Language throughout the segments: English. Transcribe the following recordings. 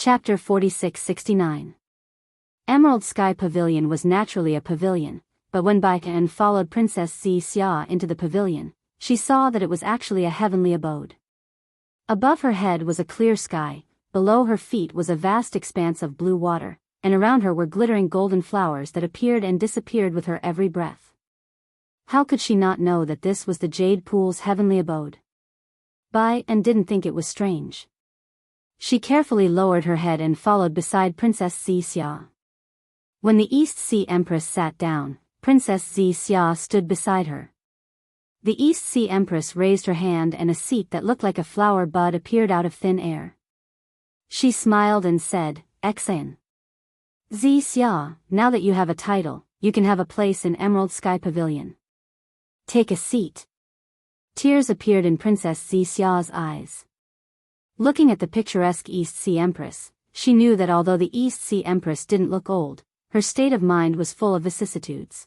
Chapter 4669. Emerald Sky Pavilion was naturally a pavilion, but when Bai An followed Princess Xianxia into the pavilion, she saw that it was actually a heavenly abode. Above her head was a clear sky, below her feet was a vast expanse of blue water, and around her were glittering golden flowers that appeared and disappeared with her every breath. How could she not know that this was the Jade Pool's heavenly abode? Bai An didn't think it was strange. She carefully lowered her head and followed beside Princess Xianxia. When the East Sea Empress sat down, Princess Xianxia stood beside her. The East Sea Empress raised her hand and a seat that looked like a flower bud appeared out of thin air. She smiled and said, "Exan. Xianxia, now that you have a title, you can have a place in Emerald Sky Pavilion. Take a seat." Tears appeared in Princess Xianxia's eyes. Looking at the picturesque East Sea Empress, she knew that although the East Sea Empress didn't look old, her state of mind was full of vicissitudes.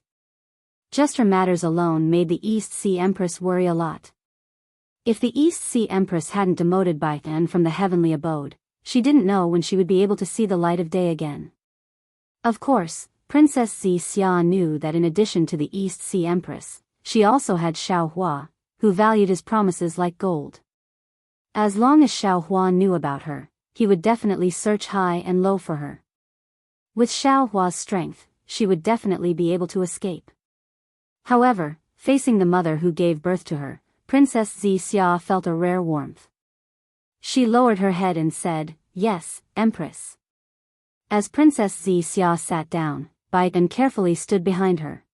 Just her matters alone made the East Sea Empress worry a lot. If the East Sea Empress hadn't demoted Bai An from the heavenly abode, she didn't know when she would be able to see the light of day again. Of course, Princess Xianxia knew that in addition to the East Sea Empress, she also had Xiaohua, who valued his promises like gold. As long as Xiaohua knew about her, he would definitely search high and low for her. With Xiaohua's strength, she would definitely be able to escape. However, facing the mother who gave birth to her, Princess Xianxia felt a rare warmth. She lowered her head and said, "Yes, Empress." As Princess Xianxia sat down, Bai An carefully stood behind her.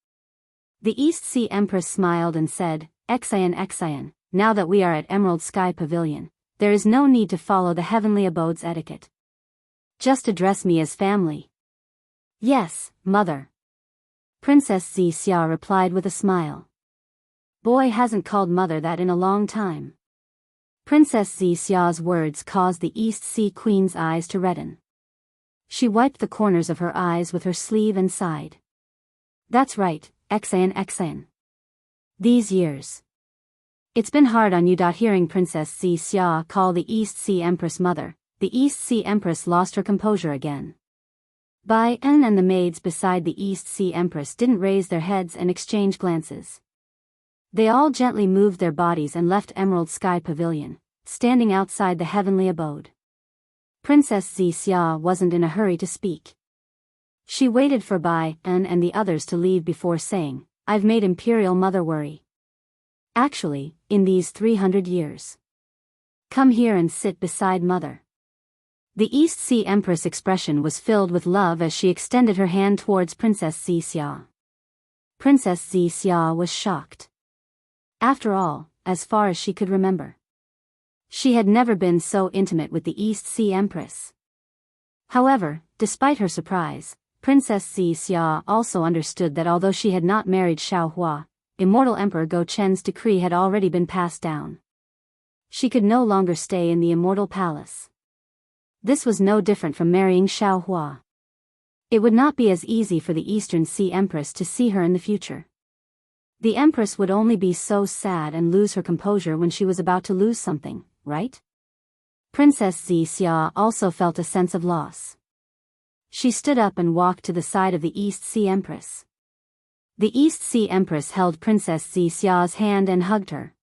The East Sea Empress smiled and said, Exan, now that we are at Emerald Sky Pavilion, there is no need to follow the heavenly abode's etiquette. Just address me as family." "Yes, mother." Princess Xianxia replied with a smile. Boy hasn't called mother that in a long time. Princess Xianxia's words caused the East Sea Queen's eyes to redden. She wiped the corners of her eyes with her sleeve and sighed. "That's right, Exan. These years. It's been hard on you." Hearing Princess Xianxia call the East Sea Empress mother, the East Sea Empress lost her composure again. Bai An and the maids beside the East Sea Empress didn't raise their heads and exchange glances. They all gently moved their bodies and left Emerald Sky Pavilion, standing outside the heavenly abode. Princess Xianxia wasn't in a hurry to speak. She waited for Bai An and the others to leave before saying, "I've made Imperial Mother worry. Actually, in these 300 years. Come here and sit beside Mother." The East Sea Empress' expression was filled with love as she extended her hand towards Princess Xianxia. Princess Xianxia was shocked. After all, as far as she could remember, she had never been so intimate with the East Sea Empress. However, despite her surprise, Princess Xianxia also understood that although she had not married Xiaohua, Immortal Emperor Go Chen's decree had already been passed down. She could no longer stay in the Immortal Palace. This was no different from marrying Xiaohua. It would not be as easy for the Eastern Sea Empress to see her in the future. The Empress would only be so sad and lose her composure when she was about to lose something, right? Princess Xianxia also felt a sense of loss. She stood up and walked to the side of the East Sea Empress. The East Sea Empress held Princess Xianxia's hand and hugged her.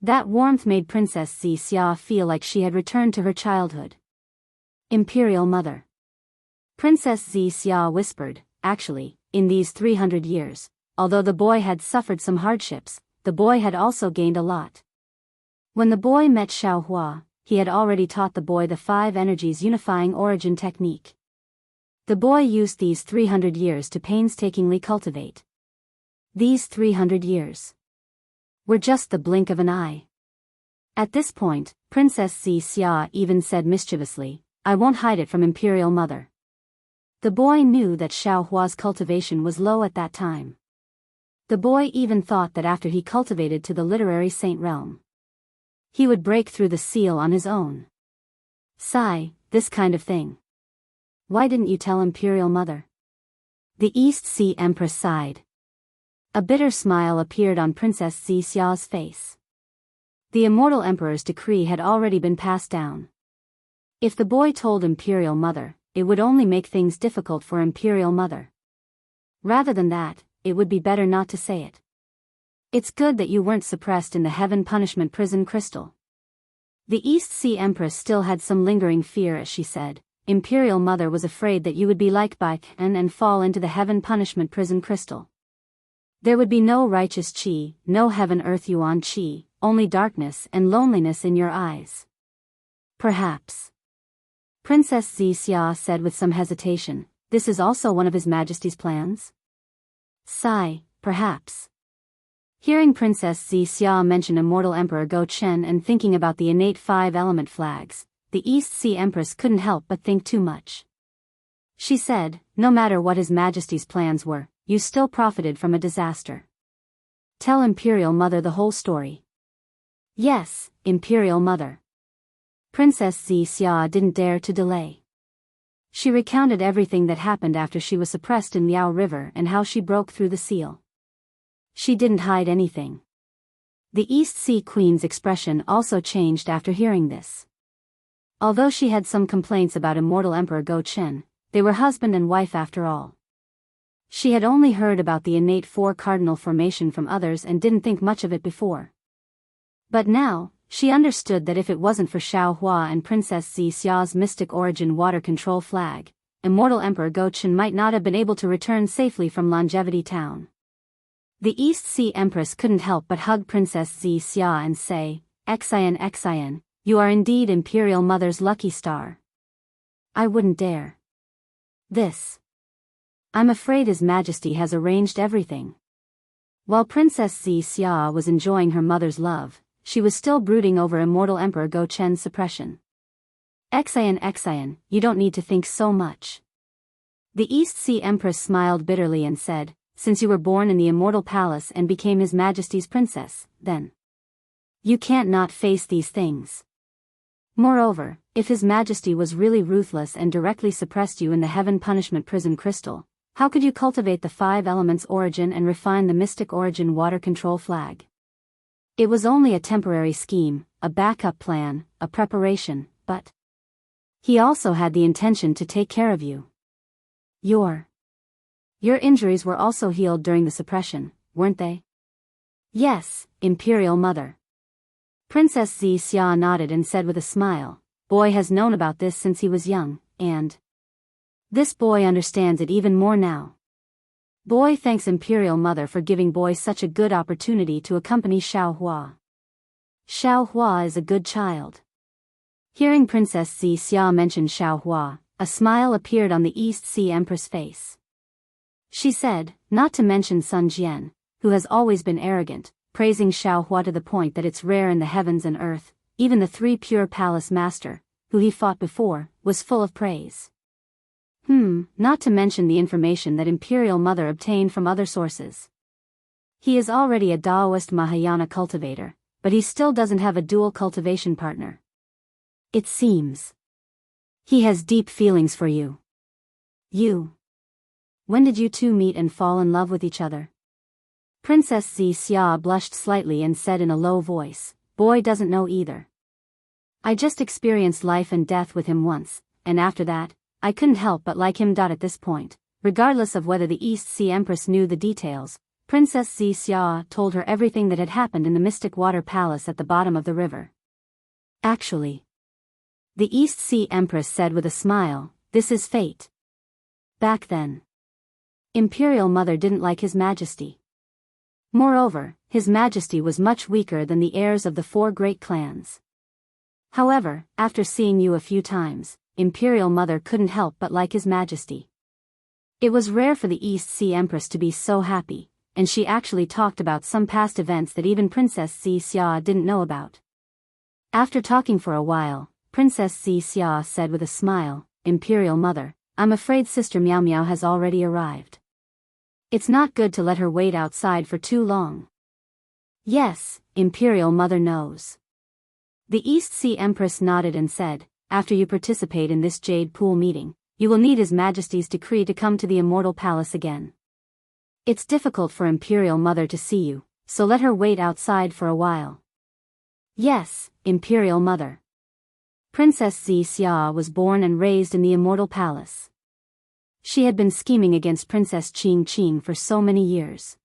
That warmth made Princess Xianxia feel like she had returned to her childhood. "Imperial Mother." Princess Xianxia whispered, "Actually, in these 300 years, although the boy had suffered some hardships, the boy had also gained a lot." When the boy met Xiaohua, he had already taught the boy the 5 energies unifying origin technique. The boy used these 300 years to painstakingly cultivate. These 300 years were just the blink of an eye. At this point, Princess Xianxia even said mischievously, "I won't hide it from Imperial Mother." The boy knew that Xiaohua's cultivation was low at that time. The boy even thought that after he cultivated to the literary saint realm, he would break through the seal on his own. Sigh, this kind of thing. Why didn't you tell Imperial Mother? The East Sea Empress sighed. A bitter smile appeared on Princess Xianxia's face. The Immortal Emperor's decree had already been passed down. If the boy told Imperial Mother, it would only make things difficult for Imperial Mother. Rather than that, it would be better not to say it. It's good that you weren't suppressed in the Heaven Punishment Prison crystal. The East Sea Empress still had some lingering fear as she said, Imperial Mother was afraid that you would be like Baiken and fall into the Heaven Punishment Prison crystal. There would be no righteous chi, no Heaven Earth Yuan chi, only darkness and loneliness in your eyes. Perhaps. Princess Xianxia said with some hesitation, this is also one of His Majesty's plans? Sigh, perhaps. Hearing Princess Xianxia mention Immortal Emperor Go Chen and thinking about the innate 5-element flags, the East Sea Empress couldn't help but think too much. She said, no matter what His Majesty's plans were, you still profited from a disaster. Tell Imperial Mother the whole story. Yes, Imperial Mother. Princess Xianxia didn't dare to delay. She recounted everything that happened after she was suppressed in Liao River and how she broke through the seal. She didn't hide anything. The East Sea Queen's expression also changed after hearing this. Although she had some complaints about Immortal Emperor Go Chen, they were husband and wife after all. She had only heard about the innate 4 cardinal formation from others and didn't think much of it before. But now, she understood that if it wasn't for Xiao Hua and Princess Xia's mystic origin water control flag, Immortal Emperor Go Chen might not have been able to return safely from Longevity Town. The East Sea Empress couldn't help but hug Princess Xia and say, Xian, you are indeed Imperial Mother's lucky star. I wouldn't dare. This. I'm afraid His Majesty has arranged everything. While Princess Xia was enjoying her mother's love, she was still brooding over Immortal Emperor Go Chen's suppression. Xian, you don't need to think so much. The East Sea Empress smiled bitterly and said, since you were born in the Immortal Palace and became His Majesty's princess, then you can't not face these things. Moreover, if His Majesty was really ruthless and directly suppressed you in the Heaven Punishment Prison crystal, how could you cultivate the 5 elements origin and refine the mystic origin water control flag? It was only a temporary scheme, a backup plan, a preparation, but He also had the intention to take care of you. Your injuries were also healed during the suppression, weren't they? Yes, Imperial Mother. Princess Xia nodded and said with a smile, Boy has known about this since he was young, and this boy understands it even more now. Boy thanks Imperial Mother for giving Boy such a good opportunity to accompany Xiao Hua. Xiao Hua is a good child. Hearing Princess Xia mention Xiao Hua, a smile appeared on the East Sea Empress' face. She said, not to mention Sun Jian, who has always been arrogant, praising Xiao Hua to the point that it's rare in the heavens and earth, even the 3 pure palace master, who he fought before, was full of praise. Not to mention the information that Imperial Mother obtained from other sources. He is already a Daoist Mahayana cultivator, but he still doesn't have a dual cultivation partner. It seems he has deep feelings for you. When did you two meet and fall in love with each other? Princess Xia blushed slightly and said in a low voice, Boy doesn't know either. I just experienced life and death with him once, and after that, I couldn't help but like him. At this point, regardless of whether the East Sea Empress knew the details, Princess Xia told her everything that had happened in the Mystic Water Palace at the bottom of the river. Actually, the East Sea Empress said with a smile, this is fate. Back then, Imperial Mother didn't like His Majesty. Moreover, His Majesty was much weaker than the heirs of the 4 great clans. However, after seeing you a few times, Imperial Mother couldn't help but like His Majesty. It was rare for the East Sea Empress to be so happy, and she actually talked about some past events that even Princess Xia didn't know about. After talking for a while, Princess Xia said with a smile, Imperial Mother, I'm afraid Sister Miao Miao has already arrived. It's not good to let her wait outside for too long. Yes, Imperial Mother knows. The East Sea Empress nodded and said, after you participate in this Jade Pool meeting, you will need His Majesty's decree to come to the Immortal Palace again. It's difficult for Imperial Mother to see you, so let her wait outside for a while. Yes, Imperial Mother. Princess Xianxia was born and raised in the Immortal Palace. She had been scheming against Princess Qing for so many years.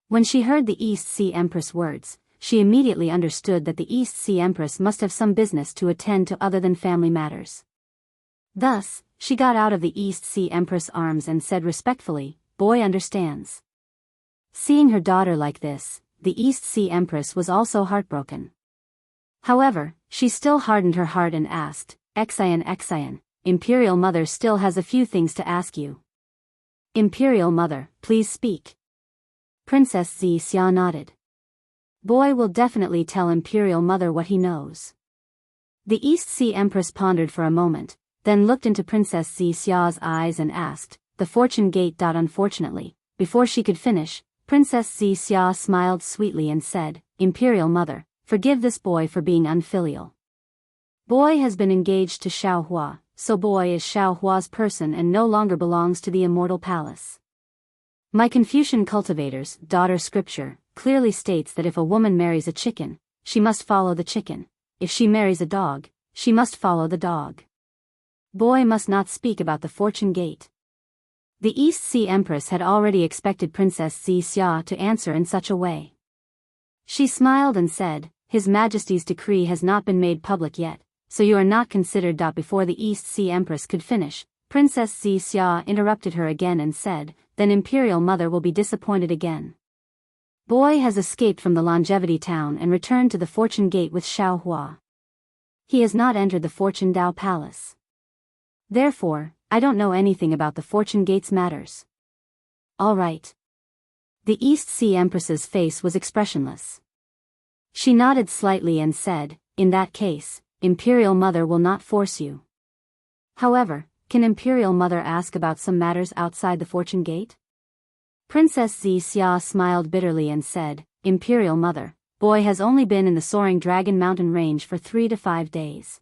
When she heard the East Sea Empress words, she immediately understood that the East Sea Empress must have some business to attend to other than family matters. Thus, she got out of the East Sea Empress' arms and said respectfully, "Boy understands." Seeing her daughter like this, the East Sea Empress was also heartbroken. However, she still hardened her heart and asked, Xian, Imperial Mother still has a few things to ask you." "Imperial Mother, please speak." Princess Xianxia nodded. Boy will definitely tell Imperial Mother what he knows. The East Sea Empress pondered for a moment, then looked into Princess Xiao's eyes and asked, "The fortune gate." Unfortunately, before she could finish, Princess Xiao smiled sweetly and said, "Imperial Mother, forgive this boy for being unfilial. Boy has been engaged to Xiaohua, so boy is Xiaohua's person and no longer belongs to the Immortal Palace. My Confucian Cultivator's daughter scripture clearly states that if a woman marries a chicken, she must follow the chicken. If she marries a dog, she must follow the dog. Boy must not speak about the fortune gate." The East Sea Empress had already expected Princess Xiao to answer in such a way. She smiled and said, "His Majesty's decree has not been made public yet, so you are not considered." Before the East Sea Empress could finish, Princess Xiao interrupted her again and said, "Then Imperial Mother will be disappointed again. Boy has escaped from the Longevity Town and returned to the Fortune Gate with Xiaohua. He has not entered the Fortune Dao Palace. Therefore, I don't know anything about the Fortune Gate's matters." "All right." The East Sea Empress's face was expressionless. She nodded slightly and said, "In that case, Imperial Mother will not force you. However, can Imperial Mother ask about some matters outside the Fortune Gate?" Princess Xiao smiled bitterly and said, "Imperial Mother, boy has only been in the soaring Dragon Mountain range for 3 to 5 days.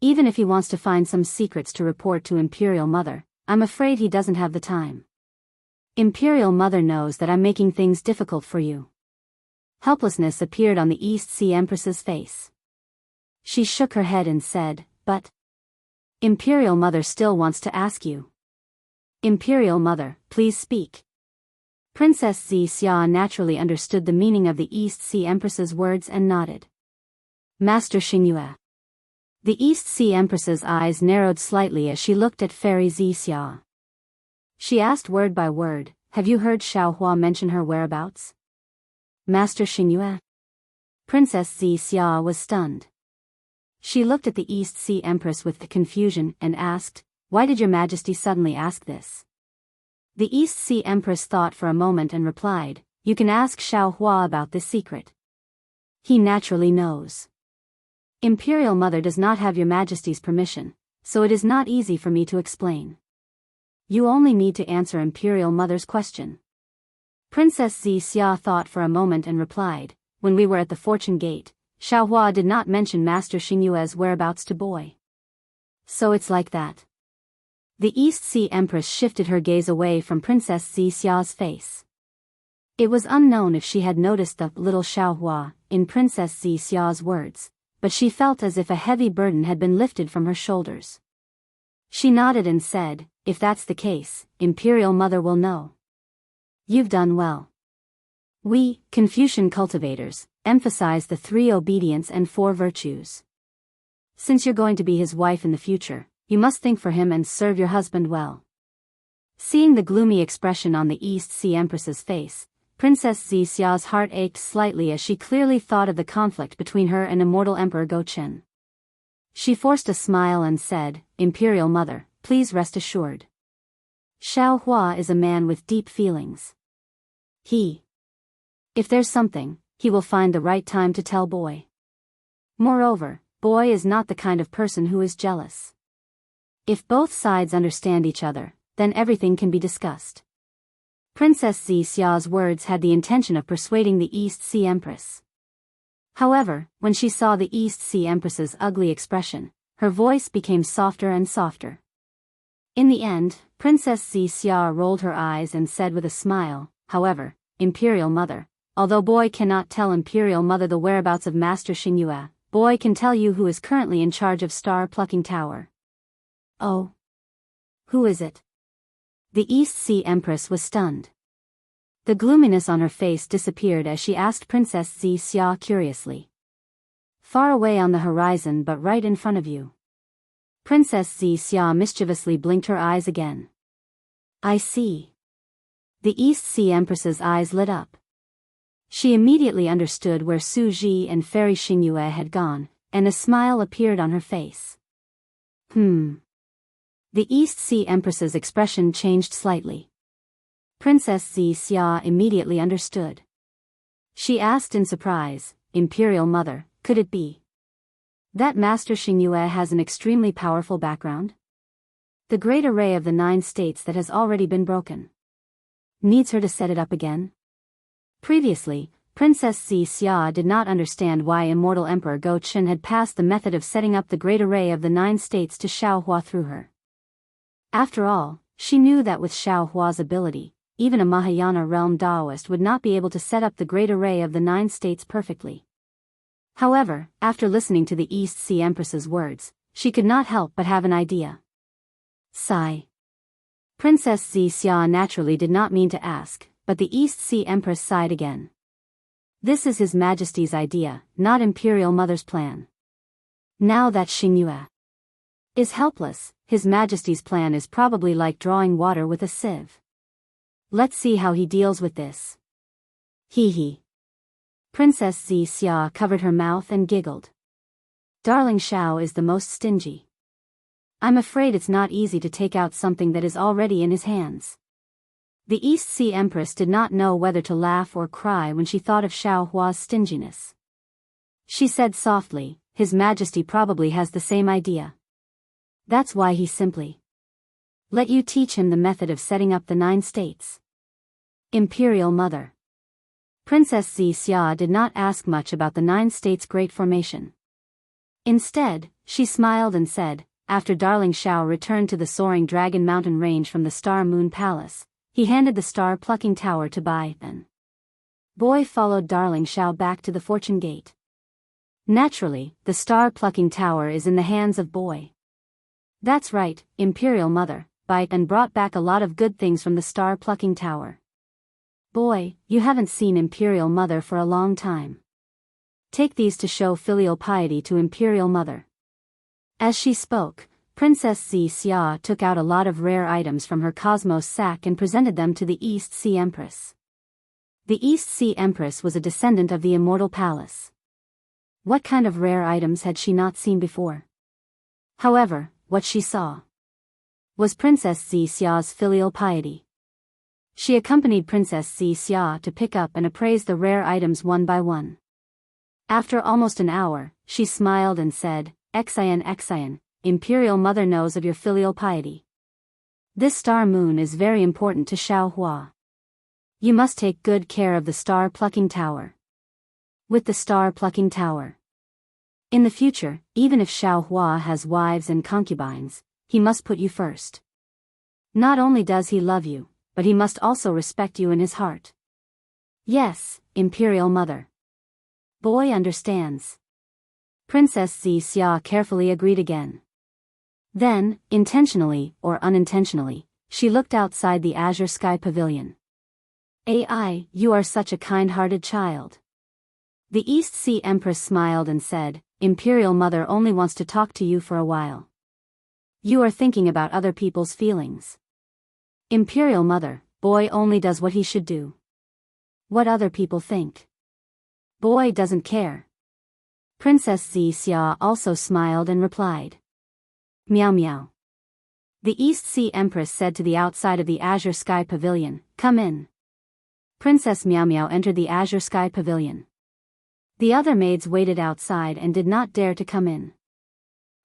Even if he wants to find some secrets to report to Imperial Mother, I'm afraid he doesn't have the time. Imperial Mother knows that I'm making things difficult for you." Helplessness appeared on the East Sea Empress's face. She shook her head and said, "But Imperial Mother still wants to ask you. Imperial Mother, please speak." Princess Xiao naturally understood the meaning of the East Sea Empress's words and nodded. "Master Xingyue." The East Sea Empress's eyes narrowed slightly as she looked at Fairy Xiao. She asked word by word, "Have you heard Xiaohua mention her whereabouts?" "Master Xingyue?" Princess Xiao was stunned. She looked at the East Sea Empress with confusion and asked, "Why did your Majesty suddenly ask this?" The East Sea Empress thought for a moment and replied, "You can ask Xiaohua about this secret. He naturally knows. Imperial Mother does not have your Majesty's permission, so it is not easy for me to explain. You only need to answer Imperial Mother's question." Princess Xiao thought for a moment and replied, "When we were at the Fortune Gate, Xiaohua did not mention Master Xingyue's whereabouts to boy. So it's like that." The East Sea Empress shifted her gaze away from Princess Xiao's face. It was unknown if she had noticed the little Xiaohua in Princess Xiao's words, but she felt as if a heavy burden had been lifted from her shoulders. She nodded and said, "If that's the case, Imperial Mother will know. You've done well. We, Confucian cultivators, emphasize the 3 obedience and 4 virtues. Since you're going to be his wife in the future, you must think for him and serve your husband well." Seeing the gloomy expression on the East Sea Empress's face, Princess Xiao's heart ached slightly as she clearly thought of the conflict between her and Immortal Emperor Gochen. She forced a smile and said, "Imperial Mother, please rest assured. Xiaohua is a man with deep feelings. If there's something, he will find the right time to tell boy. Moreover, boy is not the kind of person who is jealous. If both sides understand each other, then everything can be discussed." Princess Xiao's words had the intention of persuading the East Sea Empress. However, when she saw the East Sea Empress's ugly expression, her voice became softer and softer. In the end, Princess Xiao rolled her eyes and said with a smile, "However, Imperial Mother, although boy cannot tell Imperial Mother the whereabouts of Master Xingyue, boy can tell you who is currently in charge of Star Plucking Tower. Oh. Who is it? The East Sea Empress was stunned. The gloominess on her face disappeared as she asked Princess Xianxia curiously. Far away on the horizon but right in front of you. Princess Xianxia mischievously blinked her eyes again. I see. The East Sea Empress's eyes lit up. She immediately understood where Su Ji and Fairy Xingyue had gone, and a smile appeared on her face. The East Sea Empress's expression changed slightly. Princess Xianxia immediately understood. She asked in surprise, Imperial Mother, could it be that Master Xingyue has an extremely powerful background? The great array of the 9 states that has already been broken needs her to set it up again? Previously, Princess Xianxia did not understand why Immortal Emperor Go Chen had passed the method of setting up the great array of the 9 states to Xiao Hua through her. After all, she knew that with Xiao Hua's ability, even a Mahayana realm Daoist would not be able to set up the great array of the 9 states perfectly. However, after listening to the East Sea Empress's words, she could not help but have an idea. Sigh. Princess Xianxia naturally did not mean to ask, but the East Sea Empress sighed again. This is His Majesty's idea, not Imperial Mother's plan. Now that Xingyue is helpless, His Majesty's plan is probably like drawing water with a sieve. Let's see how he deals with this. Hee. Princess Xianxia covered her mouth and giggled. Darling Xiao is the most stingy. I'm afraid it's not easy to take out something that is already in his hands. The East Sea Empress did not know whether to laugh or cry when she thought of Xiao Hua's stinginess. She said softly, His Majesty probably has the same idea. That's why he simply let you teach him the method of setting up the 9 states. Imperial Mother. Princess Xianxia did not ask much about the 9 states' great formation. Instead, she smiled and said, after Darling Xiao returned to the soaring Dragon Mountain range from the Star Moon Palace, he handed the Star Plucking Tower to Bai Then. Boy followed Darling Xiao back to the Fortune Gate. Naturally, the Star Plucking Tower is in the hands of Boy. That's right, Imperial Mother, Bai Then brought back a lot of good things from the Star Plucking Tower. Boy, you haven't seen Imperial Mother for a long time. Take these to show filial piety to Imperial Mother. As she spoke, Princess Xianxia took out a lot of rare items from her cosmos sack and presented them to the East Sea Empress. The East Sea Empress was a descendant of the Immortal Palace. What kind of rare items had she not seen before? However, what she saw was Princess Xianxia's filial piety. She accompanied Princess Xianxia to pick up and appraise the rare items one by one. After almost an hour, she smiled and said, Xian, Imperial Mother knows of your filial piety. This star moon is very important to Xiao Hua. You must take good care of the Star Plucking Tower. With the Star Plucking Tower. In the future, even if Xiao Hua has wives and concubines, he must put you first. Not only does he love you, but he must also respect you in his heart. Yes, Imperial Mother. Boy understands. Princess Xianxia carefully agreed again. Then, intentionally or unintentionally, she looked outside the azure sky pavilion. Ai, you are such a kind-hearted child. The East Sea Empress smiled and said, Imperial Mother only wants to talk to you for a while. You are thinking about other people's feelings. Imperial Mother, Boy only does what he should do. What other people think. Boy doesn't care. Princess Xianxia also smiled and replied. Meow meow. The East Sea Empress said to the outside of the Azure Sky Pavilion, Come in. Princess Meow Meow entered the Azure Sky Pavilion. The other maids waited outside and did not dare to come in.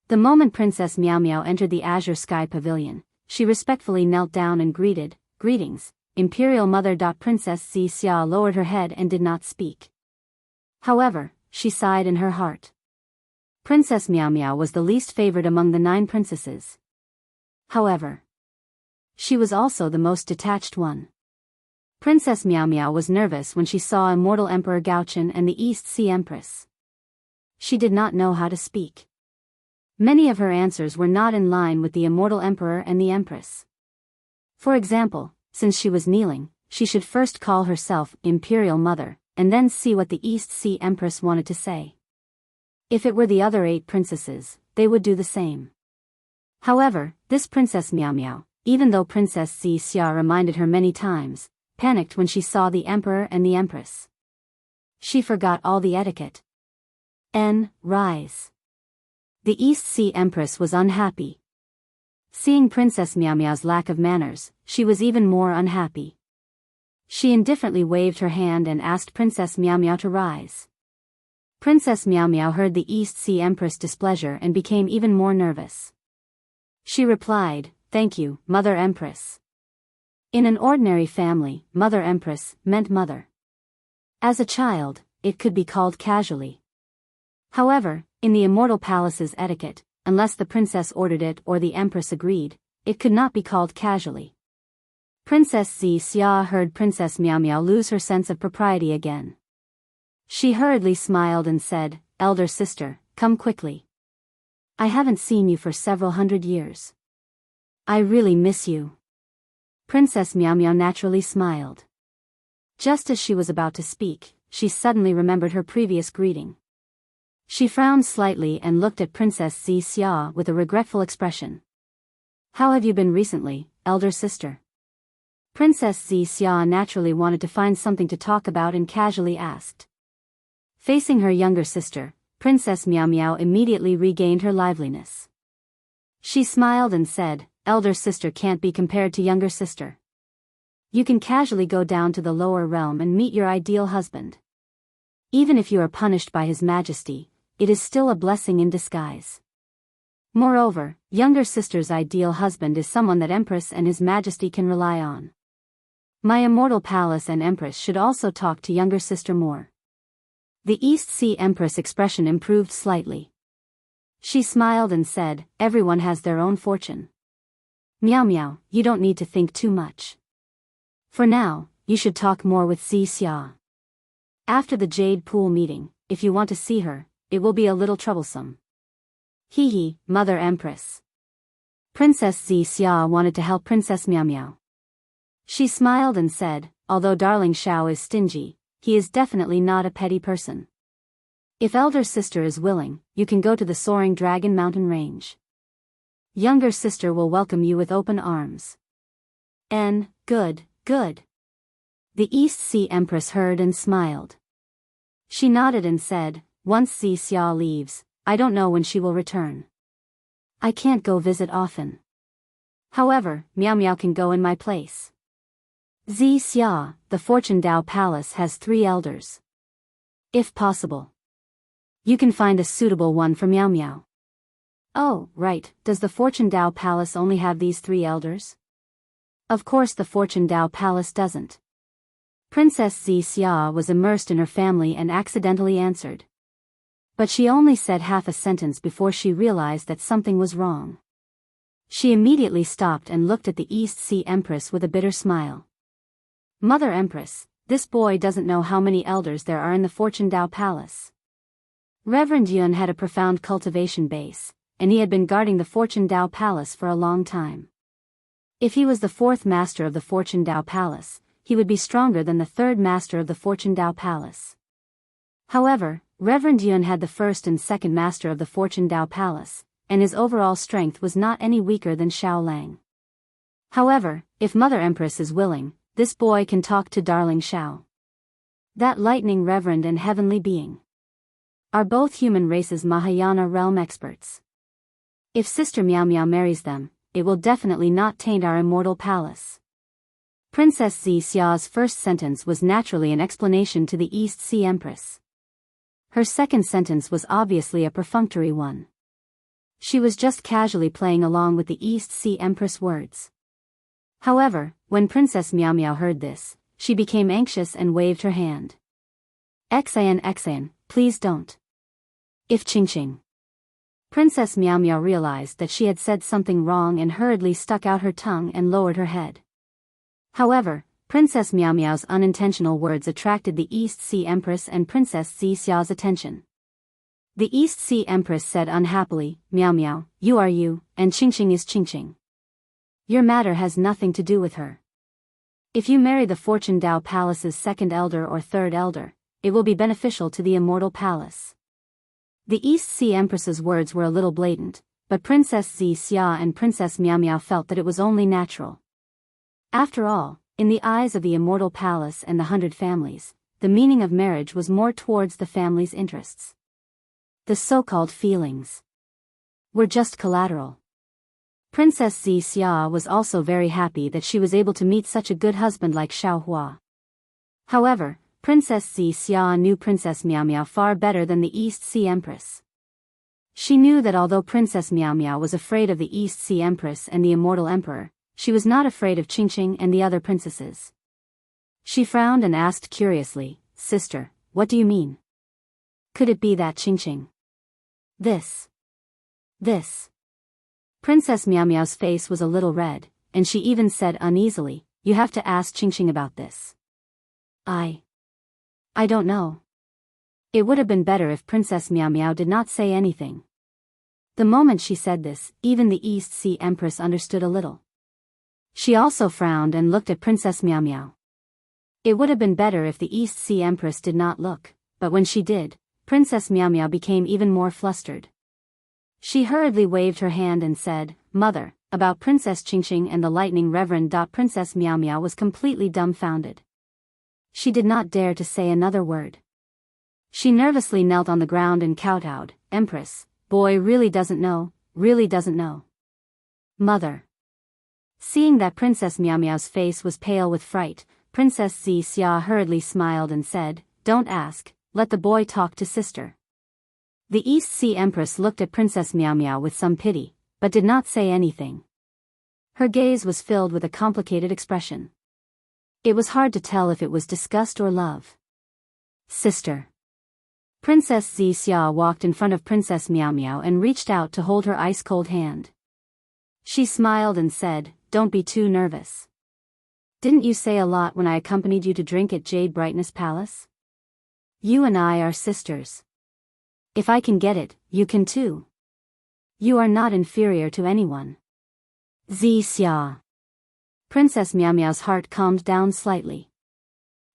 The moment Princess Meow Meow entered the Azure Sky Pavilion, she respectfully knelt down and greeted, Greetings, Imperial Mother. Princess Xianxia lowered her head and did not speak. However, she sighed in her heart. Princess Meow Meow was the least favored among the 9 princesses. However, she was also the most detached one. Princess Meow Meow was nervous when she saw Immortal Emperor Gao Chen and the East Sea Empress. She did not know how to speak. Many of her answers were not in line with the immortal emperor and the empress. For example, since she was kneeling, she should first call herself Imperial Mother, and then see what the East Sea Empress wanted to say. If it were the other 8 princesses, they would do the same. However, this Princess Miao Miao, even though Princess Xianxia reminded her many times, panicked when she saw the emperor and the empress. She forgot all the etiquette. Rise. The East Sea Empress was unhappy. Seeing Princess Miao Miao's lack of manners, she was even more unhappy. She indifferently waved her hand and asked Princess Miao Miao to rise. Princess Miao Miao heard the East Sea Empress' displeasure and became even more nervous. She replied, "Thank you, Mother Empress." In an ordinary family, Mother Empress meant mother. As a child, it could be called casually. However, in the Immortal Palace's etiquette, unless the princess ordered it or the empress agreed, it could not be called casually. Princess Xianxia heard Princess Miao Miao lose her sense of propriety again. She hurriedly smiled and said, "Elder sister, come quickly. I haven't seen you for several hundred years. I really miss you." Princess Miao Miao naturally smiled. Just as she was about to speak, she suddenly remembered her previous greeting. She frowned slightly and looked at Princess Xianxia with a regretful expression. "How have you been recently, elder sister?" Princess Xianxia naturally wanted to find something to talk about and casually asked. Facing her younger sister, Princess Miao Miao immediately regained her liveliness. She smiled and said, "Elder sister can't be compared to younger sister. You can casually go down to the lower realm and meet your ideal husband. Even if you are punished by His Majesty, it is still a blessing in disguise. Moreover, younger sister's ideal husband is someone that Empress and His Majesty can rely on. My immortal palace and Empress should also talk to younger sister more." The East Sea Empress' expression improved slightly. She smiled and said, "Everyone has their own fortune. Miao Miao, you don't need to think too much. For now, you should talk more with Xianxia. After the Jade Pool meeting, if you want to see her, it will be a little troublesome." "Hee, Mother Empress." Princess Xianxia wanted to help Princess Miao Miao. She smiled and said, "Although darling Shao is stingy, he is definitely not a petty person. If elder sister is willing, you can go to the Soaring Dragon Mountain Range. Younger sister will welcome you with open arms." Good. The East Sea Empress heard and smiled. She nodded and said, "Once Xianxia leaves, I don't know when she will return. I can't go visit often. However, Miao Miao can go in my place. Xianxia, the Fortune Dao Palace has 3 elders. If possible, you can find a suitable one for Miao Miao." "Oh, right, does the Fortune Dao Palace only have these 3 elders?" "Of course the Fortune Dao Palace doesn't." Princess Xianxia was immersed in her family and accidentally answered. But she only said half a sentence before she realized that something was wrong. She immediately stopped and looked at the East Sea Empress with a bitter smile. "Mother Empress, this boy doesn't know how many elders there are in the Fortune Dao Palace." Reverend Yun had a profound cultivation base, and he had been guarding the Fortune Dao Palace for a long time. If he was the 4th master of the Fortune Dao Palace, he would be stronger than the 3rd master of the Fortune Dao Palace. However, Reverend Yun had the 1st and 2nd master of the Fortune Dao Palace, and his overall strength was not any weaker than Xiao Lang. However, if Mother Empress is willing, this boy can talk to darling Xiao. That lightning reverend and heavenly being are both human race's Mahayana realm experts. If Sister Miao Miao marries them, it will definitely not taint our immortal palace. Princess Xianxia's first sentence was naturally an explanation to the East Sea Empress. Her second sentence was obviously a perfunctory one. She was just casually playing along with the East Sea Empress words. However, when Princess Miao Miao heard this, she became anxious and waved her hand. Xan, please don't. If Ching. Princess Miao Miao realized that she had said something wrong and hurriedly stuck out her tongue and lowered her head. However, Princess Miao Miao's unintentional words attracted the East Sea Empress and Princess Xianxia's attention. The East Sea Empress said unhappily, Meow Meow, you are you, and Ching Ching is Ching Ching. Your matter has nothing to do with her. If you marry the Fortune Dao Palace's second elder or third elder, it will be beneficial to the Immortal Palace. The East Sea Empress's words were a little blatant, but Princess Xianxia and Princess Meow Meow felt that it was only natural. After all, in the eyes of the Immortal Palace and the 100 families, the meaning of marriage was more towards the family's interests. The so-called feelings were just collateral. Princess Xianxia was also very happy that she was able to meet such a good husband like Xiao Hua. However, Princess Xianxia knew Princess Meow Meow far better than the East Sea Empress. She knew that although Princess Meow Meow was afraid of the East Sea Empress and the Immortal Emperor, she was not afraid of Ching Ching and the other princesses. She frowned and asked curiously, Sister, what do you mean? Could it be that Ching Ching? This. Princess Meow Meow's face was a little red, and she even said uneasily, You have to ask Ching Ching about this. I don't know. It would have been better if Princess Meow Meow did not say anything. The moment she said this, even the East Sea Empress understood a little. She also frowned and looked at Princess Meow Meow. It would have been better if the East Sea Empress did not look, but when she did, Princess Meow Meow became even more flustered. She hurriedly waved her hand and said, Mother, about Princess Ching Ching and the lightning Reverend. Princess Meow Meow was completely dumbfounded. She did not dare to say another word. She nervously knelt on the ground and kowtowed, Empress, boy really doesn't know. Mother. Seeing that Princess Meow Meow's face was pale with fright, Princess Xianxia hurriedly smiled and said, Don't ask, let the boy talk to sister. The East Sea Empress looked at Princess Meow Meow with some pity, but did not say anything. Her gaze was filled with a complicated expression. It was hard to tell if it was disgust or love. Sister. Princess Xianxia walked in front of Princess Meow Meow and reached out to hold her ice-cold hand. She smiled and said, Don't be too nervous. Didn't you say a lot when I accompanied you to drink at Jade Brightness Palace? You and I are sisters. If I can get it, you can too. You are not inferior to anyone. Xianxia. Princess Meow Meow's heart calmed down slightly.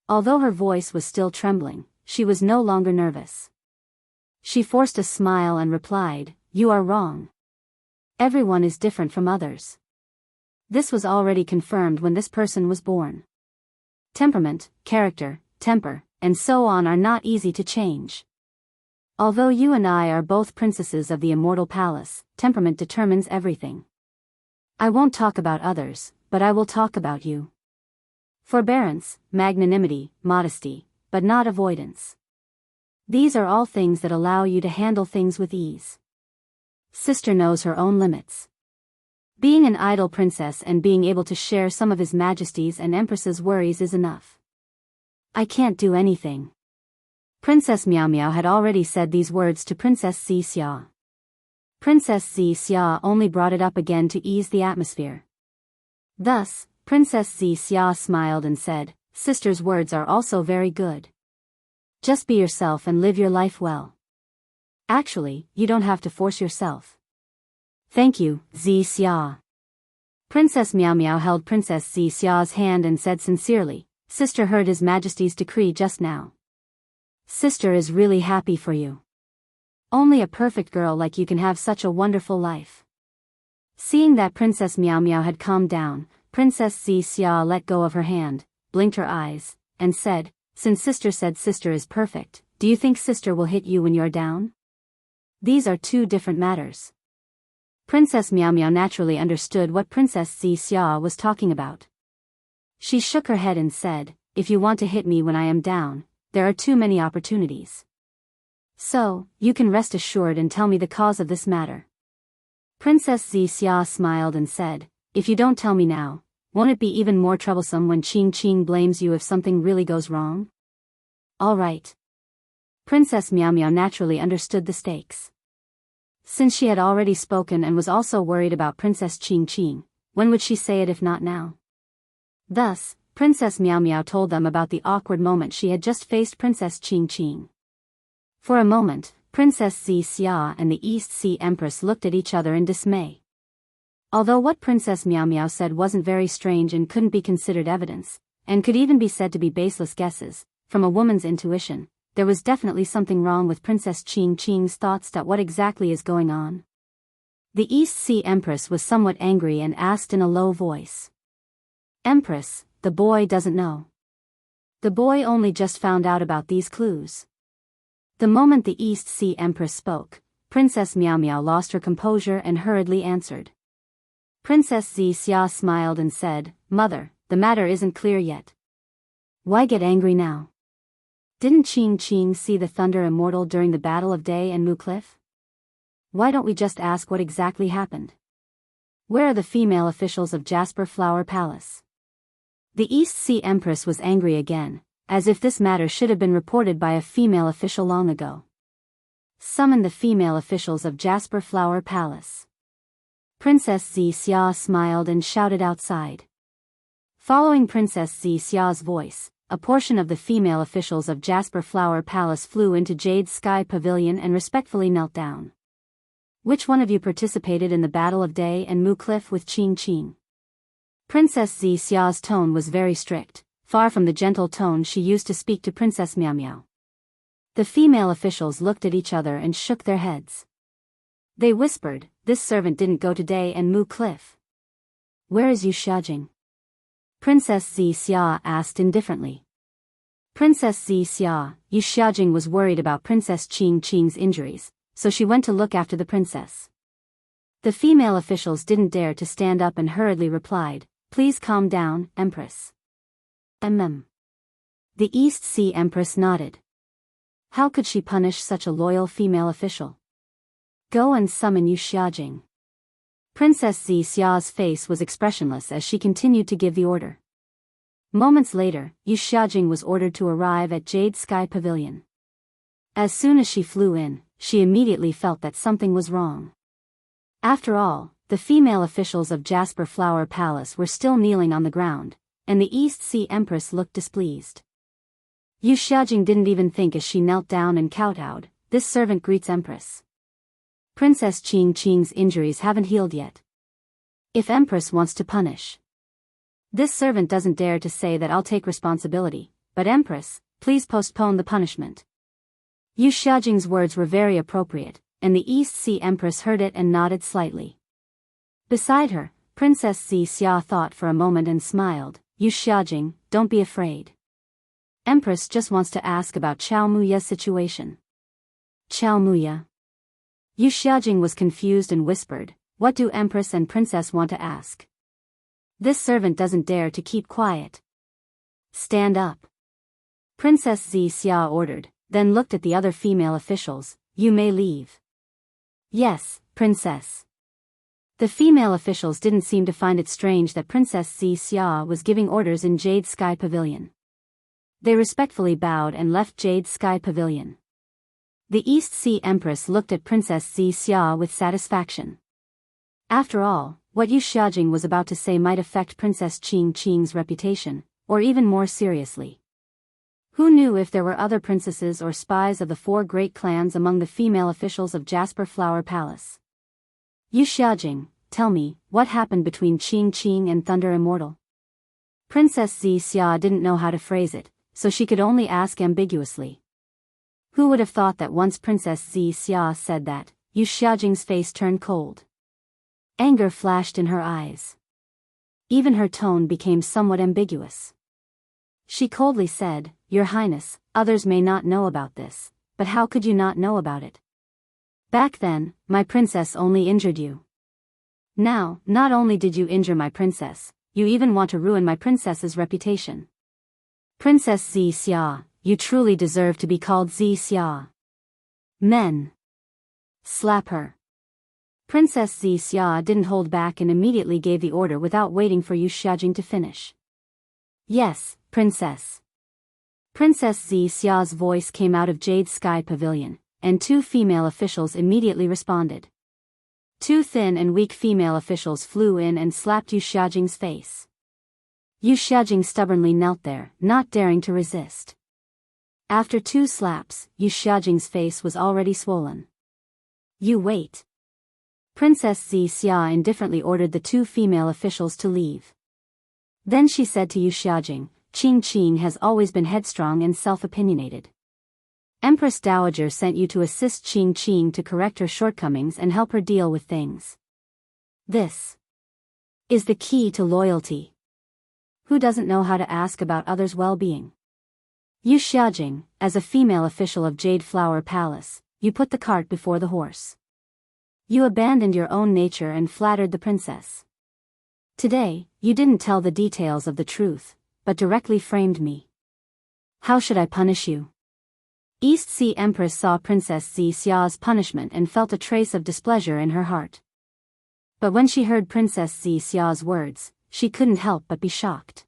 Although her voice was still trembling, she was no longer nervous. She forced a smile and replied, You are wrong. Everyone is different from others. This was already confirmed when this person was born. Temperament, character, temper, and so on are not easy to change. Although you and I are both princesses of the Immortal Palace, temperament determines everything. I won't talk about others, but I will talk about you. Forbearance, magnanimity, modesty, but not avoidance. These are all things that allow you to handle things with ease. Sister knows her own limits. Being an idle princess and being able to share some of His Majesty's and Empress's worries is enough. I can't do anything. Princess Meow Meow had already said these words to Princess Xianxia. Princess Xianxia only brought it up again to ease the atmosphere. Thus, Princess Xianxia smiled and said, Sister's words are also very good. Just be yourself and live your life well. Actually, you don't have to force yourself. Thank you, Xianxia. Princess Meow Meow held Princess Xianxia's hand and said sincerely, Sister heard His Majesty's decree just now. Sister is really happy for you. Only a perfect girl like you can have such a wonderful life. Seeing that Princess Meow Meow had calmed down, Princess Xianxia let go of her hand, blinked her eyes, and said, Since Sister said Sister is perfect, do you think Sister will hit you when you're down? These are two different matters. Princess Meow Meow naturally understood what Princess Xianxia was talking about. She shook her head and said, If you want to hit me when I am down, there are too many opportunities. So, you can rest assured and tell me the cause of this matter. Princess Xianxia smiled and said, If you don't tell me now, won't it be even more troublesome when Ching Ching blames you if something really goes wrong? All right. Princess Meow Meow naturally understood the stakes. Since she had already spoken and was also worried about Princess Ching Ching, when would she say it if not now? Thus, Princess Meow Meow told them about the awkward moment she had just faced Princess Ching Ching. For a moment, Princess Xianxia and the East Sea Empress looked at each other in dismay. Although what Princess Miao Miao said wasn't very strange and couldn't be considered evidence, and could even be said to be baseless guesses, from a woman's intuition, there was definitely something wrong with Princess Qing's thoughts. What exactly is going on? The East Sea Empress was somewhat angry and asked in a low voice. Empress, the boy doesn't know. The boy only just found out about these clues. The moment the East Sea Empress spoke, Princess Miao Miao lost her composure and hurriedly answered. Princess Xianxia smiled and said, Mother, the matter isn't clear yet. Why get angry now? Didn't Qing see the Thunder Immortal during the Battle of Day and Mu Cliff? Why don't we just ask what exactly happened? Where are the female officials of Jasper Flower Palace? The East Sea Empress was angry again, as if this matter should have been reported by a female official long ago. Summon the female officials of Jasper Flower Palace. Princess Xianxia smiled and shouted outside. Following Princess Xiao's voice, a portion of the female officials of Jasper Flower Palace flew into Jade Sky Pavilion and respectfully knelt down. Which one of you participated in the Battle of Day and Mu Cliff with Qing? Princess Xiao's tone was very strict, far from the gentle tone she used to speak to Princess Miao Miao. The female officials looked at each other and shook their heads. They whispered, this servant didn't go to Day and Mu Cliff. Where is Yu Xiaojing? Princess Xianxia asked indifferently. Princess Xianxia, Yu Xiaojing was worried about Princess Qing's injuries, so she went to look after the princess. The female officials didn't dare to stand up and hurriedly replied, please calm down, Empress. The East Sea Empress nodded. How could she punish such a loyal female official? Go and summon Yu Xiaojing. Princess Xiao's face was expressionless as she continued to give the order. Moments later, Yu Xiaojing was ordered to arrive at Jade Sky Pavilion. As soon as she flew in, she immediately felt that something was wrong. After all, the female officials of Jasper Flower Palace were still kneeling on the ground, and the East Sea Empress looked displeased. Yu Xiaojing didn't even think as she knelt down and kowtowed, this servant greets Empress. Princess Qing's injuries haven't healed yet. If Empress wants to punish. This servant doesn't dare to say that I'll take responsibility, but Empress, please postpone the punishment. Yu Xiaojing's words were very appropriate, and the East Sea Empress heard it and nodded slightly. Beside her, Princess Xianxia thought for a moment and smiled, Yu Xiaojing, don't be afraid. Empress just wants to ask about Chao Muya's situation. Chao Muya. Yu Xiaojing was confused and whispered, what do Empress and Princess want to ask? This servant doesn't dare to keep quiet. Stand up. Princess Xianxia ordered, then looked at the other female officials, you may leave. Yes, Princess. The female officials didn't seem to find it strange that Princess Xianxia was giving orders in Jade Sky Pavilion. They respectfully bowed and left Jade Sky Pavilion. The East Sea Empress looked at Princess Xianxia with satisfaction. After all, what Yu Xiaojing was about to say might affect Princess Qing's reputation, or even more seriously. Who knew if there were other princesses or spies of the four great clans among the female officials of Jasper Flower Palace? Yu Xiaojing, tell me, what happened between Qing and Thunder Immortal? Princess Xianxia didn't know how to phrase it, so she could only ask ambiguously. Who would have thought that once Princess Xianxia said that, Yu Xiaojing's face turned cold. Anger flashed in her eyes. Even her tone became somewhat ambiguous. She coldly said, Your Highness, others may not know about this, but how could you not know about it? Back then, my princess only injured you. Now, not only did you injure my princess, you even want to ruin my princess's reputation. Princess Xianxia, you truly deserve to be called Xianxia. Men. Slap her. Princess Xianxia didn't hold back and immediately gave the order without waiting for Yu Xiaojing to finish. Yes, Princess. Princess Xiao's voice came out of Jade Sky Pavilion, and two female officials immediately responded. Two thin and weak female officials flew in and slapped Yu Xiaojing's face. Yu Xiaojing stubbornly knelt there, not daring to resist. After 2 slaps, Yu Xiaojing's face was already swollen. You wait. Princess Xianxia indifferently ordered the 2 female officials to leave. Then she said to Yu Xiaojing, Qing has always been headstrong and self-opinionated. Empress Dowager sent you to assist Qing to correct her shortcomings and help her deal with things. This is the key to loyalty. Who doesn't know how to ask about others' well-being? Yu Xiaojing, as a female official of Jade Flower Palace, you put the cart before the horse. You abandoned your own nature and flattered the princess. Today, you didn't tell the details of the truth, but directly framed me. How should I punish you? East Sea Empress saw Princess Xia's punishment and felt a trace of displeasure in her heart. But when she heard Princess Xia's words, she couldn't help but be shocked.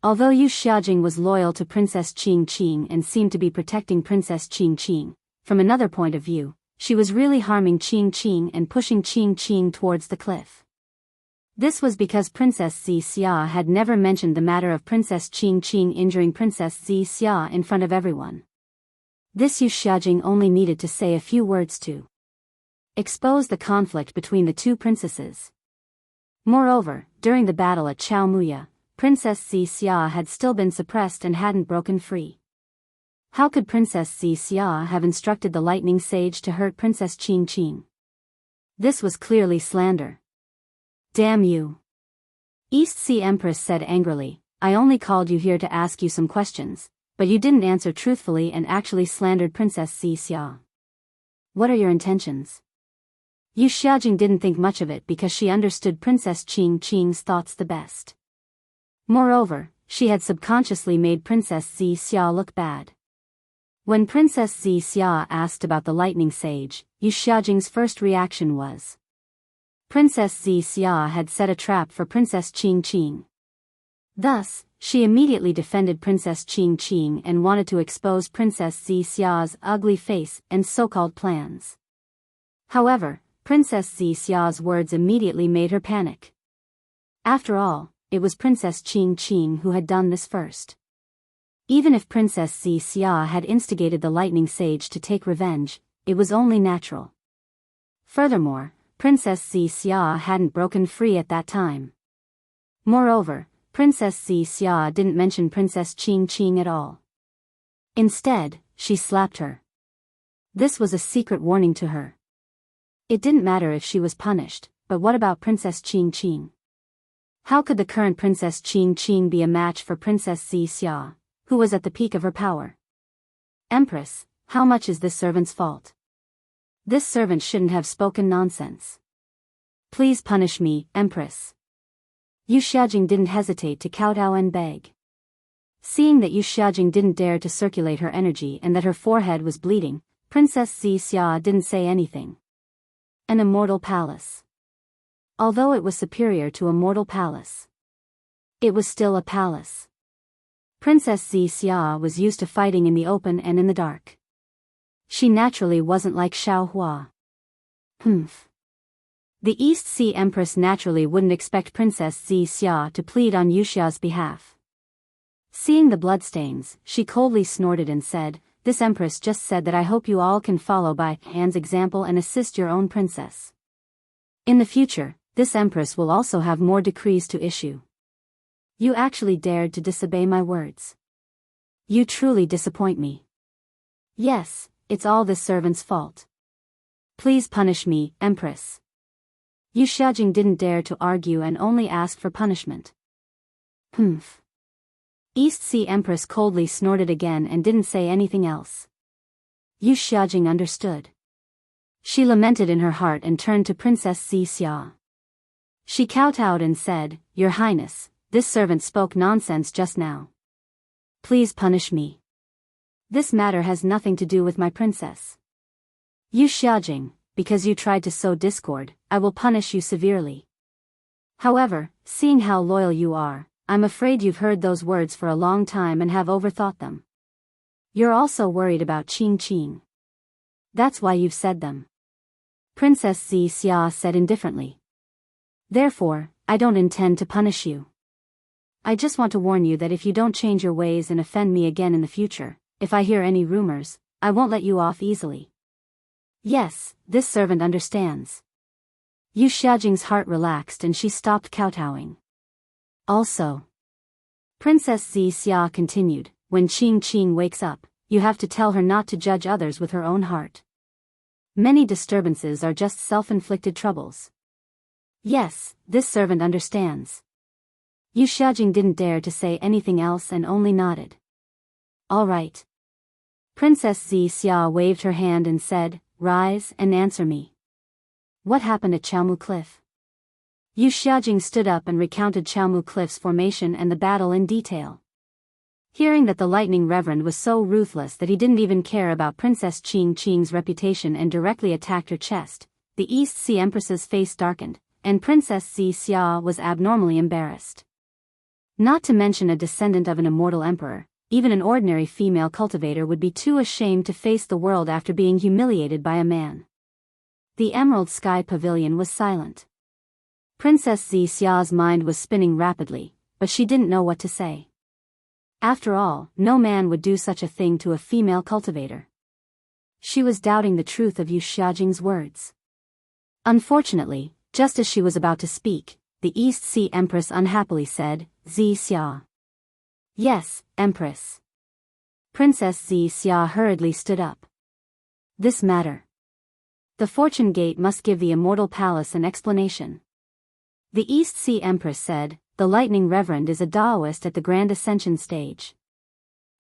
Although Yu Xiaojing was loyal to Princess Qing and seemed to be protecting Princess Qing, from another point of view, she was really harming Qing and pushing Qing towards the cliff. This was because Princess Xia had never mentioned the matter of Princess Qing injuring Princess Xia in front of everyone. This Yu Xiaojing only needed to say a few words to expose the conflict between the 2 princesses. Moreover, during the battle at Chaomuya, Princess Xia had still been suppressed and hadn't broken free. How could Princess Xia have instructed the lightning sage to hurt Princess Qing? This was clearly slander. Damn you! East Sea Empress said angrily, I only called you here to ask you some questions, but you didn't answer truthfully and actually slandered Princess Xia. What are your intentions? Yu Xiaojing didn't think much of it because she understood Princess Qing's thoughts the best. Moreover, she had subconsciously made Princess Xia look bad. When Princess Xia asked about the lightning sage, Yu Xiaojing's first reaction was, Princess Xia had set a trap for Princess Qing. Thus, she immediately defended Princess Qing and wanted to expose Princess Xia's ugly face and so-called plans. However, Princess Xia's words immediately made her panic. After all, it was Princess Qing who had done this first. Even if Princess Xia had instigated the lightning sage to take revenge, it was only natural. Furthermore, Princess Xia hadn't broken free at that time. Moreover, Princess Xia didn't mention Princess Qing at all. Instead, she slapped her. This was a secret warning to her. It didn't matter if she was punished, but what about Princess Qing? How could the current Princess Qing be a match for Princess Xia, who was at the peak of her power? Empress, how much is this servant's fault? This servant shouldn't have spoken nonsense. Please punish me, Empress. Yu Xiaojing didn't hesitate to kowtow and beg. Seeing that Yu Xiaojing didn't dare to circulate her energy and that her forehead was bleeding, Princess Xia didn't say anything. An immortal palace. Although it was superior to a mortal palace, it was still a palace. Princess Xia was used to fighting in the open and in the dark. She naturally wasn't like Xiaohua. The East Sea Empress naturally wouldn't expect Princess Xia to plead on Yuxia's behalf. Seeing the bloodstains, she coldly snorted and said, This Empress just said that I hope you all can follow by Han's example and assist your own princess. In the future, this Empress will also have more decrees to issue. You actually dared to disobey my words. You truly disappoint me. Yes, it's all this servant's fault. Please punish me, Empress. Yu Xiaojing didn't dare to argue and only asked for punishment. East Sea Empress coldly snorted again and didn't say anything else. Yu Xiaojing understood. She lamented in her heart and turned to Princess Xia. She kowtowed and said, Your Highness, this servant spoke nonsense just now. Please punish me. This matter has nothing to do with my princess. Yu Xiaojing, because you tried to sow discord, I will punish you severely. However, seeing how loyal you are, I'm afraid you've heard those words for a long time and have overthought them. You're also worried about Qing. That's why you've said them. Princess Xia said indifferently. Therefore, I don't intend to punish you. I just want to warn you that if you don't change your ways and offend me again in the future, if I hear any rumors, I won't let you off easily. Yes, this servant understands. Yu Xiaojing's heart relaxed and she stopped kowtowing. Also, Princess Xia continued, when Qing wakes up, you have to tell her not to judge others with her own heart. Many disturbances are just self-inflicted troubles. Yes, this servant understands. Yu Xiaojing didn't dare to say anything else and only nodded. All right. Princess Xia waved her hand and said, rise and answer me. What happened at Chaomu Cliff? Yu Xiaojing stood up and recounted Chaomu Cliff's formation and the battle in detail. Hearing that the Lightning Reverend was so ruthless that he didn't even care about Princess Qing's reputation and directly attacked her chest, the East Sea Empress's face darkened, and Princess Xia was abnormally embarrassed. Not to mention a descendant of an immortal emperor, even an ordinary female cultivator would be too ashamed to face the world after being humiliated by a man. The Emerald Sky Pavilion was silent. Princess Xia's mind was spinning rapidly, but she didn't know what to say. After all, no man would do such a thing to a female cultivator. She was doubting the truth of Yu Xiaojing's words. Unfortunately, just as she was about to speak, the East Sea Empress unhappily said, Xia. Yes, Empress. Princess Xia hurriedly stood up. This matter. The Fortune Gate must give the Immortal Palace an explanation. The East Sea Empress said, the Lightning Reverend is a Daoist at the Grand Ascension stage.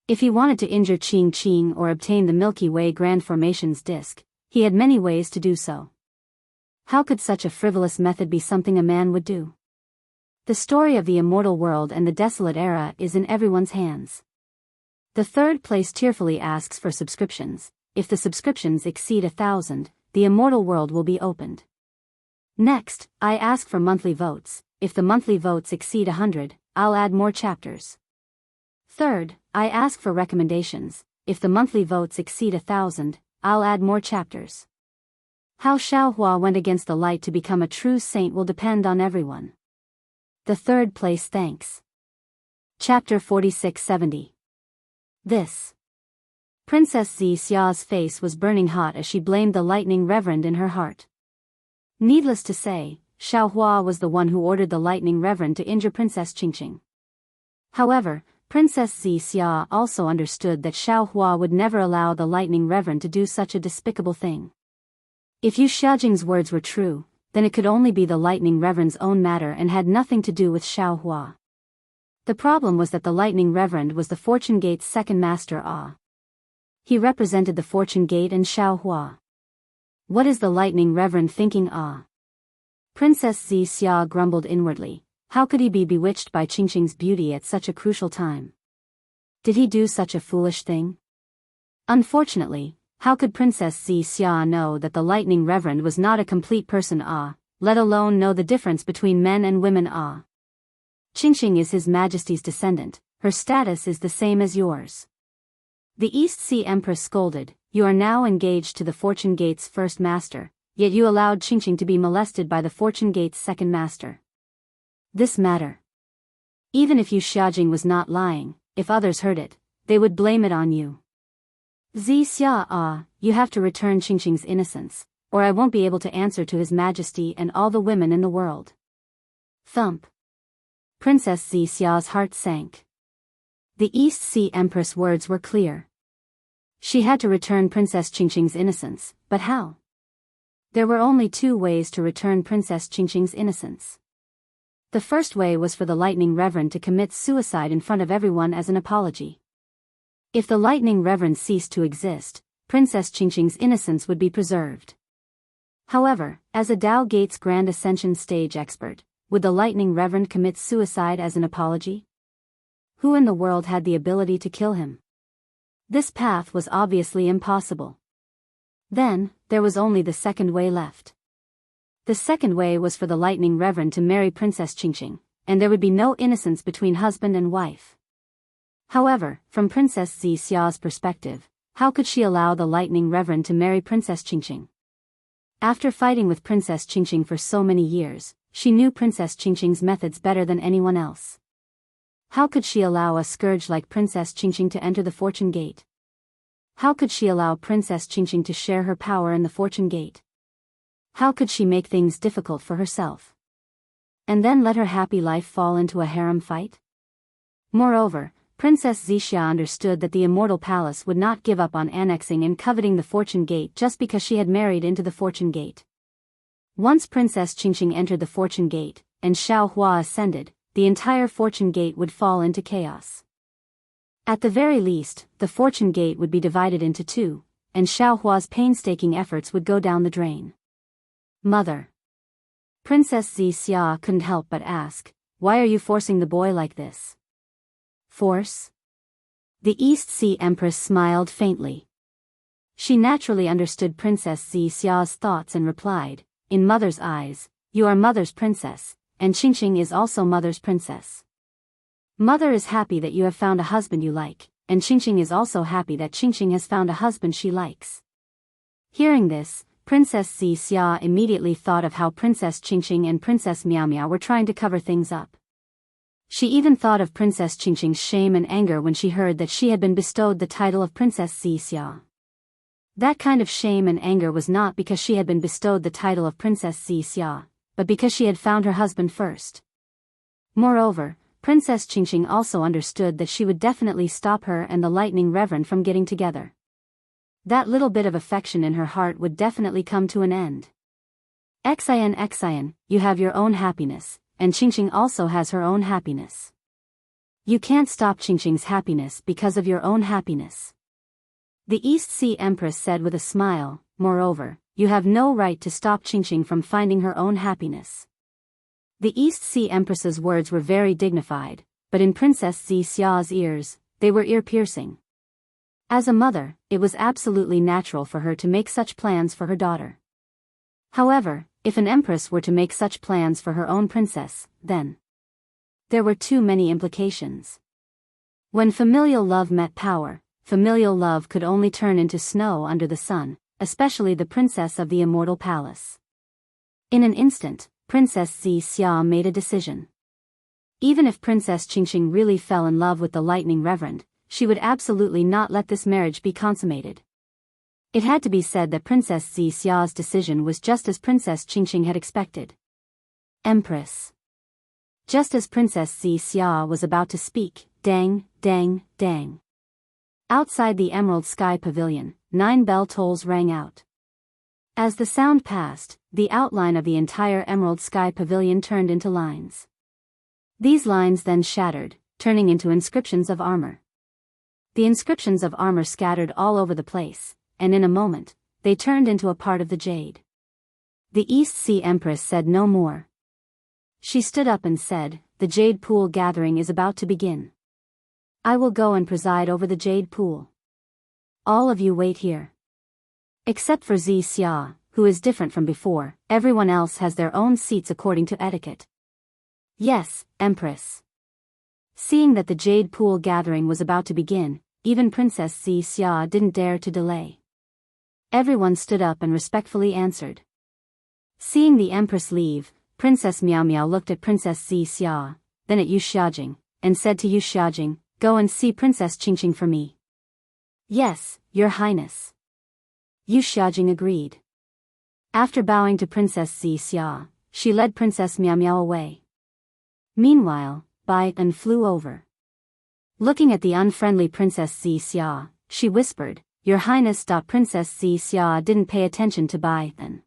If he wanted to injure Qing or obtain the Milky Way Grand Formations disk, he had many ways to do so. How could such a frivolous method be something a man would do? The story of the immortal world and the desolate era is in everyone's hands. The third place tearfully asks for subscriptions. If the subscriptions exceed 1,000, the immortal world will be opened. Next, I ask for monthly votes. If the monthly votes exceed 100, I'll add more chapters. Third, I ask for recommendations. If the monthly votes exceed 1,000, I'll add more chapters. How Xiaohua went against the light to become a true saint will depend on everyone. The third place thanks. Chapter 4670. This. Princess Xia's face was burning hot as she blamed the Lightning Reverend in her heart. Needless to say, Xiaohua was the one who ordered the Lightning Reverend to injure Princess Qingqing. However, Princess Xia also understood that Xiaohua would never allow the Lightning Reverend to do such a despicable thing. If Yu Xiaojing's words were true, then it could only be the Lightning Reverend's own matter and had nothing to do with Xiaohua. The problem was that the Lightning Reverend was the Fortune Gate's second master. He represented the Fortune Gate and Xiaohua. What is the Lightning Reverend thinking? Princess Xia grumbled inwardly. How could he be bewitched by Qingqing's beauty at such a crucial time? Did he do such a foolish thing? Unfortunately, how could Princess Xia know that the Lightning Reverend was not a complete person? Let alone know the difference between men and women? Qingqing is His Majesty's descendant. Her status is the same as yours. The East Sea Empress scolded. You are now engaged to the Fortune Gate's first master, yet you allowed Qingqing to be molested by the Fortune Gate's second master. This matter. Even if Yu Xiaojing was not lying, if others heard it, they would blame it on you. Xia, you have to return Qingqing's innocence, or I won't be able to answer to His Majesty and all the women in the world. Thump. Princess Xia's heart sank. The East Sea Empress' words were clear. She had to return Princess Qingqing's innocence, but how? There were only two ways to return Princess Qingqing's innocence. The first way was for the Lightning Reverend to commit suicide in front of everyone as an apology. If the Lightning Reverend ceased to exist, Princess Qingqing's innocence would be preserved. However, as a Dao Gate's Grand Ascension stage expert, would the Lightning Reverend commit suicide as an apology? Who in the world had the ability to kill him? This path was obviously impossible. Then, there was only the second way left. The second way was for the Lightning Reverend to marry Princess Qingqing, and there would be no innocence between husband and wife. However, from Princess Xia's perspective, how could she allow the Lightning Reverend to marry Princess Qingqing? After fighting with Princess Qingqing for so many years, she knew Princess Qingqing's methods better than anyone else. How could she allow a scourge like Princess Qingqing to enter the Fortune Gate? How could she allow Princess Qingqing to share her power in the fortune gate? How could she make things difficult for herself? And then let her happy life fall into a harem fight? Moreover, Princess Xianxia understood that the immortal palace would not give up on annexing and coveting the fortune gate just because she had married into the fortune gate. Once Princess Qingqing entered the fortune gate, and Xiao Hua ascended, the entire fortune gate would fall into chaos. At the very least, the fortune gate would be divided into two, and Xiao Hua's painstaking efforts would go down the drain. Mother. Princess Xianxia couldn't help but ask, why are you forcing the boy like this? Force? The East Sea Empress smiled faintly. She naturally understood Princess Xianxia's thoughts and replied, in Mother's eyes, you are Mother's princess, and Qingqing is also Mother's princess. Mother is happy that you have found a husband you like, and Qingqing is also happy that Qingqing has found a husband she likes. Hearing this, Princess Xianxia immediately thought of how Princess Qingqing and Princess Miao Miao were trying to cover things up. She even thought of Princess Qingqing's shame and anger when she heard that she had been bestowed the title of Princess Xianxia. That kind of shame and anger was not because she had been bestowed the title of Princess Xianxia, but because she had found her husband first. Moreover, Princess Qingqing also understood that she would definitely stop her and the Lightning Reverend from getting together. That little bit of affection in her heart would definitely come to an end. Xian, you have your own happiness, and Qingqing also has her own happiness. You can't stop Qingqing's happiness because of your own happiness. The East Sea Empress said with a smile, moreover, you have no right to stop Qingqing from finding her own happiness. The East Sea Empress's words were very dignified, but in Princess Xiao's ears, they were ear-piercing. As a mother, it was absolutely natural for her to make such plans for her daughter. However, if an empress were to make such plans for her own princess, then there were too many implications. When familial love met power, familial love could only turn into snow under the sun, especially the princess of the immortal palace. In an instant, Princess Xianxia made a decision. Even if Princess Qingqing really fell in love with the Lightning Reverend, she would absolutely not let this marriage be consummated. It had to be said that Princess Xiao's decision was just as Princess Qingqing had expected. Empress. Just as Princess Xiao was about to speak, dang, dang, dang. Outside the Emerald Sky Pavilion, 9 bell tolls rang out. As the sound passed, the outline of the entire Emerald Sky Pavilion turned into lines. These lines then shattered, turning into inscriptions of armor. The inscriptions of armor scattered all over the place, and in a moment, they turned into a part of the jade. The East Sea Empress said no more. She stood up and said, the Jade Pool gathering is about to begin. I will go and preside over the Jade Pool. All of you wait here. Except for Xia, who is different from before, everyone else has their own seats according to etiquette. Yes, Empress. Seeing that the Jade Pool gathering was about to begin, even Princess Xia didn't dare to delay. Everyone stood up and respectfully answered. Seeing the Empress leave, Princess Miao Miao looked at Princess Xia, then at Yu Xiaojing, and said to Yu Xiaojing, go and see Princess Qingqing for me. Yes, Your Highness. Yu Xiaojing agreed. After bowing to Princess Xia, she led Princess Miao Miao away. Meanwhile, Bai An flew over. Looking at the unfriendly Princess Xia, she whispered, Your Highness. Princess Xia didn't pay attention to Bai An.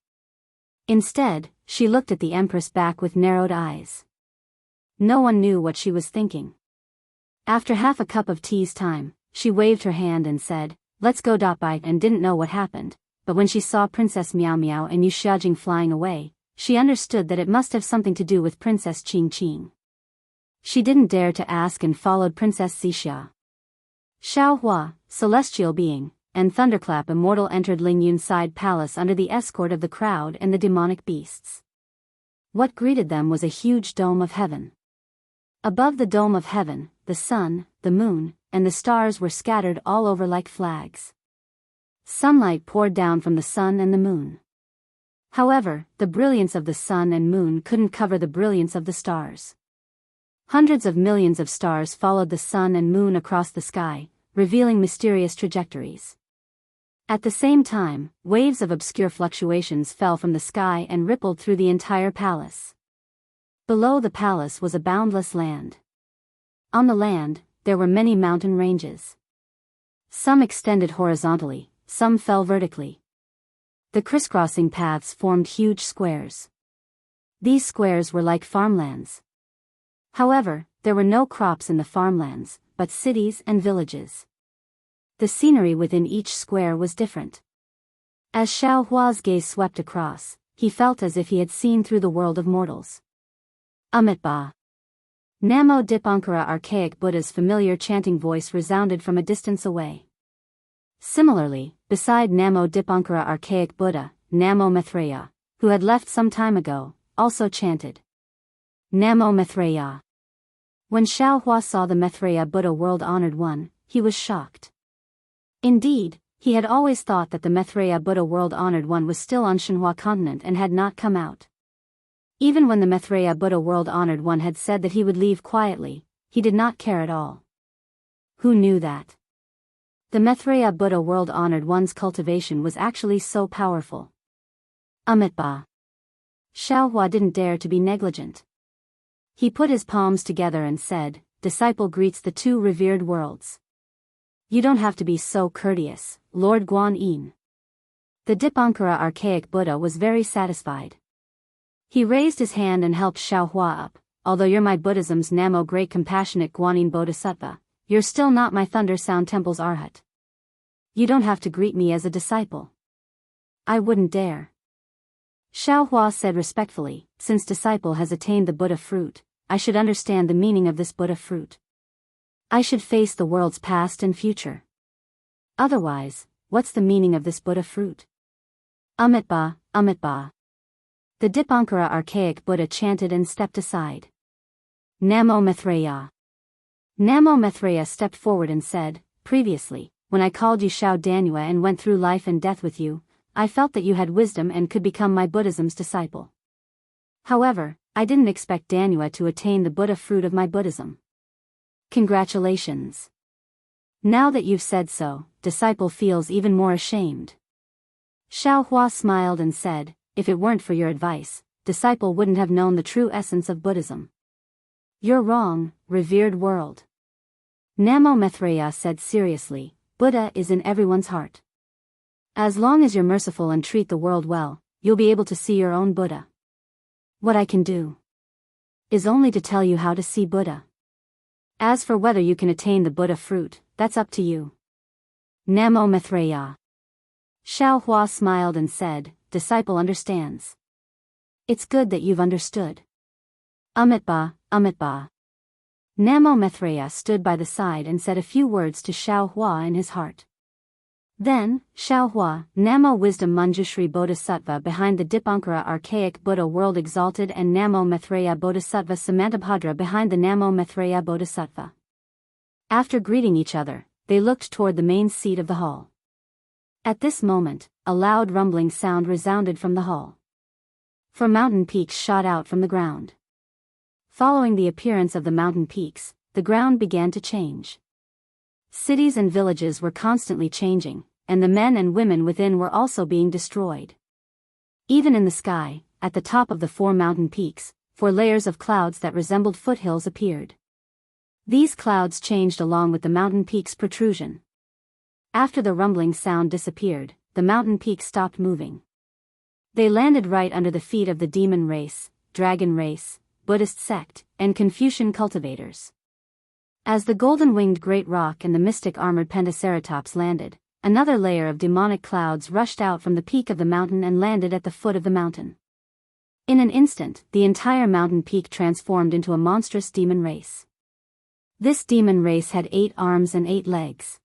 Instead, she looked at the Empress back with narrowed eyes. No one knew what she was thinking. After half a cup of tea's time, she waved her hand and said, let's go. Bai An didn't know what happened, but when she saw Princess Miao Miao and Yu Xiaojing flying away, she understood that it must have something to do with Princess Qingqing. She didn't dare to ask and followed Princess Xixia. Xiao Hua, celestial being, and Thunderclap immortal entered Lingyun's side palace under the escort of the crowd and the demonic beasts. What greeted them was a huge dome of heaven. Above the dome of heaven, the sun, the moon, and the stars were scattered all over like flags. Sunlight poured down from the sun and the moon. However, the brilliance of the sun and moon couldn't cover the brilliance of the stars. Hundreds of millions of stars followed the sun and moon across the sky, revealing mysterious trajectories. At the same time, waves of obscure fluctuations fell from the sky and rippled through the entire palace. Below the palace was a boundless land. On the land, there were many mountain ranges. Some extended horizontally, some fell vertically. The crisscrossing paths formed huge squares. These squares were like farmlands. However, there were no crops in the farmlands, but cities and villages. The scenery within each square was different. As Xiao Hua's gaze swept across, he felt as if he had seen through the world of mortals. Amitabha. Namo Dipankara archaic Buddha's familiar chanting voice resounded from a distance away. Similarly, beside Namo Dipankara archaic Buddha, Namo Maitreya, who had left some time ago, also chanted. Namo Maitreya. When Xiao Hua saw the Maitreya Buddha world-honored one, he was shocked. Indeed, he had always thought that the Maitreya Buddha world-honored one was still on Shenhua continent and had not come out. Even when the Maitreya Buddha world-honored one had said that he would leave quietly, he did not care at all. Who knew that? The Maitreya Buddha world-honored one's cultivation was actually so powerful. Amitabha. Xiao Hua didn't dare to be negligent. He put his palms together and said, "Disciple greets the two revered worlds. You don't have to be so courteous, Lord Guan Yin." The Dipankara archaic Buddha was very satisfied. He raised his hand and helped Xiao Hua up. "Although you're my Buddhism's Namo great compassionate Guanyin Bodhisattva, you're still not my Thunder Sound Temple's Arhat. You don't have to greet me as a disciple." "I wouldn't dare." Xiao Hua said respectfully, "Since disciple has attained the Buddha fruit, I should understand the meaning of this Buddha fruit. I should face the world's past and future. Otherwise, what's the meaning of this Buddha fruit?" Amitabha, Amitabha. The Dipankara archaic Buddha chanted and stepped aside. Namo Maitreya. Namo Maitreya stepped forward and said, "Previously, when I called you Xiao Danua and went through life and death with you, I felt that you had wisdom and could become my Buddhism's disciple. However, I didn't expect Danua to attain the Buddha fruit of my Buddhism. Congratulations. Now that you've said so, disciple feels even more ashamed." Xiao Hua smiled and said, "If it weren't for your advice, disciple wouldn't have known the true essence of Buddhism." "You're wrong, revered world." Namo Maitreya said seriously, "Buddha is in everyone's heart. As long as you're merciful and treat the world well, you'll be able to see your own Buddha. What I can do is only to tell you how to see Buddha. As for whether you can attain the Buddha fruit, that's up to you." Namo Maitreya. Xiao Hua smiled and said, "Disciple understands. It's good that you've understood." Amitabha, Amitabha. Namo Maitreya stood by the side and said a few words to Xiao Hua in his heart. Then, Xiao Hua, Namo Wisdom Manjushri Bodhisattva behind the Dipankara archaic Buddha world exalted and Namo Maitreya Bodhisattva Samantabhadra behind the Namo Maitreya Bodhisattva. After greeting each other, they looked toward the main seat of the hall. At this moment, a loud rumbling sound resounded from the hall. 4 mountain peaks shot out from the ground. Following the appearance of the mountain peaks, the ground began to change. Cities and villages were constantly changing, and the men and women within were also being destroyed. Even in the sky, at the top of the 4 mountain peaks, 4 layers of clouds that resembled foothills appeared. These clouds changed along with the mountain peaks' protrusion. After the rumbling sound disappeared, the mountain peaks stopped moving. They landed right under the feet of the demon race, dragon race, Buddhist sect, and Confucian cultivators. As the golden-winged great rock and the mystic armored Pentaceratops landed, another layer of demonic clouds rushed out from the peak of the mountain and landed at the foot of the mountain. In an instant, the entire mountain peak transformed into a monstrous demon race. This demon race had 8 arms and 8 legs.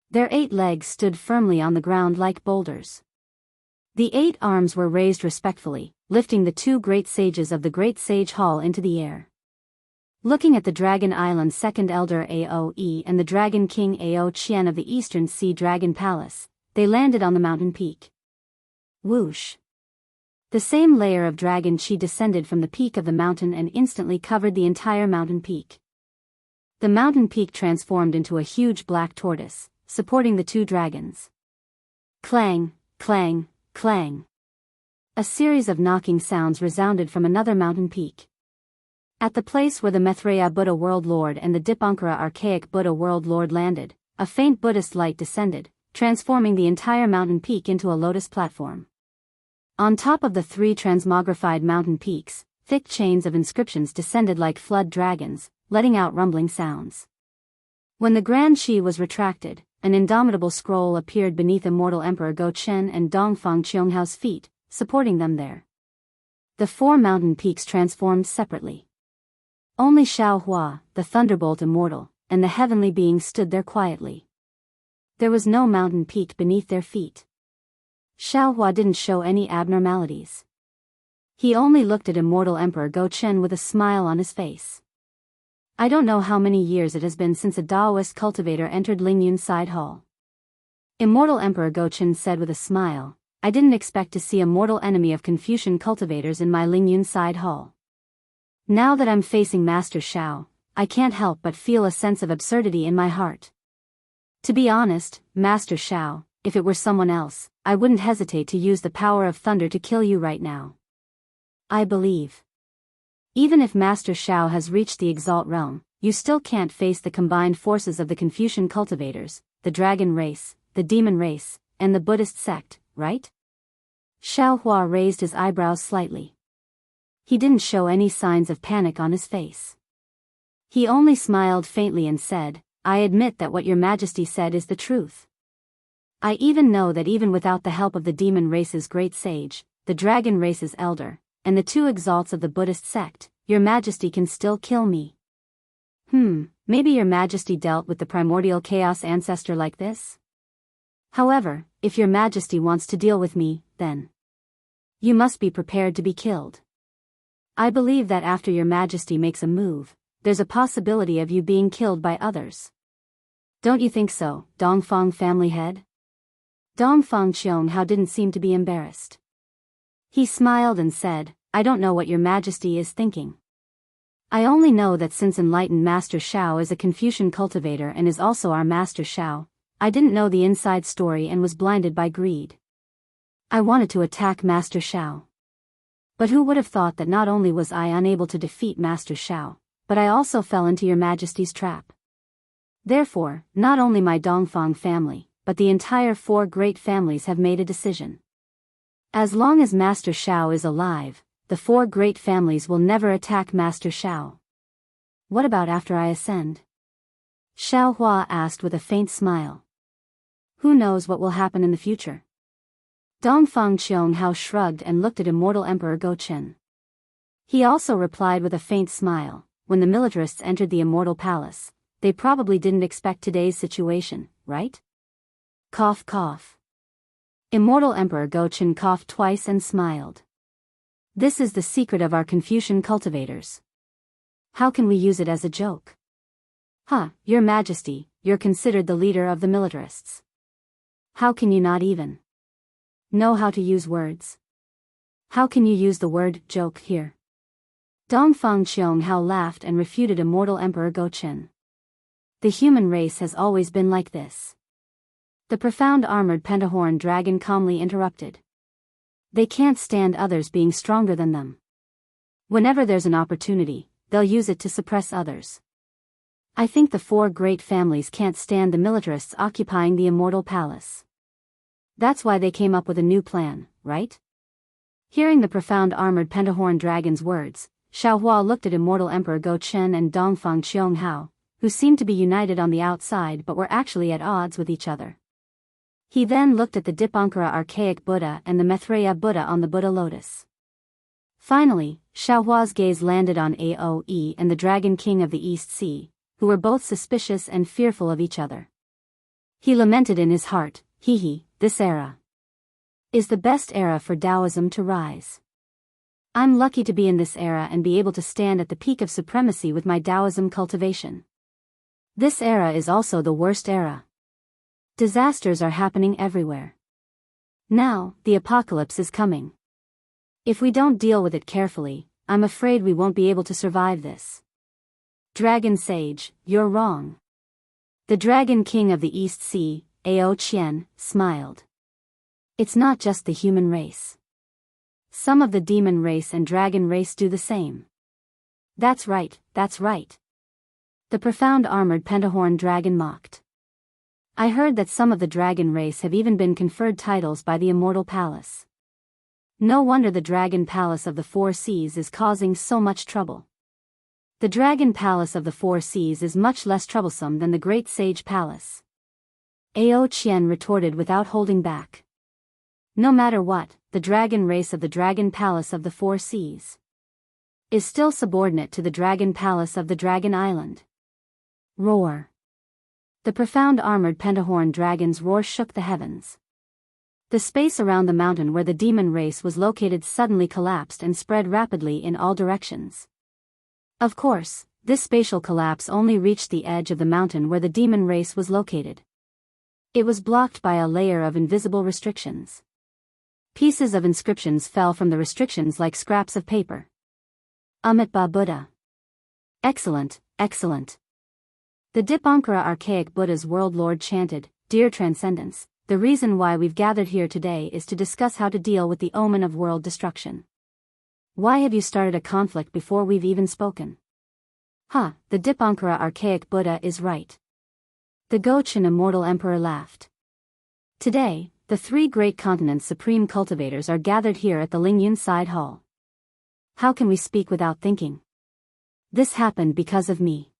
Their 8 legs stood firmly on the ground like boulders. The 8 arms were raised respectfully, lifting the 2 great sages of the Great Sage Hall into the air. Looking at the Dragon Island's second elder Aoe and the Dragon King Ao Qian of the Eastern Sea Dragon Palace, they landed on the mountain peak. Whoosh! The same layer of dragon chi descended from the peak of the mountain and instantly covered the entire mountain peak. The mountain peak transformed into a huge black tortoise, supporting the 2 dragons. Clang, clang, clang. A series of knocking sounds resounded from another mountain peak. At the place where the Maitreya Buddha World Lord and the Dipankara Archaic Buddha World Lord landed, a faint Buddhist light descended, transforming the entire mountain peak into a lotus platform. On top of the three transmogrified mountain peaks, thick chains of inscriptions descended like flood dragons, letting out rumbling sounds. When the Grand Shi was retracted, an indomitable scroll appeared beneath Immortal Emperor Go Chen and Dongfang Qionghao's feet, supporting them there. The four mountain peaks transformed separately. Only Xiao Hua, the Thunderbolt Immortal, and the heavenly being stood there quietly. There was no mountain peak beneath their feet. Xiao Hua didn't show any abnormalities. He only looked at Immortal Emperor Go Chen with a smile on his face. I don't know how many years it has been since a Daoist cultivator entered Lingyun's side hall. Immortal Emperor Go Chen said with a smile, I didn't expect to see a mortal enemy of Confucian cultivators in my Lingyun side hall. Now that I'm facing Master Xiao, I can't help but feel a sense of absurdity in my heart. To be honest, Master Xiao, if it were someone else, I wouldn't hesitate to use the power of thunder to kill you right now. I believe. Even if Master Xiao has reached the Exalt realm, you still can't face the combined forces of the Confucian cultivators, the dragon race, the demon race, and the Buddhist sect, right? Xiao Hua raised his eyebrows slightly. He didn't show any signs of panic on his face. He only smiled faintly and said, I admit that what your majesty said is the truth. I even know that even without the help of the demon race's great sage, the dragon race's elder, and the two exalts of the Buddhist sect, your majesty can still kill me. Maybe your majesty dealt with the primordial chaos ancestor like this? However, if your majesty wants to deal with me, then you must be prepared to be killed. I believe that after your majesty makes a move, there's a possibility of you being killed by others. Don't you think so, Dongfang family head? Dongfang Qionghao didn't seem to be embarrassed. He smiled and said, I don't know what your majesty is thinking. I only know that since enlightened Master Xiao is a Confucian cultivator and is also our Master Xiao, I didn't know the inside story and was blinded by greed. I wanted to attack Master Xiao. But who would have thought that not only was I unable to defeat Master Xiao, but I also fell into your majesty's trap. Therefore, not only my Dongfang family, but the entire four great families have made a decision. As long as Master Xiao is alive, the four great families will never attack Master Xiao. What about after I ascend? Xiao Hua asked with a faint smile. Who knows what will happen in the future? Dongfang Qionghao shrugged and looked at Immortal Emperor Go Chen. He also replied with a faint smile, when the militarists entered the Immortal Palace, they probably didn't expect today's situation, right? Cough cough. Immortal Emperor Go Chen coughed twice and smiled. This is the secret of our Confucian cultivators. How can we use it as a joke? Your majesty, you're considered the leader of the militarists. How can you not even know how to use words? How can you use the word joke here? Dongfang Qionghao laughed and refuted Immortal Emperor Go Chen. The human race has always been like this. The profound armored pentahorn dragon calmly interrupted. They can't stand others being stronger than them. Whenever there's an opportunity, they'll use it to suppress others. I think the four great families can't stand the militarists occupying the Immortal Palace. That's why they came up with a new plan, right? Hearing the profound armored pentahorn dragon's words, Xiao Hua looked at Immortal Emperor Go Chen and Dongfang Qionghao, who seemed to be united on the outside but were actually at odds with each other. He then looked at the Dipankara Archaic Buddha and the Maitreya Buddha on the Buddha lotus. Finally, Xiao Hua's gaze landed on Aoe and the Dragon King of the East Sea, who were both suspicious and fearful of each other. He lamented in his heart, this era is the best era for Taoism to rise. I'm lucky to be in this era and be able to stand at the peak of supremacy with my Taoism cultivation. This era is also the worst era. Disasters are happening everywhere. Now, the apocalypse is coming. If we don't deal with it carefully, I'm afraid we won't be able to survive this. Dragon Sage, you're wrong. The Dragon King of the East Sea, Ao Qian, smiled. It's not just the human race. Some of the demon race and dragon race do the same. That's right, that's right. The profound armored pentahorn dragon mocked. I heard that some of the dragon race have even been conferred titles by the immortal palace. No wonder the dragon palace of the four seas is causing so much trouble. The dragon palace of the four seas is much less troublesome than the great sage palace. Ao Qian retorted without holding back. No matter what, the dragon race of the dragon palace of the four seas is still subordinate to the dragon palace of the dragon island. Roar. The profound armored pentahorn dragon's roar shook the heavens. The space around the mountain where the demon race was located suddenly collapsed and spread rapidly in all directions. Of course, this spatial collapse only reached the edge of the mountain where the demon race was located. It was blocked by a layer of invisible restrictions. Pieces of inscriptions fell from the restrictions like scraps of paper. Amitabha Buddha. Excellent, excellent. The Dipankara archaic Buddha's world lord chanted, "Dear Transcendence, the reason why we've gathered here today is to discuss how to deal with the omen of world destruction. Why have you started a conflict before we've even spoken?" The Dipankara archaic Buddha is right. The Gochin immortal emperor laughed. Today, the three great continents' supreme cultivators are gathered here at the Lingyun side hall. How can we speak without thinking? This happened because of me.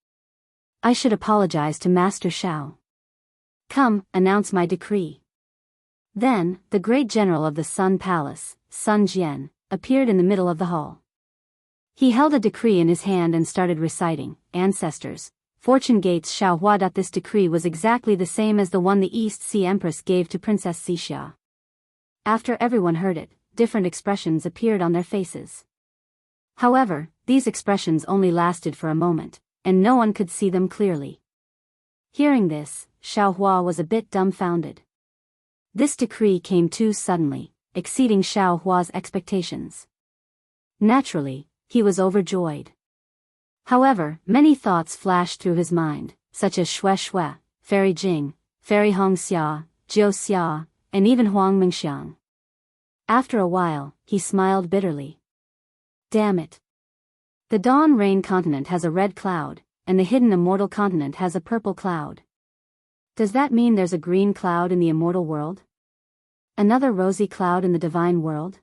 I should apologize to Master Shao. Come, announce my decree. Then, the great general of the Sun Palace, Sun Jian, appeared in the middle of the hall. He held a decree in his hand and started reciting, "Ancestors, Fortune Gates Shao Hua." This decree was exactly the same as the one the East Sea Empress gave to Princess Xixia. After everyone heard it, different expressions appeared on their faces. However, these expressions only lasted for a moment, and no one could see them clearly. Hearing this, Shao Hua was a bit dumbfounded. This decree came too suddenly, exceeding Shao Hua's expectations. Naturally, he was overjoyed. However, many thoughts flashed through his mind, such as Shui Shui, Fairy Jing, Fairy Hong Xia, Jiu Xia, and even Huang Mingxiang. After a while, he smiled bitterly. Damn it. The Dawn Rain continent has a red cloud, and the hidden immortal continent has a purple cloud. Does that mean there's a green cloud in the immortal world? Another rosy cloud in the divine world?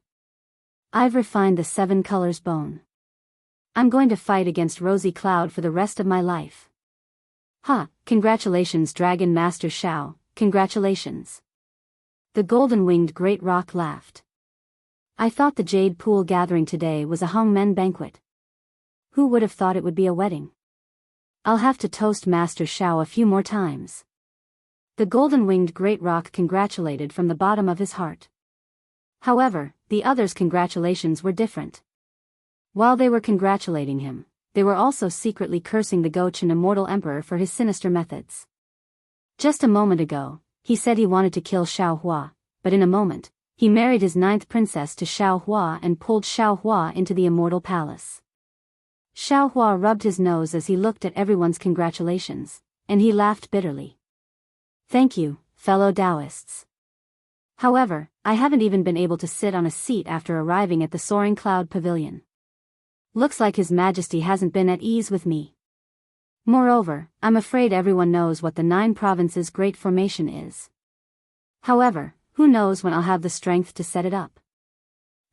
I've refined the 7 colors bone. I'm going to fight against Rosy Cloud for the rest of my life. Congratulations Dragon Master Shao, congratulations. The golden-winged great rock laughed. I thought the Jade Pool gathering today was a Hongmen banquet. Who would have thought it would be a wedding? I'll have to toast Master Shao a few more times. The golden-winged great rock congratulated from the bottom of his heart. However, the others' congratulations were different. While they were congratulating him, they were also secretly cursing the Gochin immortal emperor for his sinister methods. Just a moment ago, he said he wanted to kill Shao Hua, but in a moment, he married his 9th princess to Shao Hua and pulled Shao Hua into the immortal palace. Shao Hua rubbed his nose as he looked at everyone's congratulations, and he laughed bitterly. Thank you, fellow Daoists. However, I haven't even been able to sit on a seat after arriving at the Soaring Cloud Pavilion. Looks like His Majesty hasn't been at ease with me. Moreover, I'm afraid everyone knows what the 9 provinces Great Formation is. However, who knows when I'll have the strength to set it up.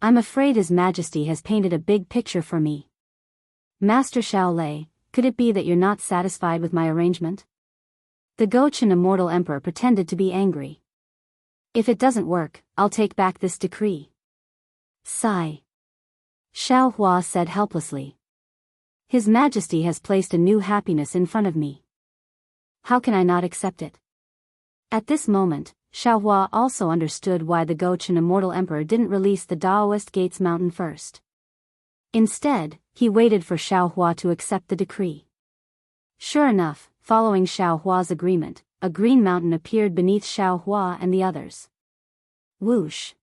I'm afraid His Majesty has painted a big picture for me. Master Shaolei, could it be that you're not satisfied with my arrangement? The Gochin immortal emperor pretended to be angry. If it doesn't work, I'll take back this decree. Sigh. Shao Hua said helplessly. His Majesty has placed a new happiness in front of me. How can I not accept it? At this moment, Shao Hua also understood why the Gochin immortal emperor didn't release the Daoist Gates mountain first. Instead, he waited for Shao Hua to accept the decree. Sure enough, following Shao Hua's agreement, a green mountain appeared beneath Shao Hua and the others. Whoosh!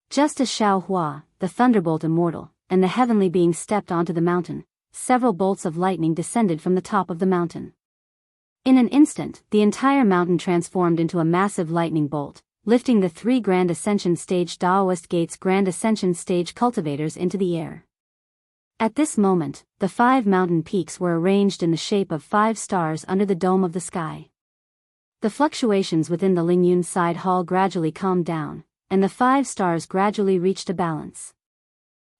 Just as Shao Hua, the Thunderbolt Immortal, and the heavenly being stepped onto the mountain, several bolts of lightning descended from the top of the mountain. In an instant, the entire mountain transformed into a massive lightning bolt, lifting the 3 Grand Ascension Stage Daoist Gates Grand Ascension Stage cultivators into the air. At this moment, the 5 mountain peaks were arranged in the shape of 5 stars under the dome of the sky. The fluctuations within the Lingyun side hall gradually calmed down, and the 5 stars gradually reached a balance.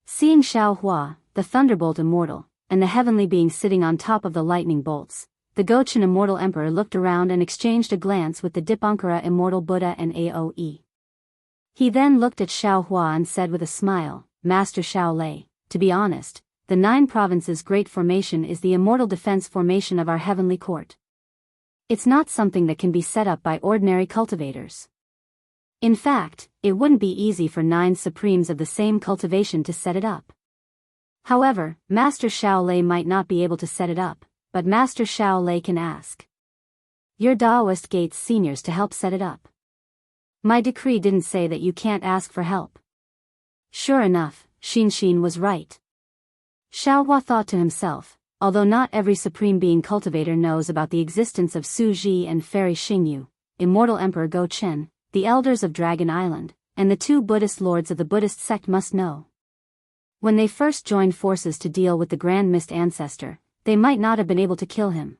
Seeing Xiaohua, the Thunderbolt Immortal, and the heavenly being sitting on top of the lightning bolts, the Gochin Immortal Emperor looked around and exchanged a glance with the Dipankara Immortal Buddha and Aoe. He then looked at Xiaohua and said with a smile, Master Xiaolei, to be honest, the 9 provinces Great Formation is the immortal defense formation of our heavenly court. It's not something that can be set up by ordinary cultivators. In fact, it wouldn't be easy for 9 supremes of the same cultivation to set it up. However, Master Xiaolei might not be able to set it up, but Master Xiaolei can ask your Daoist Gates seniors to help set it up. My decree didn't say that you can't ask for help. Sure enough, Xin was right. Xiaohua thought to himself, although not every supreme being cultivator knows about the existence of Su Ji and Fairy Xingyu, Immortal Emperor Go Chen, the elders of Dragon Island, and the 2 Buddhist lords of the Buddhist sect must know. When they first joined forces to deal with the Grand Mist Ancestor, they might not have been able to kill him.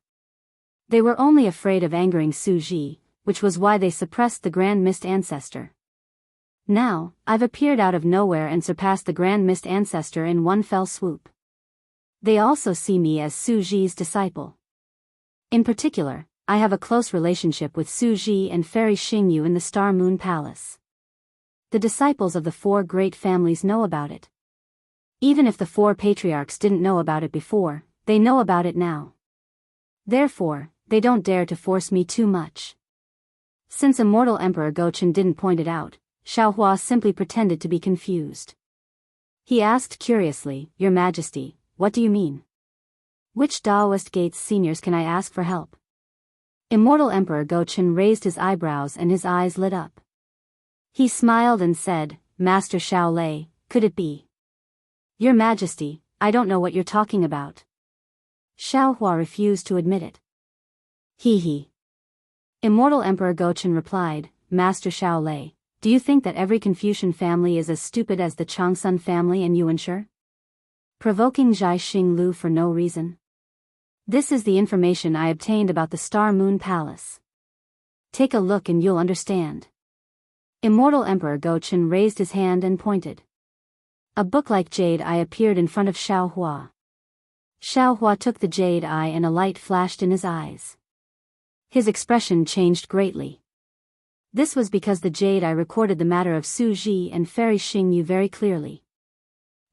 They were only afraid of angering Su Ji, which was why they suppressed the Grand Mist Ancestor. Now, I've appeared out of nowhere and surpassed the Grand Mist Ancestor in one fell swoop. They also see me as Su Ji's disciple. In particular, I have a close relationship with Su Ji and Fairy Xingyu in the Star Moon Palace. The disciples of the 4 great families know about it. Even if the 4 patriarchs didn't know about it before, they know about it now. Therefore, they don't dare to force me too much. Since Immortal Emperor Gochen didn't point it out, Xiaohua simply pretended to be confused. He asked curiously, Your Majesty, what do you mean? Which Daoist Gates seniors can I ask for help? Immortal Emperor Gochen raised his eyebrows and his eyes lit up. He smiled and said, Master Xiaolei, could it be? Your Majesty, I don't know what you're talking about. Xiaohua refused to admit it. He. Immortal Emperor Gochen replied, Master Xiaolei, do you think that every Confucian family is as stupid as the Changsun family and Yuanshe? Provoking Zhai Xinglu for no reason? This is the information I obtained about the Star Moon Palace. Take a look and you'll understand. Immortal Emperor Gochen raised his hand and pointed. A book-like jade eye appeared in front of Xiaohua. Xiaohua took the jade eye and a light flashed in his eyes. His expression changed greatly. This was because the jade eye recorded the matter of Su Ji and Fairy Xingyu very clearly.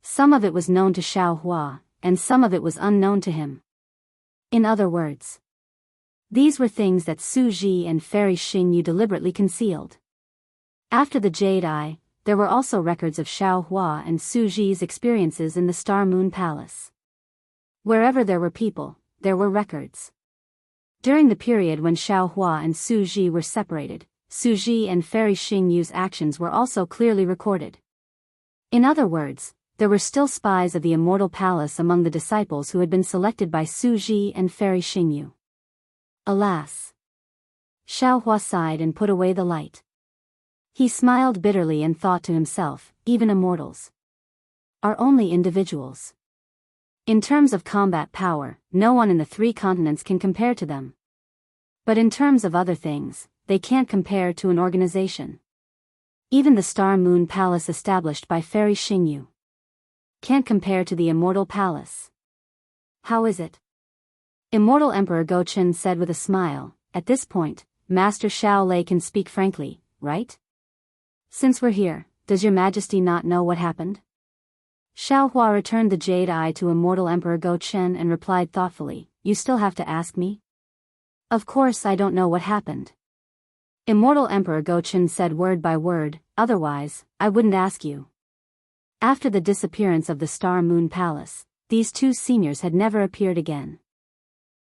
Some of it was known to Xiaohua, and some of it was unknown to him. In other words, these were things that Su Ji and Fairy Xingyu deliberately concealed. After the jade eye, there were also records of Xiaohua and Su Ji's experiences in the Star Moon Palace. Wherever there were people, there were records. During the period when Xiaohua and Su Ji were separated, Su Ji and Fairy Xingyu's actions were also clearly recorded. In other words, there were still spies of the Immortal Palace among the disciples who had been selected by Su Ji and Fairy Xingyu. Alas! Xiaohua sighed and put away the light. He smiled bitterly and thought to himself, even immortals are only individuals. In terms of combat power, no one in the 3 continents can compare to them. But in terms of other things, they can't compare to an organization. Even the Star Moon Palace established by Fairy Xingyu can't compare to the Immortal Palace. How is it? Immortal Emperor Gochen said with a smile, at this point, Master Xiaolei can speak frankly, right? Since we're here, does your Majesty not know what happened? Xiaohua returned the jade eye to Immortal Emperor Gochen and replied thoughtfully, You still have to ask me? Of course I don't know what happened. Immortal Emperor Gochen said word by word, otherwise, I wouldn't ask you. After the disappearance of the Star Moon Palace, these 2 seniors had never appeared again.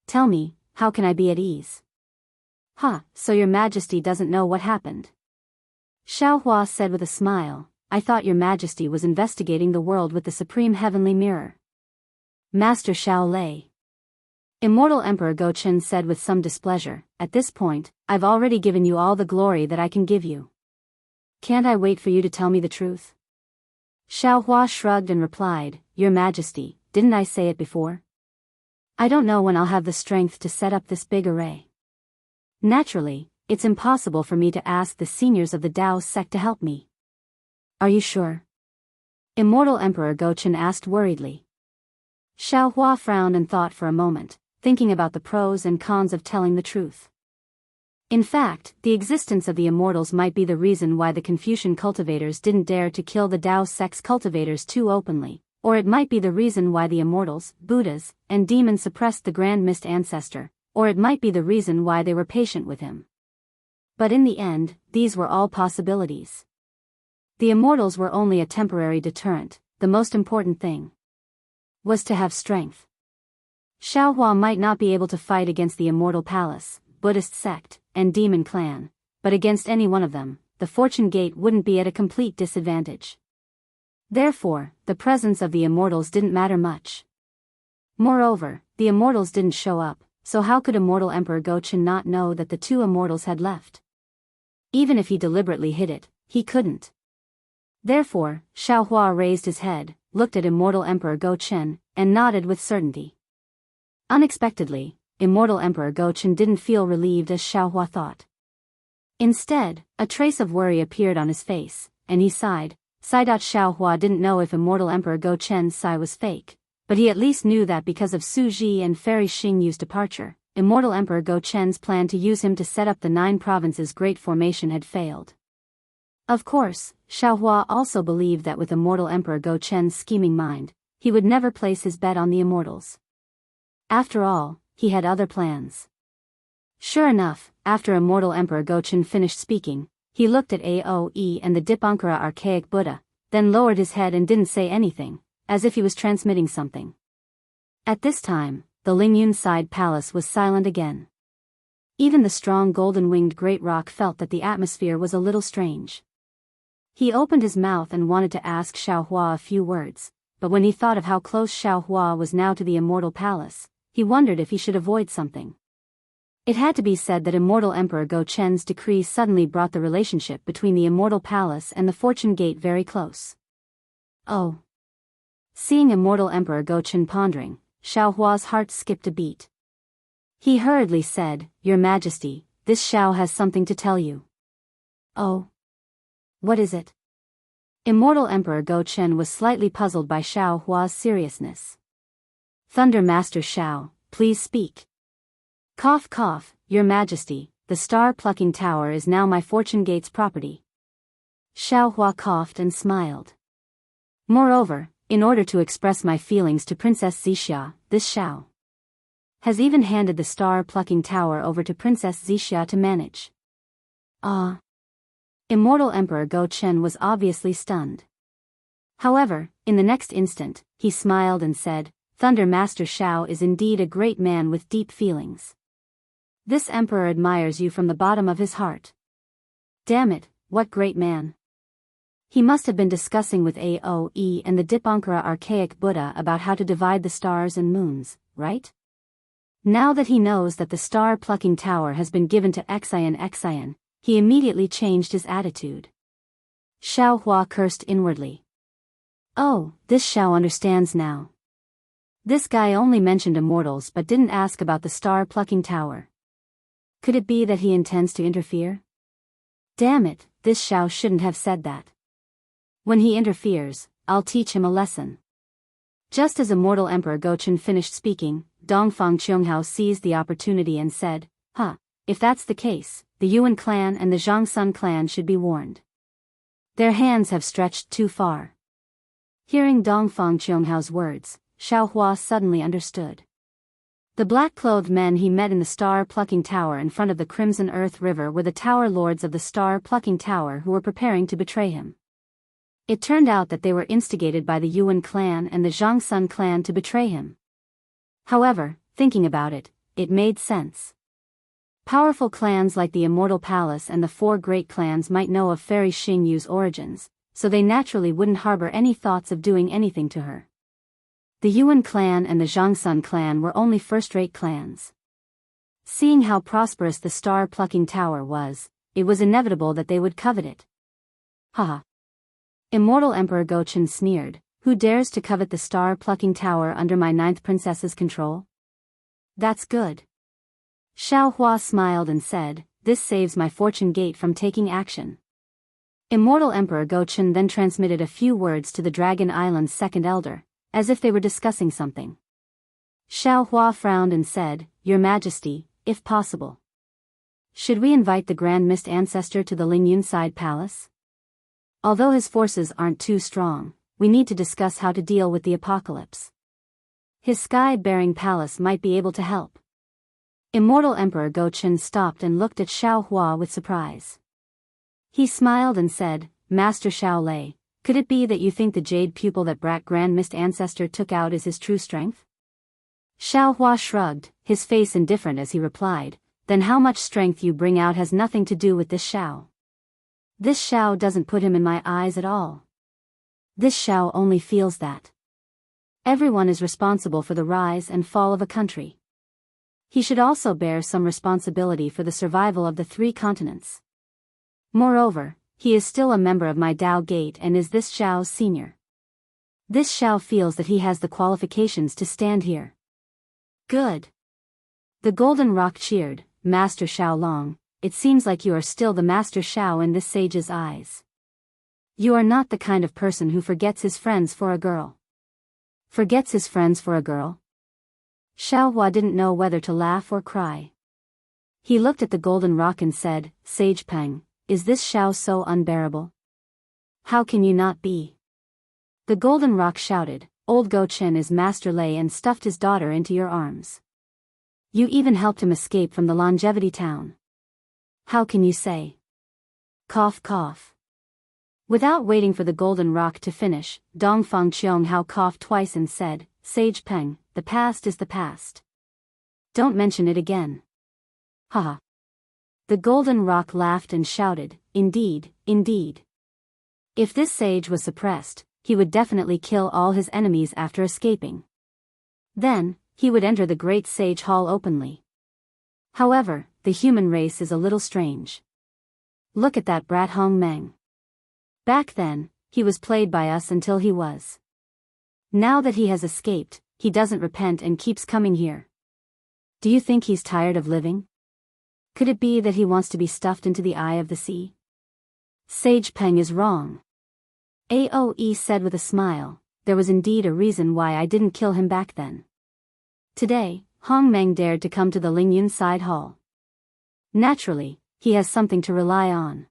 Tell me, how can I be at ease? So your Majesty doesn't know what happened? Xiaohua said with a smile, I thought your Majesty was investigating the world with the Supreme Heavenly Mirror. Master Xiaolei. Immortal Emperor Gochen said with some displeasure, at this point, I've already given you all the glory that I can give you. Can't I wait for you to tell me the truth? Xiaohua shrugged and replied, Your Majesty, didn't I say it before? I don't know when I'll have the strength to set up this big array. Naturally, it's impossible for me to ask the seniors of the Daoist sect to help me. Are you sure? Immortal Emperor Gochen asked worriedly. Xiaohua frowned and thought for a moment, thinking about the pros and cons of telling the truth. In fact, the existence of the immortals might be the reason why the Confucian cultivators didn't dare to kill the Daoist sect's cultivators too openly, or it might be the reason why the immortals, Buddhas, and demons suppressed the Grand Mist Ancestor, or it might be the reason why they were patient with him. But in the end, these were all possibilities. The immortals were only a temporary deterrent. The most important thing was to have strength. Xiaohua might not be able to fight against the Immortal Palace, Buddhist sect, and demon clan, but against any one of them, the Fortune Gate wouldn't be at a complete disadvantage. Therefore, the presence of the immortals didn't matter much. Moreover, the immortals didn't show up, so how could Immortal Emperor Gochen not know that the two immortals had left? Even if he deliberately hid it, he couldn't. Therefore, Xiaohua raised his head, looked at Immortal Emperor Gochen, and nodded with certainty. Unexpectedly, Immortal Emperor Gochen didn't feel relieved as Xiaohua thought. Instead, a trace of worry appeared on his face, and he sighed. Xiaohua didn't know if Immortal Emperor Gochen's sigh was fake, but he at least knew that because of Su Ji and Fairy Xingyu's departure, Immortal Emperor Gochen's plan to use him to set up the 9 provinces Great Formation had failed. Of course, Xiaohua also believed that with Immortal Emperor Gochen's scheming mind, he would never place his bet on the immortals. After all, he had other plans. Sure enough, after Immortal Emperor Gochen finished speaking, he looked at Aoe and the Dipankara archaic Buddha, then lowered his head and didn't say anything, as if he was transmitting something. At this time, the Lingyun side palace was silent again. Even the strong golden-winged great rock felt that the atmosphere was a little strange. He opened his mouth and wanted to ask Xiaohua a few words, but when he thought of how close Xiaohua was now to the Immortal Palace, he wondered if he should avoid something. It had to be said that Immortal Emperor Gochen's decree suddenly brought the relationship between the Immortal Palace and the Fortune Gate very close. Oh. Seeing Immortal Emperor Gochen pondering, Xiaohua's heart skipped a beat. He hurriedly said, Your Majesty, this Xiao has something to tell you. Oh. What is it? Immortal Emperor Gochen was slightly puzzled by Xiaohua's seriousness. Thunder Master Xiao, please speak. Cough cough, Your Majesty, the star-plucking tower is now my Fortune Gate's property. Xiaohua coughed and smiled. Moreover, in order to express my feelings to Princess Xixia, this Xiao has even handed the star-plucking tower over to Princess Xixia to manage. Ah. Immortal Emperor Gochen was obviously stunned. However, in the next instant, he smiled and said, Thunder Master Xiao is indeed a great man with deep feelings. This emperor admires you from the bottom of his heart. Damn it, what great man. He must have been discussing with Aoe and the Dipankara archaic Buddha about how to divide the stars and moons, right? Now that he knows that the star-plucking tower has been given to Xian, he immediately changed his attitude. Xiaohua cursed inwardly. Oh, this Xiao understands now. This guy only mentioned immortals but didn't ask about the star-plucking tower. Could it be that he intends to interfere? Damn it, this Xiao shouldn't have said that. When he interferes, I'll teach him a lesson. Just as Immortal Emperor Gochen finished speaking, Dongfang Qianghao seized the opportunity and said, if that's the case, the Yuan clan and the Zhangsun clan should be warned. Their hands have stretched too far. Hearing Dongfang Qianghao's words, Xiaohua suddenly understood. The black-clothed men he met in the star-plucking tower in front of the Crimson Earth River were the tower lords of the star-plucking tower who were preparing to betray him. It turned out that they were instigated by the Yuan clan and the Zhangsun clan to betray him. However, thinking about it, it made sense. Powerful clans like the Immortal Palace and the 4 great clans might know of Fairy Xingyu's origins, so they naturally wouldn't harbor any thoughts of doing anything to her. The Yuan clan and the Zhangsun clan were only first-rate clans. Seeing how prosperous the star-plucking tower was, it was inevitable that they would covet it. Haha. Immortal Emperor Gochen sneered, who dares to covet the star-plucking tower under my 9th princess's control? That's good. Xiao Hua smiled and said, this saves my fortune gate from taking action. Immortal Emperor Gochen then transmitted a few words to the Dragon Island's second elder, as if they were discussing something. Xiao Hua frowned and said, Your Majesty, if possible. Should we invite the Grand Mist Ancestor to the Lingyun Side Palace? Although his forces aren't too strong, we need to discuss how to deal with the apocalypse. His sky-bearing palace might be able to help. Immortal Emperor Gochen stopped and looked at Xiao Hua with surprise. He smiled and said, Master Xiao Lei, could it be that you think the jade pupil that brat Grand Mist Ancestor took out is his true strength? Xiao Hua shrugged, his face indifferent as he replied, then how much strength you bring out has nothing to do with this Xiao. This Xiao doesn't put him in my eyes at all. This Xiao only feels that. Everyone is responsible for the rise and fall of a country. He should also bear some responsibility for the survival of the 3 continents. Moreover, he is still a member of my Dao Gate and is this Xiao's senior. This Xiao feels that he has the qualifications to stand here. Good. The Golden Rock cheered, Master Xiao Long, it seems like you are still the Master Xiao in this sage's eyes. You are not the kind of person who forgets his friends for a girl. Forgets his friends for a girl? Xiao Hua didn't know whether to laugh or cry. He looked at the Golden Rock and said, Sage Peng, is this Xiao so unbearable? How can you not be? The Golden Rock shouted, Old Gochen is Master Lei and stuffed his daughter into your arms. You even helped him escape from the Longevity Town. How can you say? Cough cough. Without waiting for the Golden Rock to finish, Dongfang Qianghao coughed twice and said, Sage Peng, the past is the past. Don't mention it again. Haha. The Golden Rock laughed and shouted, Indeed, indeed. If this sage was suppressed, he would definitely kill all his enemies after escaping. Then, he would enter the Great Sage Hall openly. However, the human race is a little strange. Look at that brat Hong Meng. Back then, he was played by us until he was. Now that he has escaped, he doesn't repent and keeps coming here. Do you think he's tired of living? Could it be that he wants to be stuffed into the eye of the sea? Sage Peng is wrong. Aoe said with a smile, there was indeed a reason why I didn't kill him back then. Today, Hong Meng dared to come to the Lingyun Side Hall. Naturally, he has something to rely on.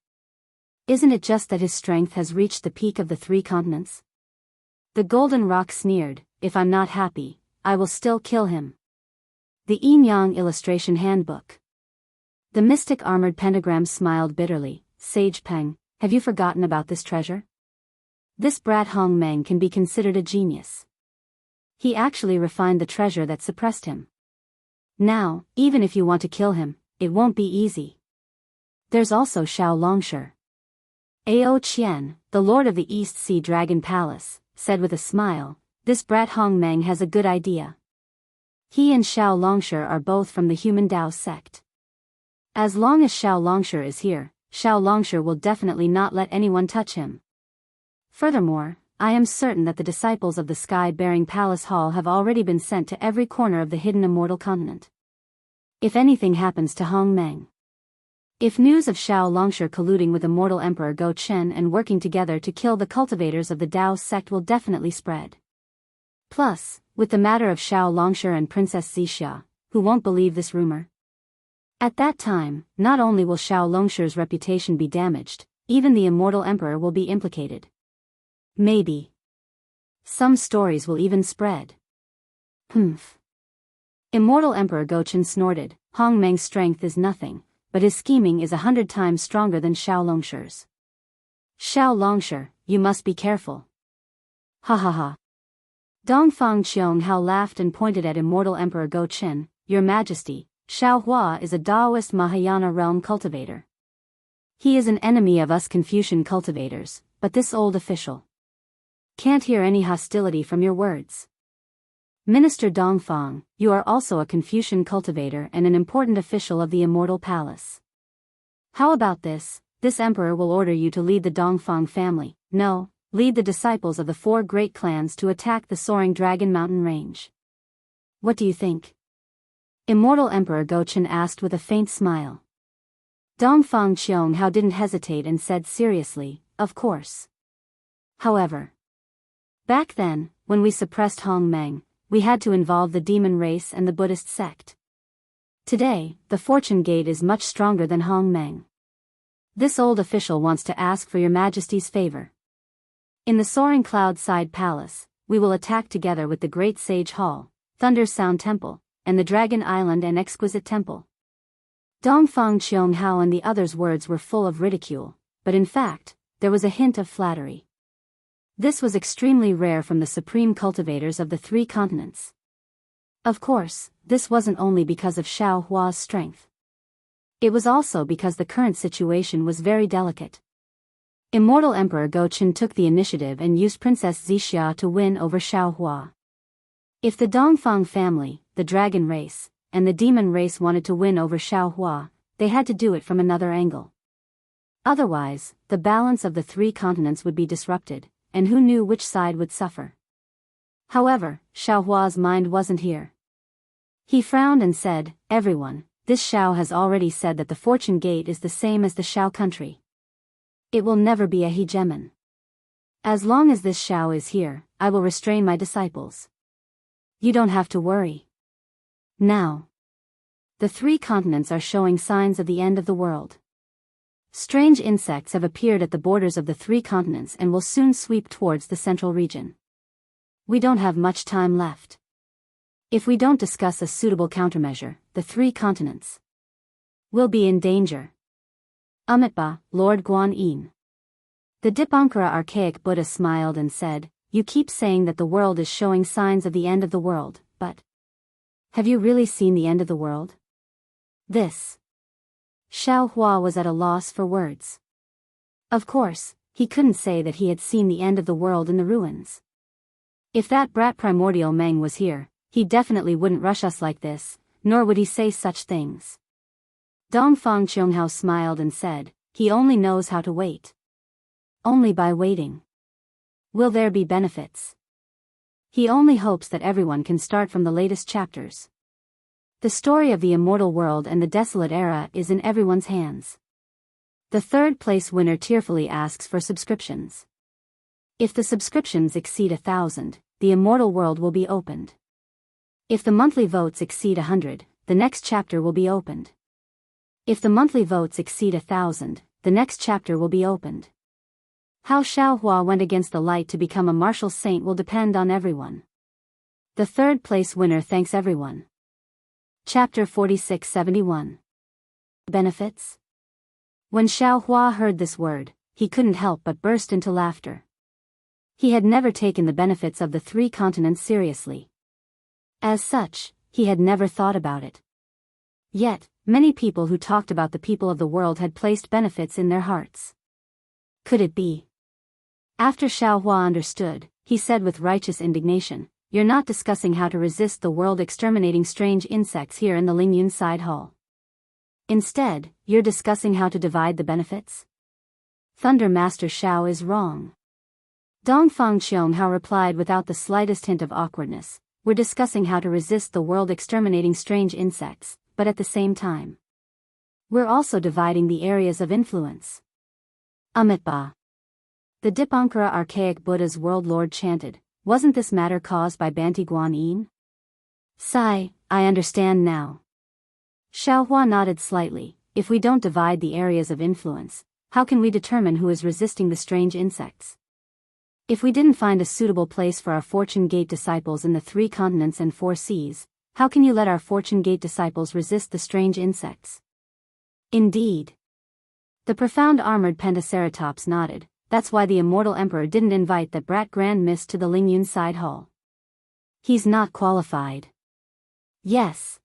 Isn't it just that his strength has reached the peak of the 3 continents? The Golden Rock sneered, if I'm not happy, I will still kill him. The Yin Yang Illustration Handbook. The mystic armored pentagram smiled bitterly, Sage Peng, have you forgotten about this treasure? This brat Hong Meng can be considered a genius. He actually refined the treasure that suppressed him. Now, even if you want to kill him, it won't be easy. There's also Xiao Longshi. Ao Qian, the lord of the East Sea Dragon Palace, said with a smile, this brat Hong Meng has a good idea. He and Xiao Longshi are both from the human Dao sect. As long as Xiao Longshi is here, Xiao Longshi will definitely not let anyone touch him. Furthermore, I am certain that the disciples of the Sky-Bearing Palace Hall have already been sent to every corner of the hidden immortal continent. If anything happens to Hong Meng, if news of Xiao Longshi colluding with Immortal Emperor Gochen and working together to kill the cultivators of the Dao sect will definitely spread. Plus, with the matter of Xiao Longshi and Princess Xixia, who won't believe this rumor? At that time, not only will Xiao Longshi's reputation be damaged, even the Immortal Emperor will be implicated. Maybe. Some stories will even spread. Humph. Immortal Emperor Gochen snorted, Hong Meng's strength is nothing, but his scheming is 100 times stronger than Xiao Longshi's. Xiao Longshi, you must be careful. Ha ha ha. Dongfang Qianghao laughed and pointed at Immortal Emperor Gochen, Your Majesty, Xiao Hua is a Daoist Mahayana realm cultivator. He is an enemy of us Confucian cultivators, but this old official can't hear any hostility from your words. Minister Dongfang, you are also a Confucian cultivator and an important official of the Immortal Palace. How about this, this emperor will order you to lead the Dongfang family, no, lead the disciples of the 4 great clans to attack the soaring Dragon Mountain range. What do you think? Immortal Emperor Gochen asked with a faint smile. Dongfang Xianxia didn't hesitate and said seriously, of course. However, back then, when we suppressed Hongmeng, we had to involve the demon race and the Buddhist sect. Today, the Fortune Gate is much stronger than Hongmeng. This old official wants to ask for your majesty's favor. In the soaring cloud-side palace, we will attack together with the Great Sage Hall, Thunder Sound Temple, and the Dragon Island and Exquisite Temple. Dongfang Qianghao and the others' words were full of ridicule, but in fact, there was a hint of flattery. This was extremely rare from the supreme cultivators of the 3 continents. Of course, this wasn't only because of Xiao Hua's strength. It was also because the current situation was very delicate. Immortal Emperor Gochen took the initiative and used Princess Zixia to win over Xiao Hua. If the Dongfang family, the dragon race, and the demon race wanted to win over Xiao Hua, they had to do it from another angle. Otherwise, the balance of the 3 continents would be disrupted, and who knew which side would suffer. However, Xiao Hua's mind wasn't here. He frowned and said, everyone, this Xiao has already said that the Fortune Gate is the same as the Xiao country. It will never be a hegemon. As long as this Xiao is here, I will restrain my disciples. You don't have to worry. Now, the 3 continents are showing signs of the end of the world. Strange insects have appeared at the borders of the 3 continents and will soon sweep towards the central region. We don't have much time left. If we don't discuss a suitable countermeasure, the 3 continents will be in danger. Amitabha, Lord Guanyin. The Dipankara archaic Buddha smiled and said, you keep saying that the world is showing signs of the end of the world, but have you really seen the end of the world? This. Xiao Hua was at a loss for words. Of course, he couldn't say that he had seen the end of the world in the ruins. If that brat primordial Meng was here, he definitely wouldn't rush us like this, nor would he say such things. Dongfang Qianghao smiled and said, he only knows how to wait. Only by waiting will there be benefits. He only hopes that everyone can start from the latest chapters. The story of the immortal world and the desolate era is in everyone's hands. The 3rd place winner tearfully asks for subscriptions. If the subscriptions exceed 1,000, the immortal world will be opened. If the monthly votes exceed 100, the next chapter will be opened. If the monthly votes exceed 1,000, the next chapter will be opened. How Xiao Hua went against the light to become a martial saint will depend on everyone. The 3rd place winner thanks everyone. Chapter 4671. Benefits? When Xiao Hua heard this word, he couldn't help but burst into laughter. He had never taken the benefits of the 3 continents seriously. As such, he had never thought about it. Yet, many people who talked about the people of the world had placed benefits in their hearts. Could it be? After Xiao Hua understood, he said with righteous indignation, you're not discussing how to resist the world exterminating strange insects here in the Lingyun side hall. Instead, you're discussing how to divide the benefits? Thunder Master Xiao is wrong. Dongfang Qianghao replied without the slightest hint of awkwardness, we're discussing how to resist the world exterminating strange insects, but at the same time, we're also dividing the areas of influence. Amitabha. The Dipankara archaic Buddha's world lord chanted, wasn't this matter caused by Banti Guanyin? Sigh, I understand now. Xiao Hua nodded slightly, if we don't divide the areas of influence, how can we determine who is resisting the strange insects? If we didn't find a suitable place for our Fortune Gate disciples in the 3 continents and 4 seas, how can you let our Fortune Gate disciples resist the strange insects? Indeed. The profound armored Pentaceratops nodded, that's why the immortal emperor didn't invite that brat Grand Mist to the Lingyun side hall. He's not qualified. Yes.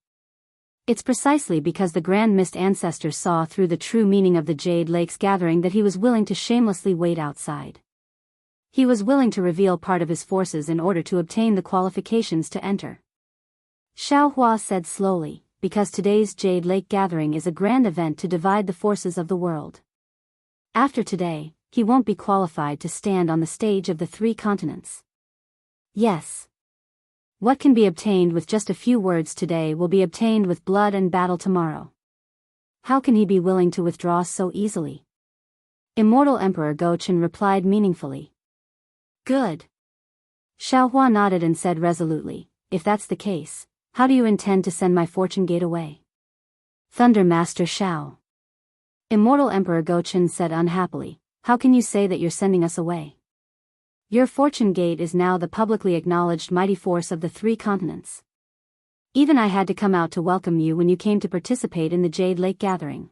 It's precisely because the Grand Mist ancestors saw through the true meaning of the Jade Lake's gathering that he was willing to shamelessly wait outside. He was willing to reveal part of his forces in order to obtain the qualifications to enter. Xiao Hua said slowly, because today's Jade Lake gathering is a grand event to divide the forces of the world. After today, he won't be qualified to stand on the stage of the 3 continents. Yes. What can be obtained with just a few words today will be obtained with blood and battle tomorrow. How can he be willing to withdraw so easily? Immortal Emperor Gochen replied meaningfully. Good. Xiaohua nodded and said resolutely, if that's the case, how do you intend to send my fortune gate away? Thunder Master Xiao. Immortal Emperor Gochen said unhappily, how can you say that you're sending us away? Your fortune gate is now the publicly acknowledged mighty force of the 3 continents. Even I had to come out to welcome you when you came to participate in the Jade Lake gathering.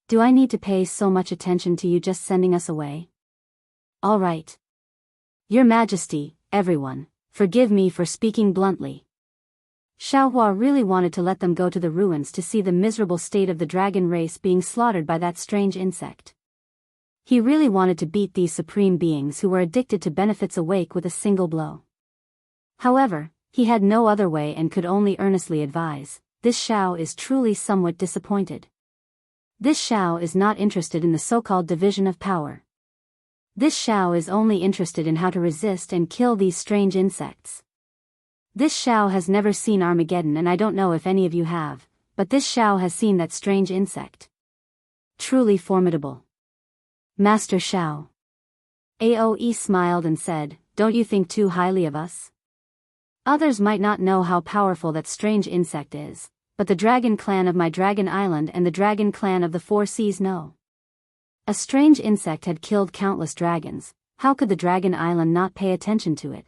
Do I need to pay so much attention to you just sending us away? All right. Your Majesty, everyone, forgive me for speaking bluntly. Xiaohua really wanted to let them go to the ruins to see the miserable state of the dragon race being slaughtered by that strange insect. He really wanted to beat these supreme beings who were addicted to benefits awake with a single blow. However, he had no other way and could only earnestly advise, this Xiao is truly somewhat disappointed. This Xiao is not interested in the so-called division of power. This Xiao is only interested in how to resist and kill these strange insects. This Xiao has never seen Armageddon, and I don't know if any of you have, but this Xiao has seen that strange insect. Truly formidable. Master Xiao. Aoe smiled and said, don't you think too highly of us? Others might not know how powerful that strange insect is, but the dragon clan of my dragon island and the dragon clan of the 4 seas know. A strange insect had killed countless dragons, how could the dragon island not pay attention to it?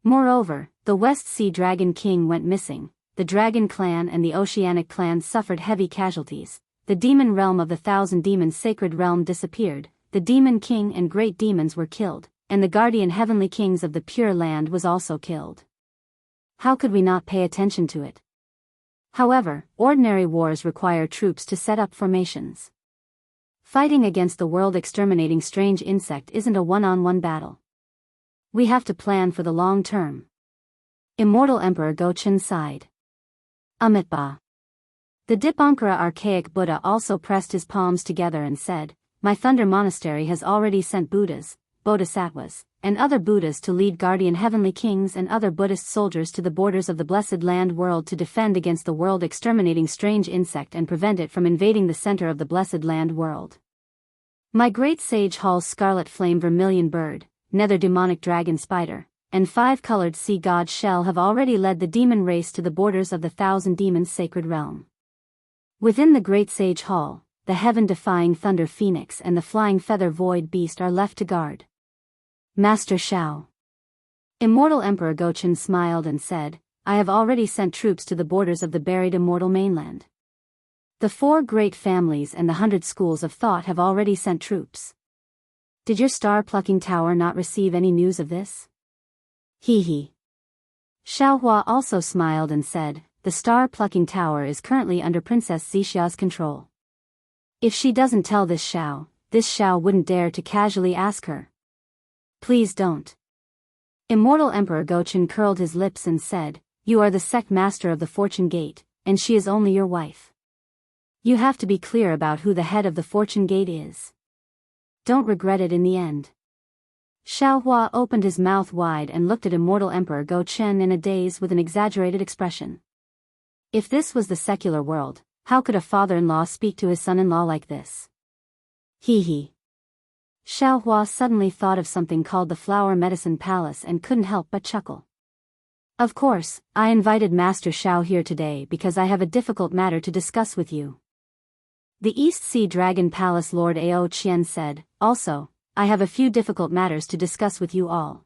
Moreover, the West Sea Dragon King went missing, the dragon clan and the oceanic clan suffered heavy casualties, the demon realm of the 1,000 demons sacred realm disappeared, the demon king and great demons were killed, and the guardian heavenly kings of the pure land was also killed. How could we not pay attention to it? However, ordinary wars require troops to set up formations. Fighting against the world-exterminating strange insect isn't a one-on-one battle. We have to plan for the long term. Immortal Emperor Gochen sighed. Amitabha. The Dipankara archaic Buddha also pressed his palms together and said, my Thunder Monastery has already sent Buddhas, Bodhisattvas, and other Buddhas to lead guardian heavenly kings and other Buddhist soldiers to the borders of the blessed land world to defend against the world-exterminating strange insect and prevent it from invading the center of the blessed land world. My great sage Hall's scarlet flame vermilion bird, nether demonic dragon spider, and 5-colored sea god shell have already led the demon race to the borders of the 1,000 demons sacred realm. Within the great sage hall, the heaven-defying thunder phoenix and the flying feather void beast are left to guard. Master Xiao. Immortal Emperor Gochen smiled and said, I have already sent troops to the borders of the buried immortal mainland. The 4 great families and the 100 schools of thought have already sent troops. Did your star-plucking tower not receive any news of this? Hee hee. Xiaohua also smiled and said, the star-plucking tower is currently under Princess Xixia's control. If she doesn't tell this Xiao wouldn't dare to casually ask her. Please don't. Immortal Emperor Gochen curled his lips and said, you are the sect master of the Fortune Gate, and she is only your wife. You have to be clear about who the head of the Fortune Gate is. Don't regret it in the end. Xiaohua opened his mouth wide and looked at Immortal Emperor Gochen in a daze with an exaggerated expression. If this was the secular world, how could a father-in-law speak to his son-in-law like this? Hee hee. Xiaohua suddenly thought of something called the Flower Medicine Palace and couldn't help but chuckle. Of course, I invited Master Xiao here today because I have a difficult matter to discuss with you. The East Sea Dragon Palace Lord Ao Qian said, also, I have a few difficult matters to discuss with you all.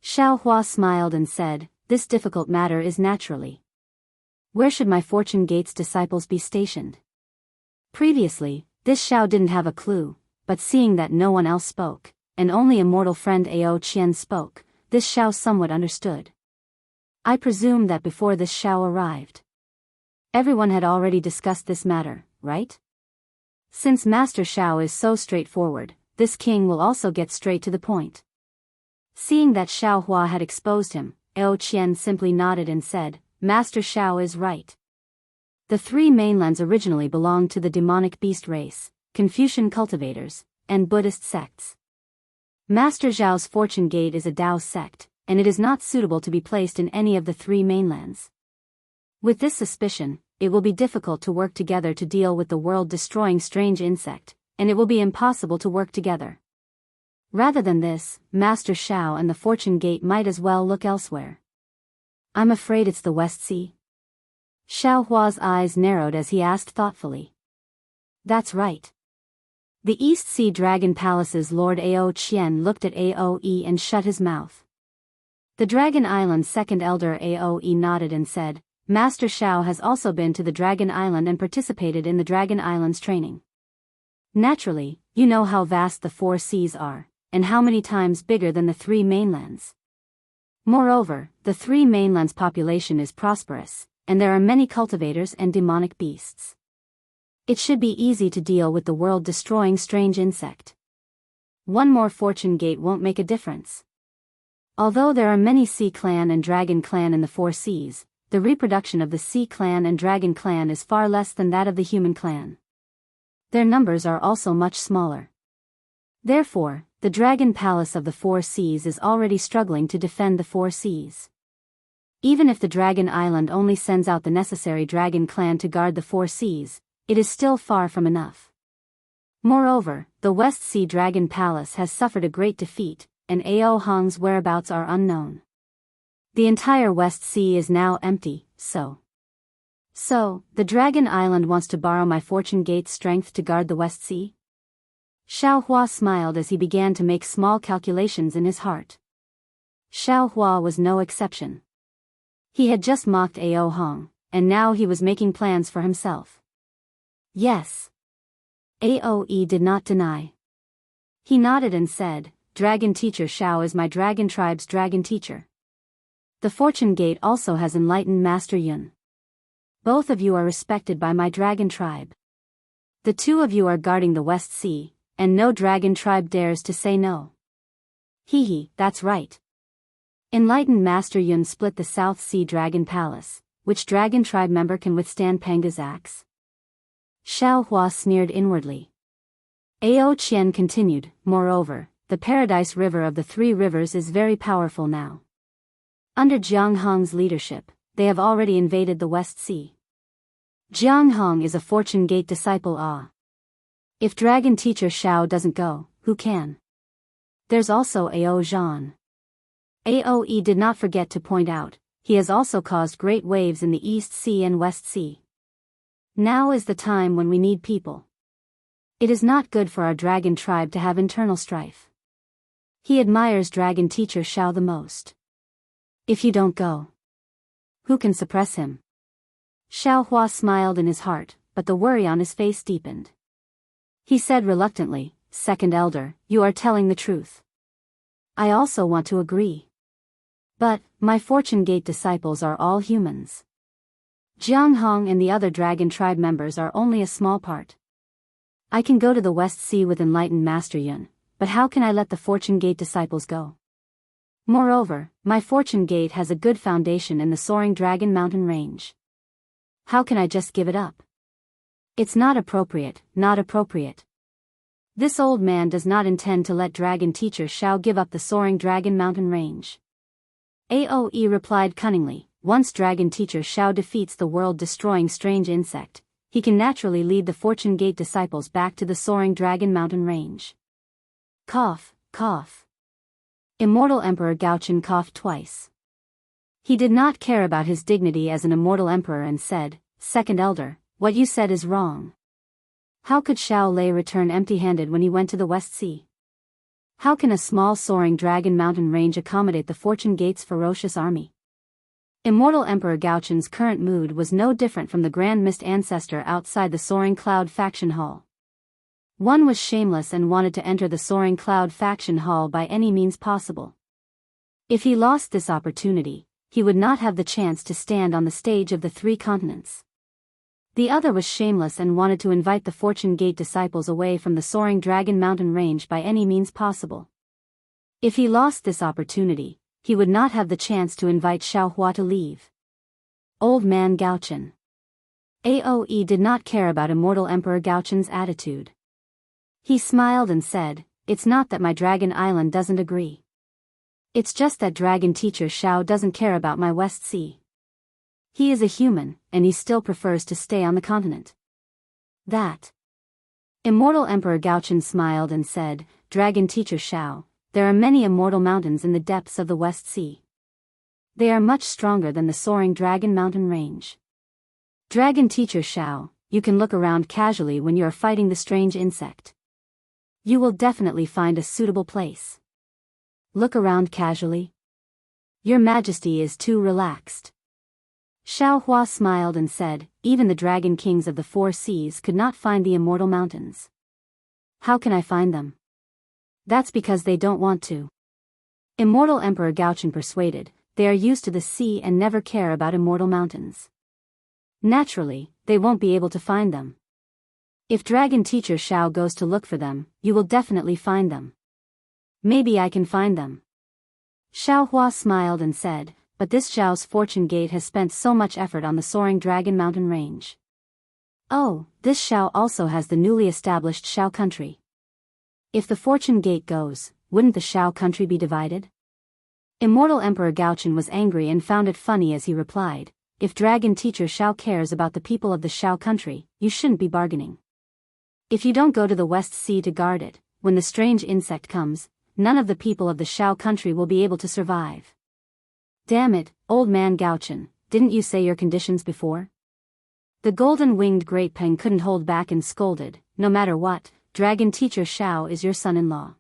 Xiaohua smiled and said, this difficult matter is naturally. Where should my Fortune Gate's disciples be stationed? Previously, this Xiao didn't have a clue, but seeing that no one else spoke, and only immortal friend Ao Qian spoke, this Xiao somewhat understood. I presume that before this Xiao arrived, everyone had already discussed this matter, right? Since Master Xiao is so straightforward, this king will also get straight to the point. Seeing that Xiaohua had exposed him, Ao Qian simply nodded and said, Master Xiao is right. The 3 mainlands originally belonged to the demonic beast race, Confucian cultivators, and Buddhist sects. Master Zhao's fortune gate is a Daoist sect, and it is not suitable to be placed in any of the three mainlands. With this suspicion, it will be difficult to work together to deal with the world-destroying strange insect, and it will be impossible to work together. Rather than this, Master Zhao and the fortune gate might as well look elsewhere. I'm afraid it's the West Sea. Xiao Hua's eyes narrowed as he asked thoughtfully. That's right. The East Sea Dragon Palace's Lord Ao Qian looked at Aoe and shut his mouth. The Dragon Island's second elder Aoe nodded and said, Master Xiao has also been to the Dragon Island and participated in the Dragon Island's training. Naturally, you know how vast the four seas are, and how many times bigger than the three mainlands. Moreover, the three mainlands' population is prosperous, and there are many cultivators and demonic beasts. It should be easy to deal with the world-destroying strange insect. One more fortune gate won't make a difference. Although there are many Sea Clan and Dragon Clan in the four seas, the reproduction of the Sea Clan and Dragon Clan is far less than that of the Human Clan. Their numbers are also much smaller. Therefore, the Dragon Palace of the Four Seas is already struggling to defend the Four Seas. Even if the Dragon Island only sends out the necessary Dragon Clan to guard the Four Seas, it is still far from enough. Moreover, the West Sea Dragon Palace has suffered a great defeat, and Ao Hong's whereabouts are unknown. The entire West Sea is now empty, so, the Dragon Island wants to borrow my Fortune Gate's strength to guard the West Sea? Xiao Hua smiled as he began to make small calculations in his heart. Xiao Hua was no exception. He had just mocked Ao Hong, and now he was making plans for himself. Yes. Aoe did not deny. He nodded and said, Dragon Teacher Xiao is my Dragon Tribe's Dragon Teacher. The Fortune Gate also has enlightened Master Yun. Both of you are respected by my Dragon Tribe. The two of you are guarding the West Sea, and no Dragon Tribe dares to say no. Hee, that's right. Enlightened Master Yun split the South Sea Dragon Palace. Which Dragon Tribe member can withstand Panga's axe? Xiao Hua sneered inwardly. Ao Qian continued, moreover, the Paradise River of the Three Rivers is very powerful now. Under Jianghong's leadership, they have already invaded the West Sea. Jianghong is a Fortune Gate disciple. If Dragon Teacher Xiao doesn't go, who can? There's also Ao Zhan. Aoe did not forget to point out, he has also caused great waves in the East Sea and West Sea. Now is the time when we need people. It is not good for our Dragon Tribe to have internal strife. He admires Dragon Teacher Xiao the most. If you don't go, who can suppress him? Xiao Hua smiled in his heart, but the worry on his face deepened. He said reluctantly, Second Elder, you are telling the truth. I also want to agree. But, my Fortune Gate disciples are all humans. Jianghong and the other Dragon Tribe members are only a small part. I can go to the West Sea with enlightened Master Yun, but how can I let the Fortune Gate disciples go? Moreover, my Fortune Gate has a good foundation in the soaring Dragon Mountain Range. How can I just give it up? It's not appropriate, not appropriate. This old man does not intend to let Dragon Teacher Xiao give up the soaring Dragon Mountain Range. Aoe replied cunningly, once Dragon Teacher Xiao defeats the world-destroying strange insect, he can naturally lead the Fortune Gate disciples back to the soaring Dragon Mountain Range. Cough, cough. Immortal Emperor Gaochen coughed twice. He did not care about his dignity as an immortal emperor and said, Second Elder, what you said is wrong. How could Xiao Lei return empty-handed when he went to the West Sea? How can a small soaring Dragon Mountain Range accommodate the Fortune Gate's ferocious army? Immortal Emperor Gaochen's current mood was no different from the Grand Mist Ancestor outside the Soaring Cloud Faction Hall. One was shameless and wanted to enter the Soaring Cloud Faction Hall by any means possible. If he lost this opportunity, he would not have the chance to stand on the stage of the three continents. The other was shameless and wanted to invite the Fortune Gate disciples away from the Soaring Dragon Mountain Range by any means possible. If he lost this opportunity, he would not have the chance to invite Xiao Hua to leave. Old Man Gaochen. Aoe did not care about Immortal Emperor Gaochen's attitude. He smiled and said, "It's not that my dragon island doesn't agree. It's just that dragon teacher Xiao doesn't care about my West Sea. He is a human, and he still prefers to stay on the continent." That. Immortal Emperor Gaochen smiled and said, "Dragon teacher Xiao, there are many immortal mountains in the depths of the West Sea. They are much stronger than the soaring Dragon Mountain range. Dragon teacher Xiao, you can look around casually when you are fighting the strange insect. You will definitely find a suitable place." Look around casually? Your Majesty is too relaxed. Xiao Hua smiled and said, "Even the dragon kings of the four seas could not find the immortal mountains. How can I find them?" "That's because they don't want to." Immortal Emperor Gaochen persuaded, "They are used to the sea and never care about immortal mountains. Naturally, they won't be able to find them. If Dragon Teacher Xiao goes to look for them, you will definitely find them. Maybe I can find them." Xiao Hua smiled and said, "But this Xiao's fortune gate has spent so much effort on the soaring Dragon Mountain range. Oh, this Xiao also has the newly established Xiao country. If the fortune gate goes, wouldn't the Xiao country be divided?" Immortal Emperor Gaochen was angry and found it funny as he replied, "If Dragon Teacher Xiao cares about the people of the Xiao country, you shouldn't be bargaining. If you don't go to the West Sea to guard it, when the strange insect comes, none of the people of the Xiao country will be able to survive." "Damn it, old man Gaochen, didn't you say your conditions before?" The golden-winged great peng couldn't hold back and scolded, "No matter what, Dragon Teacher Xiao is your son-in-law.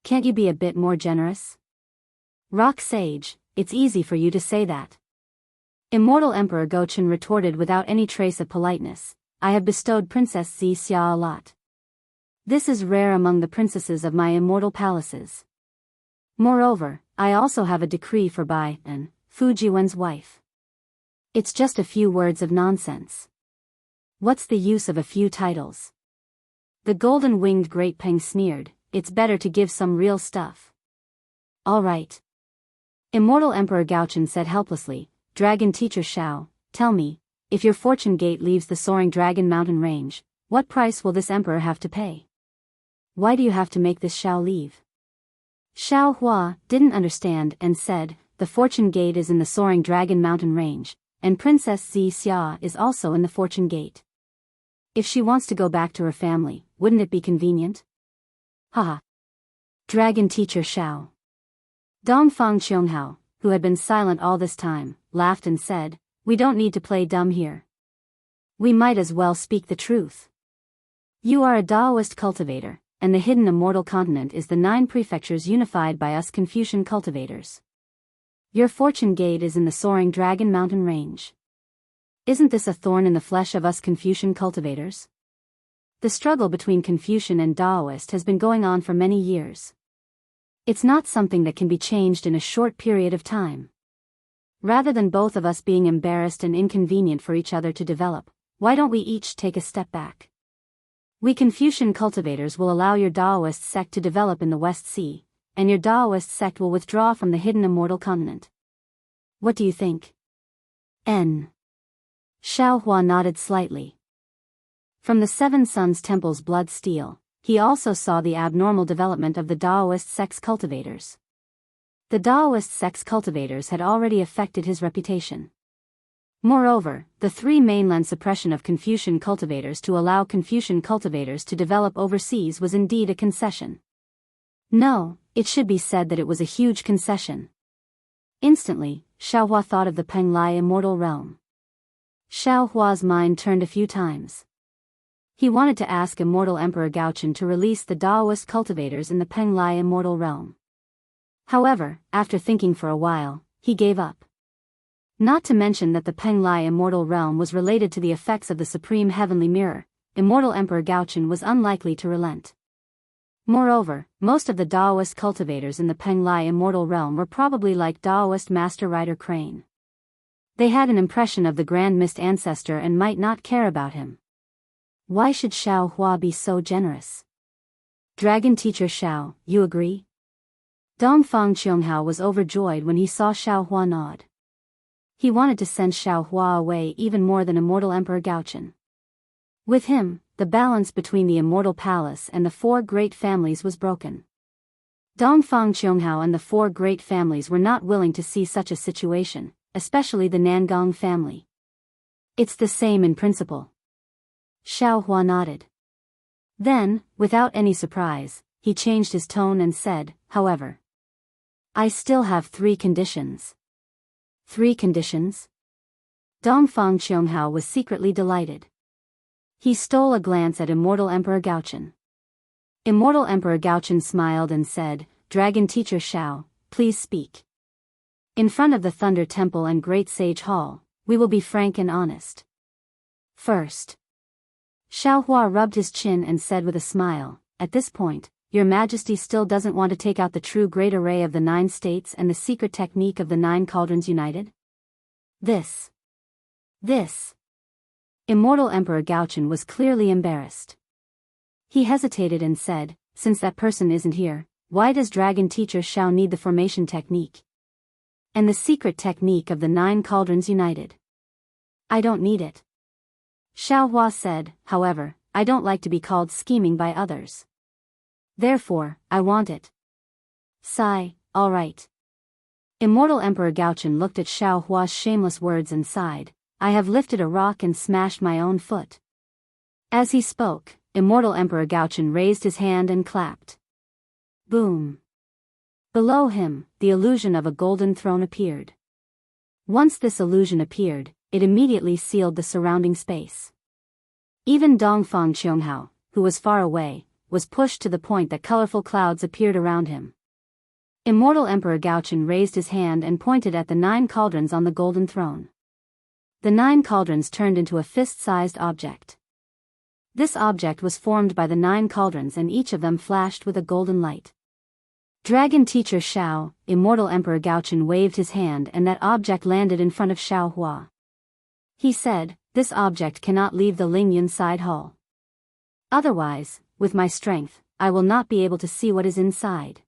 Can't you be a bit more generous?" "Rock Sage, it's easy for you to say that." Immortal Emperor Gaochen retorted without any trace of politeness, "I have bestowed Princess Xia a lot. This is rare among the princesses of my immortal palaces. Moreover, I also have a decree for Bai and Fujiwen's wife. It's just a few words of nonsense. What's the use of a few titles?" The golden-winged great peng sneered, "It's better to give some real stuff." "All right." Immortal Emperor Gaochen said helplessly, "Dragon Teacher Xiao, tell me, if your fortune gate leaves the soaring Dragon Mountain range, what price will this emperor have to pay? Why do you have to make this Xiao leave?" Xiao Hua didn't understand and said, "The fortune gate is in the soaring Dragon Mountain range, and Princess Xia is also in the fortune gate. If she wants to go back to her family, wouldn't it be convenient?" Haha. Dragon Teacher Xiao. Dongfang Qianghao, who had been silent all this time, laughed and said, "We don't need to play dumb here. We might as well speak the truth. You are a Daoist cultivator, and the hidden immortal continent is the 9 prefectures unified by us Confucian cultivators. Your fortune gate is in the soaring Dragon Mountain range. Isn't this a thorn in the flesh of us Confucian cultivators? The struggle between Confucian and Daoist has been going on for many years. It's not something that can be changed in a short period of time. Rather than both of us being embarrassed and inconvenient for each other to develop, why don't we each take a step back? We Confucian cultivators will allow your Daoist sect to develop in the West Sea, and your Daoist sect will withdraw from the hidden immortal continent. What do you think?" N. Xiao Hua nodded slightly. From the Seven Suns Temple's blood steel, he also saw the abnormal development of the Daoist sect's cultivators. The Daoist sect's cultivators had already affected his reputation. Moreover, the 3 mainland suppression of Confucian cultivators to allow Confucian cultivators to develop overseas was indeed a concession. No, it should be said that it was a huge concession. Instantly, Xiao Hua thought of the Penglai immortal realm. Xiao Hua's mind turned a few times. He wanted to ask Immortal Emperor Gaochen to release the Daoist cultivators in the Penglai immortal realm. However, after thinking for a while, he gave up. Not to mention that the Penglai immortal realm was related to the effects of the supreme heavenly mirror, Immortal Emperor Gaochen was unlikely to relent. Moreover, most of the Daoist cultivators in the Penglai immortal realm were probably like Daoist Master Rider Crane. They had an impression of the Grand Mist Ancestor and might not care about him. Why should Xiao Hua be so generous? Dragon Teacher Xiao, you agree? Dongfang Qianghao was overjoyed when he saw Xiao Hua nod. He wanted to send Xiao Hua away even more than Immortal Emperor Gaochen. With him, the balance between the immortal palace and the four great families was broken. Dongfang Qianghao and the four great families were not willing to see such a situation, especially the Nangong family. It's the same in principle. Xiao Hua nodded. Then, without any surprise, he changed his tone and said, however, I still have 3 conditions. 3 conditions? Dongfang Qianghao was secretly delighted. He stole a glance at Immortal Emperor Gaochen. Immortal Emperor Gaochen smiled and said, Dragon Teacher Xiao, please speak. In front of the Thunder Temple and Great Sage Hall, we will be frank and honest. First. Xiao Hua rubbed his chin and said with a smile, at this point, Your Majesty still doesn't want to take out the true great array of the 9 states and the secret technique of the 9 cauldrons united? This. Immortal Emperor Gaochen was clearly embarrassed. He hesitated and said, since that person isn't here, why does Dragon Teacher Xiao need the formation technique? And the secret technique of the 9 cauldrons united? I don't need it. Xiao Hua said, however, I don't like to be called scheming by others. Therefore, I want it. Sigh, all right. Immortal Emperor Gaochen looked at Xiao Hua's shameless words and sighed, I have lifted a rock and smashed my own foot. As he spoke, Immortal Emperor Gaochen raised his hand and clapped. Boom. Below him, the illusion of a golden throne appeared. Once this illusion appeared, it immediately sealed the surrounding space. Even Dongfang Qianghao, who was far away, was pushed to the point that colorful clouds appeared around him. Immortal Emperor Gaochen raised his hand and pointed at the 9 cauldrons on the golden throne. The 9 cauldrons turned into a fist-sized object. This object was formed by the 9 cauldrons and each of them flashed with a golden light. Dragon Teacher Xiao, Immortal Emperor Gaochen waved his hand and that object landed in front of Xiao Hua. He said, this object cannot leave the Lingyun side hall. Otherwise, with my strength, I will not be able to see what is inside.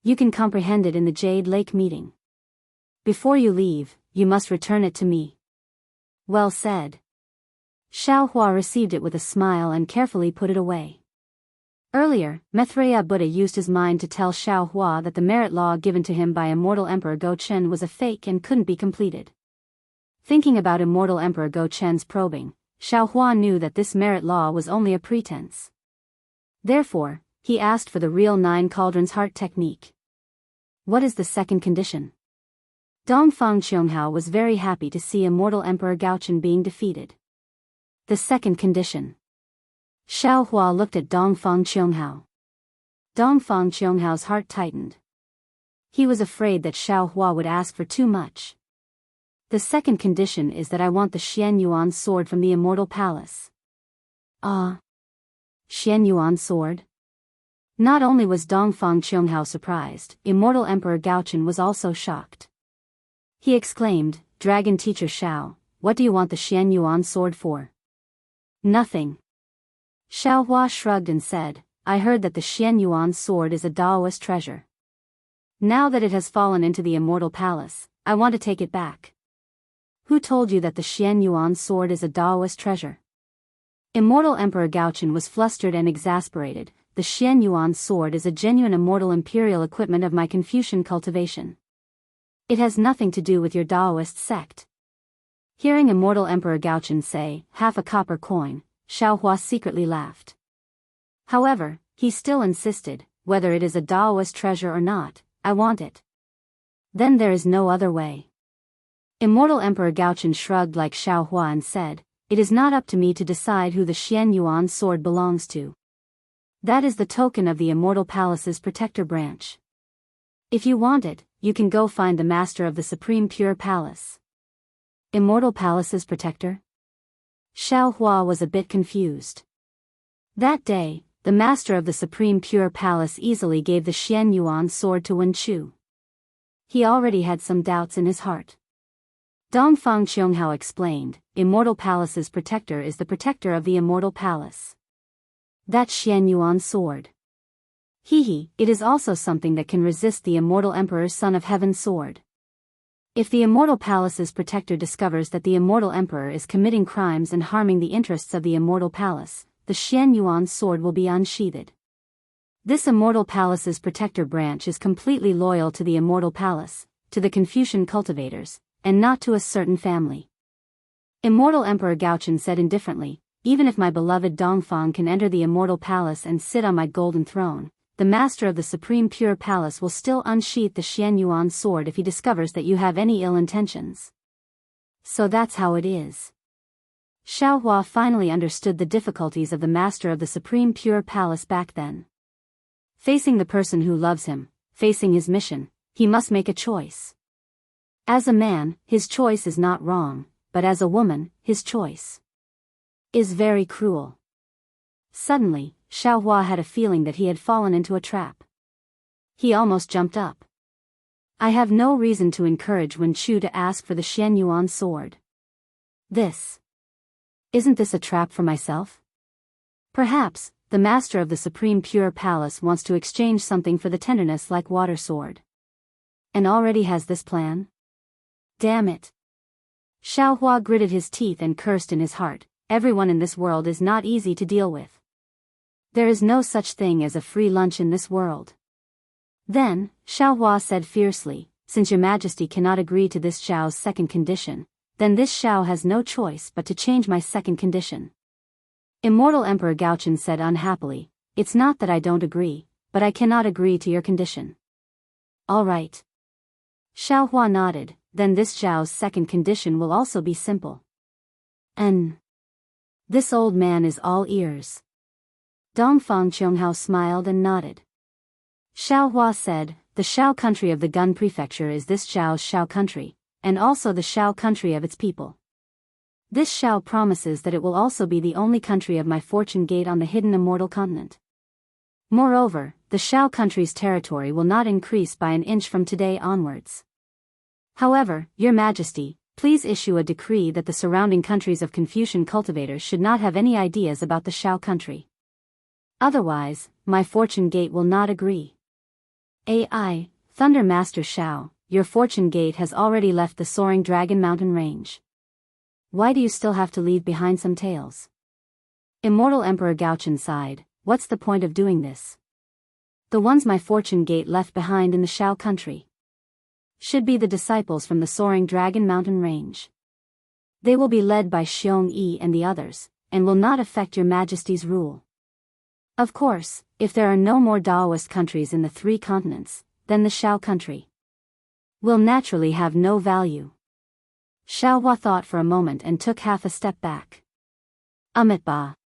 You can comprehend it in the Jade Lake meeting. Before you leave, you must return it to me. Well said. Xiao Hua received it with a smile and carefully put it away. Earlier, Maitreya Buddha used his mind to tell Xiao Hua that the merit law given to him by Immortal Emperor Go Chen was a fake and couldn't be completed. Thinking about Immortal Emperor Go Chen's probing, Xiao Hua knew that this merit law was only a pretense. Therefore, he asked for the real 9 cauldrons heart technique. What is the second condition? Dongfang Qianghao was very happy to see Immortal Emperor Gaochen being defeated. The second condition. Xiao Hua looked at Dongfang Qianghao. Dongfang Qianghao's heart tightened. He was afraid that Xiao Hua would ask for too much. The second condition is that I want the Xian Yuan sword from the Immortal Palace. Ah. Xian Yuan sword? Not only was Dongfang Qianghao surprised, Immortal Emperor Gaochen was also shocked. He exclaimed, Dragon Teacher Xiao, what do you want the Xian Yuan sword for? Nothing. Xiao Hua shrugged and said, I heard that the Xian Yuan sword is a Daoist treasure. Now that it has fallen into the Immortal Palace, I want to take it back. Who told you that the Xian Yuan sword is a Daoist treasure? Immortal Emperor Gaochen was flustered and exasperated. The Xian Yuan sword is a genuine immortal imperial equipment of my Confucian cultivation. It has nothing to do with your Daoist sect. Hearing Immortal Emperor Gaochen say, half a copper coin, Xiao Hua secretly laughed. However, he still insisted, whether it is a Daoist treasure or not, I want it. Then there is no other way. Immortal Emperor Gaochen shrugged like Xiao Hua and said, it is not up to me to decide who the Xian Yuan sword belongs to. That is the token of the Immortal Palace's protector branch. If you want it, you can go find the master of the Supreme Pure Palace. Immortal Palace's protector? Xiao Hua was a bit confused. That day, the master of the Supreme Pure Palace easily gave the Xian Yuan sword to Wen Chu. He already had some doubts in his heart. Dongfang Qianghao explained, Immortal Palace's protector is the protector of the Immortal Palace. That Xian Yuan sword. It is also something that can resist the Immortal Emperor's Son of Heaven sword. If the Immortal Palace's protector discovers that the Immortal Emperor is committing crimes and harming the interests of the Immortal Palace, the Xian Yuan sword will be unsheathed. This immortal palace's protector branch is completely loyal to the immortal palace, to the Confucian cultivators, and not to a certain family. Immortal Emperor Gaochen said indifferently, even if my beloved Dongfang can enter the immortal palace and sit on my golden throne, the master of the supreme pure palace will still unsheath the Xian Yuan sword if he discovers that you have any ill intentions. So that's how it is. Xiaohua finally understood the difficulties of the master of the supreme pure palace back then. Facing the person who loves him, facing his mission, he must make a choice. As a man, his choice is not wrong, but as a woman, his choice is very cruel. Suddenly, Xiaohua had a feeling that he had fallen into a trap. He almost jumped up. I have no reason to encourage Wen Chu to ask for the Xian Yuan sword. Isn't this a trap for myself? Perhaps, the master of the supreme pure palace wants to exchange something for the tenderness like water sword. And already has this plan? Damn it. Xiaohua gritted his teeth and cursed in his heart, everyone in this world is not easy to deal with. There is no such thing as a free lunch in this world. Then, Xiaohua said fiercely, since your majesty cannot agree to this Xiao's second condition, then this Xiao has no choice but to change my second condition. Immortal Emperor Gaochen said unhappily, it's not that I don't agree, but I cannot agree to your condition. All right. Xiaohua nodded, then this Xiao's second condition will also be simple. This old man is all ears. Dongfang Qianghao smiled and nodded. Xiaohua said, the Xiao country of the Gun Prefecture is this Xiao's Xiao country, and also the Xiao country of its people. This Xiao promises that it will also be the only country of my fortune gate on the hidden immortal continent. Moreover, the Xiao country's territory will not increase by an inch from today onwards. However, your majesty, please issue a decree that the surrounding countries of Confucian cultivators should not have any ideas about the Xiao country. Otherwise, my fortune gate will not agree. AI, Thunder Master Xiao, your fortune gate has already left the soaring dragon mountain range. Why do you still have to leave behind some tales? Immortal Emperor Gaochen sighed, what's the point of doing this? The ones my fortune gate left behind in the Xiao country should be the disciples from the soaring dragon mountain range. They will be led by Xiong Yi and the others, and will not affect your majesty's rule. Of course, if there are no more Daoist countries in the 3 continents, then the Xiao country will naturally have no value. Xiaohua thought for a moment and took half a step back. Amitabha.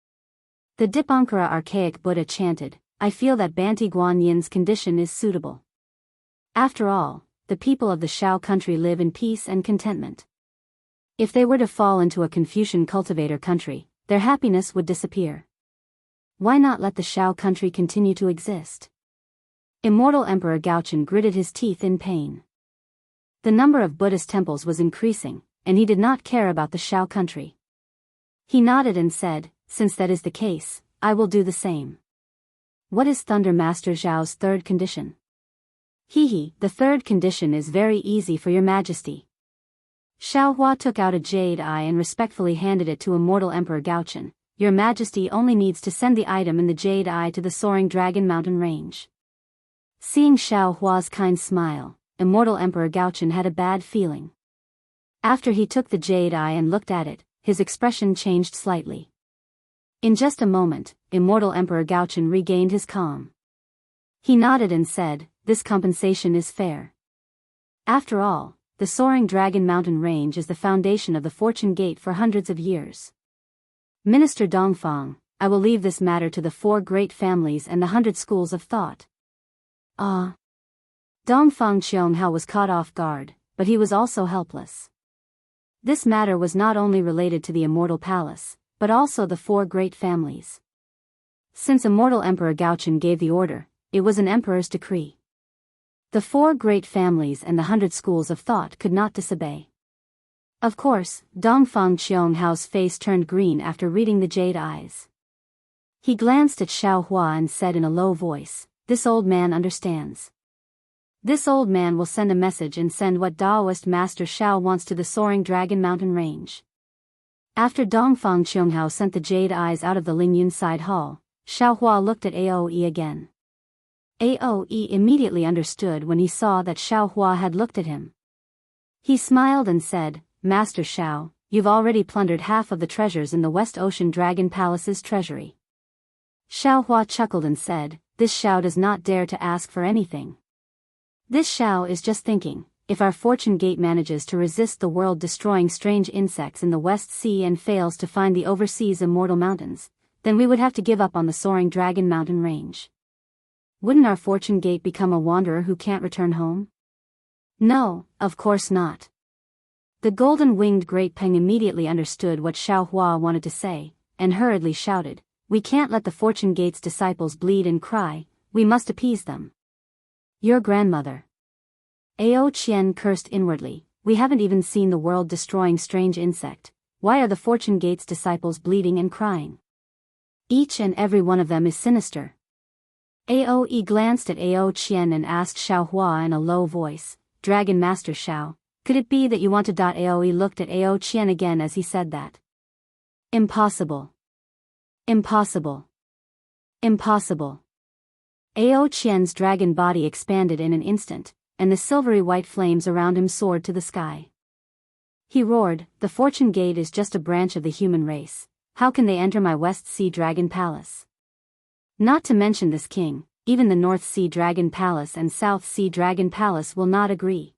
The Dipankara archaic Buddha chanted, I feel that Banti Guanyin's condition is suitable. After all, the people of the Xiao country live in peace and contentment. If they were to fall into a Confucian cultivator country, their happiness would disappear. Why not let the Xiao country continue to exist? Immortal Emperor Gaochen gritted his teeth in pain. The number of Buddhist temples was increasing, and he did not care about the Xiao country. He nodded and said, since that is the case, I will do the same. What is Thunder Master Zhao's third condition? The third condition is very easy for your majesty. Xiaohua took out a jade eye and respectfully handed it to Immortal Emperor Gaochen. Your majesty only needs to send the item in the jade eye to the soaring dragon mountain range. Seeing Xiaohua's kind smile, Immortal Emperor Gaochen had a bad feeling. After he took the jade eye and looked at it, his expression changed slightly. In just a moment, Immortal Emperor Gaochen regained his calm. He nodded and said, this compensation is fair. After all, the soaring dragon mountain range is the foundation of the fortune gate for hundreds of years. Minister Dongfang, I will leave this matter to the 4 great families and the 100 schools of thought. Dongfang Qianghao was caught off guard, but he was also helpless. This matter was not only related to the immortal palace, but also the 4 great families. Since Immortal Emperor Gaochen gave the order, it was an emperor's decree. The 4 great families and the 100 schools of thought could not disobey. Of course, Dongfang Qianghao's face turned green after reading the jade eyes. He glanced at Xiaohua and said in a low voice, this old man understands. This old man will send a message and send what Daoist Master Xiao wants to the soaring dragon mountain range. After Dongfang Qianghao sent the jade eyes out of the Lingyun side hall, Xiaohua looked at Aoe again. Aoe immediately understood when he saw that Xiaohua had looked at him. He smiled and said, "Master Xiao, you've already plundered half of the treasures in the West Ocean Dragon Palace's treasury." Xiaohua chuckled and said, "This Xiao does not dare to ask for anything. This Xiao is just thinking, if our fortune gate manages to resist the world-destroying strange insects in the West Sea and fails to find the overseas immortal mountains, then we would have to give up on the soaring Dragon Mountain range. Wouldn't our fortune gate become a wanderer who can't return home?" "No, of course not." The golden-winged Great Peng immediately understood what Xiaohua wanted to say, and hurriedly shouted, "We can't let the fortune gate's disciples bleed and cry, we must appease them." "Your grandmother." Ao Qian cursed inwardly, "We haven't even seen the world-destroying strange insect, why are the fortune gate's disciples bleeding and crying? Each and every one of them is sinister." Aoe glanced at Ao Qian and asked Xiaohua in a low voice, "Dragon Master Xiao, could it be that you want to..." Aoe looked at Ao Qian again as he said that. "Impossible. Impossible. Impossible." Ao Qian's dragon body expanded in an instant, and the silvery white flames around him soared to the sky. He roared, "The fortune gate is just a branch of the human race. How can they enter my West Sea Dragon Palace? Not to mention this king, even the North Sea Dragon Palace and South Sea Dragon Palace will not agree.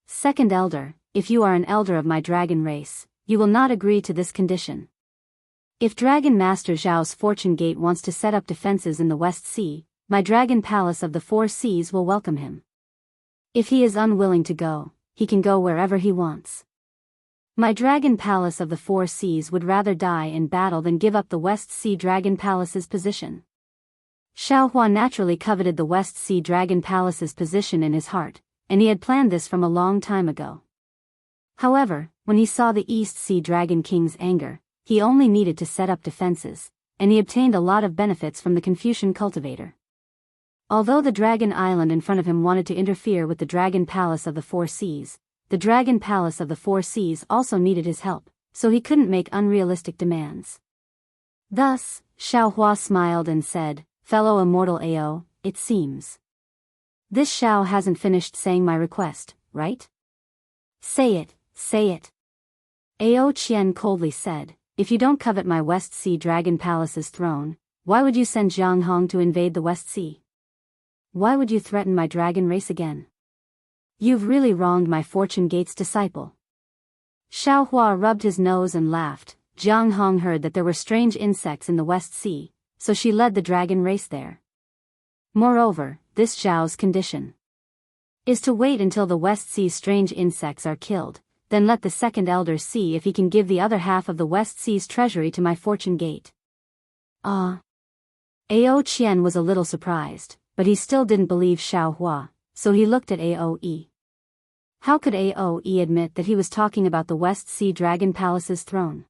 Second elder, if you are an elder of my dragon race, you will not agree to this condition. If Dragon Master Zhao's fortune gate wants to set up defenses in the West Sea, my Dragon Palace of the Four Seas will welcome him. If he is unwilling to go, he can go wherever he wants. My Dragon Palace of the Four Seas would rather die in battle than give up the West Sea Dragon Palace's position." Xiaohua naturally coveted the West Sea Dragon Palace's position in his heart, and he had planned this from a long time ago. However, when he saw the East Sea Dragon King's anger, he only needed to set up defenses, and he obtained a lot of benefits from the Confucian cultivator. Although the Dragon Island in front of him wanted to interfere with the Dragon Palace of the Four Seas, the Dragon Palace of the Four Seas also needed his help, so he couldn't make unrealistic demands. Thus, Xiaohua smiled and said, "Fellow immortal Ao, it seems this Xiao hasn't finished saying my request, right? Say it, say it." Ao Qian coldly said, "If you don't covet my West Sea Dragon Palace's throne, why would you send Jianghu to invade the West Sea? Why would you threaten my dragon race again? You've really wronged my fortune gate's disciple." Xiaohua rubbed his nose and laughed. Jianghu heard that there were strange insects in the West Sea, so she led the dragon race there. Moreover, this Zhao's condition is to wait until the West Sea's strange insects are killed, then let the second elder see if he can give the other half of the West Sea's treasury to my fortune gate. Ah. Ao Qian was a little surprised, but he still didn't believe Xiaohua, so he looked at Aoe. How could Aoe admit that he was talking about the West Sea Dragon Palace's throne?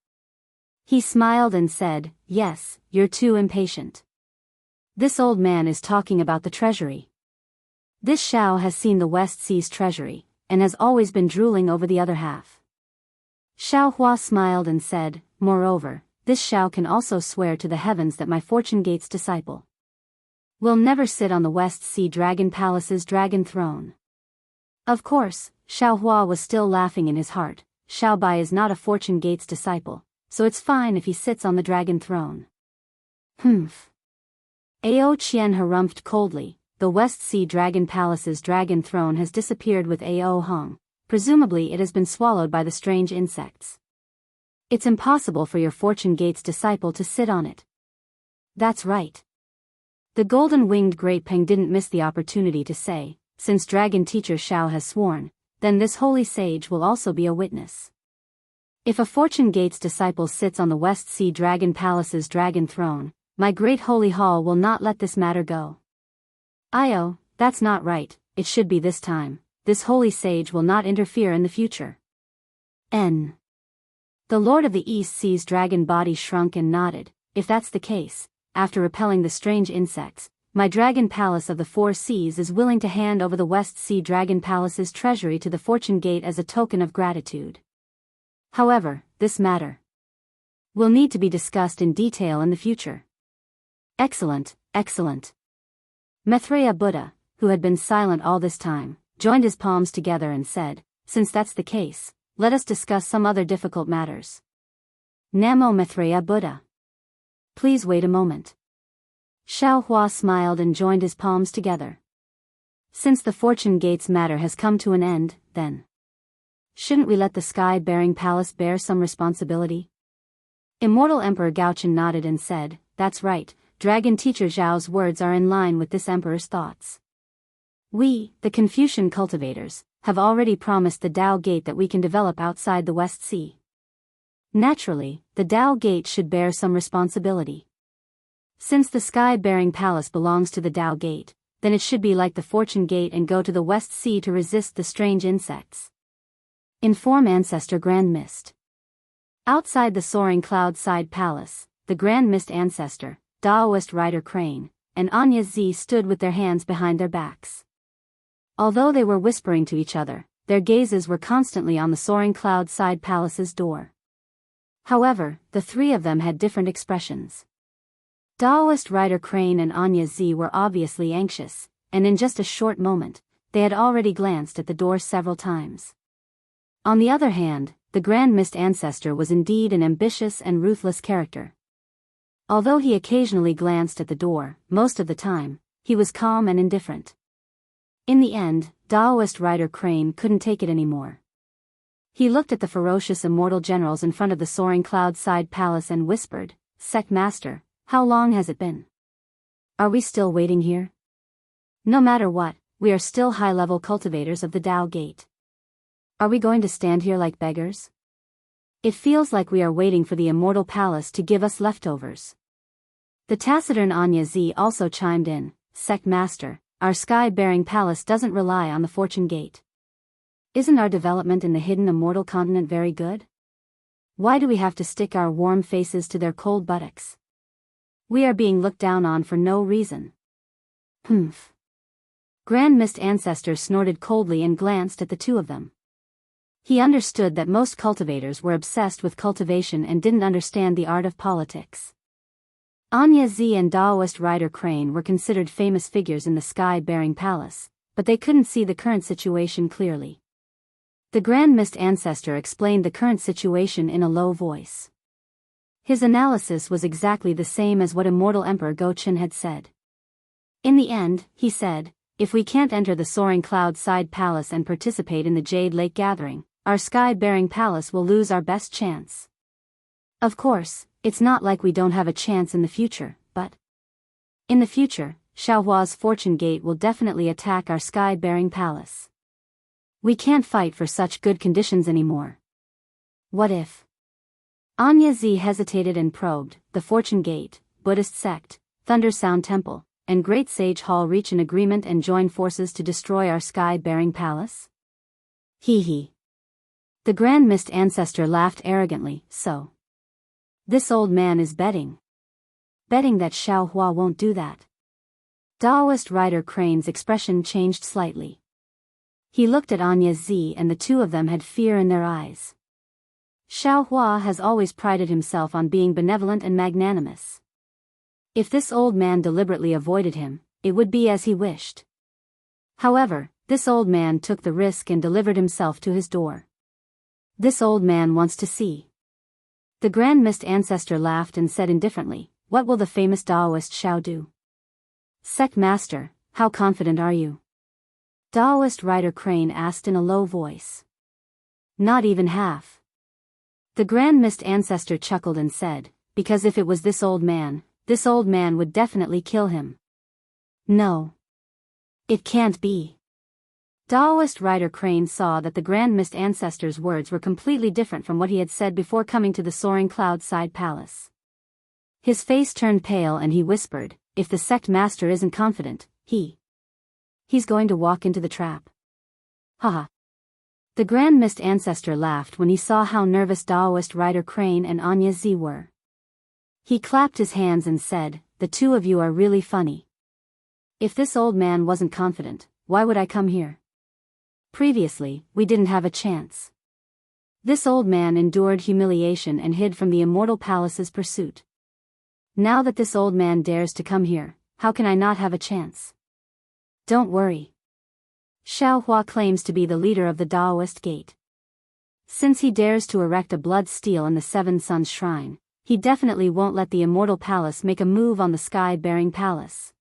He smiled and said, "Yes, you're too impatient. This old man is talking about the treasury. This Xiao has seen the West Sea's treasury, and has always been drooling over the other half." Xiaohua smiled and said, "Moreover, this Xiao can also swear to the heavens that my fortune gate's disciple will never sit on the West Sea Dragon Palace's dragon throne." Of course, Xiaohua was still laughing in his heart. Xiaobai is not a fortune gate's disciple, so it's fine if he sits on the dragon throne. Humph. Ao Qian harumphed coldly. The West Sea Dragon Palace's dragon throne has disappeared with Ao Hong. Presumably it has been swallowed by the strange insects. It's impossible for your fortune gate's disciple to sit on it. That's right. The golden-winged Great Peng didn't miss the opportunity to say, since Dragon Teacher Xiao has sworn, then this holy sage will also be a witness. If a fortune gate's disciple sits on the West Sea Dragon Palace's dragon throne, my great holy hall will not let this matter go. Io, that's not right, it should be this time. This holy sage will not interfere in the future. N. The Lord of the East Sea's dragon body shrunk and nodded. If that's the case, after repelling the strange insects, my Dragon Palace of the Four Seas is willing to hand over the West Sea Dragon Palace's treasury to the Fortune Gate as a token of gratitude. However, this matter will need to be discussed in detail in the future. Excellent, excellent. Maitreya Buddha, who had been silent all this time, joined his palms together and said, since that's the case, let us discuss some other difficult matters. Namo Maitreya Buddha. Please wait a moment. Xiao Hua smiled and joined his palms together. Since the Fortune Gates matter has come to an end, then shouldn't we let the sky-bearing palace bear some responsibility? Immortal Emperor Gaochen nodded and said, that's right, Dragon Teacher Zhao's words are in line with this emperor's thoughts. We, the Confucian cultivators, have already promised the Dao Gate that we can develop outside the West Sea. Naturally, the Dao Gate should bear some responsibility. Since the sky-bearing palace belongs to the Dao Gate, then it should be like the Fortune Gate and go to the West Sea to resist the strange insects. Inform Ancestor Grand Mist. Outside the soaring cloud-side palace, the Grand Mist Ancestor, Daoist Rider Crane, and Anya Z stood with their hands behind their backs. Although they were whispering to each other, their gazes were constantly on the soaring cloud-side palace's door. However, the three of them had different expressions. Daoist Rider Crane and Anya Z were obviously anxious, and in just a short moment, they had already glanced at the door several times. On the other hand, the Grand Mist Ancestor was indeed an ambitious and ruthless character. Although he occasionally glanced at the door, most of the time, he was calm and indifferent. In the end, Daoist Rider Crane couldn't take it anymore. He looked at the ferocious immortal generals in front of the soaring cloud-side palace and whispered, Sect Master, how long has it been? Are we still waiting here? No matter what, we are still high-level cultivators of the Dao Gate. Are we going to stand here like beggars? It feels like we are waiting for the immortal palace to give us leftovers. The taciturn Anya Z also chimed in, Sect Master, our sky-bearing palace doesn't rely on the Fortune Gate. Isn't our development in the hidden immortal continent very good? Why do we have to stick our warm faces to their cold buttocks? We are being looked down on for no reason. Humph. Grand Mist Ancestor snorted coldly and glanced at the two of them. He understood that most cultivators were obsessed with cultivation and didn't understand the art of politics. Anya Z and Daoist Rider Crane were considered famous figures in the sky-bearing palace, but they couldn't see the current situation clearly. The Grand Mist Ancestor explained the current situation in a low voice. His analysis was exactly the same as what Immortal Emperor Gochen had said. In the end, he said, if we can't enter the soaring cloud-side palace and participate in the Jade Lake gathering, our sky-bearing palace will lose our best chance. Of course, it's not like we don't have a chance in the future, but in the future, Xiaohua's Fortune Gate will definitely attack our sky-bearing palace. We can't fight for such good conditions anymore. What if? Anya Z hesitated and probed. The Fortune Gate, Buddhist sect, Thunder Sound Temple, and Great Sage Hall reach an agreement and join forces to destroy our sky-bearing palace? Hee hee. The Grand Mist Ancestor laughed arrogantly, so this old man is betting. Betting that Xiaohua won't do that. Daoist Rider Crane's expression changed slightly. He looked at Anya Z and the two of them had fear in their eyes. Xiaohua has always prided himself on being benevolent and magnanimous. If this old man deliberately avoided him, it would be as he wished. However, this old man took the risk and delivered himself to his door. This old man wants to see. The Grand Mist Ancestor laughed and said indifferently, what will the famous Daoist Xiao do? Sect Master, how confident are you? Daoist Rider Crane asked in a low voice. Not even half. The Grand Mist Ancestor chuckled and said, because if it was this old man would definitely kill him. No. It can't be. Daoist Rider Crane saw that the Grand Mist Ancestor's words were completely different from what he had said before coming to the soaring cloud-side palace. His face turned pale and he whispered, if the sect master isn't confident, he's going to walk into the trap. Haha. The Grand Mist Ancestor laughed when he saw how nervous Daoist Rider Crane and Anya Z were. He clapped his hands and said, the two of you are really funny. If this old man wasn't confident, why would I come here? Previously, we didn't have a chance. This old man endured humiliation and hid from the immortal palace's pursuit. Now that this old man dares to come here, how can I not have a chance? Don't worry. Xiaohua claims to be the leader of the Daoist gate. Since he dares to erect a blood stele in the Seven Suns Shrine, he definitely won't let the immortal palace make a move on the sky-bearing palace.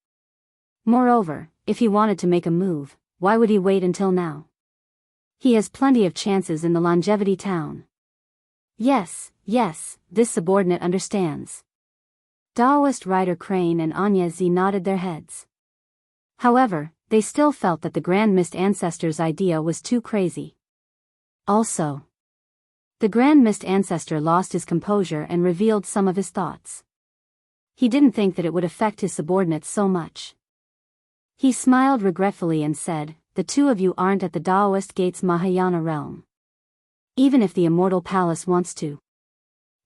Moreover, if he wanted to make a move, why would he wait until now? He has plenty of chances in the Longevity Town. Yes, this subordinate understands. Daoist Rider Crane and Anya Z nodded their heads. However, they still felt that the Grand Mist Ancestor's idea was too crazy. Also, the Grand Mist Ancestor lost his composure and revealed some of his thoughts. He didn't think that it would affect his subordinates so much. He smiled regretfully and said, "The two of you aren't at the Daoist Gate's Mahayana realm. Even if the Immortal Palace wants to."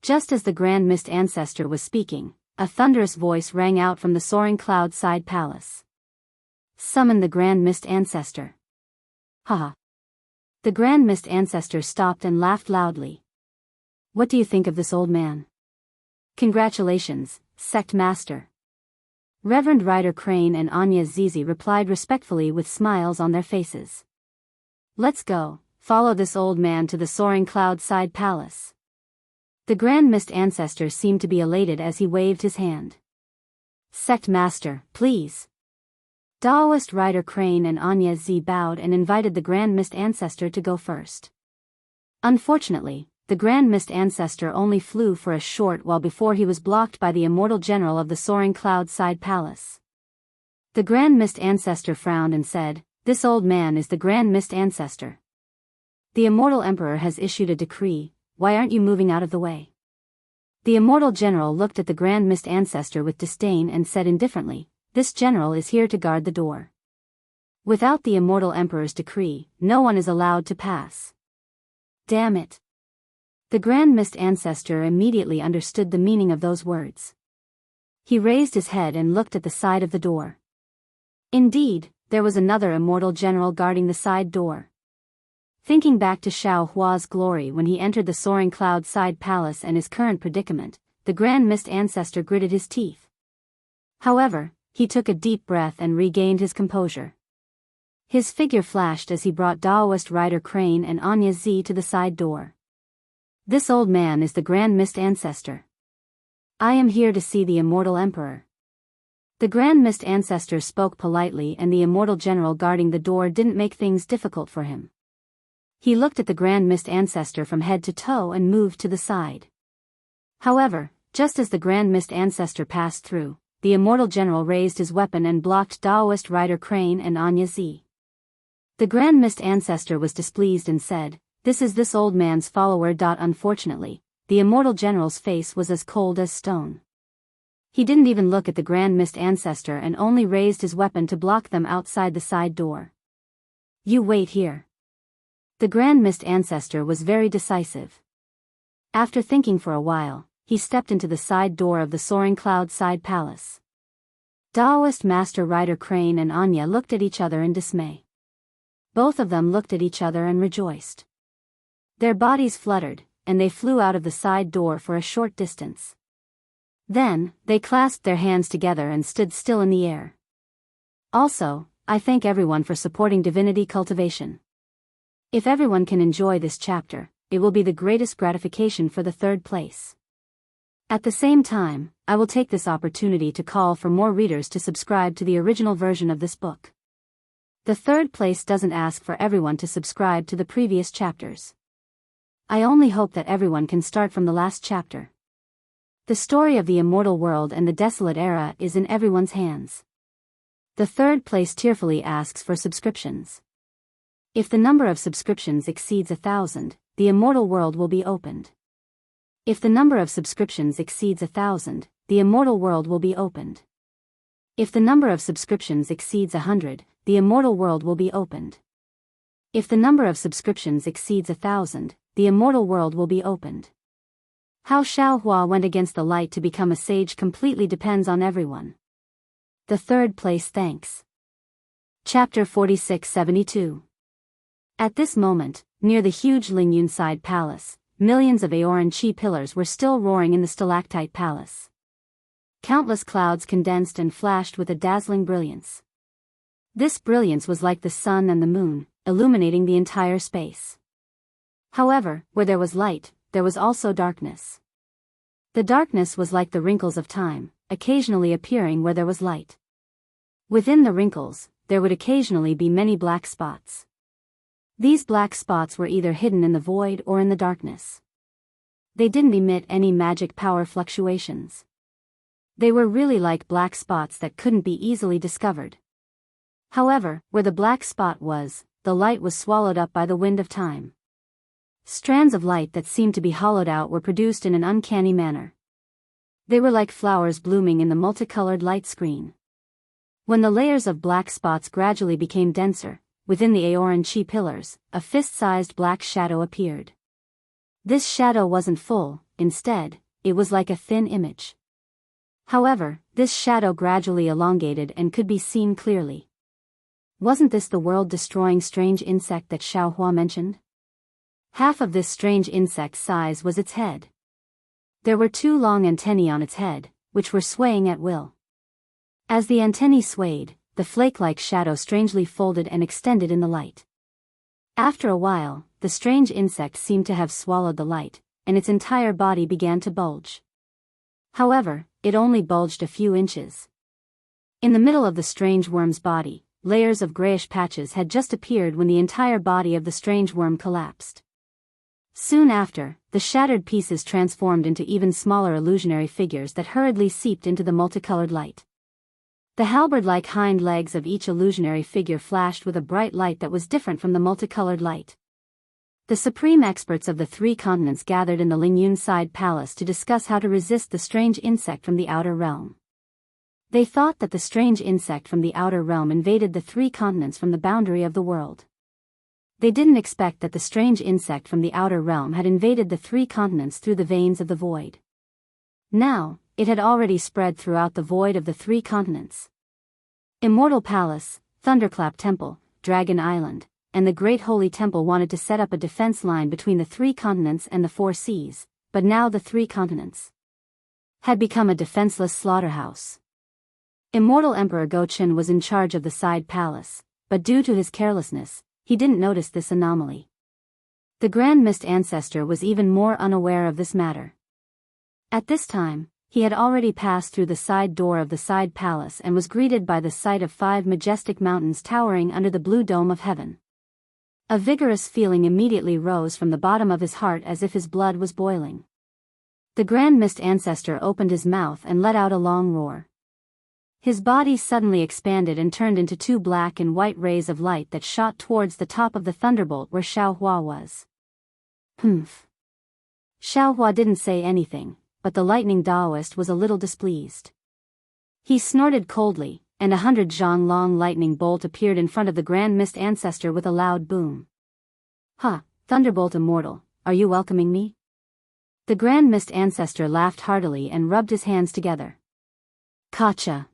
Just as the Grand Mist Ancestor was speaking, a thunderous voice rang out from the soaring cloud-side palace. "Summon the Grand Mist Ancestor." Haha. The Grand Mist Ancestor stopped and laughed loudly. "What do you think of this old man?" "Congratulations, Sect Master." Reverend Rider Crane and Anya Zizi replied respectfully with smiles on their faces. "Let's go, follow this old man to the soaring cloud-side palace." The Grand Mist Ancestor seemed to be elated as he waved his hand. "Sect Master, please." Daoist Rider Crane and Anya Z bowed and invited the Grand Mist Ancestor to go first. Unfortunately, the Grand Mist Ancestor only flew for a short while before he was blocked by the immortal general of the soaring cloud-side palace. The Grand Mist Ancestor frowned and said, "This old man is the Grand Mist Ancestor. The immortal emperor has issued a decree, why aren't you moving out of the way?" The immortal general looked at the Grand Mist Ancestor with disdain and said indifferently, "This general is here to guard the door. Without the immortal emperor's decree, no one is allowed to pass." Damn it. The Grand Mist Ancestor immediately understood the meaning of those words. He raised his head and looked at the side of the door. Indeed, there was another immortal general guarding the side door. Thinking back to Xiao Hua's glory when he entered the soaring cloud-side palace and his current predicament, the Grand Mist Ancestor gritted his teeth. However, he took a deep breath and regained his composure. His figure flashed as he brought Daoist Rider Crane and Anya Z to the side door. "This old man is the Grand Mist Ancestor. I am here to see the immortal emperor." The Grand Mist Ancestor spoke politely and the immortal general guarding the door didn't make things difficult for him. He looked at the Grand Mist Ancestor from head to toe and moved to the side. However, just as the Grand Mist Ancestor passed through, the immortal general raised his weapon and blocked Daoist Rider Crane and Anya Z. The Grand Mist Ancestor was displeased and said, "This is this old man's follower." Unfortunately, the immortal general's face was as cold as stone. He didn't even look at the Grand Mist Ancestor and only raised his weapon to block them outside the side door. "You wait here." The Grand Mist Ancestor was very decisive. After thinking for a while, he stepped into the side door of the soaring cloud-side palace. Daoist Master Rider Crane and Anya looked at each other in dismay. Both of them looked at each other and rejoiced. Their bodies fluttered, and they flew out of the side door for a short distance. Then, they clasped their hands together and stood still in the air. Also, I thank everyone for supporting Divinity Cultivation. If everyone can enjoy this chapter, it will be the greatest gratification for the third place. At the same time, I will take this opportunity to call for more readers to subscribe to the original version of this book. The third place doesn't ask for everyone to subscribe to the previous chapters. I only hope that everyone can start from the last chapter. The story of the immortal world and the desolate era is in everyone's hands. The third place tearfully asks for subscriptions. If the number of subscriptions exceeds 1,000, the immortal world will be opened. If the number of subscriptions exceeds 1,000, the immortal world will be opened. If the number of subscriptions exceeds 100, the immortal world will be opened. If the number of subscriptions exceeds 1,000, the immortal world will be opened. How Xiaohua went against the light to become a sage completely depends on everyone. The third place thanks. Chapter 4672. At this moment, near the huge Lingyun side palace, millions of Aoran Chi pillars were still roaring in the stalactite palace. Countless clouds condensed and flashed with a dazzling brilliance. This brilliance was like the sun and the moon, illuminating the entire space. However, where there was light, there was also darkness. The darkness was like the wrinkles of time, occasionally appearing where there was light. Within the wrinkles, there would occasionally be many black spots. These black spots were either hidden in the void or in the darkness. They didn't emit any magic power fluctuations. They were really like black spots that couldn't be easily discovered. However, where the black spot was, the light was swallowed up by the wind of time. Strands of light that seemed to be hollowed out were produced in an uncanny manner. They were like flowers blooming in the multicolored light screen. When the layers of black spots gradually became denser, within the Aoran Chi pillars, a fist-sized black shadow appeared. This shadow wasn't full, instead, it was like a thin image. However, this shadow gradually elongated and could be seen clearly. Wasn't this the world-destroying strange insect that Xiaohua mentioned? Half of this strange insect's size was its head. There were 2 long antennae on its head, which were swaying at will. As the antennae swayed, the flake-like shadow strangely folded and extended in the light. After a while, the strange insect seemed to have swallowed the light, and its entire body began to bulge. However, it only bulged a few inches. In the middle of the strange worm's body, layers of grayish patches had just appeared when the entire body of the strange worm collapsed. Soon after, the shattered pieces transformed into even smaller illusionary figures that hurriedly seeped into the multicolored light. The halberd-like hind legs of each illusionary figure flashed with a bright light that was different from the multicolored light. The supreme experts of the 3 continents gathered in the Lingyun side palace to discuss how to resist the strange insect from the outer realm. They thought that the strange insect from the outer realm invaded the 3 continents from the boundary of the world. They didn't expect that the strange insect from the outer realm had invaded the 3 continents through the veins of the void. Now, it had already spread throughout the void of the 3 continents. Immortal Palace, Thunderclap Temple, Dragon Island, and the Great Holy Temple wanted to set up a defense line between the 3 continents and the 4 seas, but now the 3 continents had become a defenseless slaughterhouse. Immortal Emperor Gochen was in charge of the side palace, but due to his carelessness, he didn't notice this anomaly. The Grand Mist Ancestor was even more unaware of this matter. At this time, he had already passed through the side door of the side palace and was greeted by the sight of 5 majestic mountains towering under the blue dome of heaven. A vigorous feeling immediately rose from the bottom of his heart as if his blood was boiling. The Grand Mist Ancestor opened his mouth and let out a long roar. His body suddenly expanded and turned into 2 black and white rays of light that shot towards the top of the thunderbolt where Xiaohua was. Humph. Xiaohua didn't say anything, but the lightning Daoist was a little displeased. He snorted coldly, and 100 zhang-long lightning bolt appeared in front of the Grand Mist Ancestor with a loud boom. "Ha, Thunderbolt Immortal, are you welcoming me?" The Grand Mist Ancestor laughed heartily and rubbed his hands together. Kacha!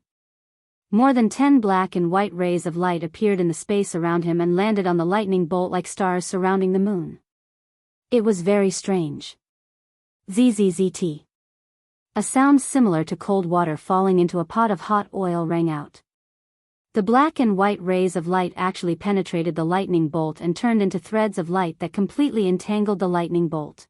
More than 10 black and white rays of light appeared in the space around him and landed on the lightning bolt like stars surrounding the moon. It was very strange. Zzzt. A sound similar to cold water falling into a pot of hot oil rang out. The black and white rays of light actually penetrated the lightning bolt and turned into threads of light that completely entangled the lightning bolt.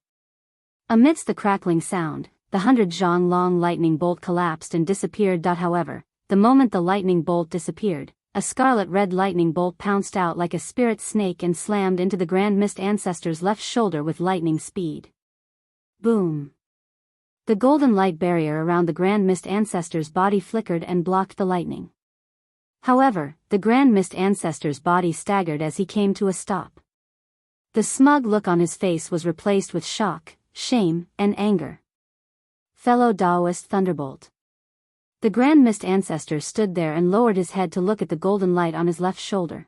Amidst the crackling sound, the 100 zhang-long lightning bolt collapsed and disappeared. However, the moment the lightning bolt disappeared, a scarlet-red lightning bolt pounced out like a spirit snake and slammed into the Grand Mist Ancestor's left shoulder with lightning speed. Boom! The golden light barrier around the Grand Mist Ancestor's body flickered and blocked the lightning. However, the Grand Mist Ancestor's body staggered as he came to a stop. The smug look on his face was replaced with shock, shame, and anger. Fellow Daoist Thunderbolt. The Grand Mist Ancestor stood there and lowered his head to look at the golden light on his left shoulder.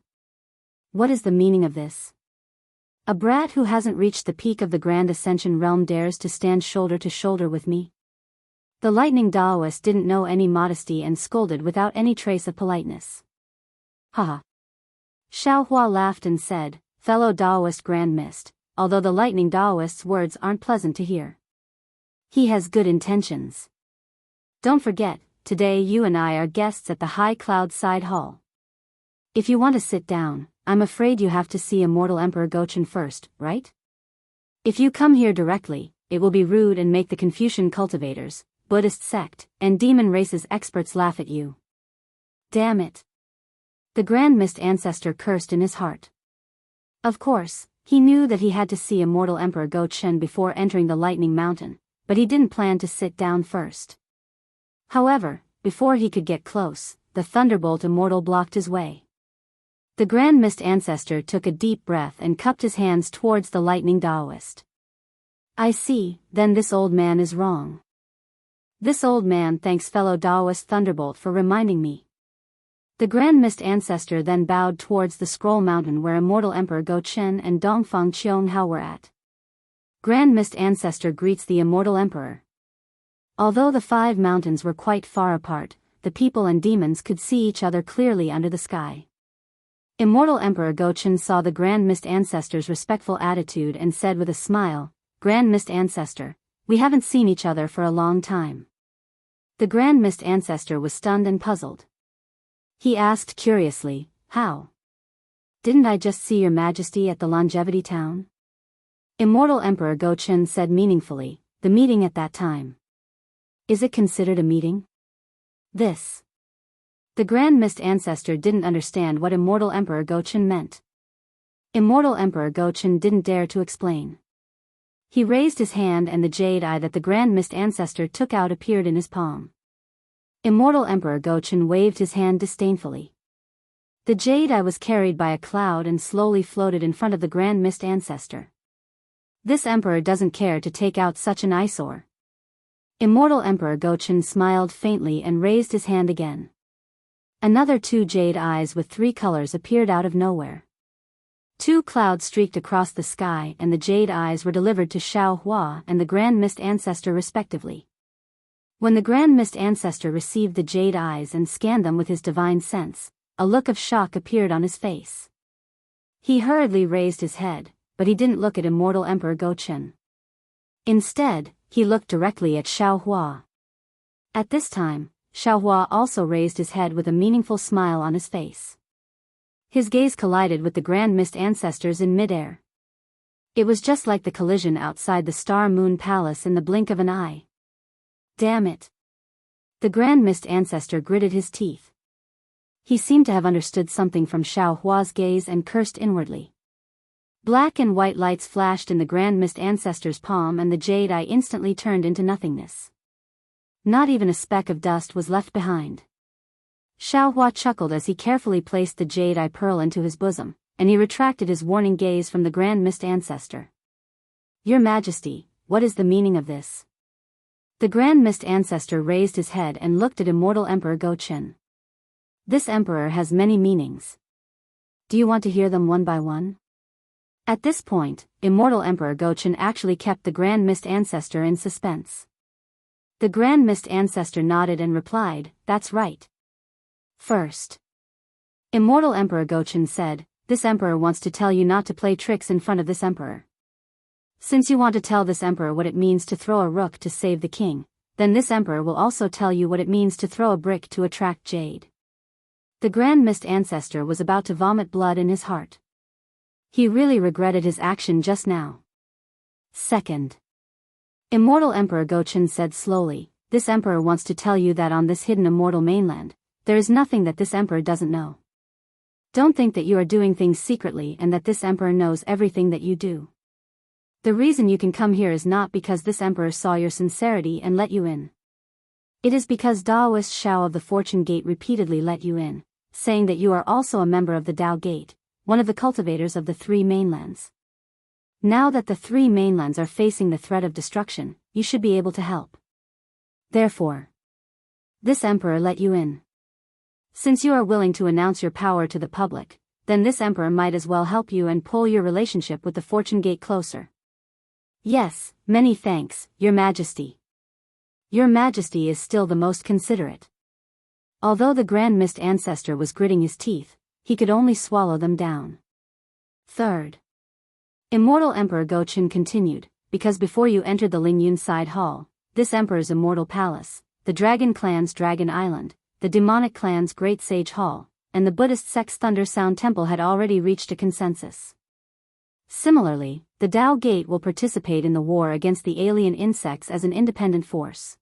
What is the meaning of this? A brat who hasn't reached the peak of the Grand Ascension realm dares to stand shoulder to shoulder with me? The lightning Daoist didn't know any modesty and scolded without any trace of politeness. Haha. Xiaohua laughed and said, fellow Daoist Grand Mist, although the lightning Daoist's words aren't pleasant to hear. He has good intentions. Don't forget, today you and I are guests at the High Cloud Side Hall. If you want to sit down, I'm afraid you have to see Immortal Emperor Gochen first, right? If you come here directly, it will be rude and make the Confucian cultivators, Buddhist sect, and demon races experts laugh at you. Damn it. The Grand Mist Ancestor cursed in his heart. Of course, he knew that he had to see Immortal Emperor Gochen before entering the Lightning Mountain, but he didn't plan to sit down first. However, before he could get close, the Thunderbolt Immortal blocked his way. The Grand Mist Ancestor took a deep breath and cupped his hands towards the Lightning Daoist. I see, then this old man is wrong. This old man thanks fellow Daoist Thunderbolt for reminding me. The Grand Mist Ancestor then bowed towards the Scroll Mountain where Immortal Emperor Gochen and Dongfang Qianghao were at. Grand Mist Ancestor greets the Immortal Emperor. Although the 5 mountains were quite far apart, the people and demons could see each other clearly under the sky. Immortal Emperor Gochen saw the Grand Mist Ancestor's respectful attitude and said with a smile, Grand Mist Ancestor, we haven't seen each other for a long time. The Grand Mist Ancestor was stunned and puzzled. He asked curiously, how? Didn't I just see your majesty at the Longevity Town? Immortal Emperor Gochen said meaningfully, the meeting at that time. Is it considered a meeting? This. The Grand Mist Ancestor didn't understand what Immortal Emperor Gochen meant. Immortal Emperor Gochen didn't dare to explain. He raised his hand and the jade eye that the Grand Mist Ancestor took out appeared in his palm. Immortal Emperor Gochen waved his hand disdainfully. The jade eye was carried by a cloud and slowly floated in front of the Grand Mist Ancestor. This emperor doesn't care to take out such an eyesore. Immortal Emperor Gochen smiled faintly and raised his hand again. Another 2 jade eyes with 3 colors appeared out of nowhere. 2 clouds streaked across the sky and the jade eyes were delivered to Xiao Hua and the Grand Mist Ancestor respectively. When the Grand Mist Ancestor received the jade eyes and scanned them with his divine sense, a look of shock appeared on his face. He hurriedly raised his head, but he didn't look at Immortal Emperor Gochen. Instead, he looked directly at Xiao Hua. At this time, Xiao Hua also raised his head with a meaningful smile on his face. His gaze collided with the Grand Mist Ancestors in midair. It was just like the collision outside the Star Moon Palace in the blink of an eye. Damn it. The Grand Mist Ancestor gritted his teeth. He seemed to have understood something from Xiao Hua's gaze and cursed inwardly. Black and white lights flashed in the Grand Mist Ancestor's palm and the jade eye instantly turned into nothingness. Not even a speck of dust was left behind. Xiao Hua chuckled as he carefully placed the jade eye pearl into his bosom, and he retracted his warning gaze from the Grand Mist Ancestor. Your Majesty, what is the meaning of this? The Grand Mist Ancestor raised his head and looked at Immortal Emperor Gochen. This emperor has many meanings. Do you want to hear them one by one? At this point, Immortal Emperor Gochen actually kept the Grand Mist Ancestor in suspense. The Grand Mist Ancestor nodded and replied, that's right. First. Immortal Emperor Gochen said, this emperor wants to tell you not to play tricks in front of this emperor. Since you want to tell this emperor what it means to throw a rook to save the king, then this emperor will also tell you what it means to throw a brick to attract jade. The Grand Mist Ancestor was about to vomit blood in his heart. He really regretted his action just now. Second. Immortal Emperor Gochen said slowly, this emperor wants to tell you that on this hidden immortal mainland, there is nothing that this emperor doesn't know. Don't think that you are doing things secretly and that this emperor knows everything that you do. The reason you can come here is not because this emperor saw your sincerity and let you in. It is because Daoist Shao of the Fortune Gate repeatedly let you in, saying that you are also a member of the Dao Gate, one of the cultivators of the 3 mainlands. Now that the 3 mainlands are facing the threat of destruction, you should be able to help. Therefore, this emperor let you in. Since you are willing to announce your power to the public, then this emperor might as well help you and pull your relationship with the Fortune Gate closer. Yes, many thanks, Your Majesty. Your Majesty is still the most considerate. Although the Grand Mist Ancestor was gritting his teeth, he could only swallow them down. Third. Immortal Emperor Go-Chin continued, because before you entered the Lingyun Side Hall, this emperor's immortal palace, the Dragon Clan's Dragon Island, the Demonic Clan's Great Sage Hall, and the Buddhist sect's Thunder Sound Temple had already reached a consensus. Similarly, the Dao Gate will participate in the war against the alien insects as an independent force.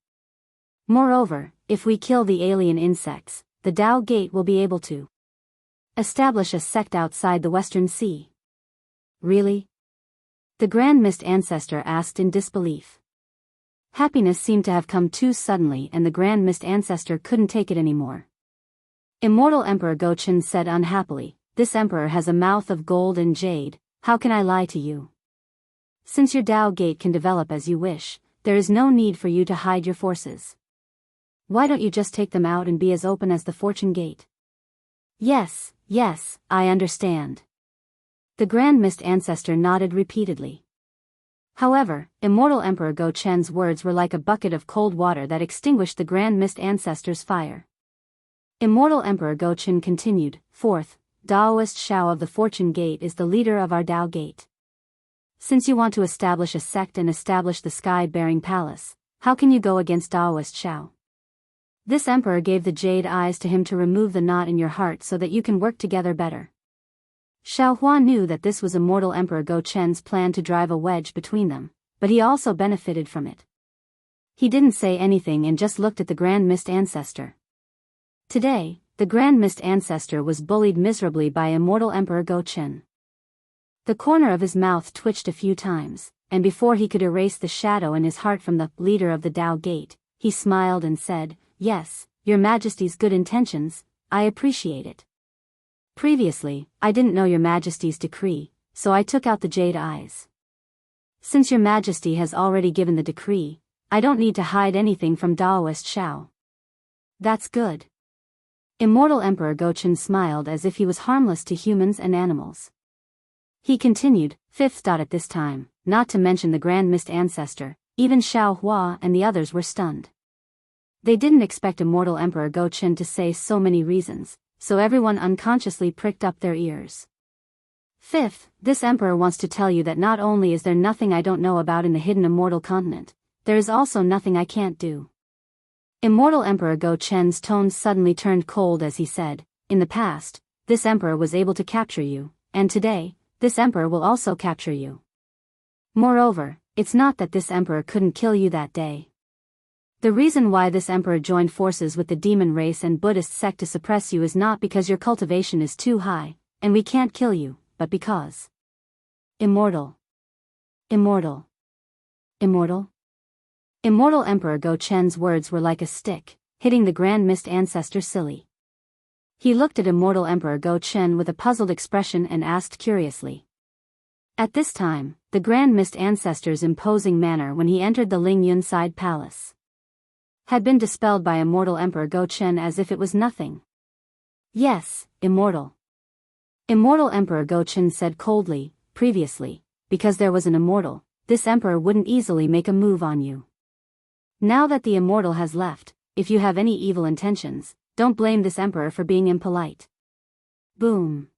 Moreover, if we kill the alien insects, the Dao Gate will be able to establish a sect outside the Western Sea. Really? The Grand Mist Ancestor asked in disbelief. Happiness seemed to have come too suddenly and the Grand Mist Ancestor couldn't take it anymore. Immortal Emperor Go-Chin said unhappily, "This emperor has a mouth of gold and jade, how can I lie to you? Since your Dao Gate can develop as you wish, there is no need for you to hide your forces. Why don't you just take them out and be as open as the Fortune Gate?" Yes, I understand. The Grand Mist Ancestor nodded repeatedly. However, Immortal Emperor Go-Chen's words were like a bucket of cold water that extinguished the Grand Mist Ancestor's fire. Immortal Emperor Go-Chen continued, "Fourth, Daoist Xiao of the Fortune Gate is the leader of our Dao Gate. Since you want to establish a sect and establish the sky-bearing palace, how can you go against Daoist Xiao? This emperor gave the jade eyes to him to remove the knot in your heart so that you can work together better." Xiao Hua knew that this was Immortal Emperor Go-Chen's plan to drive a wedge between them, but he also benefited from it. He didn't say anything and just looked at the Grand Mist Ancestor. Today, the Grand Mist Ancestor was bullied miserably by Immortal Emperor Go-Chen. The corner of his mouth twitched a few times, and before he could erase the shadow in his heart from the leader of the Dao Gate, he smiled and said, "Yes, Your Majesty's good intentions, I appreciate it. Previously, I didn't know Your Majesty's decree, so I took out the jade eyes. Since Your Majesty has already given the decree, I don't need to hide anything from Daoist Xiao." "That's good." Immortal Emperor Go-Chen smiled as if he was harmless to humans and animals. He continued, "Fifth. At this time, not to mention the Grand Mist Ancestor, even Xiao Hua and the others were stunned. They didn't expect Immortal Emperor Go-Chen to say so many reasons, so everyone unconsciously pricked up their ears. "Fifth, this emperor wants to tell you that not only is there nothing I don't know about in the hidden immortal continent, there is also nothing I can't do." Immortal Emperor Go-Chen's tone suddenly turned cold as he said, "In the past, this emperor was able to capture you, and today, this emperor will also capture you. Moreover, it's not that this emperor couldn't kill you that day. The reason why this emperor joined forces with the demon race and Buddhist sect to suppress you is not because your cultivation is too high, and we can't kill you, but because Immortal. Immortal. Immortal? Immortal Emperor Go-Chen's words were like a stick, hitting the Grand Mist Ancestor silly. He looked at Immortal Emperor Go-Chen with a puzzled expression and asked curiously. At this time, the Grand Mist Ancestor's imposing manner when he entered the Lingyun Side Palace had been dispelled by Immortal Emperor Go-Chen as if it was nothing. "Yes, Immortal." Immortal Emperor Go-Chen said coldly, "Previously, because there was an immortal, this emperor wouldn't easily make a move on you. Now that the immortal has left, if you have any evil intentions, don't blame this emperor for being impolite." Boom.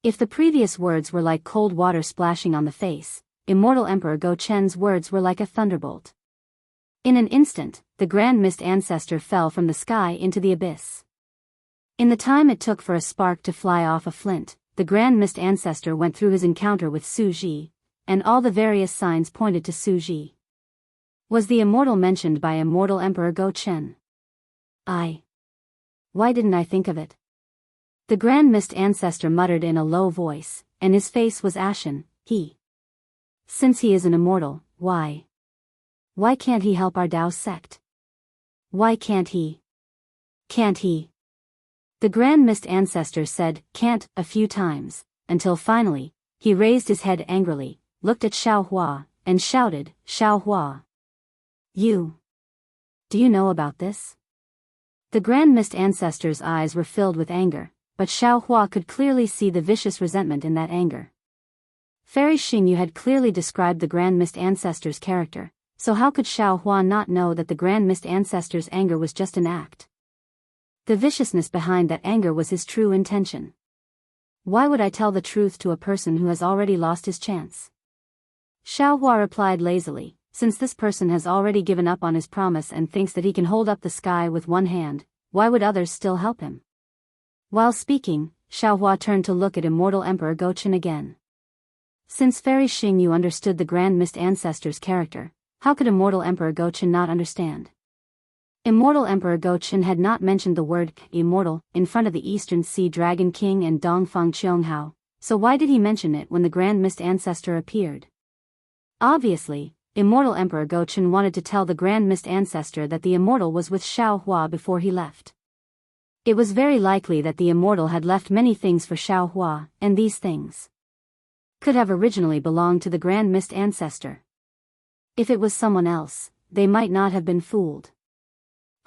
If the previous words were like cold water splashing on the face, Immortal Emperor Go-Chen's words were like a thunderbolt. In an instant, the Grand Mist Ancestor fell from the sky into the abyss. In the time it took for a spark to fly off a flint, the Grand Mist Ancestor went through his encounter with Su Ji, and all the various signs pointed to Su Ji. Was the immortal mentioned by Immortal Emperor Go-Chen? Why didn't I think of it? The Grand Mist Ancestor muttered in a low voice, and his face was ashen. Since he is an immortal, why can't he help our Dao sect? Why can't he? The Grand Mist Ancestor said, "Can't," a few times, until finally, he raised his head angrily, looked at Xiao Hua, and shouted, "Xiao Hua! Do you know about this?" The Grand Mist Ancestor's eyes were filled with anger, but Xiao Hua could clearly see the vicious resentment in that anger. Fairy Xingyu had clearly described the Grand Mist Ancestor's character, so how could Xiao Hua not know that the Grand Mist Ancestor's anger was just an act? The viciousness behind that anger was his true intention. Why would I tell the truth to a person who has already lost his chance? Xiaohua replied lazily, since this person has already given up on his promise and thinks that he can hold up the sky with one hand, why would others still help him? While speaking, Xiaohua turned to look at Immortal Emperor Gochen again. Since Fairy Xingyu understood the Grand Mist Ancestor's character, how could Immortal Emperor Gochen not understand? Immortal Emperor Gochen had not mentioned the word immortal in front of the Eastern Sea Dragon King and Dongfang Qianghao, so why did he mention it when the Grand Mist Ancestor appeared? Obviously, Immortal Emperor Gochen wanted to tell the Grand Mist Ancestor that the Immortal was with Xiaohua before he left. It was very likely that the Immortal had left many things for Xiaohua, and these things could have originally belonged to the Grand Mist Ancestor. If it was someone else, they might not have been fooled.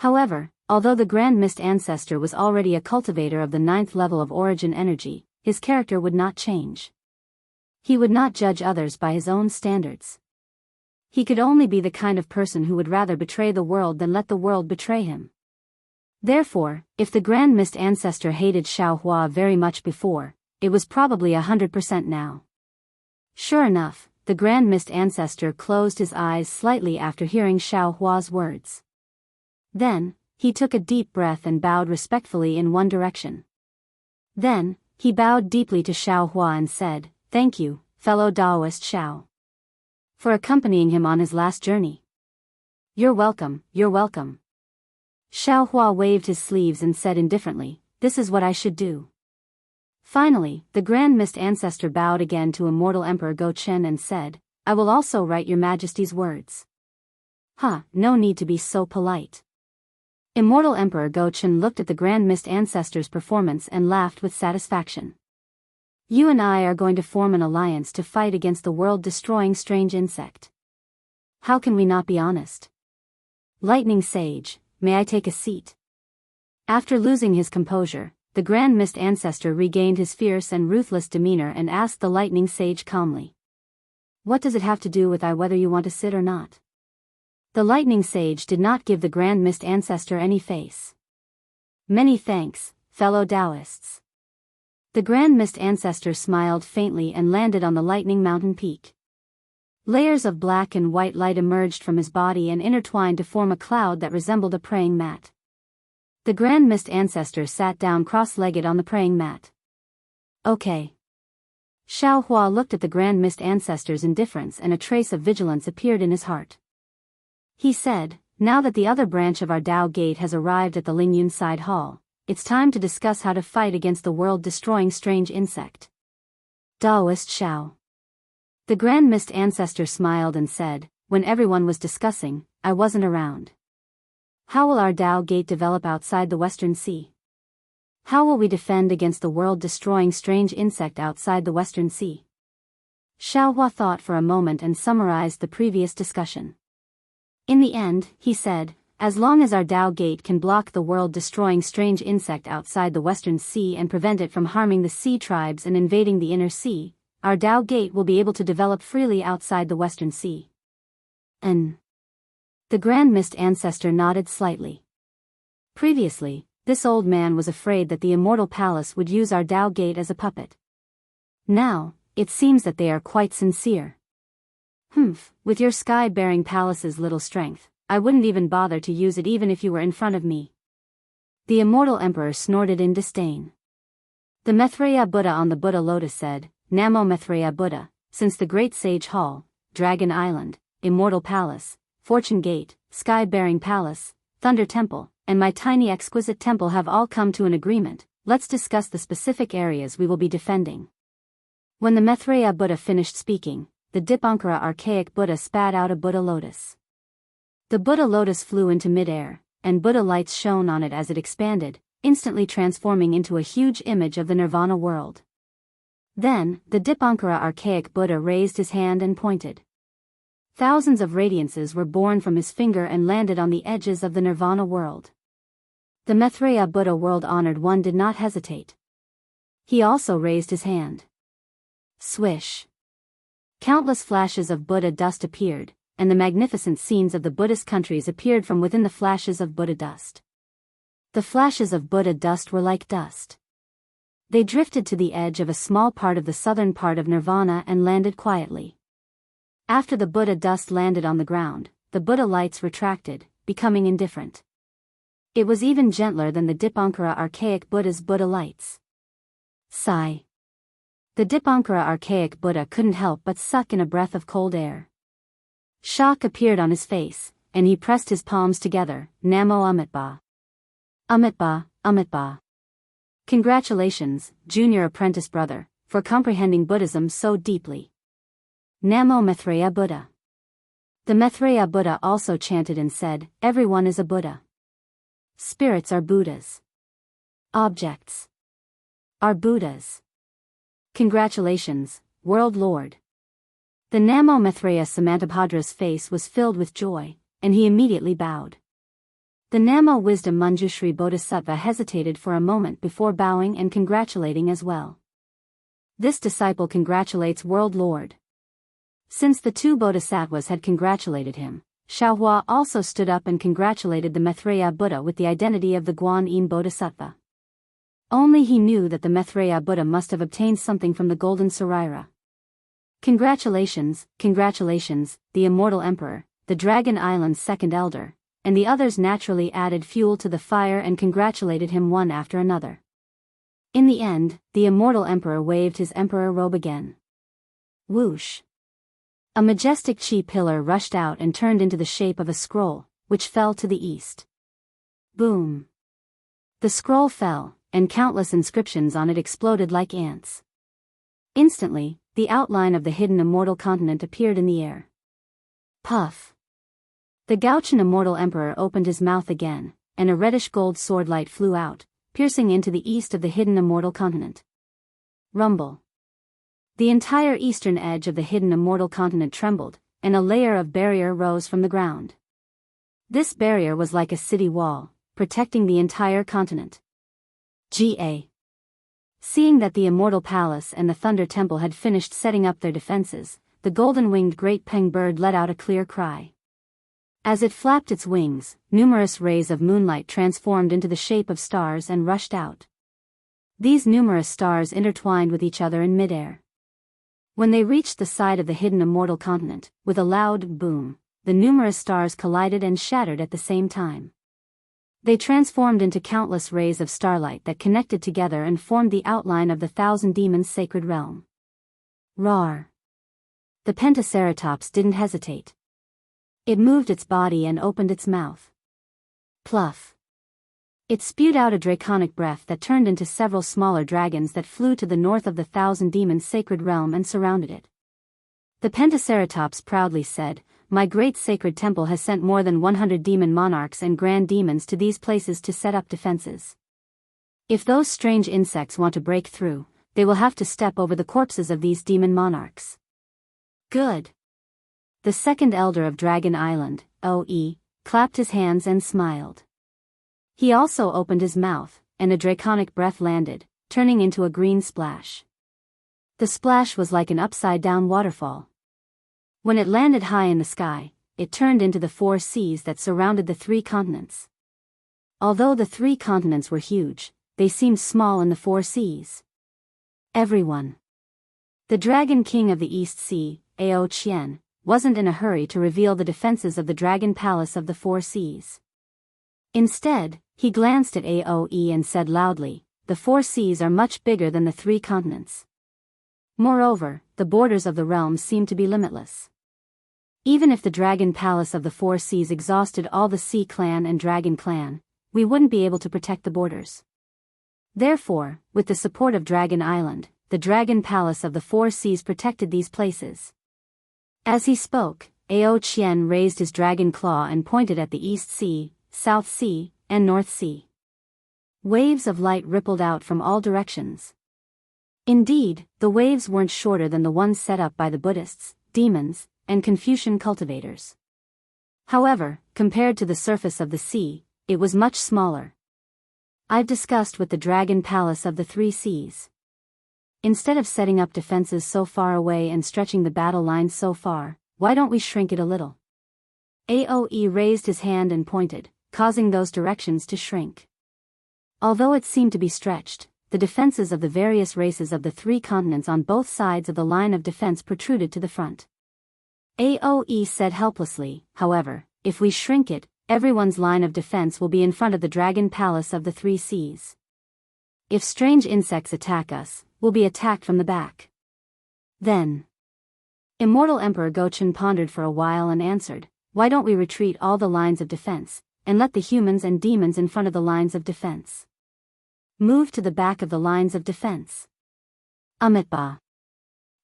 However, although the Grand Mist Ancestor was already a cultivator of the 9th level of origin energy, his character would not change. He would not judge others by his own standards. He could only be the kind of person who would rather betray the world than let the world betray him. Therefore, if the Grand Mist Ancestor hated Xiaohua very much before, it was probably 100% now. Sure enough, the Grand Mist Ancestor closed his eyes slightly after hearing Xiaohua's words. Then, he took a deep breath and bowed respectfully in one direction. Then, he bowed deeply to Xiaohua and said, "Thank you, fellow Daoist Xiao, for accompanying him on his last journey." You're welcome, you're welcome." Xiaohua waved his sleeves and said indifferently, "This is what I should do." Finally, the Grand Mist Ancestor bowed again to Immortal Emperor Gochen and said, "I will also write your Majesty's words." No need to be so polite. Immortal Emperor Gochen looked at the Grand Mist Ancestor's performance and laughed with satisfaction. "You and I are going to form an alliance to fight against the world-destroying strange insect. How can we not be honest? Lightning Sage, may I take a seat?" After losing his composure, the Grand Mist Ancestor regained his fierce and ruthless demeanor and asked the Lightning Sage calmly, "What does it have to do with whether you want to sit or not?" The Lightning Sage did not give the Grand Mist Ancestor any face. "Many thanks, fellow Daoists." The Grand Mist Ancestor smiled faintly and landed on the Lightning Mountain peak. Layers of black and white light emerged from his body and intertwined to form a cloud that resembled a praying mat. The Grand Mist Ancestor sat down cross-legged on the praying mat. "Okay." Xiaohua looked at the Grand Mist Ancestor's indifference and a trace of vigilance appeared in his heart. He said, "Now that the other branch of our Dao Gate has arrived at the Lingyun Side Hall, it's time to discuss how to fight against the world-destroying strange insect." Daoist Xiao. The Grand Mist Ancestor smiled and said, "When everyone was discussing, I wasn't around. How will our Dao Gate develop outside the Western Sea? How will we defend against the world-destroying strange insect outside the Western Sea?" Xiaohua thought for a moment and summarized the previous discussion. In the end, he said, "As long as our Dao Gate can block the world-destroying strange insect outside the Western Sea and prevent it from harming the sea tribes and invading the Inner Sea, our Dao Gate will be able to develop freely outside the Western Sea." The Grand Mist Ancestor nodded slightly. Previously, this old man was afraid that the Immortal Palace would use our Dao Gate as a puppet. Now, it seems that they are quite sincere. With your sky-bearing palace's little strength, I wouldn't even bother to use it even if you were in front of me. The Immortal Emperor snorted in disdain. The Maitreya Buddha on the Buddha Lotus said, "Namo Maitreya Buddha, since the Great Sage Hall, Dragon Island, Immortal Palace, Fortune Gate, Sky-bearing Palace, Thunder Temple, and my tiny exquisite temple have all come to an agreement, let's discuss the specific areas we will be defending." When the Maitreya Buddha finished speaking, the Dipankara archaic Buddha spat out a Buddha lotus. The Buddha lotus flew into mid-air, and Buddha lights shone on it as it expanded, instantly transforming into a huge image of the Nirvana world. Then, the Dipankara archaic Buddha raised his hand and pointed. Thousands of radiances were born from his finger and landed on the edges of the Nirvana world. The Maitreya Buddha world-honored one did not hesitate. He also raised his hand. Swish! Countless flashes of Buddha dust appeared, and the magnificent scenes of the Buddhist countries appeared from within the flashes of Buddha dust. The flashes of Buddha dust were like dust. They drifted to the edge of a small part of the southern part of Nirvana and landed quietly. After the Buddha dust landed on the ground, the Buddha lights retracted, becoming indifferent. It was even gentler than the Dipankara archaic Buddha's Buddha lights. Sigh. The Dipankara archaic Buddha couldn't help but suck in a breath of cold air. Shock appeared on his face, and he pressed his palms together. Namo Amitba. Amitba, Amitba. Congratulations, junior apprentice brother, for comprehending Buddhism so deeply. Namo Maitreya Buddha. The Maitreya Buddha also chanted and said, everyone is a Buddha. Spirits are Buddhas. Objects are Buddhas. Congratulations, World Lord. The Namo Maitreya Samantabhadra's face was filled with joy, and he immediately bowed. The Namo Wisdom Manjushri Bodhisattva hesitated for a moment before bowing and congratulating as well. This disciple congratulates World Lord. Since the two bodhisattvas had congratulated him, Xiaohua also stood up and congratulated the Maitreya Buddha with the identity of the Guan Yin Bodhisattva. Only he knew that the Maitreya Buddha must have obtained something from the Golden Sarira. Congratulations, congratulations, the Immortal Emperor, the Dragon Island's second elder, and the others naturally added fuel to the fire and congratulated him one after another. In the end, the Immortal Emperor waved his emperor robe again. Whoosh! A majestic chi pillar rushed out and turned into the shape of a scroll, which fell to the east. Boom! The scroll fell, and countless inscriptions on it exploded like ants. Instantly, the outline of the hidden immortal continent appeared in the air. Puff! The Gauchan Immortal Emperor opened his mouth again, and a reddish gold sword light flew out, piercing into the east of the hidden immortal continent. Rumble! The entire eastern edge of the hidden immortal continent trembled, and a layer of barrier rose from the ground. This barrier was like a city wall, protecting the entire continent. Ga. Seeing that the Immortal Palace and the Thunder Temple had finished setting up their defenses, the golden-winged great peng bird let out a clear cry. As it flapped its wings, numerous rays of moonlight transformed into the shape of stars and rushed out. These numerous stars intertwined with each other in midair. When they reached the side of the hidden immortal continent, with a loud boom, the numerous stars collided and shattered at the same time. They transformed into countless rays of starlight that connected together and formed the outline of the Thousand Demons' sacred realm. Roar! The Pentaceratops didn't hesitate. It moved its body and opened its mouth. Pluff! It spewed out a draconic breath that turned into several smaller dragons that flew to the north of the Thousand Demons' sacred realm and surrounded it. The Pentaceratops proudly said, "My great sacred temple has sent more than 100 demon monarchs and grand demons to these places to set up defenses. If those strange insects want to break through, they will have to step over the corpses of these demon monarchs." Good. The second elder of Dragon Island, OE, clapped his hands and smiled. He also opened his mouth, and a draconic breath landed, turning into a green splash. The splash was like an upside-down waterfall. When it landed high in the sky, it turned into the 4 seas that surrounded the 3 continents. Although the 3 continents were huge, they seemed small in the 4 seas. Everyone. The Dragon King of the East Sea, Ao Qian, wasn't in a hurry to reveal the defenses of the Dragon Palace of the 4 seas. Instead, he glanced at Aoe and said loudly, "The 4 seas are much bigger than the 3 continents. Moreover, the borders of the realm seem to be limitless. Even if the Dragon Palace of the 4 seas exhausted all the Sea Clan and Dragon Clan, we wouldn't be able to protect the borders. Therefore, with the support of Dragon Island, the Dragon Palace of the 4 seas protected these places." As he spoke, Ao Qian raised his dragon claw and pointed at the East Sea, South Sea, and North Sea. Waves of light rippled out from all directions. Indeed, the waves weren't shorter than the ones set up by the Buddhists, demons, and Confucian cultivators. However, compared to the surface of the sea, it was much smaller. I've discussed with the Dragon Palace of the 3 seas. Instead of setting up defenses so far away and stretching the battle lines so far, why don't we shrink it a little? Aoe raised his hand and pointed, causing those directions to shrink. Although it seemed to be stretched, the defenses of the various races of the 3 continents on both sides of the line of defense protruded to the front. Aoe said helplessly, however, if we shrink it, everyone's line of defense will be in front of the Dragon Palace of the 3 Seas. If strange insects attack us, we'll be attacked from the back. Then, Immortal Emperor Gochen pondered for a while and answered, why don't we retreat all the lines of defense, and let the humans and demons in front of the lines of defense move to the back of the lines of defense? Amitba.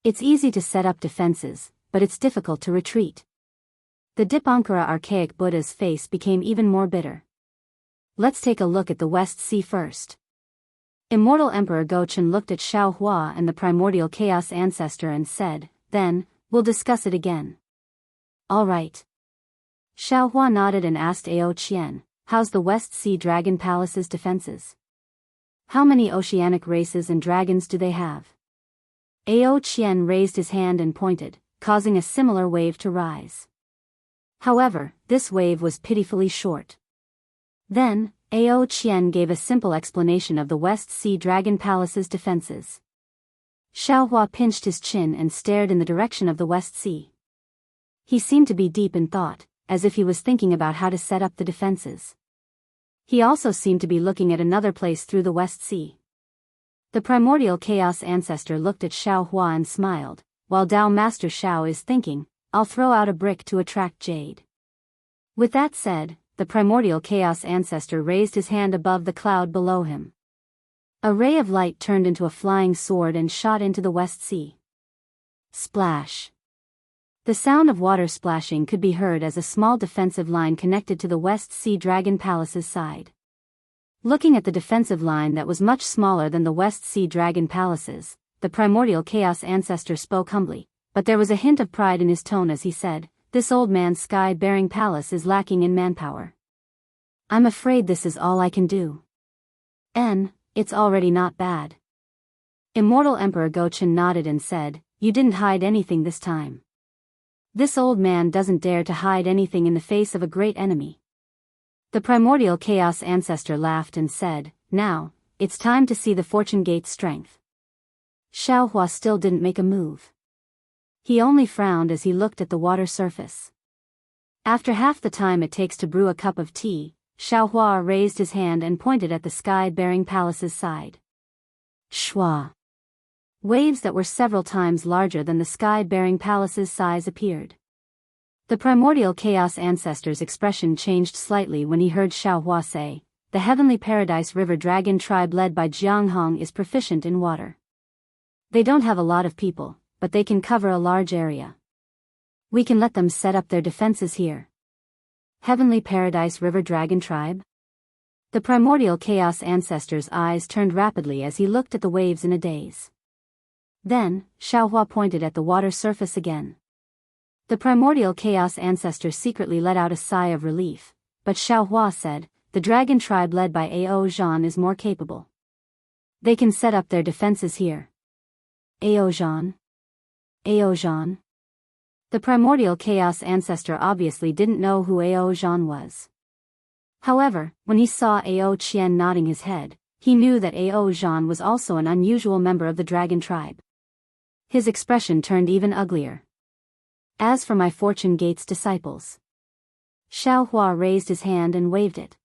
It's easy to set up defenses, but it's difficult to retreat. The Dipankara archaic Buddha's face became even more bitter. Let's take a look at the West Sea first. Immortal Emperor Gochen looked at Xiao Hua and the primordial chaos ancestor and said, then, we'll discuss it again. All right. Xiao Hua nodded and asked Ao Qian, how's the West Sea Dragon Palace's defenses? How many oceanic races and dragons do they have? Ao Qian raised his hand and pointed, causing a similar wave to rise. However, this wave was pitifully short. Then, Ao Qian gave a simple explanation of the West Sea Dragon Palace's defenses. Xiao Hua pinched his chin and stared in the direction of the West Sea. He seemed to be deep in thought, as if he was thinking about how to set up the defenses. He also seemed to be looking at another place through the West Sea. The primordial chaos ancestor looked at Xiao Hua and smiled, while Dao Master Xiao is thinking, I'll throw out a brick to attract jade. With that said, the primordial chaos ancestor raised his hand above the cloud below him. A ray of light turned into a flying sword and shot into the West Sea. Splash. The sound of water splashing could be heard as a small defensive line connected to the West Sea Dragon Palace's side. Looking at the defensive line that was much smaller than the West Sea Dragon Palace's, the primordial chaos ancestor spoke humbly, but there was a hint of pride in his tone as he said, this old man's sky-bearing palace is lacking in manpower. I'm afraid this is all I can do. It's already not bad. Immortal Emperor Gochen nodded and said, you didn't hide anything this time. This old man doesn't dare to hide anything in the face of a great enemy. The primordial chaos ancestor laughed and said, now, it's time to see the Fortune Gate's strength. Xiao Hua still didn't make a move. He only frowned as he looked at the water surface. After half the time it takes to brew a cup of tea, Xiao Hua raised his hand and pointed at the sky-bearing palace's side. Shwa. Waves that were several times larger than the sky-bearing palace's size appeared. The primordial chaos ancestor's expression changed slightly when he heard Xiao Hua say, the heavenly paradise river dragon tribe led by Jianghu is proficient in water. They don't have a lot of people, but they can cover a large area. We can let them set up their defenses here. Heavenly paradise river dragon tribe? The primordial chaos ancestor's eyes turned rapidly as he looked at the waves in a daze. Then, Xiao Hua pointed at the water surface again. The primordial chaos ancestor secretly let out a sigh of relief, but Xiao Hua said, the dragon tribe led by Ao Zhan is more capable. They can set up their defenses here. Ao Zhan? Ao Zhan? The primordial chaos ancestor obviously didn't know who Ao Zhan was. However, when he saw Ao Qian nodding his head, he knew that Ao Zhan was also an unusual member of the dragon tribe. His expression turned even uglier. As for my Fortune Gate's disciples. Xiao Hua raised his hand and waved it.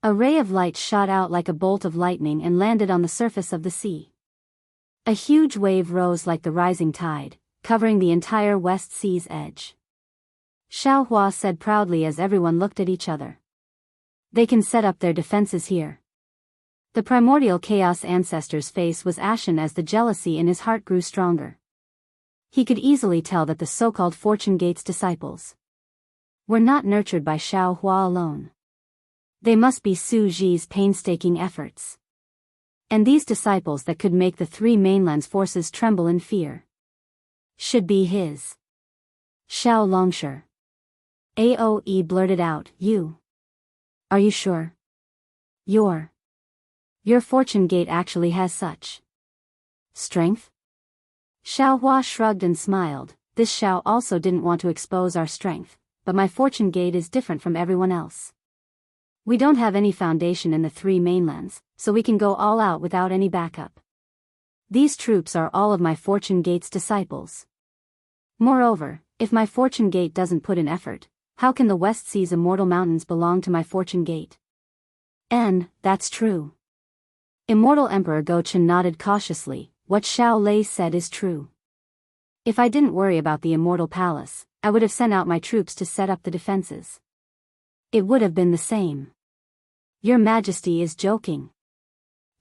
A ray of light shot out like a bolt of lightning and landed on the surface of the sea. A huge wave rose like the rising tide, covering the entire West Sea's edge. Xiao Hua said proudly as everyone looked at each other. They can set up their defenses here. The primordial chaos ancestor's face was ashen as the jealousy in his heart grew stronger. He could easily tell that the so-called Fortune Gate's disciples were not nurtured by Xiao Hua alone. They must be Su Ji's painstaking efforts. And these disciples that could make the 3 mainland's forces tremble in fear should be his. Xiao Longshi. Aoe blurted out, you. Are you sure? Your Fortune Gate actually has such strength? Xiao Hua shrugged and smiled, this Xiao also didn't want to expose our strength, but my Fortune Gate is different from everyone else. We don't have any foundation in the three mainlands, so we can go all out without any backup. These troops are all of my Fortune Gate's disciples. Moreover, if my Fortune Gate doesn't put in effort, how can the West Sea's immortal mountains belong to my Fortune Gate? And, that's true. Immortal Emperor Go-Chen nodded cautiously. What Xiao Lei said is true. If I didn't worry about the Immortal Palace, I would have sent out my troops to set up the defenses. It would have been the same. Your Majesty is joking.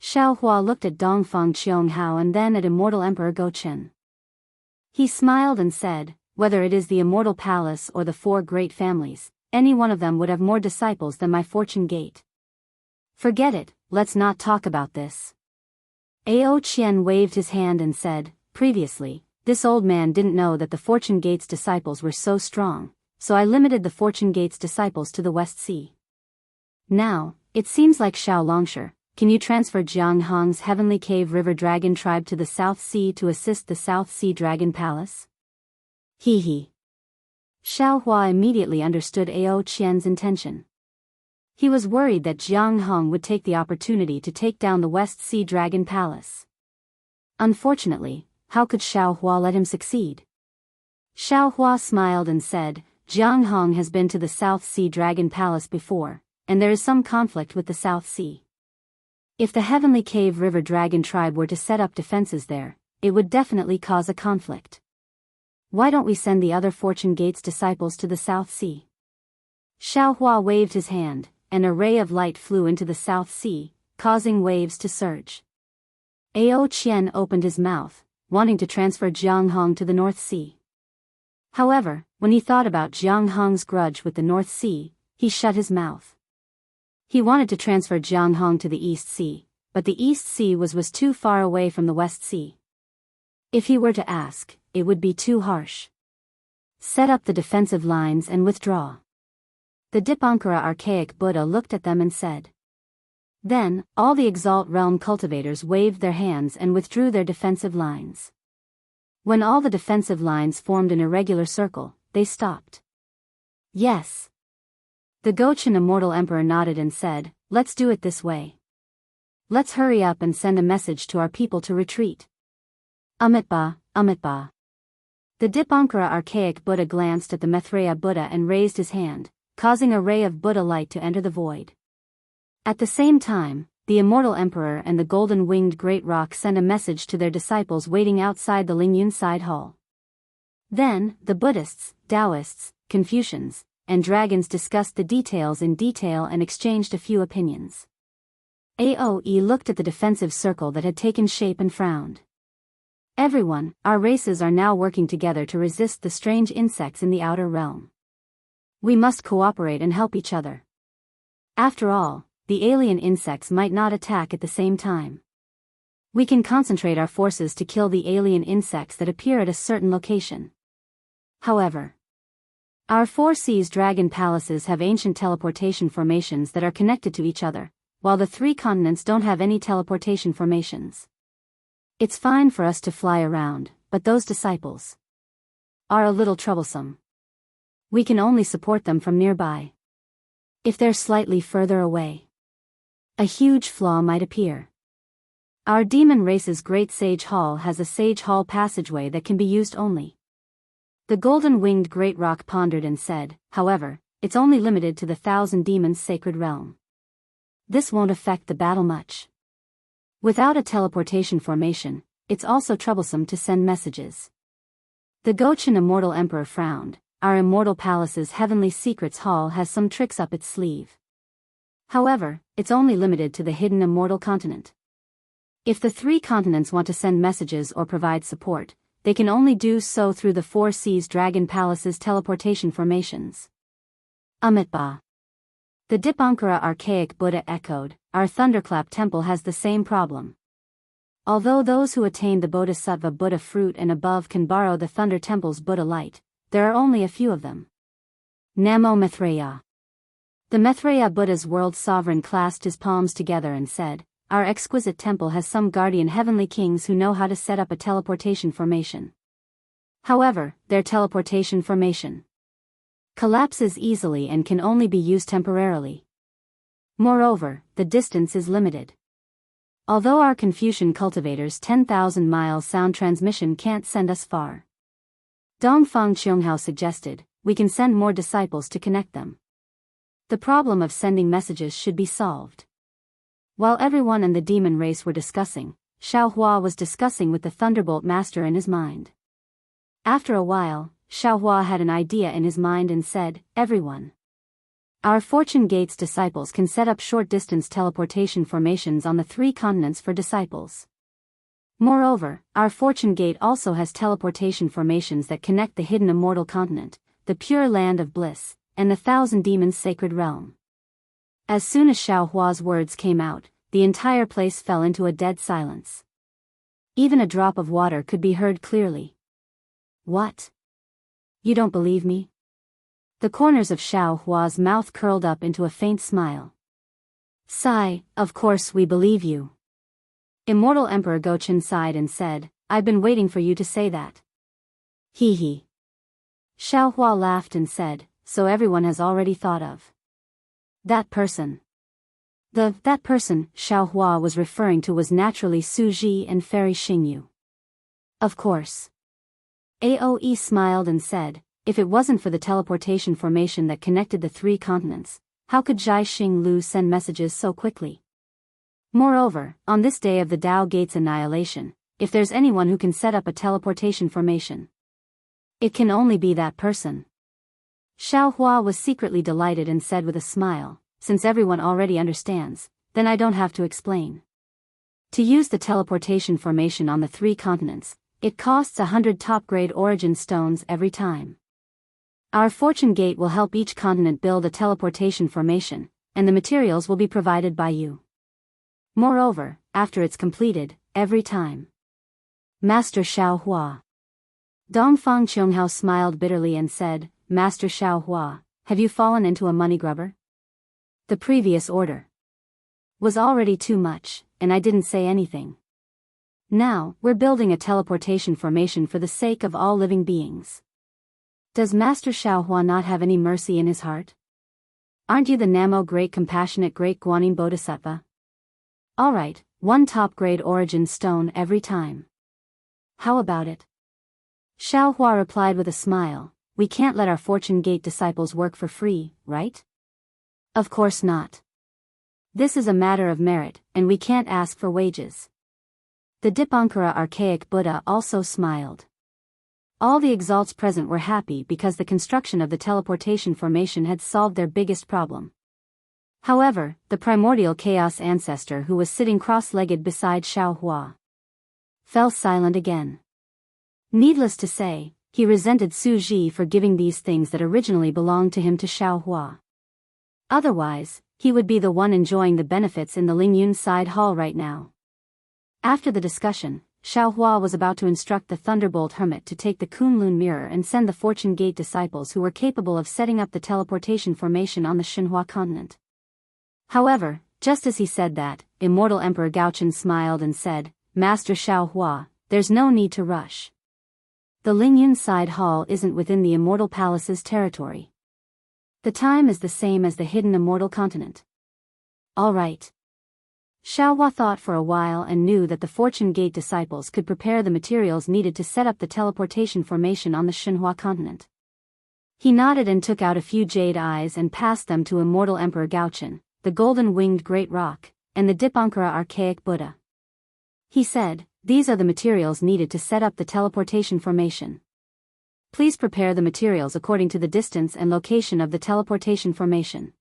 Xiao Hua looked at Dongfang Qianghao and then at Immortal Emperor Go-Chen. He smiled and said, whether it is the Immortal Palace or the four great families, any one of them would have more disciples than my Fortune Gate. Forget it, let's not talk about this. Ao Qian waved his hand and said, previously, this old man didn't know that the Fortune Gate's disciples were so strong, so I limited the Fortune Gate's disciples to the West Sea. Now, it seems like Xiao Longsher, can you transfer Jianghang's Heavenly Cave River Dragon tribe to the South Sea to assist the South Sea Dragon Palace? He. Xiao Hua immediately understood Ao Qian's intention. He was worried that Jianghu would take the opportunity to take down the West Sea Dragon Palace. Unfortunately, how could Xiao Hua let him succeed? Xiao Hua smiled and said, Jianghu has been to the South Sea Dragon Palace before, and there is some conflict with the South Sea. If the Heavenly Cave River Dragon tribe were to set up defenses there, it would definitely cause a conflict. Why don't we send the other Fortune Gate's disciples to the South Sea? Xiao Hua waved his hand. An ray of light flew into the South Sea, causing waves to surge. Ao Qian opened his mouth, wanting to transfer Jianghu to the North Sea. However, when he thought about Jianghu's grudge with the North Sea, he shut his mouth. He wanted to transfer Jianghu to the East Sea, but the East Sea was too far away from the West Sea. If he were to ask, it would be too harsh. Set up the defensive lines and withdraw. The Dipankara archaic Buddha looked at them and said. Then, all the Exalt Realm cultivators waved their hands and withdrew their defensive lines. When all the defensive lines formed an irregular circle, they stopped. Yes. The Go-Chen Immortal Emperor nodded and said, let's do it this way. Let's hurry up and send a message to our people to retreat. Amitba, Amitba. The Dipankara archaic Buddha glanced at the Maitreya Buddha and raised his hand, causing a ray of Buddha light to enter the void. At the same time, the Immortal Emperor and the Golden-Winged Great Roc sent a message to their disciples waiting outside the Lingyun Side Hall. Then, the Buddhists, Daoists, Confucians, and dragons discussed the details in detail and exchanged a few opinions. Aoe looked at the defensive circle that had taken shape and frowned. Everyone, our races are now working together to resist the strange insects in the outer realm. We must cooperate and help each other. After all, the alien insects might not attack at the same time. We can concentrate our forces to kill the alien insects that appear at a certain location. However, our four seas dragon palaces have ancient teleportation formations that are connected to each other, while the three continents don't have any teleportation formations. It's fine for us to fly around, but those disciples are a little troublesome. We can only support them from nearby. If they're slightly further away, a huge flaw might appear. Our demon race's Great Sage Hall has a Sage Hall passageway that can be used only. The Golden-Winged Great Roc pondered and said, however, it's only limited to the 1,000 demons' sacred realm. This won't affect the battle much. Without a teleportation formation, it's also troublesome to send messages. The Go-Chen Immortal Emperor frowned. Our Immortal Palace's Heavenly Secrets Hall has some tricks up its sleeve. However, it's only limited to the hidden Immortal Continent. If the three continents want to send messages or provide support, they can only do so through the Four Seas Dragon Palace's teleportation formations. Amitba. The Dipankara archaic Buddha echoed, our Thunderclap Temple has the same problem. Although those who attain the Bodhisattva Buddha fruit and above can borrow the Thunder Temple's Buddha light, there are only a few of them. Namo Maitreya. The Maitreya Buddha's world sovereign clasped his palms together and said, our exquisite temple has some guardian heavenly kings who know how to set up a teleportation formation. However, their teleportation formation collapses easily and can only be used temporarily. Moreover, the distance is limited. Although our Confucian cultivators' 10,000 miles sound transmission can't send us far. Dongfang Qianghao suggested, we can send more disciples to connect them. The problem of sending messages should be solved. While everyone and the demon race were discussing, Xiaohua was discussing with the Thunderbolt Master in his mind. After a while, Xiaohua had an idea in his mind and said, everyone. Our Fortune Gate's disciples can set up short-distance teleportation formations on the 3 continents for disciples. Moreover, our Fortune Gate also has teleportation formations that connect the hidden immortal continent, the pure land of bliss, and the 1,000 demons' sacred realm. As soon as Xiaohua's words came out, the entire place fell into a dead silence. Even a drop of water could be heard clearly. What? You don't believe me? The corners of Xiaohua's mouth curled up into a faint smile. Sigh, of course we believe you. Immortal Emperor Gochen sighed and said, I've been waiting for you to say that. Hee hee. Xiaohua laughed and said, so everyone has already thought of that person. That person Xiaohua was referring to was naturally Su Ji and Fairy Xingyu. Of course. Aoe smiled and said, if it wasn't for the teleportation formation that connected the 3 continents, how could Zhai Xing Lu send messages so quickly? Moreover, on this day of the Dao Gate's annihilation, if there's anyone who can set up a teleportation formation, it can only be that person. Xiaohua was secretly delighted and said with a smile, since everyone already understands, then I don't have to explain. To use the teleportation formation on the 3 continents, it costs 100 top-grade origin stones every time. Our Fortune Gate will help each continent build a teleportation formation, and the materials will be provided by you. Moreover, after it's completed, every time. Master Xiaohua. Dongfang Qianghao smiled bitterly and said, Master Xiaohua, have you fallen into a money grubber? The previous order was already too much, and I didn't say anything. Now, we're building a teleportation formation for the sake of all living beings. Does Master Xiaohua not have any mercy in his heart? Aren't you the Namo Great Compassionate Great Guanyin Bodhisattva? Alright, 1 top-grade origin stone every time. How about it? Xiaohua replied with a smile, we can't let our Fortune Gate disciples work for free, right? Of course not. This is a matter of merit, and we can't ask for wages. The Dipankara archaic Buddha also smiled. All the exalts present were happy because the construction of the teleportation formation had solved their biggest problem. However, the primordial chaos ancestor who was sitting cross-legged beside Xiaohua fell silent again. Needless to say, he resented Su Ji for giving these things that originally belonged to him to Xiaohua. Otherwise, he would be the one enjoying the benefits in the Lingyun side hall right now. After the discussion, Xiaohua was about to instruct the Thunderbolt Hermit to take the Kunlun mirror and send the Fortune Gate disciples who were capable of setting up the teleportation formation on the Xinhua continent. However, just as he said that, Immortal Emperor Gaochen smiled and said, Master Xiaohua, there's no need to rush. The Lingyun side hall isn't within the Immortal Palace's territory. The time is the same as the hidden Immortal Continent. All right. Xiaohua thought for a while and knew that the Fortune Gate disciples could prepare the materials needed to set up the teleportation formation on the Xinhua continent. He nodded and took out a few jade eyes and passed them to Immortal Emperor Gaochen, the golden-winged Great Rock, and the Dipankara archaic Buddha. He said, these are the materials needed to set up the teleportation formation. Please prepare the materials according to the distance and location of the teleportation formation.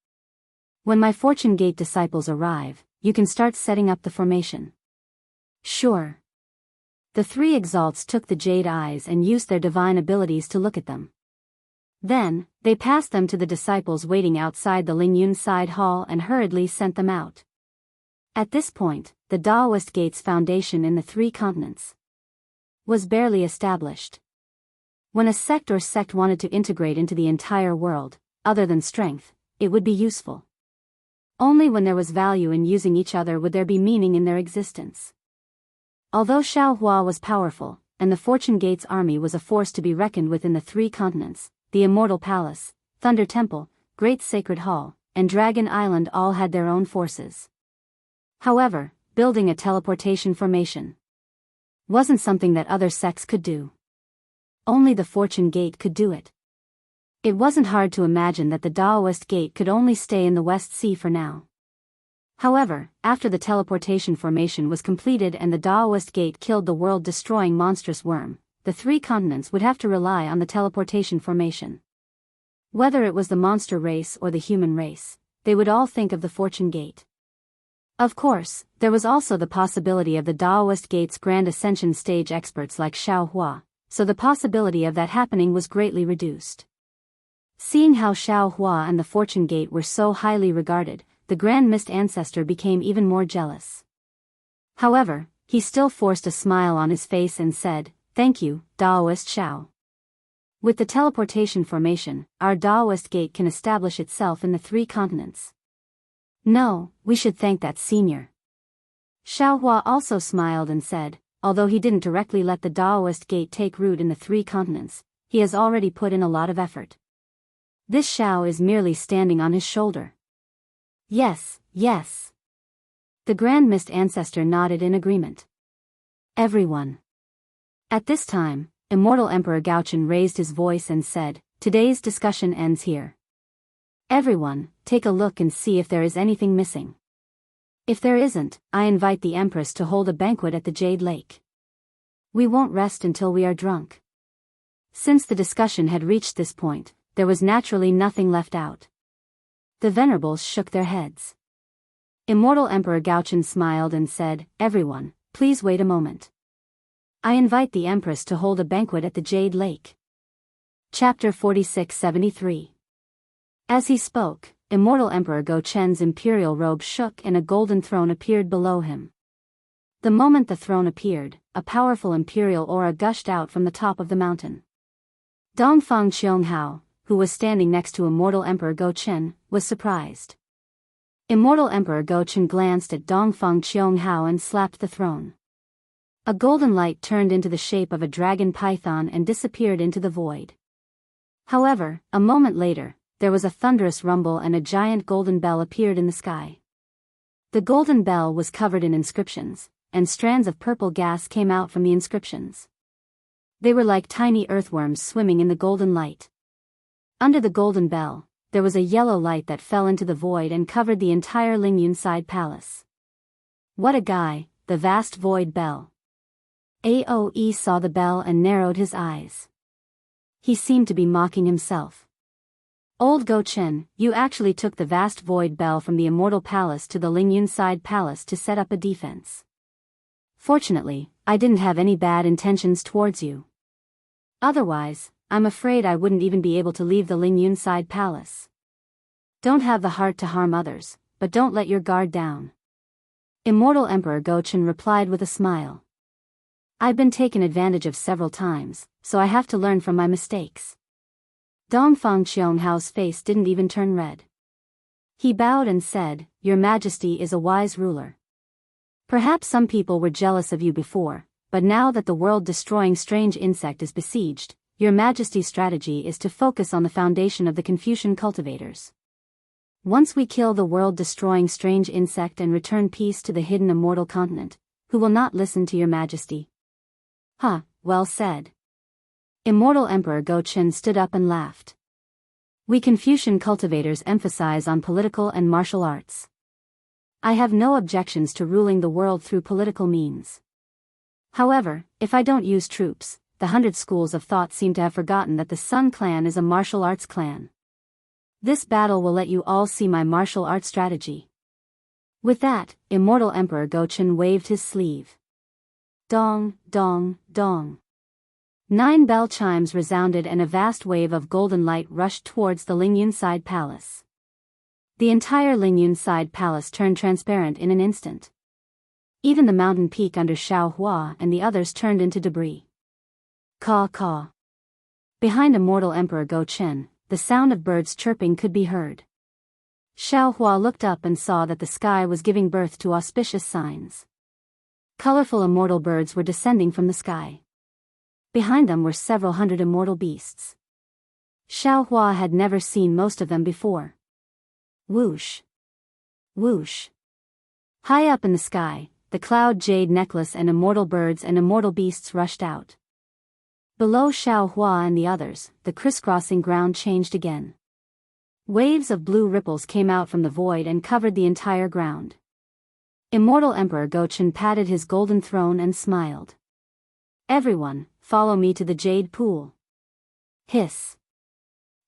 When my Fortune Gate disciples arrive, you can start setting up the formation. Sure. The 3 exalts took the jade eyes and used their divine abilities to look at them. Then, they passed them to the disciples waiting outside the Lingyun side hall and hurriedly sent them out. At this point, the Daoist Gate's foundation in the 3 continents was barely established. When a sect or sect wanted to integrate into the entire world, other than strength, it would be useful. Only when there was value in using each other would there be meaning in their existence. Although Xiaohua was powerful, and the Fortune Gate's army was a force to be reckoned with in the 3 continents, the Immortal Palace, Thunder Temple, Great Sacred Hall, and Dragon Island all had their own forces. However, building a teleportation formation wasn't something that other sects could do. Only the Fortune Gate could do it. It wasn't hard to imagine that the Daoist Gate could only stay in the West Sea for now. However, after the teleportation formation was completed and the Daoist Gate killed the world-destroying monstrous worm, the three continents would have to rely on the teleportation formation. Whether it was the monster race or the human race, they would all think of the Fortune Gate. Of course, there was also the possibility of the Daoist Gate's Grand Ascension stage experts like Xiao Hua, so the possibility of that happening was greatly reduced. Seeing how Xiao Hua and the Fortune Gate were so highly regarded, the Grand Mist Ancestor became even more jealous. However, he still forced a smile on his face and said, "Thank you, Daoist Xiao. With the teleportation formation, our Daoist Gate can establish itself in the three continents." "No, we should thank that senior." Xiao Hua also smiled and said, although he didn't directly let the Daoist Gate take root in the three continents, he has already put in a lot of effort. This Xiao is merely standing on his shoulder. Yes, yes. The Grand Mist Ancestor nodded in agreement. Everyone. At this time, Immortal Emperor Gaochen raised his voice and said, "Today's discussion ends here. Everyone, take a look and see if there is anything missing. If there isn't, I invite the Empress to hold a banquet at the Jade Lake. We won't rest until we are drunk." Since the discussion had reached this point, there was naturally nothing left out. The Venerables shook their heads. Immortal Emperor Gaochen smiled and said, "Everyone, please wait a moment. I invite the Empress to hold a banquet at the Jade Lake." Chapter 4673. As he spoke, Immortal Emperor Gochen's imperial robe shook and a golden throne appeared below him. The moment the throne appeared, a powerful imperial aura gushed out from the top of the mountain. Dongfang Qianghao, who was standing next to Immortal Emperor Gochen, was surprised. Immortal Emperor Gochen glanced at Dongfang Qianghao and slapped the throne. A golden light turned into the shape of a dragon python and disappeared into the void. However, a moment later, there was a thunderous rumble and a giant golden bell appeared in the sky. The golden bell was covered in inscriptions, and strands of purple gas came out from the inscriptions. They were like tiny earthworms swimming in the golden light. Under the golden bell, there was a yellow light that fell into the void and covered the entire Lingyun side palace. What a guy, the vast void bell. Aoe saw the bell and narrowed his eyes. He seemed to be mocking himself. "Old Gochen, you actually took the vast void bell from the Immortal Palace to the Lingyun side palace to set up a defense. Fortunately, I didn't have any bad intentions towards you. Otherwise, I'm afraid I wouldn't even be able to leave the Lingyun side palace. Don't have the heart to harm others, but don't let your guard down." Immortal Emperor Gochen replied with a smile. "I've been taken advantage of several times, so I have to learn from my mistakes." Dongfang Qianghao's face didn't even turn red. He bowed and said, "Your Majesty is a wise ruler. Perhaps some people were jealous of you before, but now that the world-destroying strange insect is besieged, Your Majesty's strategy is to focus on the foundation of the Confucian cultivators. Once we kill the world-destroying strange insect and return peace to the hidden immortal continent, who will not listen to Your Majesty?" "Huh, well said." Immortal Emperor Gochen stood up and laughed. "We Confucian cultivators emphasize on political and martial arts. I have no objections to ruling the world through political means. However, if I don't use troops, the 100 schools of thought seem to have forgotten that the Sun clan is a martial arts clan. This battle will let you all see my martial arts strategy." With that, Immortal Emperor Gochen waved his sleeve. Dong, dong, dong. 9 bell chimes resounded and a vast wave of golden light rushed towards the Lingyun side palace. The entire Lingyun side palace turned transparent in an instant. Even the mountain peak under Xiao Hua and the others turned into debris. Caw caw. Behind Immortal Emperor Gochen, the sound of birds chirping could be heard. Xiao Hua looked up and saw that the sky was giving birth to auspicious signs. Colorful immortal birds were descending from the sky. Behind them were several hundred immortal beasts. Xiao Hua had never seen most of them before. Whoosh. Whoosh. High up in the sky, the cloud jade necklace and immortal birds and immortal beasts rushed out. Below Xiao Hua and the others, the crisscrossing ground changed again. Waves of blue ripples came out from the void and covered the entire ground. Immortal Emperor Gochen patted his golden throne and smiled. Everyone, follow me to the jade pool. Hiss.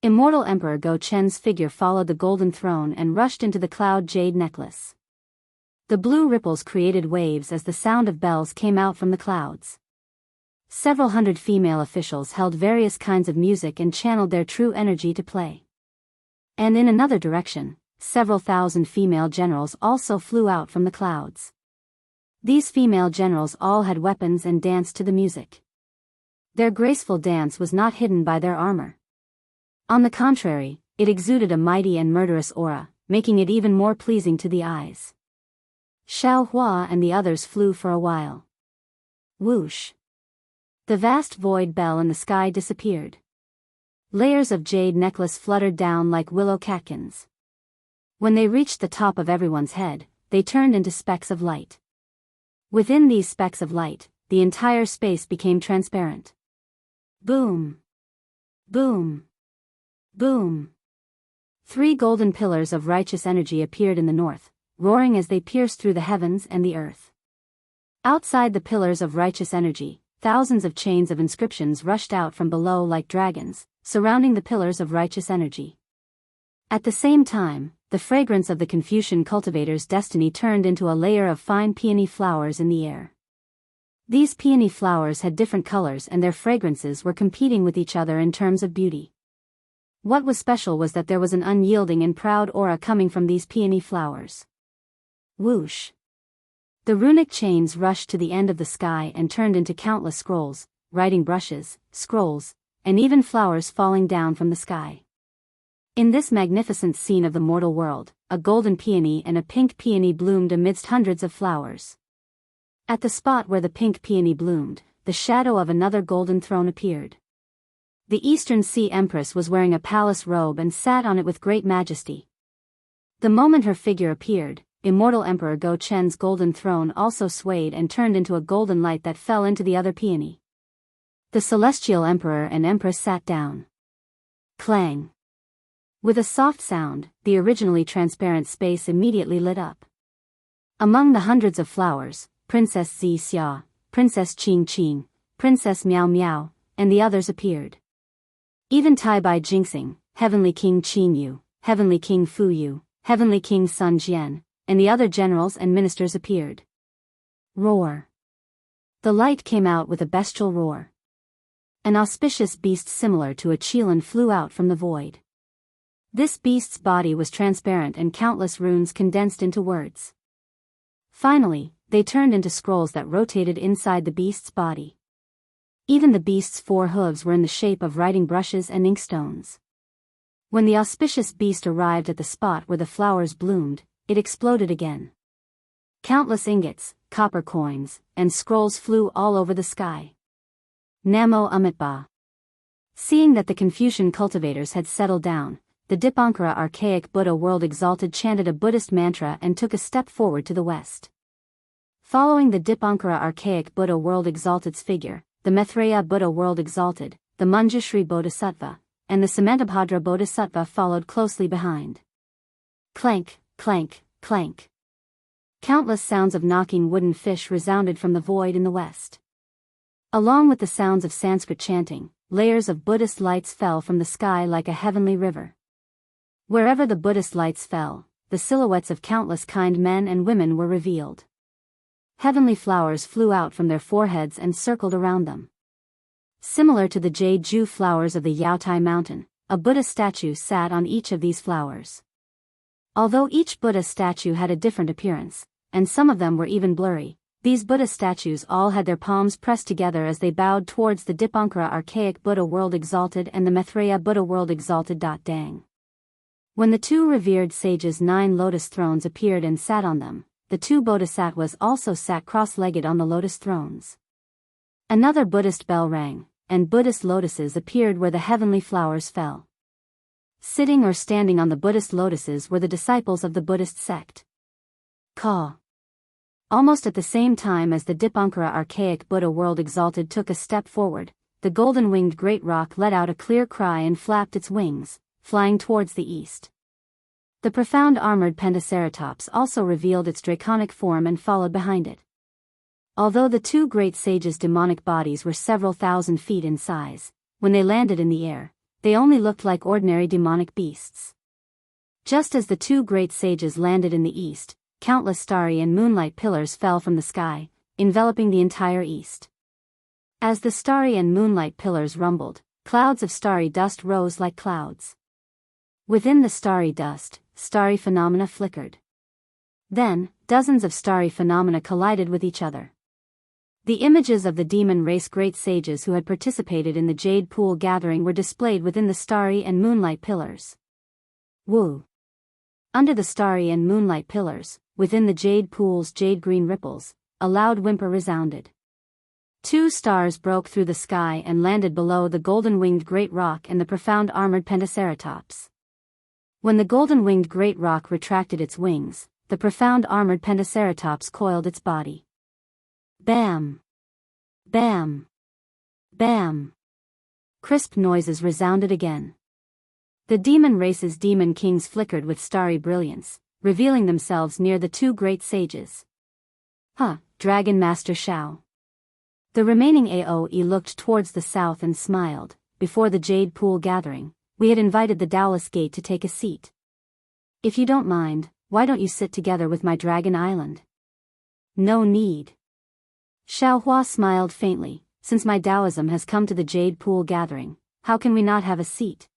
Immortal Emperor Gochen's figure followed the golden throne and rushed into the cloud jade necklace. The blue ripples created waves as the sound of bells came out from the clouds. Several hundred female officials held various kinds of music and channeled their true energy to play. And in another direction, several thousand female generals also flew out from the clouds. These female generals all had weapons and danced to the music. Their graceful dance was not hidden by their armor. On the contrary, it exuded a mighty and murderous aura, making it even more pleasing to the eyes. Xiao Hua and the others flew for a while. Whoosh. The vast void bell in the sky disappeared. Layers of jade necklace fluttered down like willow catkins. When they reached the top of everyone's head, they turned into specks of light. Within these specks of light, the entire space became transparent. Boom! Boom! Boom! 3 golden pillars of righteous energy appeared in the north, roaring as they pierced through the heavens and the earth. Outside the pillars of righteous energy, thousands of chains of inscriptions rushed out from below like dragons, surrounding the pillars of righteous energy. At the same time, the fragrance of the Confucian cultivator's destiny turned into a layer of fine peony flowers in the air. These peony flowers had different colors and their fragrances were competing with each other in terms of beauty. What was special was that there was an unyielding and proud aura coming from these peony flowers. Whoosh! The runic chains rushed to the end of the sky and turned into countless scrolls, writing brushes, scrolls, and even flowers falling down from the sky. In this magnificent scene of the mortal world, a golden peony and a pink peony bloomed amidst hundreds of flowers. At the spot where the pink peony bloomed, the shadow of another golden throne appeared. The Eastern Sea Empress was wearing a palace robe and sat on it with great majesty. The moment her figure appeared, Immortal Emperor Go Chen's golden throne also swayed and turned into a golden light that fell into the other peony. The Celestial Emperor and Empress sat down. Clang! With a soft sound, the originally transparent space immediately lit up. Among the hundreds of flowers, Princess Xia, Princess Qing, Princess Miao Miao, and the others appeared. Even Tai Bai Jinxing, Heavenly King Qin Yu, Heavenly King Fu Yu, Heavenly King Sun Jian, and the other generals and ministers appeared. Roar! The light came out with a bestial roar. An auspicious beast similar to a qilin flew out from the void. This beast's body was transparent and countless runes condensed into words. Finally, they turned into scrolls that rotated inside the beast's body. Even the beast's 4 hooves were in the shape of writing brushes and inkstones. When the auspicious beast arrived at the spot where the flowers bloomed, it exploded again. Countless ingots, copper coins, and scrolls flew all over the sky. Namo Amitba. Seeing that the Confucian cultivators had settled down, the Dipankara archaic Buddha world exalted chanted a Buddhist mantra and took a step forward to the west. Following the Dipankara archaic Buddha world exalted's figure, the Maitreya Buddha world exalted, the Manjushri Bodhisattva, and the Samantabhadra Bodhisattva followed closely behind. Clank, clank, clank. Countless sounds of knocking wooden fish resounded from the void in the west. Along with the sounds of Sanskrit chanting, layers of Buddhist lights fell from the sky like a heavenly river. Wherever the Buddhist lights fell, the silhouettes of countless kind men and women were revealed. Heavenly flowers flew out from their foreheads and circled around them. Similar to the jade Ju flowers of the Yaotai mountain, a Buddha statue sat on each of these flowers. Although each Buddha statue had a different appearance, and some of them were even blurry, these Buddha statues all had their palms pressed together as they bowed towards the Dipankara archaic Buddha world exalted and the Maitreya Buddha world exalted. Dang. When the 2 revered sages' 9 lotus thrones appeared and sat on them, the 2 bodhisattvas also sat cross-legged on the lotus thrones. Another Buddhist bell rang, and Buddhist lotuses appeared where the heavenly flowers fell. Sitting or standing on the Buddhist lotuses were the disciples of the Buddhist sect. Ka. Almost at the same time as the Dipankara archaic Buddha world exalted took a step forward, the golden-winged great rock let out a clear cry and flapped its wings, flying towards the east. The profound armored Pentaceratops also revealed its draconic form and followed behind it. Although the two great sages' demonic bodies were several thousand feet in size, when they landed in the air, they only looked like ordinary demonic beasts. Just as the two great sages landed in the east, countless starry and moonlight pillars fell from the sky, enveloping the entire east. As the starry and moonlight pillars rumbled, clouds of starry dust rose like clouds. Within the starry dust, starry phenomena flickered. Then, dozens of starry phenomena collided with each other. The images of the demon race great sages who had participated in the Jade Pool gathering were displayed within the starry and moonlight pillars. Woo! Under the starry and moonlight pillars, within the Jade Pool's jade-green ripples, a loud whimper resounded. Two stars broke through the sky and landed below the golden-winged great rock and the profound armored Pentaceratops. When the golden-winged great rock retracted its wings, the profound armored Pentaceratops coiled its body. Bam! Bam! Bam! Crisp noises resounded again. The demon race's demon kings flickered with starry brilliance, revealing themselves near the two great sages. Dragon Master Shao. The remaining AOE looked towards the south and smiled. Before the Jade Pool gathering, we had invited the Daoist Gate to take a seat. If you don't mind, why don't you sit together with my Dragon Island? No need. Xiaohua smiled faintly. Since my Taoism has come to the Jade Pool gathering, how can we not have a seat?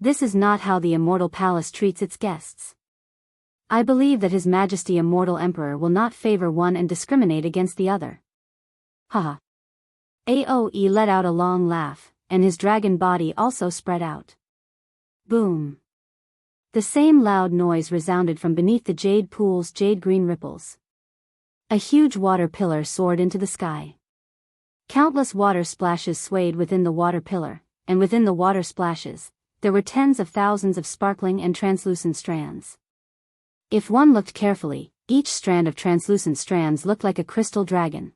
This is not how the Immortal Palace treats its guests. I believe that His Majesty Immortal Emperor will not favor one and discriminate against the other. Haha. AOE let out a long laugh, and his dragon body also spread out. Boom. The same loud noise resounded from beneath the Jade Pool's jade-green ripples. A huge water pillar soared into the sky. Countless water splashes swayed within the water pillar, and within the water splashes, there were tens of thousands of sparkling and translucent strands. If one looked carefully, each strand of translucent strands looked like a crystal dragon.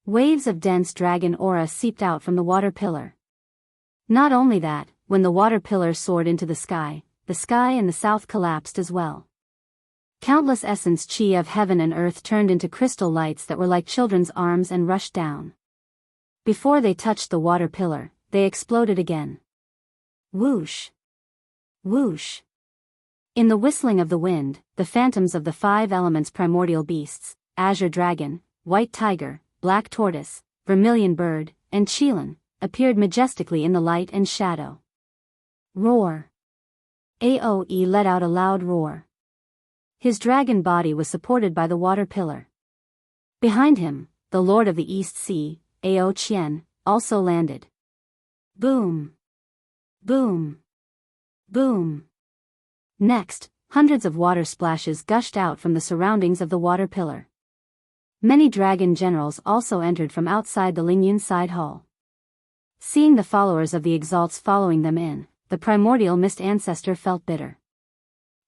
Waves of dense dragon aura seeped out from the water pillar. Not only that, when the water pillar soared into the sky in the south collapsed as well. Countless essence chi of heaven and earth turned into crystal lights that were like children's arms and rushed down. Before they touched the water pillar, they exploded again. Whoosh! Whoosh! In the whistling of the wind, the phantoms of the five elements primordial beasts, azure dragon, white tiger, black tortoise, vermilion bird, and Qilin, appeared majestically in the light and shadow. Roar! AOE let out a loud roar. His dragon body was supported by the water pillar. Behind him, the Lord of the East Sea, Ao Qian, also landed. Boom! Boom! Boom! Next, hundreds of water splashes gushed out from the surroundings of the water pillar. Many dragon generals also entered from outside the Lingyun side hall. Seeing the followers of the Exalts following them in, the primordial mist ancestor felt bitter.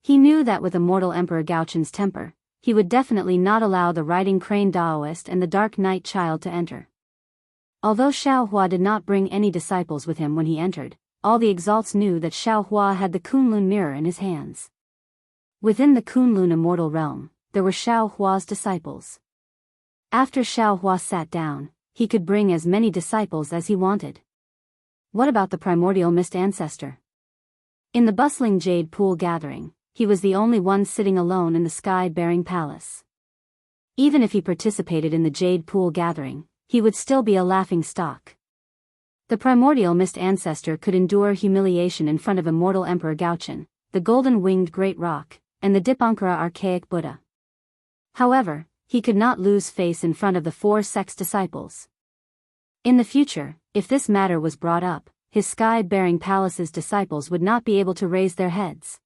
He knew that with Immortal Emperor Gaochun's temper, he would definitely not allow the riding crane Daoist and the Dark Knight child to enter. Although Xiaohua did not bring any disciples with him when he entered, all the Exalts knew that Xiaohua had the Kunlun mirror in his hands. Within the Kunlun immortal realm, there were Xiaohua's disciples. After Xiaohua sat down, he could bring as many disciples as he wanted. What about the primordial mist ancestor? In the bustling Jade Pool gathering, he was the only one sitting alone in the sky-bearing palace. Even if he participated in the Jade Pool gathering, he would still be a laughing stock. The primordial mist ancestor could endure humiliation in front of Immortal Emperor Gaochun, the golden-winged great rock, and the Dipankara archaic Buddha. However, he could not lose face in front of the four sect's disciples. In the future, if this matter was brought up, his sky-bearing palace's disciples would not be able to raise their heads.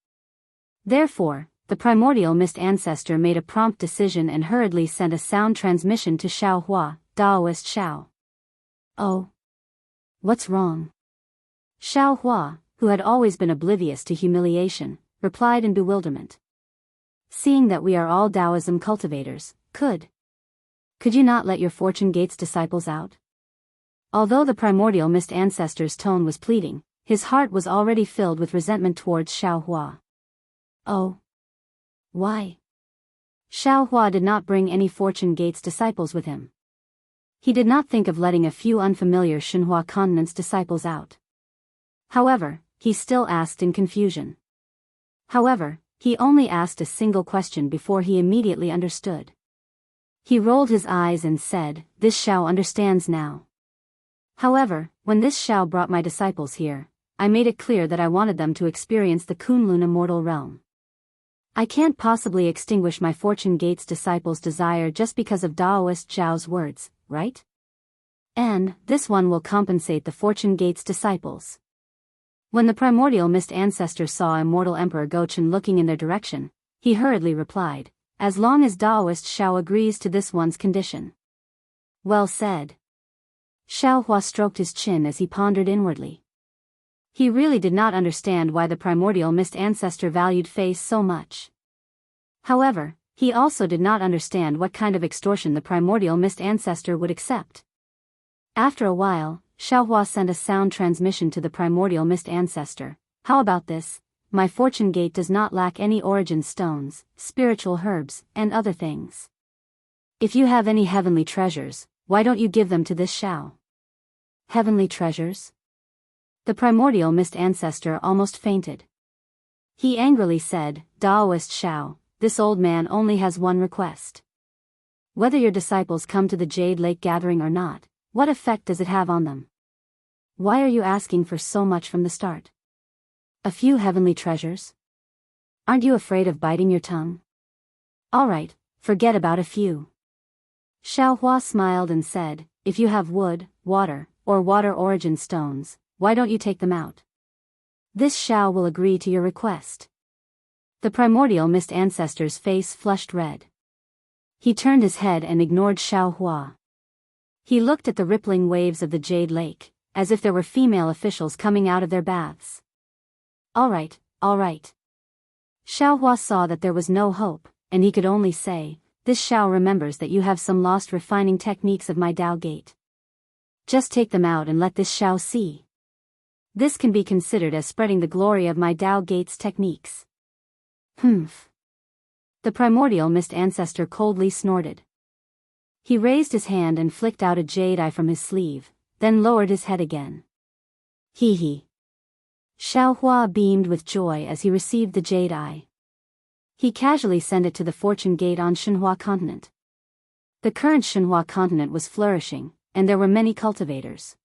Therefore, the primordial mist ancestor made a prompt decision and hurriedly sent a sound transmission to Xiaohua, Daoist Xiao. Oh. What's wrong? Xiaohua, who had always been oblivious to humiliation, replied in bewilderment. Seeing that we are all Taoism cultivators, could you not let your Fortune Gates disciples out? Although the primordial mist ancestor's tone was pleading, his heart was already filled with resentment towards Xiao Hua. Oh. Why? Xiao Hua did not bring any Fortune Gates disciples with him. He did not think of letting a few unfamiliar Xinhua continent's disciples out. However, he still asked in confusion. However, he only asked a single question before he immediately understood. He rolled his eyes and said, "This Xiao understands now. However, when this Xiao brought my disciples here, I made it clear that I wanted them to experience the Kunlun immortal realm. I can't possibly extinguish my Fortune Gates disciples' desire just because of Daoist Zhao's words, right? And this one will compensate the Fortune Gates disciples." When the primordial mist ancestor saw immortal Emperor Gochen looking in their direction, he hurriedly replied, "As long as Daoist Xiao agrees to this one's condition." Well said. Xiao Hua stroked his chin as he pondered inwardly. He really did not understand why the primordial mist ancestor valued face so much. However, he also did not understand what kind of extortion the primordial mist ancestor would accept. After a while, Xiao Hua sent a sound transmission to the primordial mist ancestor. "How about this? My Fortune Gate does not lack any origin stones, spiritual herbs, and other things. If you have any heavenly treasures, why don't you give them to this Xiao?" Heavenly treasures? The primordial mist ancestor almost fainted. He angrily said, "Daoist Xiao, this old man only has one request. Whether your disciples come to the Jade Lake gathering or not, what effect does it have on them? Why are you asking for so much from the start? A few heavenly treasures? Aren't you afraid of biting your tongue? All right, forget about a few." Xiao Hua smiled and said, "If you have wood, water, or water origin stones, why don't you take them out? This Xiao will agree to your request." The primordial mist ancestor's face flushed red. He turned his head and ignored Xiao Hua. He looked at the rippling waves of the Jade Lake, as if there were female officials coming out of their baths. All right. Xiao Hua saw that there was no hope, and he could only say, "This Xiao remembers that you have some lost refining techniques of my Dao Gate. Just take them out and let this Xiao see. This can be considered as spreading the glory of my Dao Gate's techniques." Humph. The primordial mist ancestor coldly snorted. He raised his hand and flicked out a jade eye from his sleeve, then lowered his head again. Hee hee. Xiao Hua beamed with joy as he received the jade eye. He casually sent it to the Fortune Gate on Xinhua continent. The current Xinhua continent was flourishing, and there were many cultivators.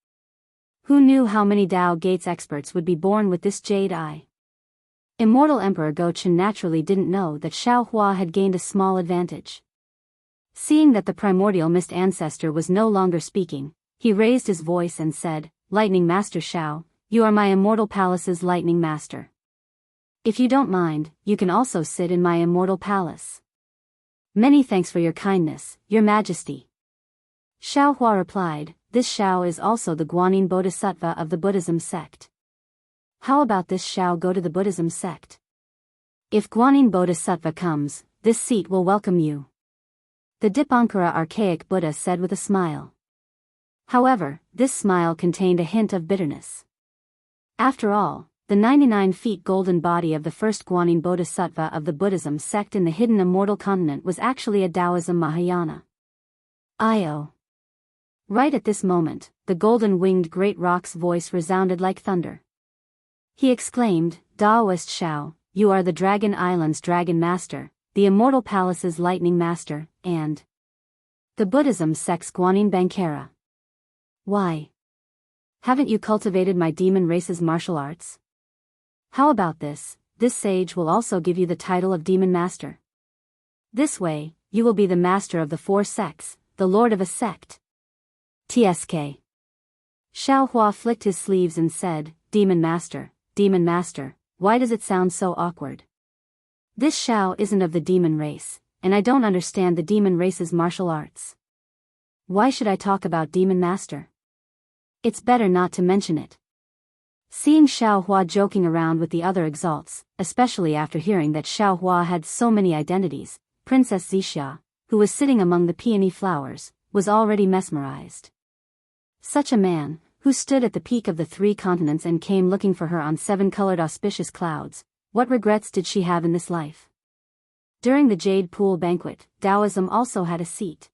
Who knew how many Dao Gates experts would be born with this jade eye? Immortal Emperor Gochen naturally didn't know that Xiao Hua had gained a small advantage. Seeing that the primordial mist ancestor was no longer speaking, he raised his voice and said, "Lightning Master Xiao, you are my immortal palace's lightning master. If you don't mind, you can also sit in my immortal palace." "Many thanks for your kindness, your majesty." Xiao Hua replied, "This Xiao is also the Guanyin Bodhisattva of the Buddhism sect. How about this Xiao go to the Buddhism sect? If Guanyin Bodhisattva comes, this seat will welcome you." The Dipankara archaic Buddha said with a smile. However, this smile contained a hint of bitterness. After all, the 99 feet golden body of the first Guanyin Bodhisattva of the Buddhism sect in the hidden immortal continent was actually a Taoism Mahayana. Io. Right at this moment, the golden-winged great rock's voice resounded like thunder. He exclaimed, "Daoist Xiao, you are the Dragon Island's Dragon Master, the Immortal Palace's Lightning Master, and the Buddhism sect's Guanyin Bankara. Why? Haven't you cultivated my demon race's martial arts? How about this sage will also give you the title of Demon Master. This way, you will be the master of the 4 sects, the lord of a sect." TSK. Xiao Hua flicked his sleeves and said, Demon Master, why does it sound so awkward? This Xiao isn't of the demon race, and I don't understand the demon race's martial arts. Why should I talk about Demon Master? It's better not to mention it." Seeing Xiaohua joking around with the other exalts, especially after hearing that Xiaohua had so many identities, Princess Xixia, who was sitting among the peony flowers, was already mesmerized. Such a man, who stood at the peak of the 3 continents and came looking for her on 7-colored auspicious clouds, what regrets did she have in this life? During the Jade Pool banquet, Taoism also had a seat.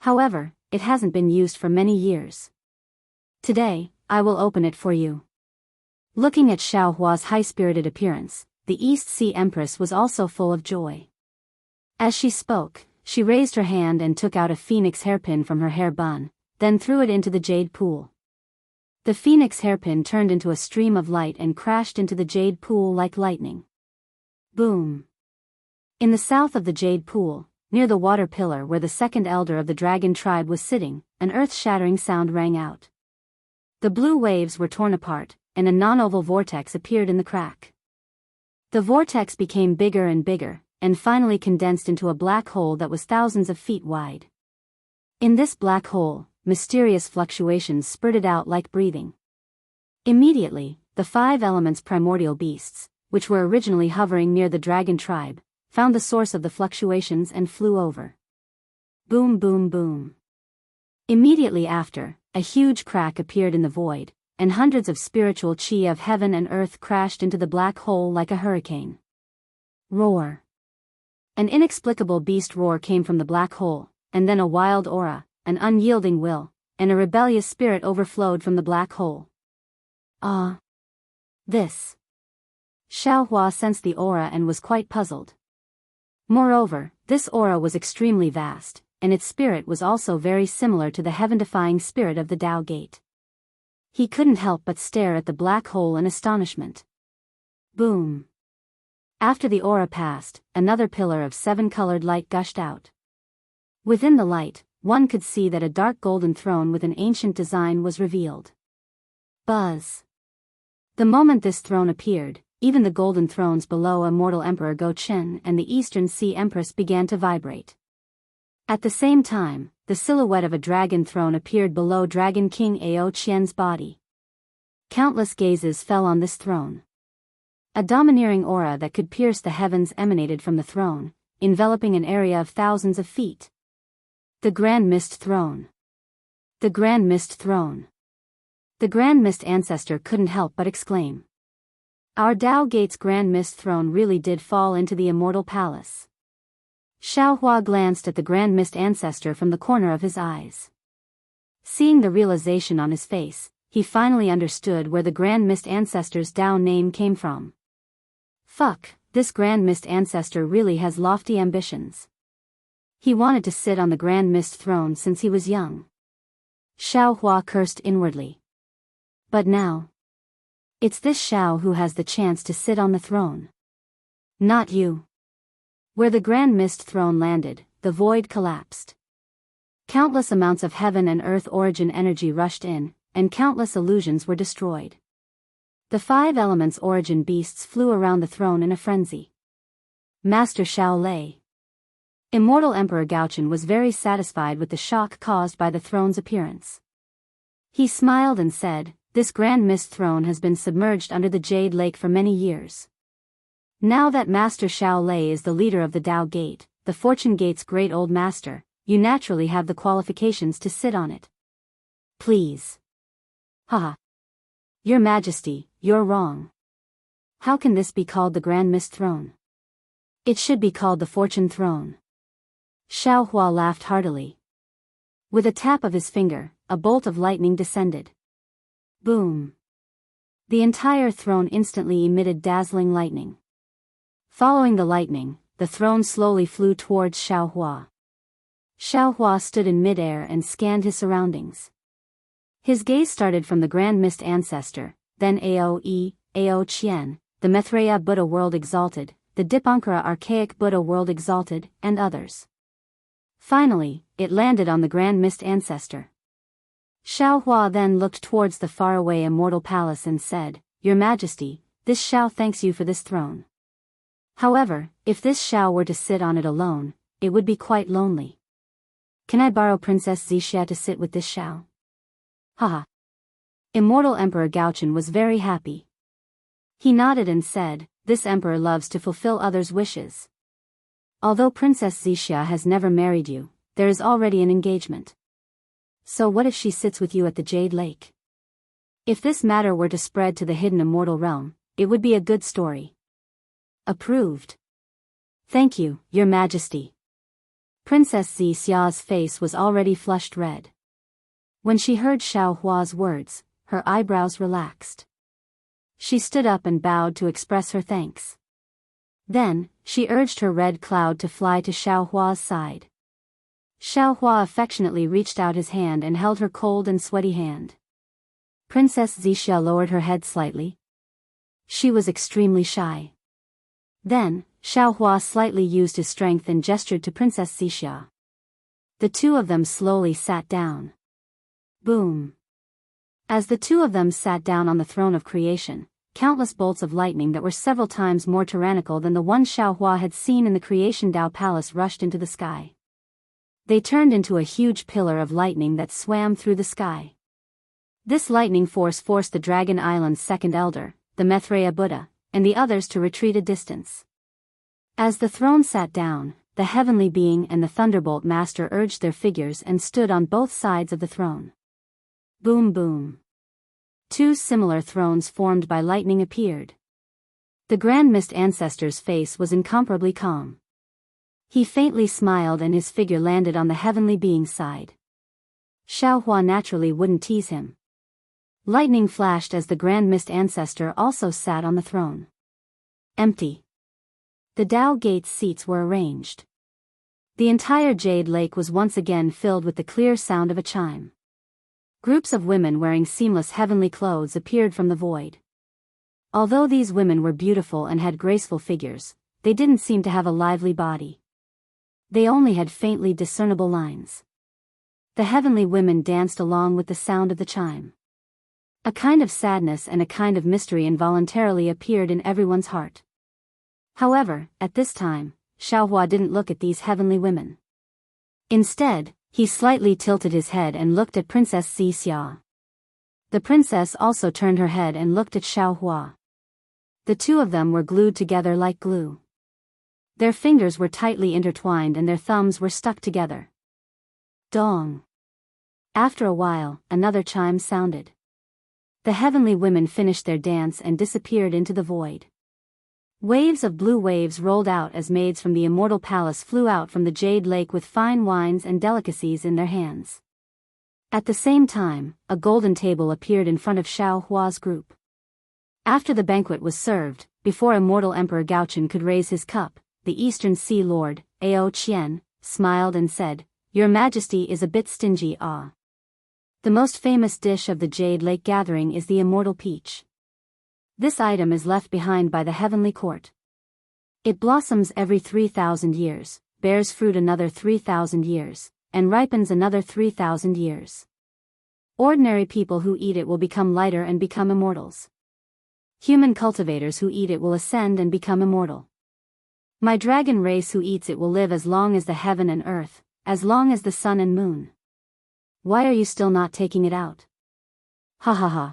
However, it hasn't been used for many years. Today, I will open it for you. Looking at Xiaohua's high-spirited appearance, the East Sea Empress was also full of joy. As she spoke, she raised her hand and took out a phoenix hairpin from her hair bun, then threw it into the jade pool. The phoenix hairpin turned into a stream of light and crashed into the jade pool like lightning. Boom! In the south of the jade pool, near the water pillar where the second elder of the dragon tribe was sitting, an earth-shattering sound rang out. The blue waves were torn apart, and a non-oval vortex appeared in the crack. The vortex became bigger and bigger, and finally condensed into a black hole that was thousands of feet wide. In this black hole, mysterious fluctuations spurted out like breathing. Immediately, the 5 elements primordial beasts, which were originally hovering near the dragon tribe, found the source of the fluctuations and flew over. Boom, boom, boom. Immediately after, a huge crack appeared in the void, and hundreds of spiritual chi of heaven and earth crashed into the black hole like a hurricane. Roar. An inexplicable beast roar came from the black hole, and then a wild aura, an unyielding will, and a rebellious spirit overflowed from the black hole. This. Xiaohua sensed the aura and was quite puzzled. Moreover, this aura was extremely vast, and its spirit was also very similar to the heaven-defying spirit of the Tao Gate. He couldn't help but stare at the black hole in astonishment. Boom. After the aura passed, another pillar of 7-colored light gushed out. Within the light, one could see that a dark golden throne with an ancient design was revealed. Buzz. The moment this throne appeared, even the golden thrones below Immortal Emperor Go Chen and the Eastern Sea Empress began to vibrate. At the same time, the silhouette of a dragon throne appeared below Dragon King Ao Qian's body. Countless gazes fell on this throne. A domineering aura that could pierce the heavens emanated from the throne, enveloping an area of thousands of feet. The Grand Mist Throne. The Grand Mist Throne. The Grand Mist Ancestor couldn't help but exclaim. Our Tao Gate's Grand Mist Throne really did fall into the Immortal Palace. Xiaohua glanced at the Grand Mist Ancestor from the corner of his eyes. Seeing the realization on his face, he finally understood where the Grand Mist Ancestor's Tao name came from. Fuck, this Grand Mist Ancestor really has lofty ambitions. He wanted to sit on the Grand Mist Throne since he was young. Xiaohua cursed inwardly. But now, it's this Xiao who has the chance to sit on the throne. Not you. Where the Grand Mist Throne landed, the void collapsed. Countless amounts of heaven and earth origin energy rushed in, and countless illusions were destroyed. The 5 elements origin beasts flew around the throne in a frenzy. Master Xiao Lei. Immortal Emperor Gaochen was very satisfied with the shock caused by the throne's appearance. He smiled and said, "This Grand Mist Throne has been submerged under the Jade Lake for many years. Now that Master Xiao Lei is the leader of the Tao Gate, the Fortune Gate's great old master, you naturally have the qualifications to sit on it. Please." Haha. Your Majesty, you're wrong. How can this be called the Grand Mist Throne? It should be called the Fortune Throne. Xiaohua laughed heartily. With a tap of his finger, a bolt of lightning descended. Boom. The entire throne instantly emitted dazzling lightning. Following the lightning, the throne slowly flew towards Xiaohua. Xiaohua stood in midair and scanned his surroundings. His gaze started from the Grand Mist Ancestor, then Ao Qian, the Maitreya Buddha World Exalted, the Dipankara Archaic Buddha World Exalted, and others. Finally, it landed on the Grand Mist Ancestor. Xiaohua then looked towards the faraway Immortal Palace and said, "Your Majesty, this Xiao thanks you for this throne. However, if this Xiao were to sit on it alone, it would be quite lonely. Can I borrow Princess Xixia to sit with this Xiao?" Haha. Immortal Emperor Gaochen was very happy. He nodded and said, "This emperor loves to fulfill others' wishes. Although Princess Xianxia has never married you, there is already an engagement. So what if she sits with you at the Jade Lake? If this matter were to spread to the hidden immortal realm, it would be a good story." Approved. Thank you, Your Majesty. Princess Xia's face was already flushed red. When she heard Xiao Hua's words, her eyebrows relaxed. She stood up and bowed to express her thanks. Then, she urged her red cloud to fly to Xiao Hua's side. Xiao Hua affectionately reached out his hand and held her cold and sweaty hand. Princess Xianxia lowered her head slightly. She was extremely shy. Then, Xiao Hua slightly used his strength and gestured to Princess Xianxia. The two of them slowly sat down. Boom. As the two of them sat down on the throne of creation, countless bolts of lightning that were several times more tyrannical than the one Xiao Hua had seen in the Creation Dao Palace rushed into the sky. They turned into a huge pillar of lightning that swam through the sky. This lightning force forced the Dragon Island's second elder, the Maitreya Buddha, and the others to retreat a distance. As the throne sat down, the heavenly being and the Thunderbolt Master urged their figures and stood on both sides of the throne. Boom boom. Two similar thrones formed by lightning appeared. The Grand Mist Ancestor's face was incomparably calm. He faintly smiled and his figure landed on the heavenly being's side. Xiao Hua naturally wouldn't tease him. Lightning flashed as the Grand Mist Ancestor also sat on the throne. Empty. The Dao Gate's seats were arranged. The entire Jade Lake was once again filled with the clear sound of a chime. Groups of women wearing seamless heavenly clothes appeared from the void. Although these women were beautiful and had graceful figures, they didn't seem to have a lively body. They only had faintly discernible lines. The heavenly women danced along with the sound of the chime. A kind of sadness and a kind of mystery involuntarily appeared in everyone's heart. However, at this time, Xiao Hua didn't look at these heavenly women. Instead, he slightly tilted his head and looked at Princess Xianxia. The princess also turned her head and looked at Xiao Hua. The two of them were glued together like glue. Their fingers were tightly intertwined and their thumbs were stuck together. Dong. After a while, another chime sounded. The heavenly women finished their dance and disappeared into the void. Waves of blue waves rolled out as maids from the immortal palace flew out from the Jade Lake with fine wines and delicacies in their hands. At the same time, a golden table appeared in front of Xiao Hua's group. After the banquet was served, before immortal Emperor Gaochen could raise his cup, the Eastern Sea Lord, Ao Qian, smiled and said, "Your Majesty is a bit stingy, ah. The most famous dish of the Jade Lake gathering is the immortal peach. This item is left behind by the heavenly court. It blossoms every 3,000 years, bears fruit another 3,000 years, and ripens another 3,000 years. Ordinary people who eat it will become lighter and become immortals. Human cultivators who eat it will ascend and become immortal. My dragon race who eats it will live as long as the heaven and earth, as long as the sun and moon. Why are you still not taking it out?" Ha ha ha.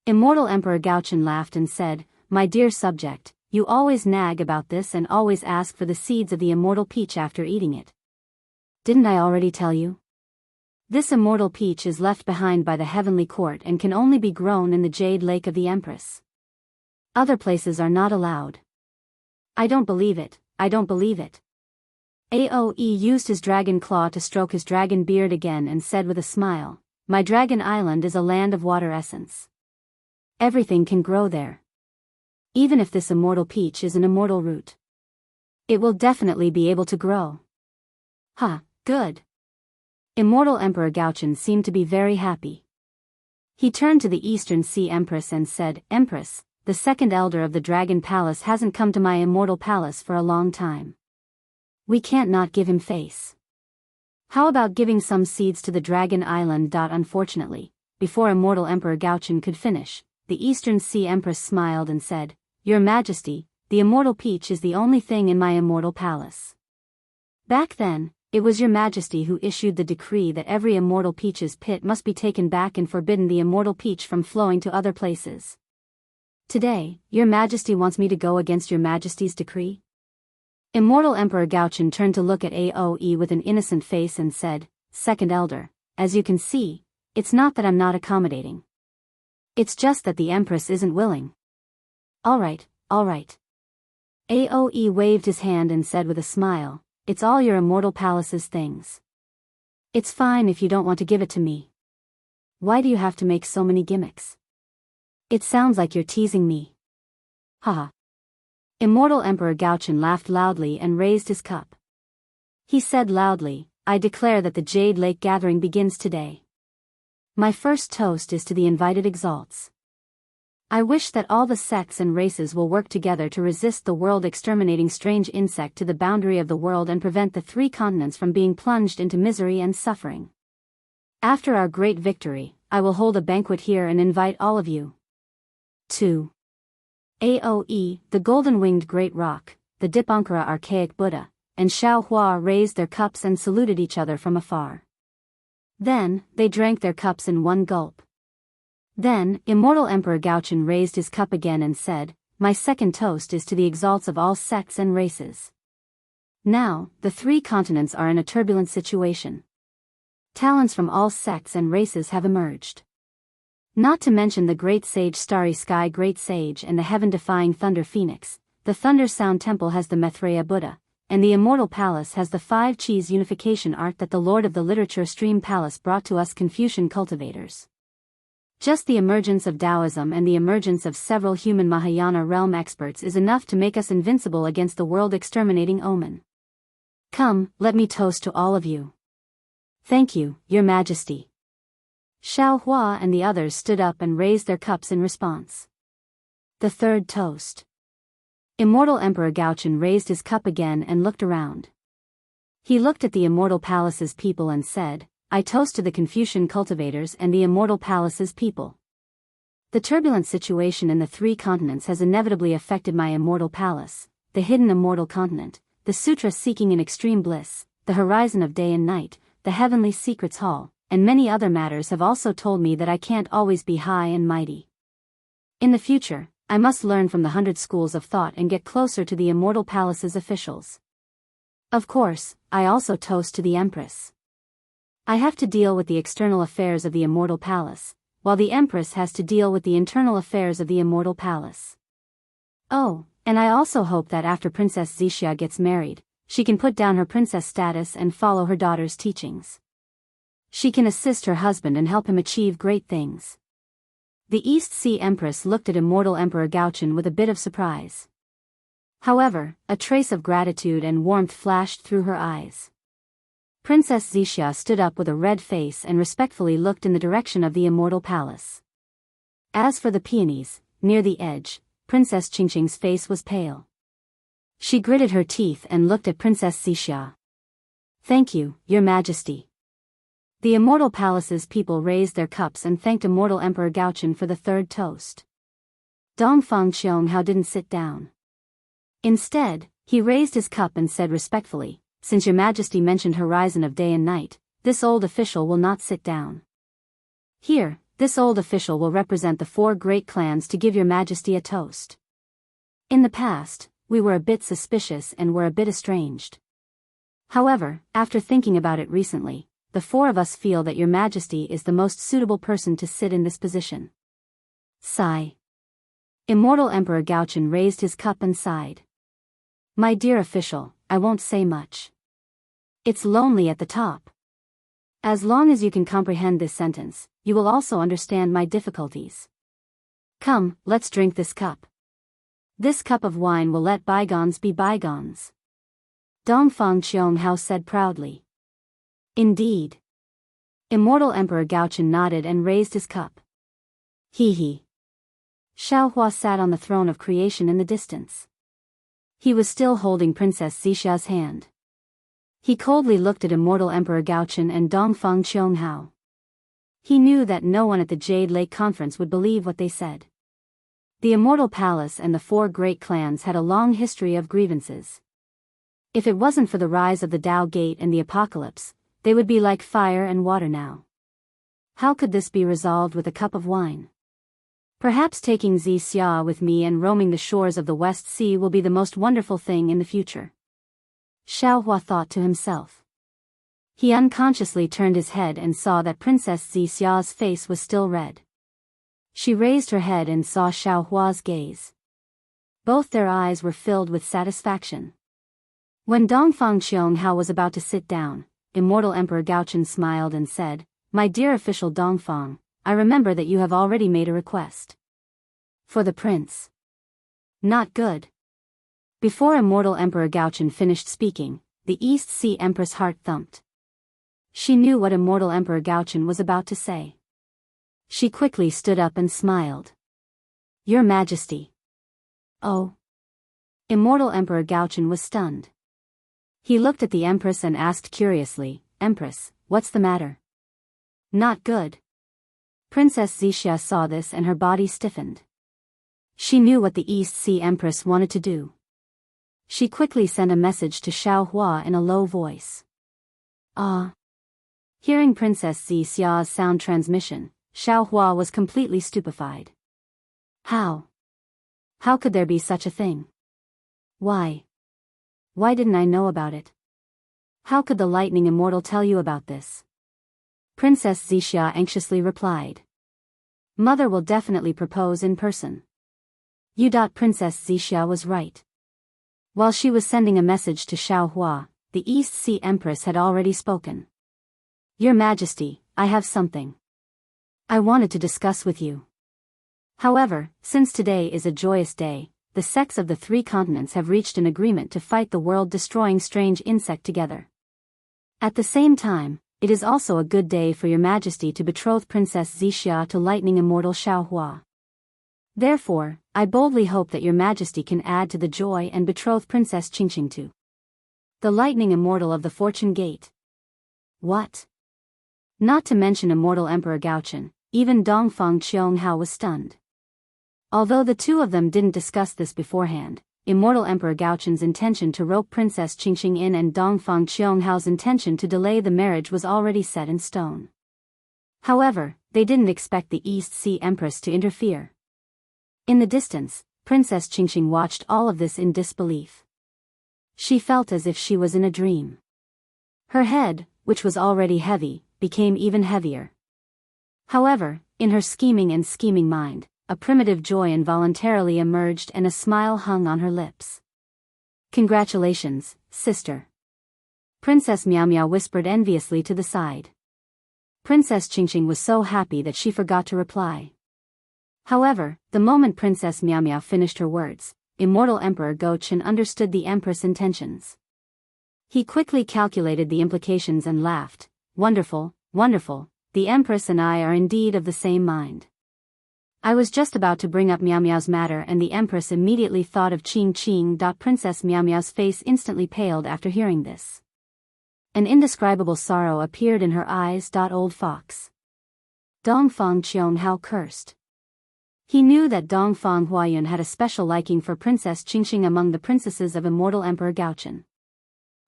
Immortal Emperor Gaochen laughed and said, "My dear subject, you always nag about this and always ask for the seeds of the immortal peach after eating it. Didn't I already tell you? This immortal peach is left behind by the heavenly court and can only be grown in the Jade Lake of the Empress. Other places are not allowed." "I don't believe it, I don't believe it." Aoe used his dragon claw to stroke his dragon beard again and said with a smile, "My dragon island is a land of water essence. Everything can grow there. Even if this immortal peach is an immortal root, it will definitely be able to grow." "Ha, good." Immortal Emperor Gaochen seemed to be very happy. He turned to the Eastern Sea Empress and said, "Empress, the second elder of the Dragon Palace hasn't come to my immortal palace for a long time. We can't not give him face. How about giving some seeds to the Dragon Island?" Unfortunately, before immortal Emperor Gaochen could finish, the Eastern Sea Empress smiled and said, "Your Majesty, the immortal peach is the only thing in my immortal palace." Back then, it was your majesty who issued the decree that every immortal peach's pit must be taken back and forbidden the immortal peach from flowing to other places. Today, your majesty wants me to go against your majesty's decree? Immortal Emperor Gaochen turned to look at Aoe with an innocent face and said, Second Elder, as you can see, it's not that I'm not accommodating. It's just that the Empress isn't willing. All right. Aoe waved his hand and said with a smile, it's all your immortal palace's things. It's fine if you don't want to give it to me. Why do you have to make so many gimmicks? It sounds like you're teasing me. Haha. Immortal Emperor Gaochen laughed loudly and raised his cup. He said loudly, I declare that the Jade Lake Gathering begins today. My first toast is to the invited exalts. I wish that all the sects and races will work together to resist the world-exterminating strange insect to the boundary of the world and prevent the 3 continents from being plunged into misery and suffering. After our great victory, I will hold a banquet here and invite all of you. 2. Aoe, the golden-winged great rock, the Dipankara archaic Buddha, and Xiaohua raised their cups and saluted each other from afar. Then, they drank their cups in one gulp. Then, Immortal Emperor Gaochen raised his cup again and said, My second toast is to the exalts of all sects and races. Now, the 3 continents are in a turbulent situation. Talents from all sects and races have emerged. Not to mention the Great Sage Starry Sky Great Sage and the heaven-defying Thunder Phoenix, the Thunder Sound Temple has the Maitreya Buddha, and the Immortal Palace has the 5 Qis unification art that the Lord of the Literature Stream Palace brought to us Confucian cultivators. Just the emergence of Taoism and the emergence of several human Mahayana realm experts is enough to make us invincible against the world-exterminating omen. Come, let me toast to all of you. Thank you, Your Majesty. Xiaohua and the others stood up and raised their cups in response. The third toast. Immortal Emperor Gaochen raised his cup again and looked around. He looked at the Immortal Palace's people and said, I toast to the Confucian cultivators and the Immortal Palace's people. The turbulent situation in the 3 continents has inevitably affected my Immortal Palace, the hidden Immortal Continent, the Sutra Seeking in Extreme Bliss, the Horizon of Day and Night, the Heavenly Secrets Hall, and many other matters have also told me that I can't always be high and mighty. In the future, I must learn from the 100 schools of thought and get closer to the Immortal Palace's officials. Of course, I also toast to the Empress. I have to deal with the external affairs of the Immortal Palace, while the Empress has to deal with the internal affairs of the Immortal Palace. Oh, and I also hope that after Princess Xianxia gets married, she can put down her princess status and follow her daughter's teachings. She can assist her husband and help him achieve great things. The East Sea Empress looked at Immortal Emperor Gaochen with a bit of surprise. However, a trace of gratitude and warmth flashed through her eyes. Princess Xianxia stood up with a red face and respectfully looked in the direction of the Immortal Palace. As for the peonies, near the edge, Princess Qingqing's face was pale. She gritted her teeth and looked at Princess Xianxia. Thank you, Your Majesty. The Immortal Palace's people raised their cups and thanked Immortal Emperor Gaochen for the third toast. Dongfang Xianghao didn't sit down. Instead, he raised his cup and said respectfully, Since Your Majesty mentioned Horizon of Day and Night, this old official will not sit down. Here, this old official will represent the 4 great clans to give Your Majesty a toast. In the past, we were a bit suspicious and were a bit estranged. However, after thinking about it recently, the 4 of us feel that Your Majesty is the most suitable person to sit in this position. Sigh. Immortal Emperor Gaochen raised his cup and sighed. My dear official, I won't say much. It's lonely at the top. As long as you can comprehend this sentence, you will also understand my difficulties. Come, let's drink this cup. This cup of wine will let bygones be bygones. Dongfang Qianghao said proudly. Indeed. Immortal Emperor Gaochen nodded and raised his cup. He. Xiaohua sat on the throne of creation in the distance. He was still holding Princess Xianxia's hand. He coldly looked at Immortal Emperor Gaochen and Dongfang Qianghao. He knew that no one at the Jade Lake Conference would believe what they said. The Immortal Palace and the 4 great clans had a long history of grievances. If it wasn't for the rise of the Tao Gate and the apocalypse, they would be like fire and water now. How could this be resolved with a cup of wine? Perhaps taking Xia with me and roaming the shores of the West Sea will be the most wonderful thing in the future. Xiaohua thought to himself. He unconsciously turned his head and saw that Princess Xia's face was still red. She raised her head and saw Xiaohua's gaze. Both their eyes were filled with satisfaction. When Dongfang Qianghao was about to sit down, Immortal Emperor Gaochen smiled and said, "My dear official Dongfang, I remember that you have already made a request. For the prince." Not good. Before Immortal Emperor Gaochen finished speaking, the East Sea Empress' heart thumped. She knew what Immortal Emperor Gaochen was about to say. She quickly stood up and smiled. "Your Majesty." Oh. Immortal Emperor Gaochen was stunned. He looked at the Empress and asked curiously, "Empress, what's the matter?" "Not good." Princess Xixia saw this and her body stiffened. She knew what the East Sea Empress wanted to do. She quickly sent a message to Xiaohua in a low voice. Ah. Hearing Princess Xixia's sound transmission, Xiaohua was completely stupefied. How? How could there be such a thing? Why? Why didn't I know about it? How could the Lightning Immortal tell you about this? Princess Xixia anxiously replied. Mother will definitely propose in person. Princess Xixia was right. While she was sending a message to Xiaohua, the East Sea Empress had already spoken. Your Majesty, I have something I wanted to discuss with you. However, since today is a joyous day, the sects of the 3 continents have reached an agreement to fight the world-destroying strange insect together. At the same time, it is also a good day for Your Majesty to betroth Princess Xixia to Lightning Immortal Xiaohua. Therefore, I boldly hope that Your Majesty can add to the joy and betroth Princess Qingqing to the Lightning Immortal of the Fortune Gate. What? Not to mention Immortal Emperor Gaochen, even Dongfang Qianghao was stunned. Although the two of them didn't discuss this beforehand, Immortal Emperor Gaochen's intention to rope Princess Qingqing in and Dongfang Qianghao's intention to delay the marriage was already set in stone. However, they didn't expect the East Sea Empress to interfere. In the distance, Princess Qingqing watched all of this in disbelief. She felt as if she was in a dream. Her head, which was already heavy, became even heavier. However, in her scheming mind, a primitive joy involuntarily emerged and a smile hung on her lips. Congratulations, sister. Princess Miao Miao whispered enviously to the side. Princess Qingqing was so happy that she forgot to reply. However, the moment Princess Miao Miao finished her words, Immortal Emperor Gaochen understood the Empress' intentions. He quickly calculated the implications and laughed. Wonderful, wonderful, the Empress and I are indeed of the same mind. I was just about to bring up Miao Miao's matter and the Empress immediately thought of Qing. Princess Miao Miao's face instantly paled after hearing this. An indescribable sorrow appeared in her eyes. Old fox. Dongfang Qianghao cursed. He knew that Dongfang Huayun had a special liking for Princess Qingqing among the princesses of Immortal Emperor Gaochen.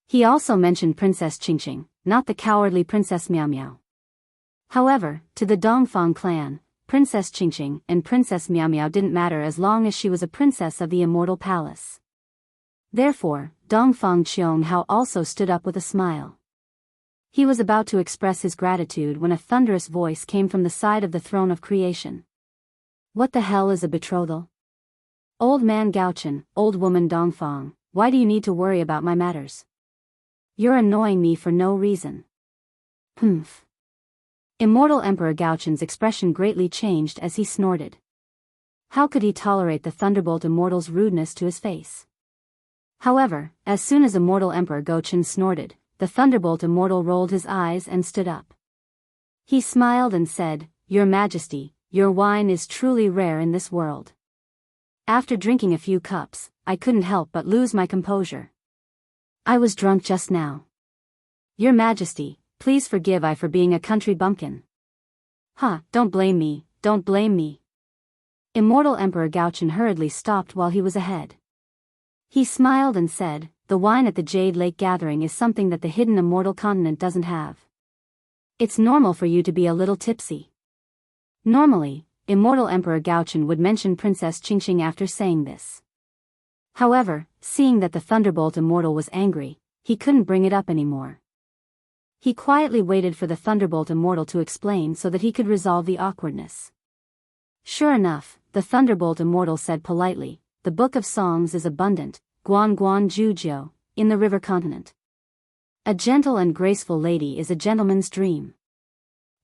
He also mentioned Princess Qingqing, not the cowardly Princess Miao Miao. However, to the Dongfang clan, Princess Qingqing and Princess Miao Miao didn't matter as long as she was a princess of the Immortal Palace. Therefore, Dongfang Qianghao also stood up with a smile. He was about to express his gratitude when a thunderous voice came from the side of the throne of creation. What the hell is a betrothal? Old man Gaochen, old woman Dongfang, why do you need to worry about my matters? You're annoying me for no reason. Humph. Immortal Emperor Gaochen's expression greatly changed as he snorted. How could he tolerate the Thunderbolt Immortal's rudeness to his face? However, as soon as Immortal Emperor Gaochen snorted, the Thunderbolt Immortal rolled his eyes and stood up. He smiled and said, Your Majesty, your wine is truly rare in this world. After drinking a few cups, I couldn't help but lose my composure. I was drunk just now. Your Majesty, please forgive I for being a country bumpkin. Don't blame me, don't blame me. Immortal Emperor Gaochen hurriedly stopped while he was ahead. He smiled and said, the wine at the Jade Lake Gathering is something that the hidden immortal continent doesn't have. It's normal for you to be a little tipsy. Normally, Immortal Emperor Gaochen would mention Princess Qingqing after saying this. However, seeing that the Thunderbolt Immortal was angry, he couldn't bring it up anymore. He quietly waited for the Thunderbolt Immortal to explain so that he could resolve the awkwardness. Sure enough, the Thunderbolt Immortal said politely, "The Book of Songs is abundant, Guan Guan Jujiu, in the river continent. A gentle and graceful lady is a gentleman's dream.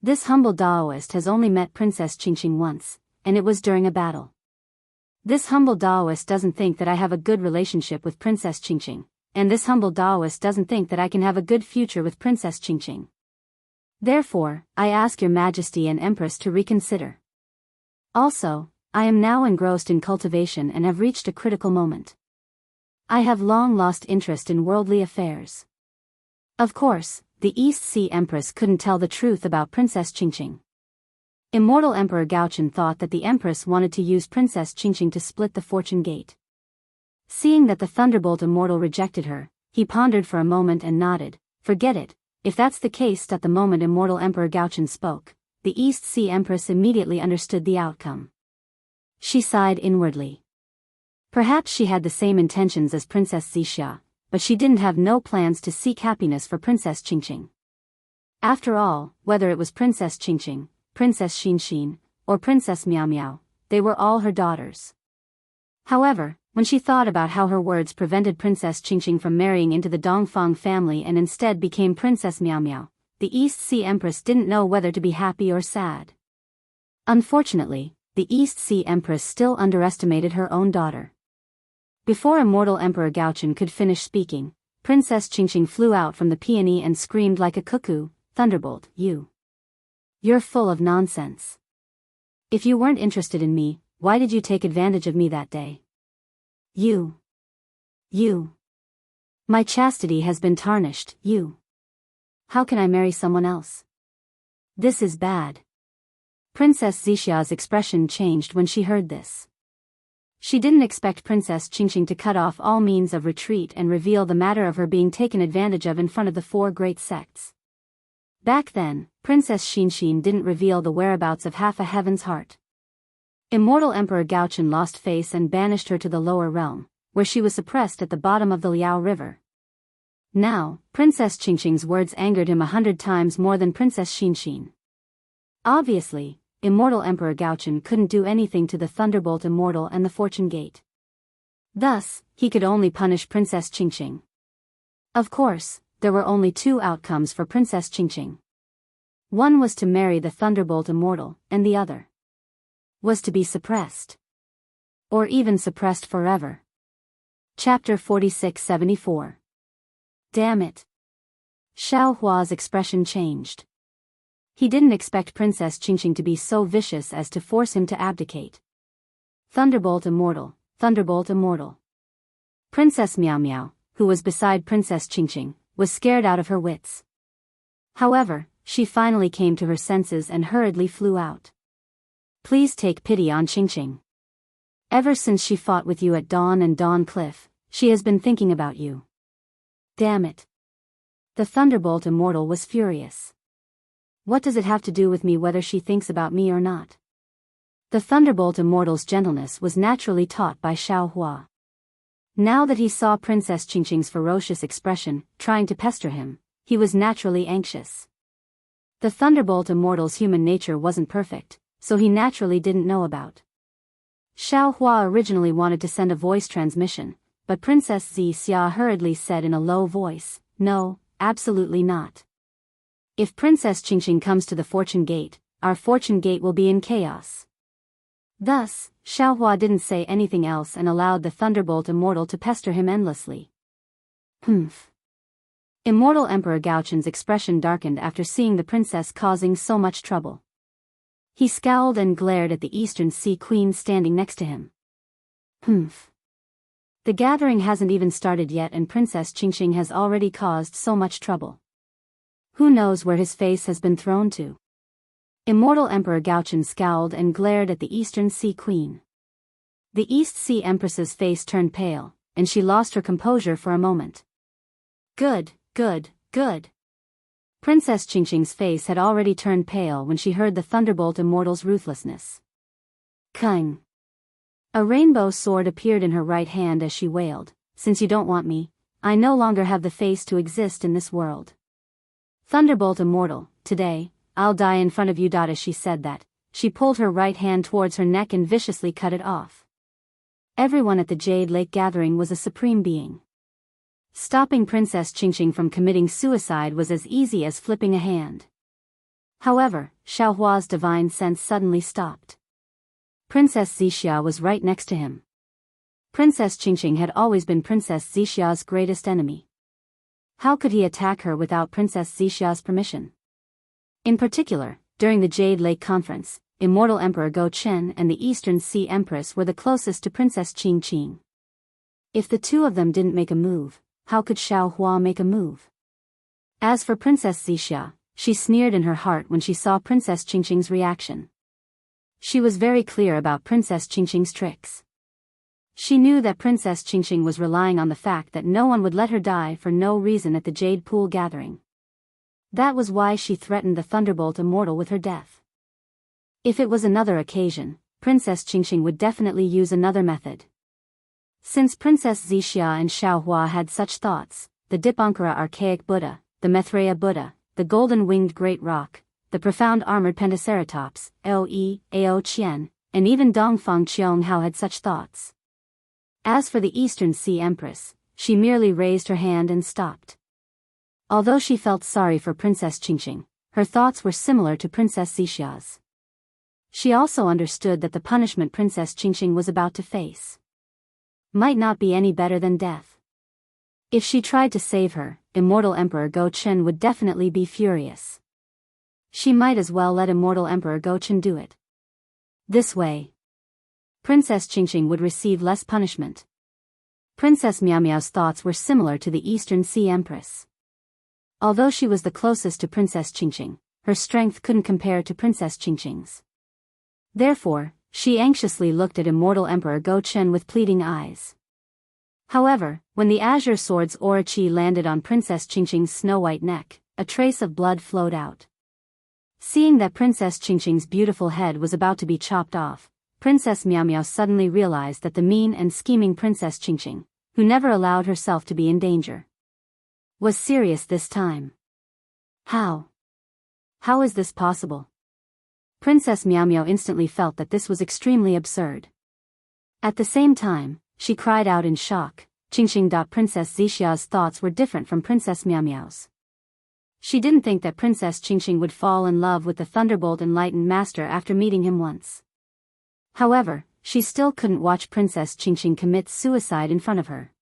This humble Daoist has only met Princess Qingqing once, and it was during a battle. This humble Daoist doesn't think that I have a good relationship with Princess Qingqing, and this humble Daoist doesn't think that I can have a good future with Princess Qingqing. Therefore, I ask your Majesty and Empress to reconsider. Also, I am now engrossed in cultivation and have reached a critical moment. I have long lost interest in worldly affairs." Of course, the East Sea Empress couldn't tell the truth about Princess Qingqing. Immortal Emperor Gaochen thought that the Empress wanted to use Princess Qingqing to split the Fortune Gate. Seeing that the Thunderbolt Immortal rejected her, he pondered for a moment and nodded. "Forget it, if that's the case." At the moment Immortal Emperor Gaochen spoke, the East Sea Empress immediately understood the outcome. She sighed inwardly. Perhaps she had the same intentions as Princess Xianxia, but she didn't have no plans to seek happiness for Princess Qingqing. After all, whether it was Princess Qingqing, Princess Xinxin, or Princess Miao Miao, they were all her daughters. However, when she thought about how her words prevented Princess Qingqing from marrying into the Dongfang family and instead became Princess Miao Miao, the East Sea Empress didn't know whether to be happy or sad. Unfortunately, the East Sea Empress still underestimated her own daughter. Before Immortal Emperor Gaochen could finish speaking, Princess Qingqing flew out from the peony and screamed like a cuckoo, "Thunderbolt, you're full of nonsense. If you weren't interested in me, why did you take advantage of me that day? You. My chastity has been tarnished, How can I marry someone else? This is bad." Princess Xixia's expression changed when she heard this. She didn't expect Princess Qingqing to cut off all means of retreat and reveal the matter of her being taken advantage of in front of the four great sects. Back then, Princess Xinxin didn't reveal the whereabouts of half a heaven's heart. Immortal Emperor Gaochen lost face and banished her to the lower realm, where she was suppressed at the bottom of the Liao River. Now, Princess Qingqing's words angered him 100 times more than Princess Xinxin. Obviously, Immortal Emperor Gaochen couldn't do anything to the Thunderbolt Immortal and the Fortune Gate. Thus, he could only punish Princess Qingqing. Of course, there were only two outcomes for Princess Qingqing. One was to marry the Thunderbolt Immortal, and the other was to be suppressed. Or even suppressed forever. Chapter 46-74. Damn it. Xiao Hua's expression changed. He didn't expect Princess Qingqing to be so vicious as to force him to abdicate. Thunderbolt Immortal, Thunderbolt Immortal. Princess Miao Miao, who was beside Princess Qingqing, was scared out of her wits. However, she finally came to her senses and hurriedly flew out. "Please take pity on Qingqing. Ever since she fought with you at Dawn and Dawn Cliff, she has been thinking about you." Damn it. The Thunderbolt Immortal was furious. What does it have to do with me whether she thinks about me or not? The Thunderbolt Immortal's gentleness was naturally taught by Xiao Hua. Now that he saw Princess Qingqing's ferocious expression, trying to pester him, he was naturally anxious. The Thunderbolt Immortal's human nature wasn't perfect, so he naturally didn't know about. Xiao Hua originally wanted to send a voice transmission, but Princess Xianxia hurriedly said in a low voice, "No, absolutely not. If Princess Qingqing comes to the Fortune Gate, our Fortune Gate will be in chaos." Thus, Xiao Hua didn't say anything else and allowed the Thunderbolt Immortal to pester him endlessly. Humph. Immortal Emperor Gaochen's expression darkened after seeing the princess causing so much trouble. He scowled and glared at the Eastern Sea Queen standing next to him. Humph. The gathering hasn't even started yet and Princess Qingqing has already caused so much trouble. Who knows where his face has been thrown to? Immortal Emperor Gaochen scowled and glared at the Eastern Sea Queen. The East Sea Empress's face turned pale, and she lost her composure for a moment. Good, good, good. Princess Qingqing's face had already turned pale when she heard the Thunderbolt Immortal's ruthlessness. Kung. A rainbow sword appeared in her right hand as she wailed, "Since you don't want me, I no longer have the face to exist in this world. Thunderbolt Immortal, today, I'll die in front of you." As she said that, she pulled her right hand towards her neck and viciously cut it off. Everyone at the Jade Lake gathering was a supreme being. Stopping Princess Qingqing from committing suicide was as easy as flipping a hand. However, Xiaohua's divine sense suddenly stopped. Princess Xianxia was right next to him. Princess Qingqing had always been Princess Xianxia's greatest enemy. How could he attack her without Princess Xianxia's permission? In particular, during the Jade Lake Conference, Immortal Emperor Go Chen and the Eastern Sea Empress were the closest to Princess Qingqing. If the two of them didn't make a move, how could Xiaohua make a move? As for Princess Xianxia, she sneered in her heart when she saw Princess Qingqing's reaction. She was very clear about Princess Qingqing's tricks. She knew that Princess Qingqing was relying on the fact that no one would let her die for no reason at the Jade Pool gathering. That was why she threatened the Thunderbolt Immortal with her death. If it was another occasion, Princess Qingqing would definitely use another method. Since Princess Xianxia and Xiaohua had such thoughts, the Dipankara Archaic Buddha, the Maitreya Buddha, the Golden-Winged Great Rock, the Profound Armored Pentaceratops, Ao Qian, and even Dongfang Qianghao had such thoughts. As for the Eastern Sea Empress, she merely raised her hand and stopped. Although she felt sorry for Princess Qingqing, her thoughts were similar to Princess Xianxia's. She also understood that the punishment Princess Qingqing was about to face might not be any better than death. If she tried to save her, Immortal Emperor Go Chen would definitely be furious. She might as well let Immortal Emperor Go Chen do it. This way, Princess Qingqing would receive less punishment. Princess Miao Miao's thoughts were similar to the Eastern Sea Empress. Although she was the closest to Princess Qingqing, her strength couldn't compare to Princess Qingqing's. Therefore, she anxiously looked at Immortal Emperor Go Chen with pleading eyes. However, when the azure sword's aura chi landed on Princess Qingqing's snow-white neck, a trace of blood flowed out. Seeing that Princess Qingqing's beautiful head was about to be chopped off, Princess Miao Miao suddenly realized that the mean and scheming Princess Qingqing, who never allowed herself to be in danger, was serious this time. How? How is this possible? Princess Miao Miao instantly felt that this was extremely absurd. At the same time, she cried out in shock. Qingqing. Princess Xianxia's thoughts were different from Princess Miao Miao's. She didn't think that Princess Qingqing would fall in love with the Thunderbolt Enlightened Master after meeting him once. However, she still couldn't watch Princess Qingqing commit suicide in front of her.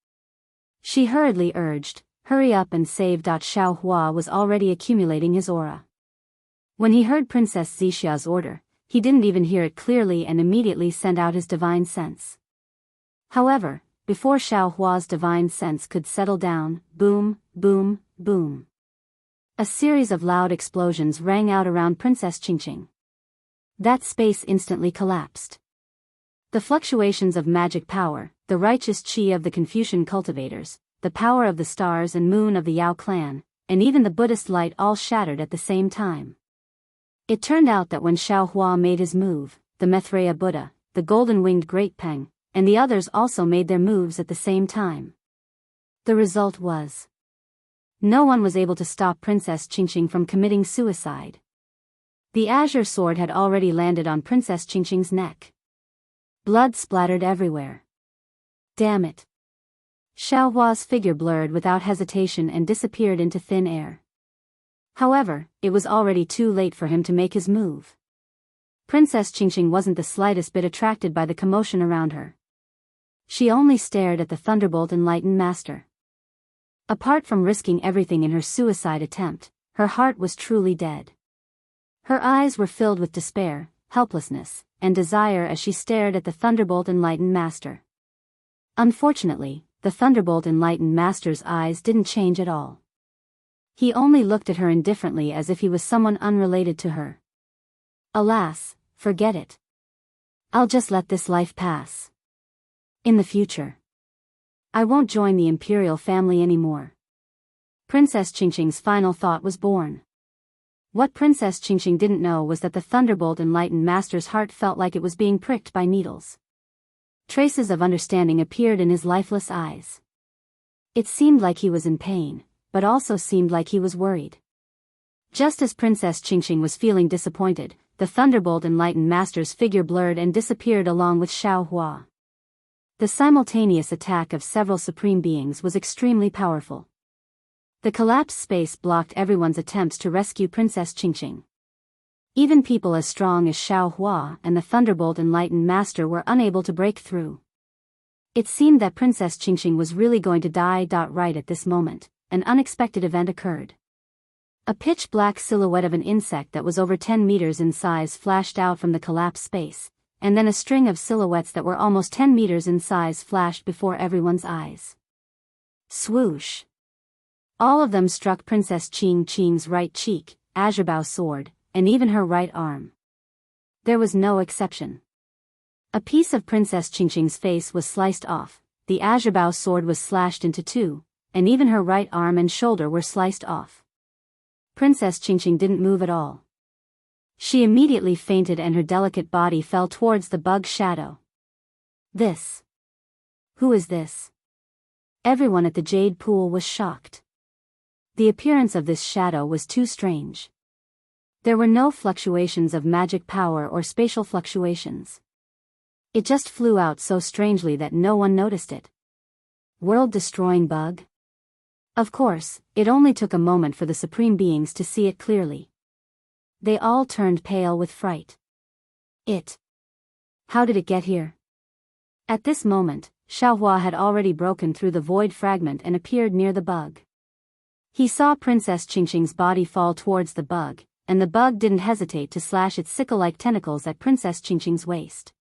She hurriedly urged, "Hurry up and save." Xiaohua was already accumulating his aura. When he heard Princess Xianxia's order, he didn't even hear it clearly and immediately sent out his divine sense. However, before Xiaohua's divine sense could settle down, boom, boom, boom, a series of loud explosions rang out around Princess Qingqing. That space instantly collapsed. The fluctuations of magic power, the righteous qi of the Confucian cultivators, the power of the stars and moon of the Yao clan, and even the Buddhist light all shattered at the same time. It turned out that when Xiaohua made his move, the Maitreya Buddha, the Golden-Winged Great Peng, and the others also made their moves at the same time. The result was, no one was able to stop Princess Qingqing from committing suicide. The azure sword had already landed on Princess Qingqing's neck. Blood splattered everywhere. Damn it. Xiaohua's figure blurred without hesitation and disappeared into thin air. However, it was already too late for him to make his move. Princess Qingqing wasn't the slightest bit attracted by the commotion around her. She only stared at the Thunderbolt Enlightened Master. Apart from risking everything in her suicide attempt, her heart was truly dead. Her eyes were filled with despair, helplessness, and desire as she stared at the Thunderbolt Enlightened Master. Unfortunately, the Thunderbolt Enlightened Master's eyes didn't change at all. He only looked at her indifferently as if he was someone unrelated to her. Alas, forget it. I'll just let this life pass. In the future, I won't join the imperial family anymore. Princess Qingqing's final thought was born. What Princess Qingqing didn't know was that the Thunderbolt Enlightened Master's heart felt like it was being pricked by needles. Traces of understanding appeared in his lifeless eyes. It seemed like he was in pain, but also seemed like he was worried. Just as Princess Qingqing was feeling disappointed, the Thunderbolt Enlightened Master's figure blurred and disappeared along with Xiao Hua. The simultaneous attack of several supreme beings was extremely powerful. The collapsed space blocked everyone's attempts to rescue Princess Qingqing. Even people as strong as Xiao Hua and the Thunderbolt Enlightened Master were unable to break through. It seemed that Princess Qingqing was really going to die. Right at this moment, an unexpected event occurred. A pitch-black silhouette of an insect that was over 10 meters in size flashed out from the collapsed space, and then a string of silhouettes that were almost 10 meters in size flashed before everyone's eyes. Swoosh! All of them struck Princess Qingqing's right cheek, azurebao sword, and even her right arm. There was no exception. A piece of Princess Qingqing's face was sliced off, the azurebao sword was slashed into two, and even her right arm and shoulder were sliced off. Princess Qingqing didn't move at all. She immediately fainted and her delicate body fell towards the bug shadow. This. Who is this? Everyone at the Jade Pool was shocked. The appearance of this shadow was too strange. There were no fluctuations of magic power or spatial fluctuations. It just flew out so strangely that no one noticed it. World-destroying bug? Of course, it only took a moment for the supreme beings to see it clearly. They all turned pale with fright. How did it get here? At this moment, Xiaohua had already broken through the void fragment and appeared near the bug. He saw Princess Qingqing's body fall towards the bug, and the bug didn't hesitate to slash its sickle-like tentacles at Princess Qingqing's waist.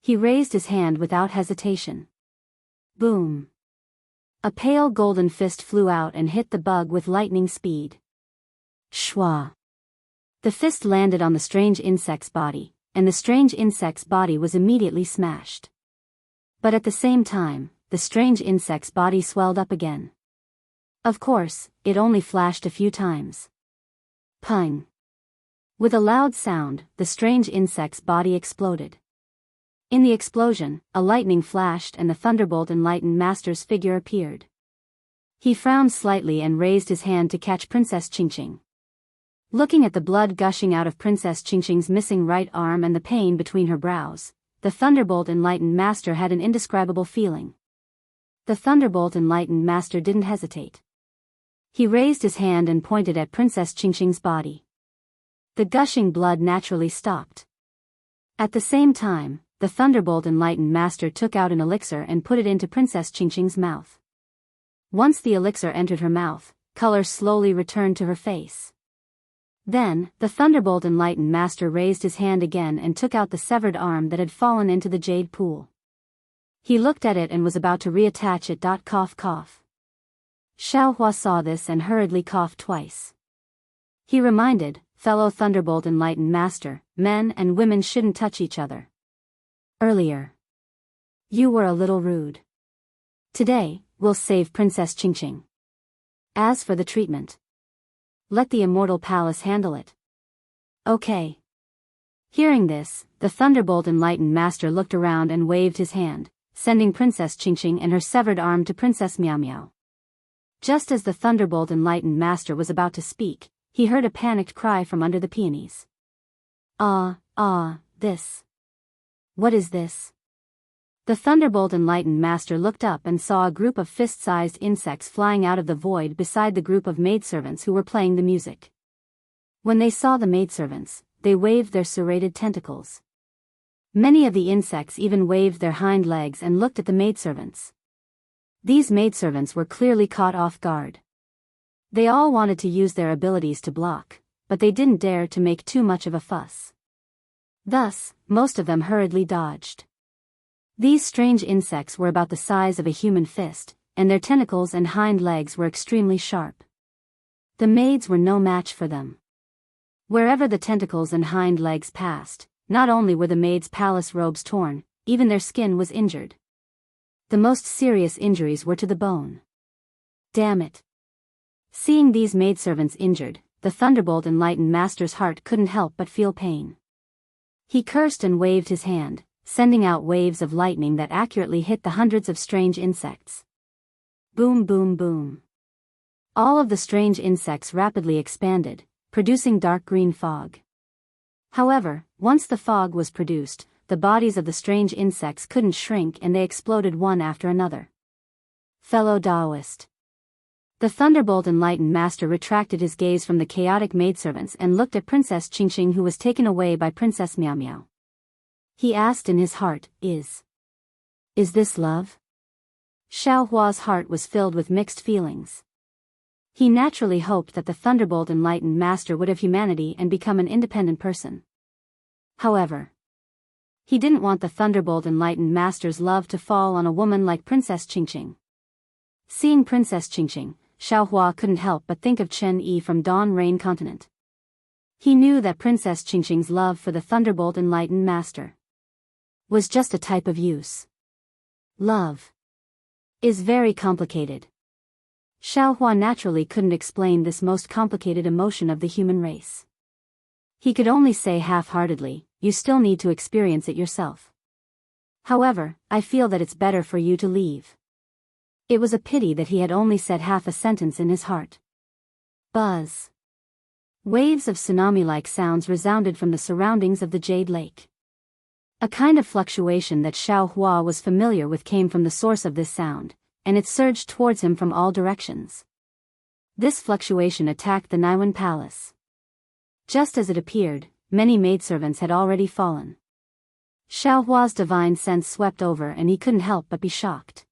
He raised his hand without hesitation. Boom! A pale golden fist flew out and hit the bug with lightning speed. Shwa! The fist landed on the strange insect's body, and the strange insect's body was immediately smashed. But at the same time, the strange insect's body swelled up again. Of course, it only flashed a few times. Pung! With a loud sound, the strange insect's body exploded. In the explosion, a lightning flashed and the Thunderbolt Enlightened Master's figure appeared. He frowned slightly and raised his hand to catch Princess Qingqing. Looking at the blood gushing out of Princess Qingqing's missing right arm and the pain between her brows, the Thunderbolt Enlightened Master had an indescribable feeling. The Thunderbolt Enlightened Master didn't hesitate. He raised his hand and pointed at Princess Qingqing's body. The gushing blood naturally stopped. At the same time, the Thunderbolt Enlightened Master took out an elixir and put it into Princess Qingqing's mouth. Once the elixir entered her mouth, color slowly returned to her face. Then, the Thunderbolt Enlightened Master raised his hand again and took out the severed arm that had fallen into the Jade Pool. He looked at it and was about to reattach it. Cough cough. Xiaohua saw this and hurriedly coughed twice. He reminded, fellow Thunderbolt Enlightened Master, men and women shouldn't touch each other. Earlier, you were a little rude. Today, we'll save Princess Qingqing. As for the treatment, let the Immortal Palace handle it. Okay. Hearing this, the Thunderbolt Enlightened Master looked around and waved his hand, sending Princess Qingqing and her severed arm to Princess Miao Miao. Just as the Thunderbolt Enlightened Master was about to speak, he heard a panicked cry from under the peonies. This. What is this? The Thunderbolt Enlightened Master looked up and saw a group of fist-sized insects flying out of the void beside the group of maidservants who were playing the music. When they saw the maidservants, they waved their serrated tentacles. Many of the insects even waved their hind legs and looked at the maidservants. These maidservants were clearly caught off guard. They all wanted to use their abilities to block, but they didn't dare to make too much of a fuss. Thus, most of them hurriedly dodged. These strange insects were about the size of a human fist, and their tentacles and hind legs were extremely sharp. The maids were no match for them. Wherever the tentacles and hind legs passed, not only were the maids' palace robes torn, even their skin was injured. The most serious injuries were to the bone. Damn it. Seeing these maidservants injured, the Thunderbolt Enlightened Master's heart couldn't help but feel pain. He cursed and waved his hand, sending out waves of lightning that accurately hit the hundreds of strange insects. Boom, boom, boom. All of the strange insects rapidly expanded, producing dark green fog. However, once the fog was produced, the bodies of the strange insects couldn't shrink and they exploded one after another. Fellow Daoist. The Thunderbolt Enlightened Master retracted his gaze from the chaotic maidservants and looked at Princess Qingqing, who was taken away by Princess Miao Miao. He asked in his heart, Is this love? Xiao Hua's heart was filled with mixed feelings. He naturally hoped that the Thunderbolt Enlightened Master would have humanity and become an independent person. However, he didn't want the Thunderbolt Enlightened Master's love to fall on a woman like Princess Qingqing. Seeing Princess Qingqing, Xiao Hua couldn't help but think of Chen Yi from Dawn Rain Continent. He knew that Princess Qingqing's love for the Thunderbolt Enlightened Master was just a type of use. Love is very complicated. Xiao Hua naturally couldn't explain this most complicated emotion of the human race. He could only say half-heartedly, you still need to experience it yourself. However, I feel that it's better for you to leave. It was a pity that he had only said half a sentence in his heart. Buzz. Waves of tsunami-like sounds resounded from the surroundings of the Jade Lake. A kind of fluctuation that Xiao Hua was familiar with came from the source of this sound, and it surged towards him from all directions. This fluctuation attacked the Naiwan Palace. Just as it appeared, many maidservants had already fallen. Xiao Hua's divine sense swept over and he couldn't help but be shocked.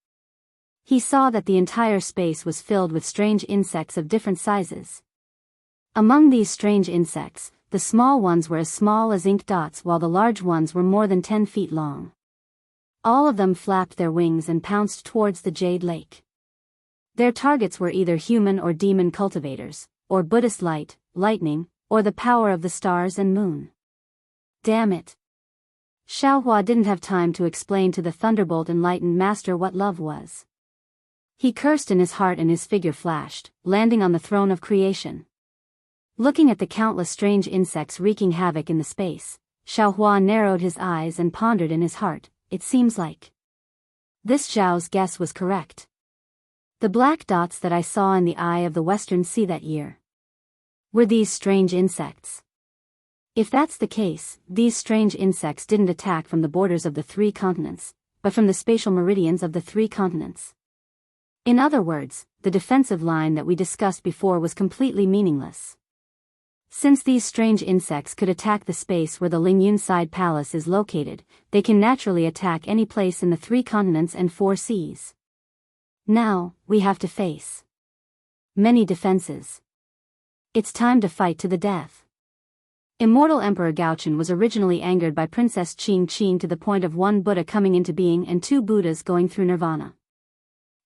He saw that the entire space was filled with strange insects of different sizes. Among these strange insects, the small ones were as small as ink dots while the large ones were more than 10 feet long. All of them flapped their wings and pounced towards the Jade Lake. Their targets were either human or demon cultivators, or Buddhist light, lightning, or the power of the stars and moon. Damn it. Xiao Hua didn't have time to explain to the Thunderbolt Enlightened Master what love was. He cursed in his heart and his figure flashed, landing on the throne of creation. Looking at the countless strange insects wreaking havoc in the space, Xiao Hua narrowed his eyes and pondered in his heart, it seems like this Zhao's guess was correct. The black dots that I saw in the eye of the Western Sea that year were these strange insects. If that's the case, these strange insects didn't attack from the borders of the 3 continents, but from the spatial meridians of the 3 continents. In other words, the defensive line that we discussed before was completely meaningless. Since these strange insects could attack the space where the Lingyun Side Palace is located, they can naturally attack any place in the 3 continents and 4 seas. Now, we have to face many defenses. It's time to fight to the death. Immortal Emperor Gaochen was originally angered by Princess Qingqing to the point of 1 Buddha coming into being and 2 Buddhas going through nirvana.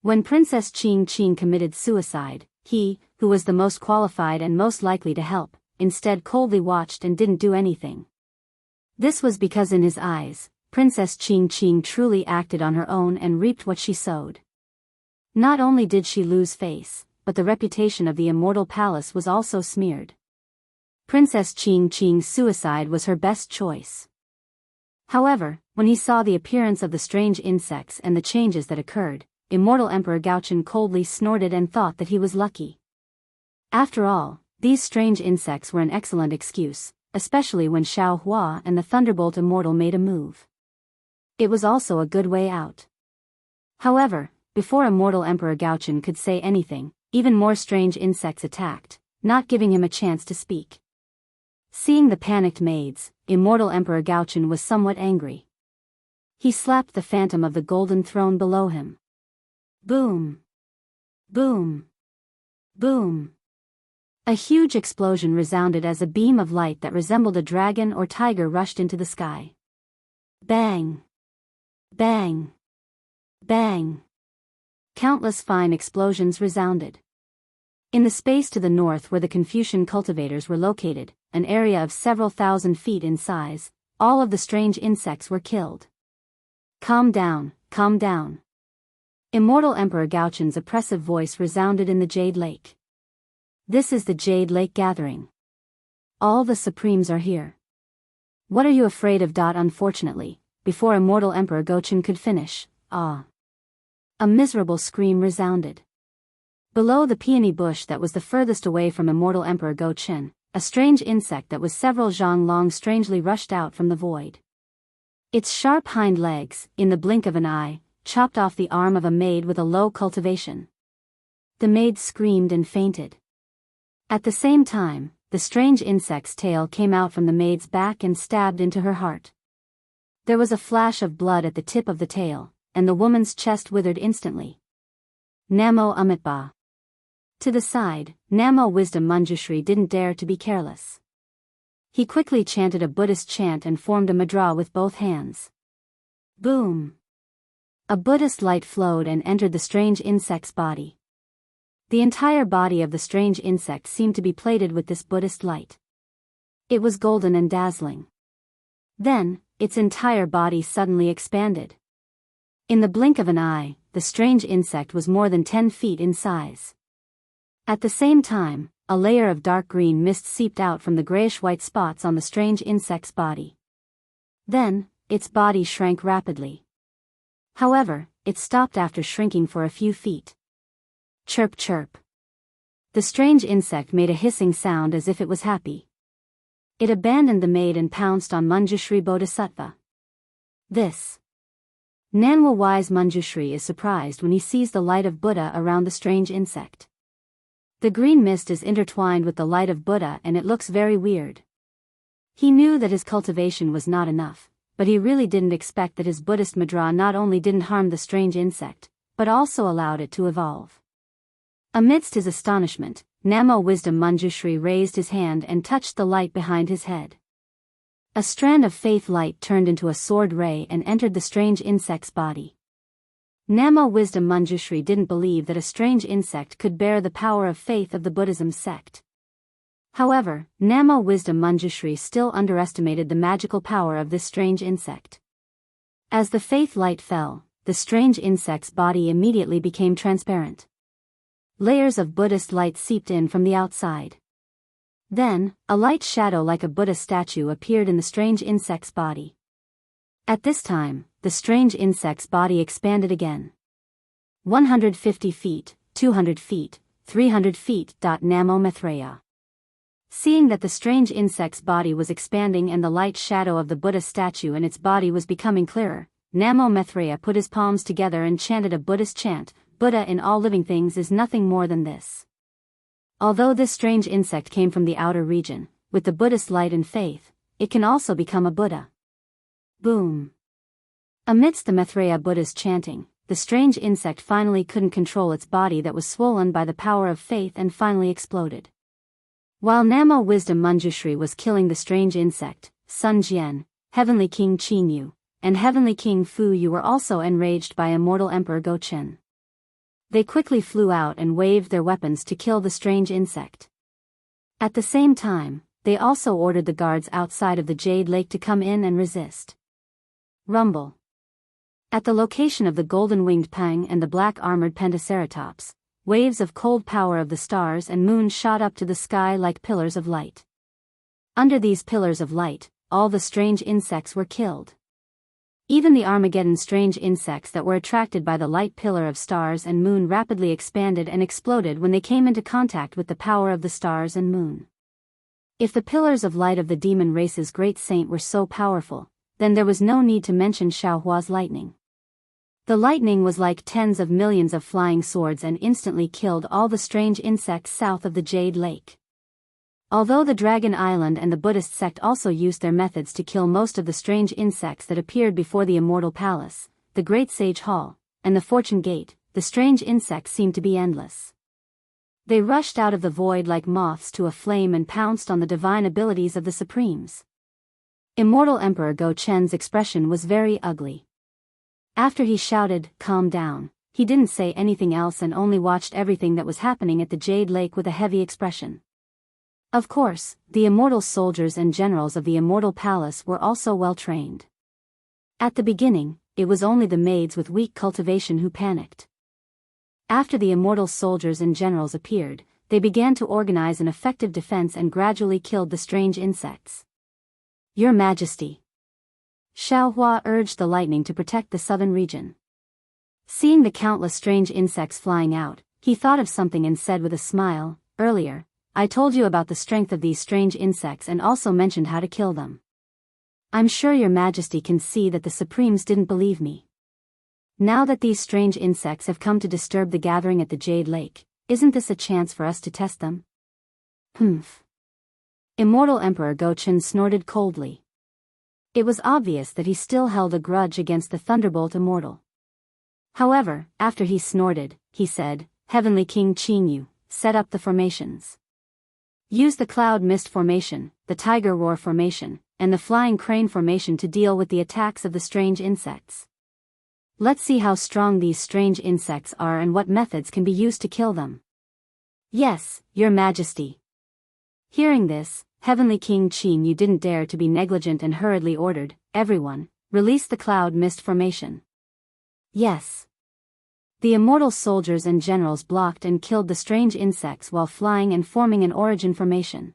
When Princess Qingqing committed suicide, he, who was the most qualified and most likely to help, instead coldly watched and didn't do anything. This was because in his eyes, Princess Qingqing truly acted on her own and reaped what she sowed. Not only did she lose face, but the reputation of the Immortal Palace was also smeared. Princess Qingqing's suicide was her best choice. However, when he saw the appearance of the strange insects and the changes that occurred, Immortal Emperor Gaochen coldly snorted and thought that he was lucky. After all, these strange insects were an excellent excuse, especially when Xiao Hua and the Thunderbolt Immortal made a move. It was also a good way out. However, before Immortal Emperor Gaochen could say anything, even more strange insects attacked, not giving him a chance to speak. Seeing the panicked maids, Immortal Emperor Gaochen was somewhat angry. He slapped the phantom of the golden throne below him. Boom! Boom! Boom! A huge explosion resounded as a beam of light that resembled a dragon or tiger rushed into the sky. Bang! Bang! Bang! Countless fine explosions resounded. In the space to the north where the Confucian cultivators were located, an area of several thousand feet in size, all of the strange insects were killed. Calm down, calm down. Immortal Emperor Gaochen's oppressive voice resounded in the Jade Lake. This is the Jade Lake gathering. All the Supremes are here. What are you afraid of? Unfortunately, before Immortal Emperor Gaochen could finish, a miserable scream resounded. Below the peony bush that was the furthest away from Immortal Emperor Gaochen, a strange insect that was several zhang long strangely rushed out from the void. Its sharp hind legs, in the blink of an eye, chopped off the arm of a maid with a low cultivation. The maid screamed and fainted. At the same time, the strange insect's tail came out from the maid's back and stabbed into her heart. There was a flash of blood at the tip of the tail, and the woman's chest withered instantly. Namo Amitba. To the side, Namo Wisdom Manjushri didn't dare to be careless. He quickly chanted a Buddhist chant and formed a mudra with both hands. Boom! A Buddhist light flowed and entered the strange insect's body. The entire body of the strange insect seemed to be plated with this Buddhist light. It was golden and dazzling. Then, its entire body suddenly expanded. In the blink of an eye, the strange insect was more than 10 feet in size. At the same time, a layer of dark green mist seeped out from the grayish-white spots on the strange insect's body. Then, its body shrank rapidly. However, it stopped after shrinking for a few feet. Chirp chirp. The strange insect made a hissing sound as if it was happy. It abandoned the maid and pounced on Manjushri Bodhisattva. This. Nanwa wise Manjushri is surprised when he sees the light of Buddha around the strange insect. The green mist is intertwined with the light of Buddha and it looks very weird. He knew that his cultivation was not enough, but he really didn't expect that his Buddhist mudra not only didn't harm the strange insect, but also allowed it to evolve. Amidst his astonishment, Namo Wisdom Manjushri raised his hand and touched the light behind his head. A strand of faith light turned into a sword ray and entered the strange insect's body. Namo Wisdom Manjushri didn't believe that a strange insect could bear the power of faith of the Buddhism sect. However, Namo Wisdom Manjushri still underestimated the magical power of this strange insect. As the faith light fell, the strange insect's body immediately became transparent. Layers of Buddhist light seeped in from the outside. Then, a light shadow like a Buddha statue appeared in the strange insect's body. At this time, the strange insect's body expanded again. 150 feet, 200 feet, 300 feet. Namo Maitreya. Seeing that the strange insect's body was expanding and the light shadow of the Buddha statue and its body was becoming clearer, Namo Maitreya put his palms together and chanted a Buddhist chant, Buddha in all living things is nothing more than this. Although this strange insect came from the outer region, with the Buddhist light and faith, it can also become a Buddha. Boom. Amidst the Maitreya Buddha's chanting, the strange insect finally couldn't control its body that was swollen by the power of faith and finally exploded. While Namo Wisdom Manjushri was killing the strange insect, Sun Jian, Heavenly King Qin Yu, and Heavenly King Fu Yu were also enraged by Immortal Emperor Gaochen. They quickly flew out and waved their weapons to kill the strange insect. At the same time, they also ordered the guards outside of the Jade Lake to come in and resist. Rumble. At the location of the golden-winged Pang and the black-armored Pentaceratops, waves of cold power of the stars and moon shot up to the sky like pillars of light. Under these pillars of light, all the strange insects were killed. Even the Armageddon strange insects that were attracted by the light pillar of stars and moon rapidly expanded and exploded when they came into contact with the power of the stars and moon. If the pillars of light of the demon race's great saint were so powerful, then there was no need to mention Xiaohua's lightning. The lightning was like tens of millions of flying swords and instantly killed all the strange insects south of the Jade Lake. Although the Dragon Island and the Buddhist sect also used their methods to kill most of the strange insects that appeared before the Immortal Palace, the Great Sage Hall, and the Fortune Gate, the strange insects seemed to be endless. They rushed out of the void like moths to a flame and pounced on the divine abilities of the Supremes. Immortal Emperor Gaochen's expression was very ugly. After he shouted, "Calm down," he didn't say anything else and only watched everything that was happening at the Jade Lake with a heavy expression. Of course, the immortal soldiers and generals of the Immortal Palace were also well trained. At the beginning, it was only the maids with weak cultivation who panicked. After the immortal soldiers and generals appeared, they began to organize an effective defense and gradually killed the strange insects. Your Majesty. Xiao Hua urged the lightning to protect the southern region. Seeing the countless strange insects flying out, he thought of something and said with a smile, "Earlier, I told you about the strength of these strange insects and also mentioned how to kill them. I'm sure your Majesty can see that the Supremes didn't believe me. Now that these strange insects have come to disturb the gathering at the Jade Lake, isn't this a chance for us to test them?" Humph. Immortal Emperor Gochen snorted coldly. It was obvious that he still held a grudge against the Thunderbolt Immortal. However, after he snorted, he said, "Heavenly King Qingyu, set up the formations. Use the Cloud Mist Formation, the Tiger Roar Formation, and the Flying Crane Formation to deal with the attacks of the strange insects. Let's see how strong these strange insects are and what methods can be used to kill them." "Yes, Your Majesty." Hearing this, Heavenly King Qingyu didn't dare to be negligent and hurriedly ordered, "Everyone, release the Cloud Mist Formation." Yes. The immortal soldiers and generals blocked and killed the strange insects while flying and forming an origin formation.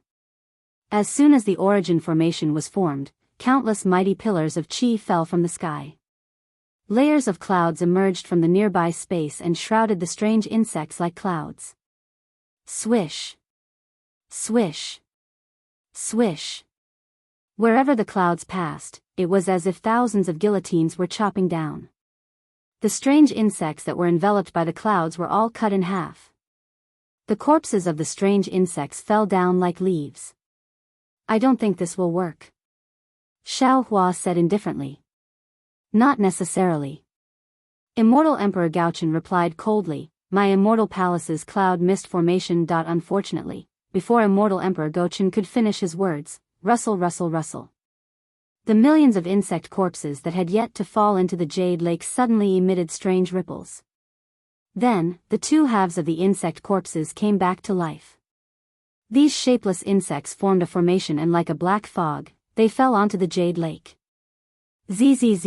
As soon as the origin formation was formed, countless mighty pillars of qi fell from the sky. Layers of clouds emerged from the nearby space and shrouded the strange insects like clouds. Swish. Swish. Swish. Wherever the clouds passed, it was as if thousands of guillotines were chopping down. The strange insects that were enveloped by the clouds were all cut in half. The corpses of the strange insects fell down like leaves. "I don't think this will work," Xiao Hua said indifferently. "Not necessarily." Immortal Emperor Gaochen replied coldly, "My immortal palace's cloud mist formation. Unfortunately, before Immortal Emperor Gochen could finish his words, rustle rustle rustle. The millions of insect corpses that had yet to fall into the Jade Lake suddenly emitted strange ripples. Then, the two halves of the insect corpses came back to life. These shapeless insects formed a formation and like a black fog, they fell onto the Jade Lake. Zzz.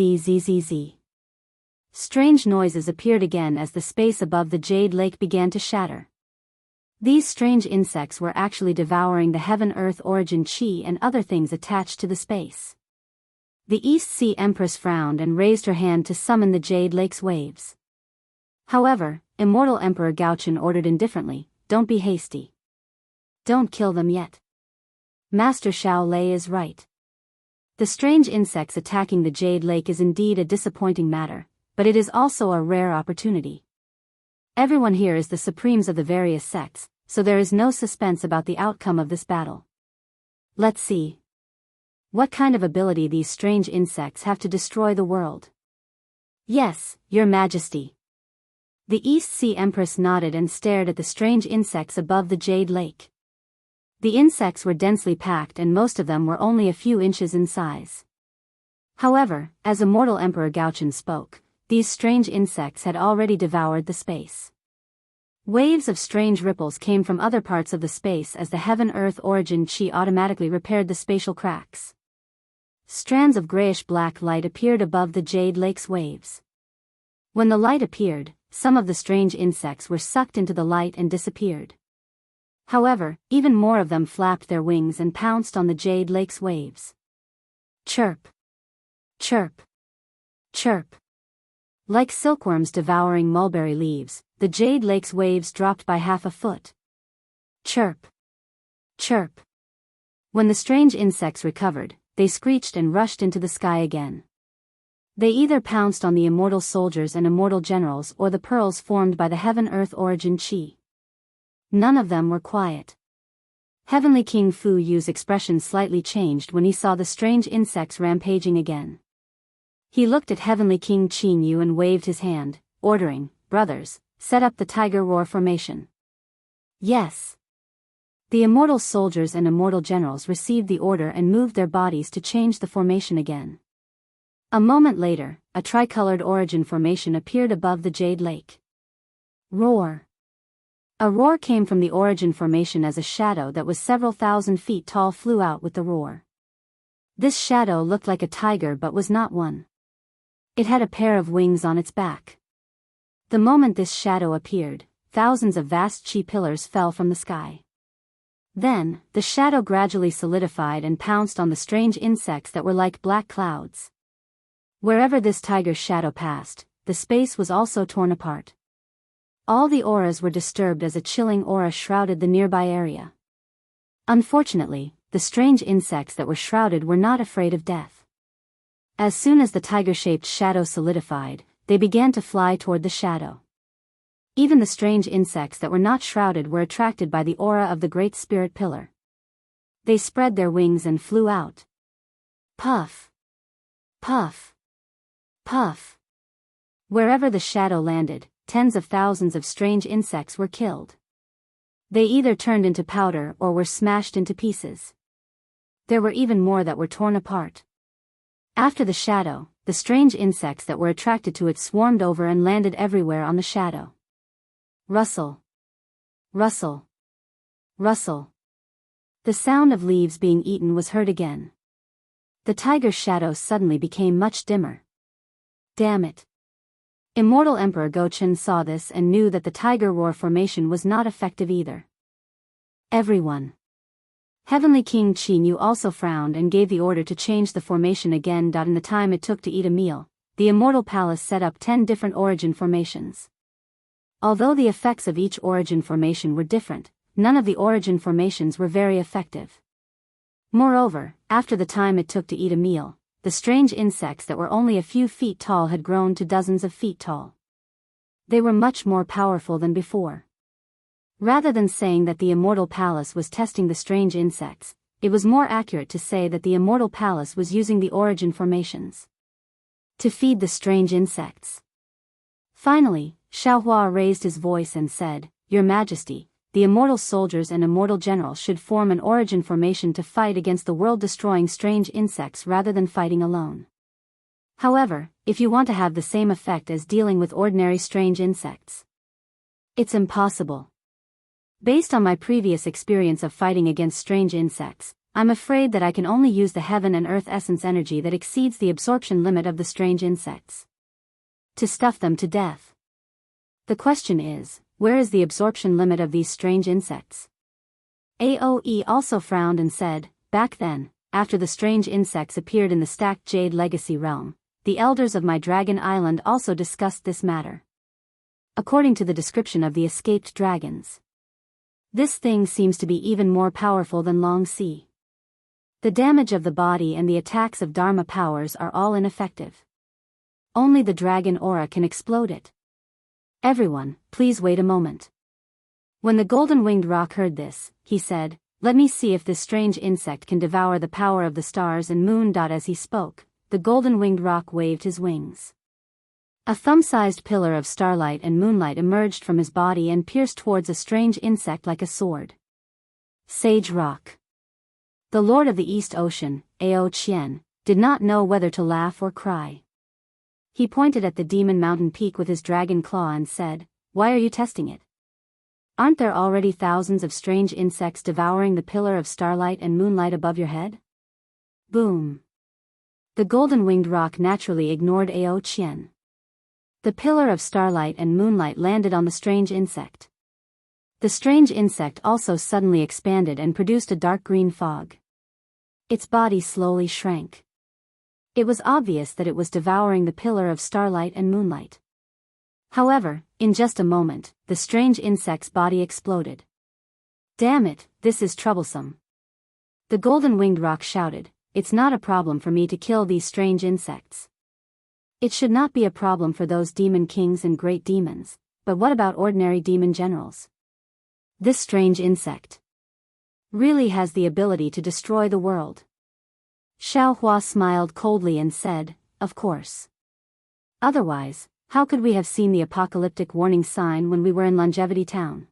Strange noises appeared again as the space above the Jade Lake began to shatter. These strange insects were actually devouring the heaven-earth origin qi and other things attached to the space. The East Sea Empress frowned and raised her hand to summon the Jade Lake's waves. However, Immortal Emperor Gaochen ordered indifferently, "Don't be hasty. Don't kill them yet. Master Xiao Lei is right. The strange insects attacking the Jade Lake is indeed a disappointing matter, but it is also a rare opportunity. Everyone here is the supremes of the various sects, so there is no suspense about the outcome of this battle. Let's see what kind of ability these strange insects have to destroy the world." "Yes, Your Majesty." The East Sea Empress nodded and stared at the strange insects above the Jade Lake. The insects were densely packed and most of them were only a few inches in size. However, as Immortal Emperor Gaochen spoke, these strange insects had already devoured the space. Waves of strange ripples came from other parts of the space as the heaven-earth origin qi automatically repaired the spatial cracks. Strands of grayish-black light appeared above the Jade Lake's waves. When the light appeared, some of the strange insects were sucked into the light and disappeared. However, even more of them flapped their wings and pounced on the Jade Lake's waves. Chirp. Chirp. Chirp. Like silkworms devouring mulberry leaves, the Jade Lake's waves dropped by half a foot. Chirp. Chirp. When the strange insects recovered, they screeched and rushed into the sky again. They either pounced on the immortal soldiers and immortal generals or the pearls formed by the heaven-earth origin qi. None of them were quiet. Heavenly King Fu Yu's expression slightly changed when he saw the strange insects rampaging again. He looked at Heavenly King Qingyu and waved his hand, ordering, "Brothers, set up the Tiger Roar formation." Yes. The immortal soldiers and immortal generals received the order and moved their bodies to change the formation again. A moment later, a tricolored origin formation appeared above the Jade Lake. Roar. A roar came from the origin formation as a shadow that was several thousand feet tall flew out with the roar. This shadow looked like a tiger but was not one. It had a pair of wings on its back. The moment this shadow appeared, thousands of vast chi pillars fell from the sky. Then, the shadow gradually solidified and pounced on the strange insects that were like black clouds. Wherever this tiger's shadow passed, the space was also torn apart. All the auras were disturbed as a chilling aura shrouded the nearby area. Unfortunately, the strange insects that were shrouded were not afraid of death. As soon as the tiger-shaped shadow solidified, they began to fly toward the shadow. Even the strange insects that were not shrouded were attracted by the aura of the Great Spirit Pillar. They spread their wings and flew out. Puff! Puff! Puff! Wherever the shadow landed, tens of thousands of strange insects were killed. They either turned into powder or were smashed into pieces. There were even more that were torn apart. After the shadow, the strange insects that were attracted to it swarmed over and landed everywhere on the shadow. Rustle. Rustle. Rustle. The sound of leaves being eaten was heard again. The tiger's shadow suddenly became much dimmer. Damn it. Immortal Emperor Gochen saw this and knew that the tiger roar formation was not effective either. Everyone. Heavenly King Qin Yu also frowned and gave the order to change the formation again. In the time it took to eat a meal, the Immortal Palace set up 10 different origin formations. Although the effects of each origin formation were different, none of the origin formations were very effective. Moreover, after the time it took to eat a meal, the strange insects that were only a few feet tall had grown to dozens of feet tall. They were much more powerful than before. Rather than saying that the Immortal Palace was testing the strange insects, it was more accurate to say that the Immortal Palace was using the origin formations to feed the strange insects. Finally, Xiaohua raised his voice and said, "Your Majesty, the immortal soldiers and immortal generals should form an origin formation to fight against the world-destroying strange insects rather than fighting alone. However, if you want to have the same effect as dealing with ordinary strange insects, it's impossible. Based on my previous experience of fighting against strange insects, I'm afraid that I can only use the heaven and earth essence energy that exceeds the absorption limit of the strange insects to stuff them to death. The question is, where is the absorption limit of these strange insects?" Aoe also frowned and said, "Back then, after the strange insects appeared in the stacked Jade Legacy realm, the elders of my dragon island also discussed this matter. According to the description of the escaped dragons, this thing seems to be even more powerful than Long Sea. The damage of the body and the attacks of Dharma powers are all ineffective. Only the dragon aura can explode it. Everyone, please wait a moment." When the golden-winged roc heard this, he said, "Let me see if this strange insect can devour the power of the stars and moon." As he spoke, the golden-winged roc waved his wings. A thumb-sized pillar of starlight and moonlight emerged from his body and pierced towards a strange insect like a sword. Sage Rock. The Lord of the East Ocean, Ao Qian, did not know whether to laugh or cry. He pointed at the demon mountain peak with his dragon claw and said, "Why are you testing it? Aren't there already thousands of strange insects devouring the pillar of starlight and moonlight above your head?" Boom. The golden-winged roc naturally ignored Ao Qian. The pillar of starlight and moonlight landed on the strange insect. The strange insect also suddenly expanded and produced a dark green fog. Its body slowly shrank. It was obvious that it was devouring the pillar of starlight and moonlight. However, in just a moment, the strange insect's body exploded. "Damn it, this is troublesome." The golden-winged roc shouted, "It's not a problem for me to kill these strange insects. It should not be a problem for those demon kings and great demons, but what about ordinary demon generals? This strange insect really has the ability to destroy the world." Xiaohua smiled coldly and said, "Of course. Otherwise, how could we have seen the apocalyptic warning sign when we were in Longevity Town?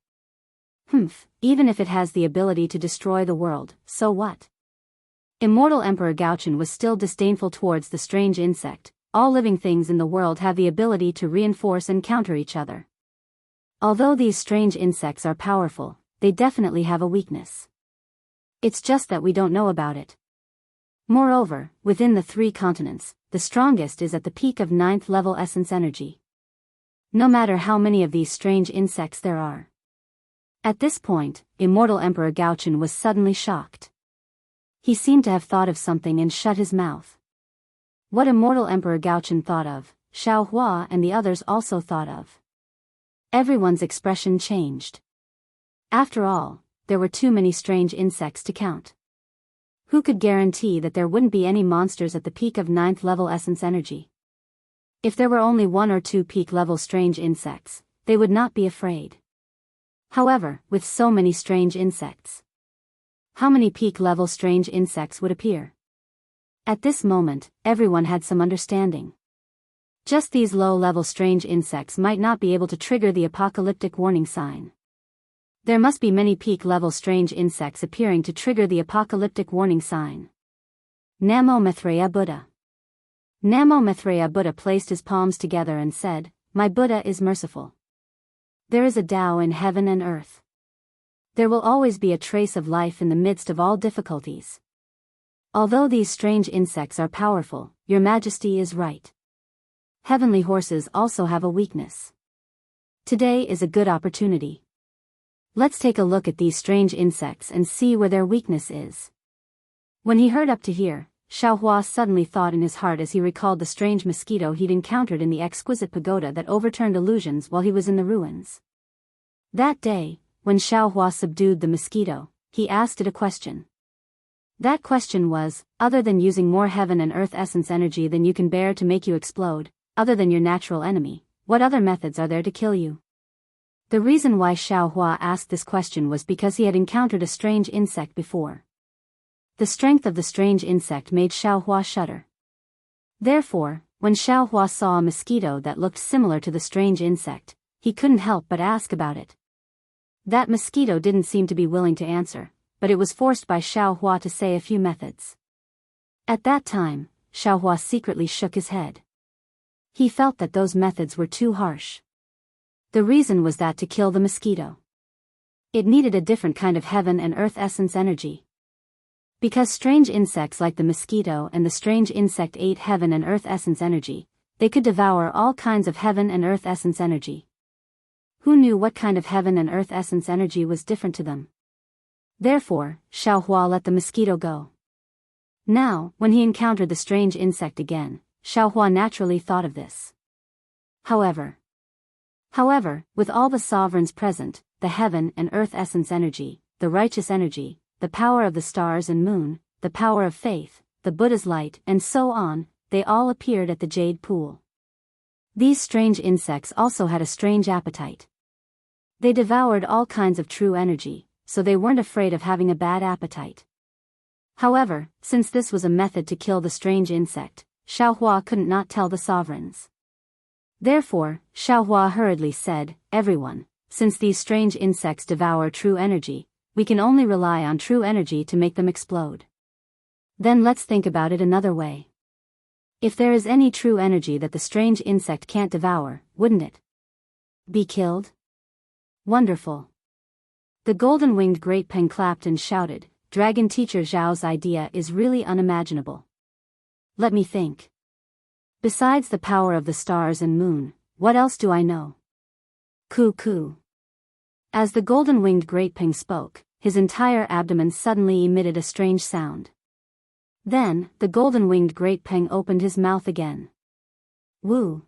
Even if it has the ability to destroy the world, so what?" Immortal Emperor Gaochen was still disdainful towards the strange insect. All living things in the world have the ability to reinforce and counter each other. Although these strange insects are powerful, they definitely have a weakness. It's just that we don't know about it. Moreover, within the 3 continents, the strongest is at the peak of 9th level essence energy. no matter how many of these strange insects there are. At this point, Immortal Emperor Gaochen was suddenly shocked. He seemed to have thought of something and shut his mouth. What Immortal Emperor Gaochen thought of, Xiao Hua and the others also thought of. Everyone's expression changed. After all, there were too many strange insects to count. Who could guarantee that there wouldn't be any monsters at the peak of 9th level essence energy? If there were only 1 or 2 peak level strange insects, they would not be afraid. However, with so many strange insects, how many peak level strange insects would appear? At this moment, everyone had some understanding. Just these low-level strange insects might not be able to trigger the apocalyptic warning sign. There must be many peak-level strange insects appearing to trigger the apocalyptic warning sign. Namo Maitreya Buddha. Namo Maitreya Buddha placed his palms together and said, "My Buddha is merciful. There is a Tao in heaven and earth. There will always be a trace of life in the midst of all difficulties. Although these strange insects are powerful, Your Majesty is right. Heavenly horses also have a weakness. Today is a good opportunity. Let's take a look at these strange insects and see where their weakness is." When he heard up to here, Xiao Hua suddenly thought in his heart as he recalled the strange mosquito he'd encountered in the exquisite pagoda that overturned illusions while he was in the ruins. That day, when Xiao Hua subdued the mosquito, he asked it a question. That question was, other than using more heaven and earth essence energy than you can bear to make you explode, other than your natural enemy, what other methods are there to kill you? The reason why Xiao Hua asked this question was because he had encountered a strange insect before. The strength of the strange insect made Xiao Hua shudder. Therefore, when Xiao Hua saw a mosquito that looked similar to the strange insect, he couldn't help but ask about it. That mosquito didn't seem to be willing to answer, but it was forced by Xiao Hua to say a few methods. At that time, Xiao Hua secretly shook his head. He felt that those methods were too harsh. The reason was that to kill the mosquito, it needed a different kind of heaven and earth essence energy. Because strange insects like the mosquito and the strange insect ate heaven and earth essence energy, they could devour all kinds of heaven and earth essence energy. Who knew what kind of heaven and earth essence energy was different to them? Therefore, Xiao Hua let the mosquito go. Now, when he encountered the strange insect again, Xiao Hua naturally thought of this. However, with all the sovereigns present, the heaven and earth essence energy, the righteous energy, the power of the stars and moon, the power of faith, the Buddha's light, and so on, they all appeared at the jade pool. These strange insects also had a strange appetite. They devoured all kinds of true energy, so they weren't afraid of having a bad appetite. However, since this was a method to kill the strange insect, Xiao Hua couldn't not tell the sovereigns. Therefore, Xiao Hua hurriedly said, "Everyone, since these strange insects devour true energy, we can only rely on true energy to make them explode. Then let's think about it another way. If there is any true energy that the strange insect can't devour, wouldn't it be killed?" Wonderful. The golden-winged great pen clapped and shouted, "Dragon Teacher Zhao's idea is really unimaginable. Let me think. Besides the power of the stars and moon, what else do I know?" Coo. As the golden-winged great peng spoke, his entire abdomen suddenly emitted a strange sound. Then, the golden-winged great peng opened his mouth again. Woo!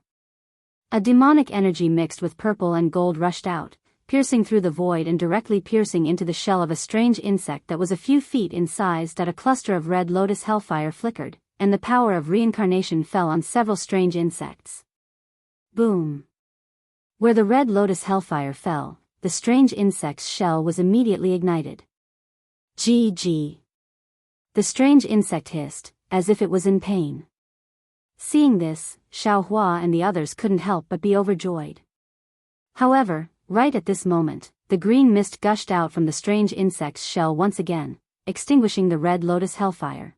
A demonic energy mixed with purple and gold rushed out, piercing through the void and directly piercing into the shell of a strange insect that was a few feet in size. A cluster of red lotus hellfire flickered, and the power of reincarnation fell on several strange insects. Boom! Where the red lotus hellfire fell, the strange insect's shell was immediately ignited. GG. The strange insect hissed, as if it was in pain. Seeing this, Xiao Hua and the others couldn't help but be overjoyed. However, right at this moment, the green mist gushed out from the strange insect's shell once again, extinguishing the red lotus hellfire.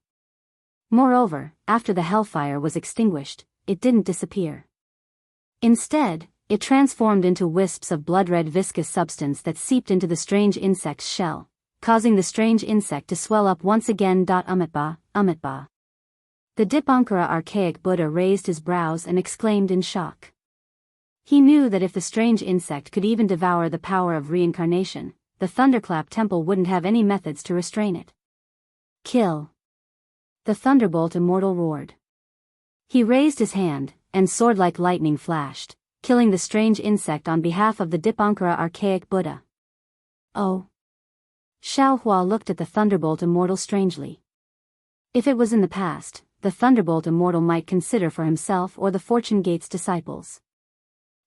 Moreover, after the hellfire was extinguished, it didn't disappear. Instead, it transformed into wisps of blood-red viscous substance that seeped into the strange insect's shell, causing the strange insect to swell up once again. Amitba. The Dipankara archaic Buddha raised his brows and exclaimed in shock. He knew that if the strange insect could even devour the power of reincarnation, the Thunderclap Temple wouldn't have any methods to restrain it. Kill! The Thunderbolt Immortal roared. He raised his hand, and sword-like lightning flashed, killing the strange insect on behalf of the Dipankara archaic Buddha. Oh! Xiaohua looked at the Thunderbolt Immortal strangely. If it was in the past, the Thunderbolt Immortal might consider for himself or the Fortune Gate's disciples.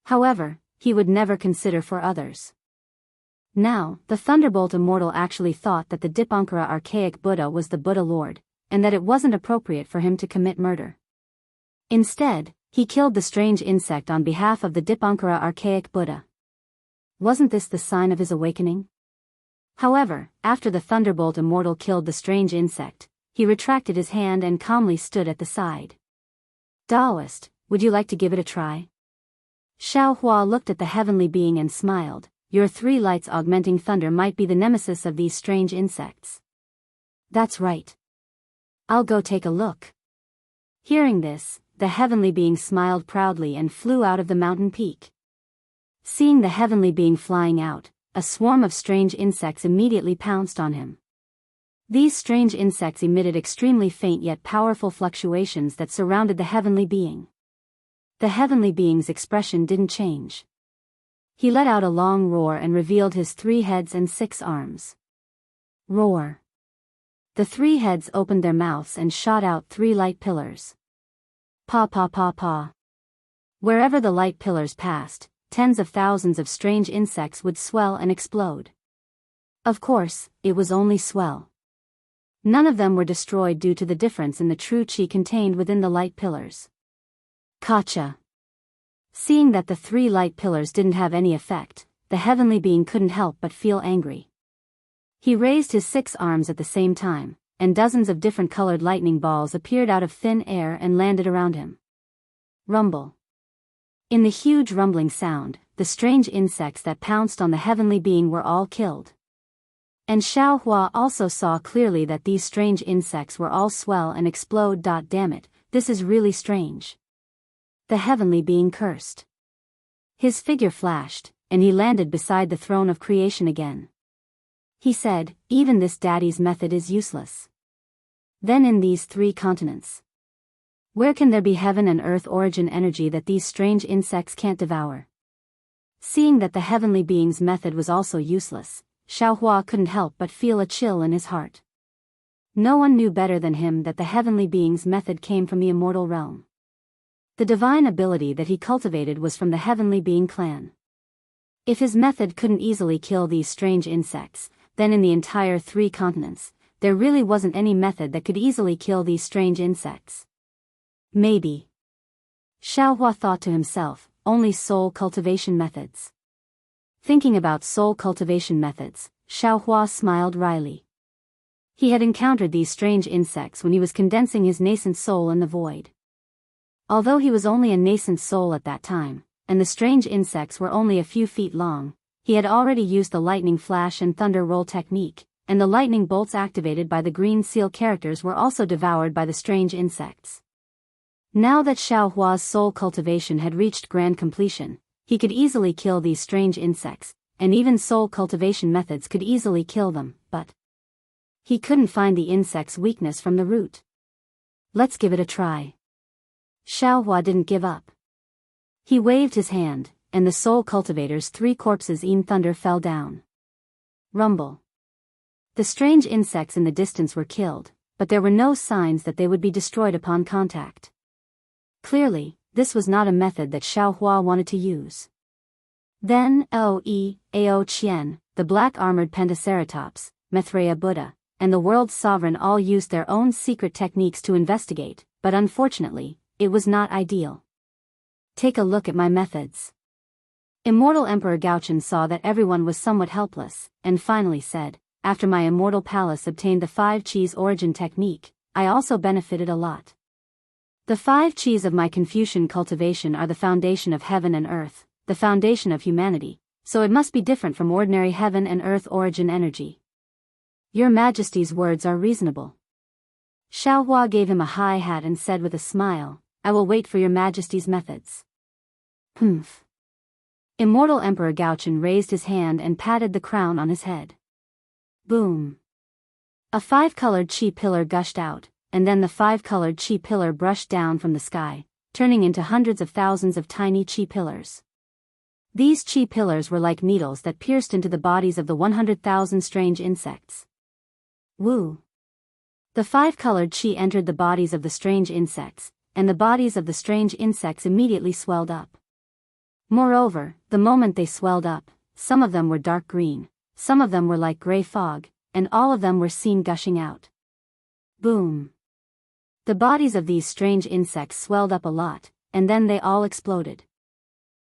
However, he would never consider for others. Now, the Thunderbolt Immortal actually thought that the Dipankara archaic Buddha was the Buddha Lord, and that it wasn't appropriate for him to commit murder. Instead, he killed the strange insect on behalf of the Dipankara archaic Buddha. Wasn't this the sign of his awakening? However, after the Thunderbolt Immortal killed the strange insect, he retracted his hand and calmly stood at the side. Daoist, would you like to give it a try? Xiaohua looked at the heavenly being and smiled. Your 3 lights augmenting thunder might be the nemesis of these strange insects. That's right. I'll go take a look. Hearing this, the heavenly being smiled proudly and flew out of the mountain peak. Seeing the heavenly being flying out, a swarm of strange insects immediately pounced on him. These strange insects emitted extremely faint yet powerful fluctuations that surrounded the heavenly being. The heavenly being's expression didn't change. He let out a long roar and revealed his 3 heads and 6 arms. Roar! The 3 heads opened their mouths and shot out 3 light pillars. Pa pa pa pa. Wherever the light pillars passed, tens of thousands of strange insects would swell and explode. Of course, it was only swell. None of them were destroyed due to the difference in the true chi contained within the light pillars. Gotcha! Seeing that the 3 light pillars didn't have any effect, the heavenly being couldn't help but feel angry. He raised his 6 arms at the same time, and dozens of different colored lightning balls appeared out of thin air and landed around him. Rumble. In the huge rumbling sound, the strange insects that pounced on the heavenly being were all killed. And Xiaohua also saw clearly that these strange insects were all swell and explode. Damn it, this is really strange. The heavenly being cursed. His figure flashed, and he landed beside the throne of creation again. He said, even this daddy's method is useless. Then in these 3 continents, where can there be heaven and earth origin energy that these strange insects can't devour? Seeing that the heavenly being's method was also useless, Xiaohua couldn't help but feel a chill in his heart. No one knew better than him that the heavenly being's method came from the immortal realm. The divine ability that he cultivated was from the heavenly being clan. If his method couldn't easily kill these strange insects, then in the entire 3 continents, there really wasn't any method that could easily kill these strange insects. Maybe. Xiaohua thought to himself, only soul cultivation methods. Thinking about soul cultivation methods, Xiaohua smiled wryly. He had encountered these strange insects when he was condensing his nascent soul in the void. Although he was only a nascent soul at that time, and the strange insects were only a few feet long, he had already used the lightning flash and thunder roll technique, and the lightning bolts activated by the green seal characters were also devoured by the strange insects. Now that Xiaohua's soul cultivation had reached grand completion, he could easily kill these strange insects, and even soul cultivation methods could easily kill them, but he couldn't find the insect's weakness from the root. Let's give it a try. Xiaohua didn't give up. He waved his hand, and the soul cultivator's 3 corpses in thunder fell down. Rumble. The strange insects in the distance were killed, but there were no signs that they would be destroyed upon contact. Clearly, this was not a method that Xiaohua wanted to use. Then Ao Qian, the black-armored Pentaceratops, Maitreya Buddha, and the world's sovereign all used their own secret techniques to investigate, but unfortunately, it was not ideal. Take a look at my methods. Immortal Emperor Gaochen saw that everyone was somewhat helpless, and finally said, after my immortal palace obtained the 5 Qis origin technique, I also benefited a lot. The 5 Qis of my Confucian cultivation are the foundation of heaven and earth, the foundation of humanity, so it must be different from ordinary heaven and earth origin energy. Your Majesty's words are reasonable. Xiaohua gave him a high hat and said with a smile, I will wait for your Majesty's methods. Humph. Immortal Emperor Gaochen raised his hand and patted the crown on his head. Boom. A 5-colored chi pillar gushed out, and then the 5-colored chi pillar brushed down from the sky, turning into hundreds of thousands of tiny chi pillars. These chi pillars were like needles that pierced into the bodies of the 100,000 strange insects. Woo! The 5-colored chi entered the bodies of the strange insects, and the bodies of the strange insects immediately swelled up. Moreover, the moment they swelled up, some of them were dark green, some of them were like gray fog, and all of them were seen gushing out. Boom! The bodies of these strange insects swelled up a lot, and then they all exploded.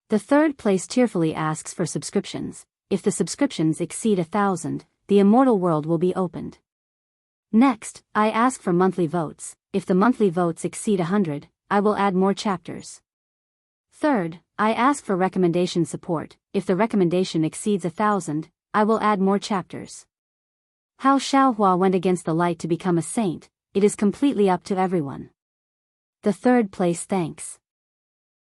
The third place tearfully asks for subscriptions. If the subscriptions exceed 1,000, the immortal world will be opened. Next, I ask for monthly votes. If the monthly votes exceed 100, I will add more chapters. Third, I ask for recommendation support. If the recommendation exceeds 1,000, I will add more chapters. How Xiaohua went against the light to become a saint, it is completely up to everyone. The third place thanks.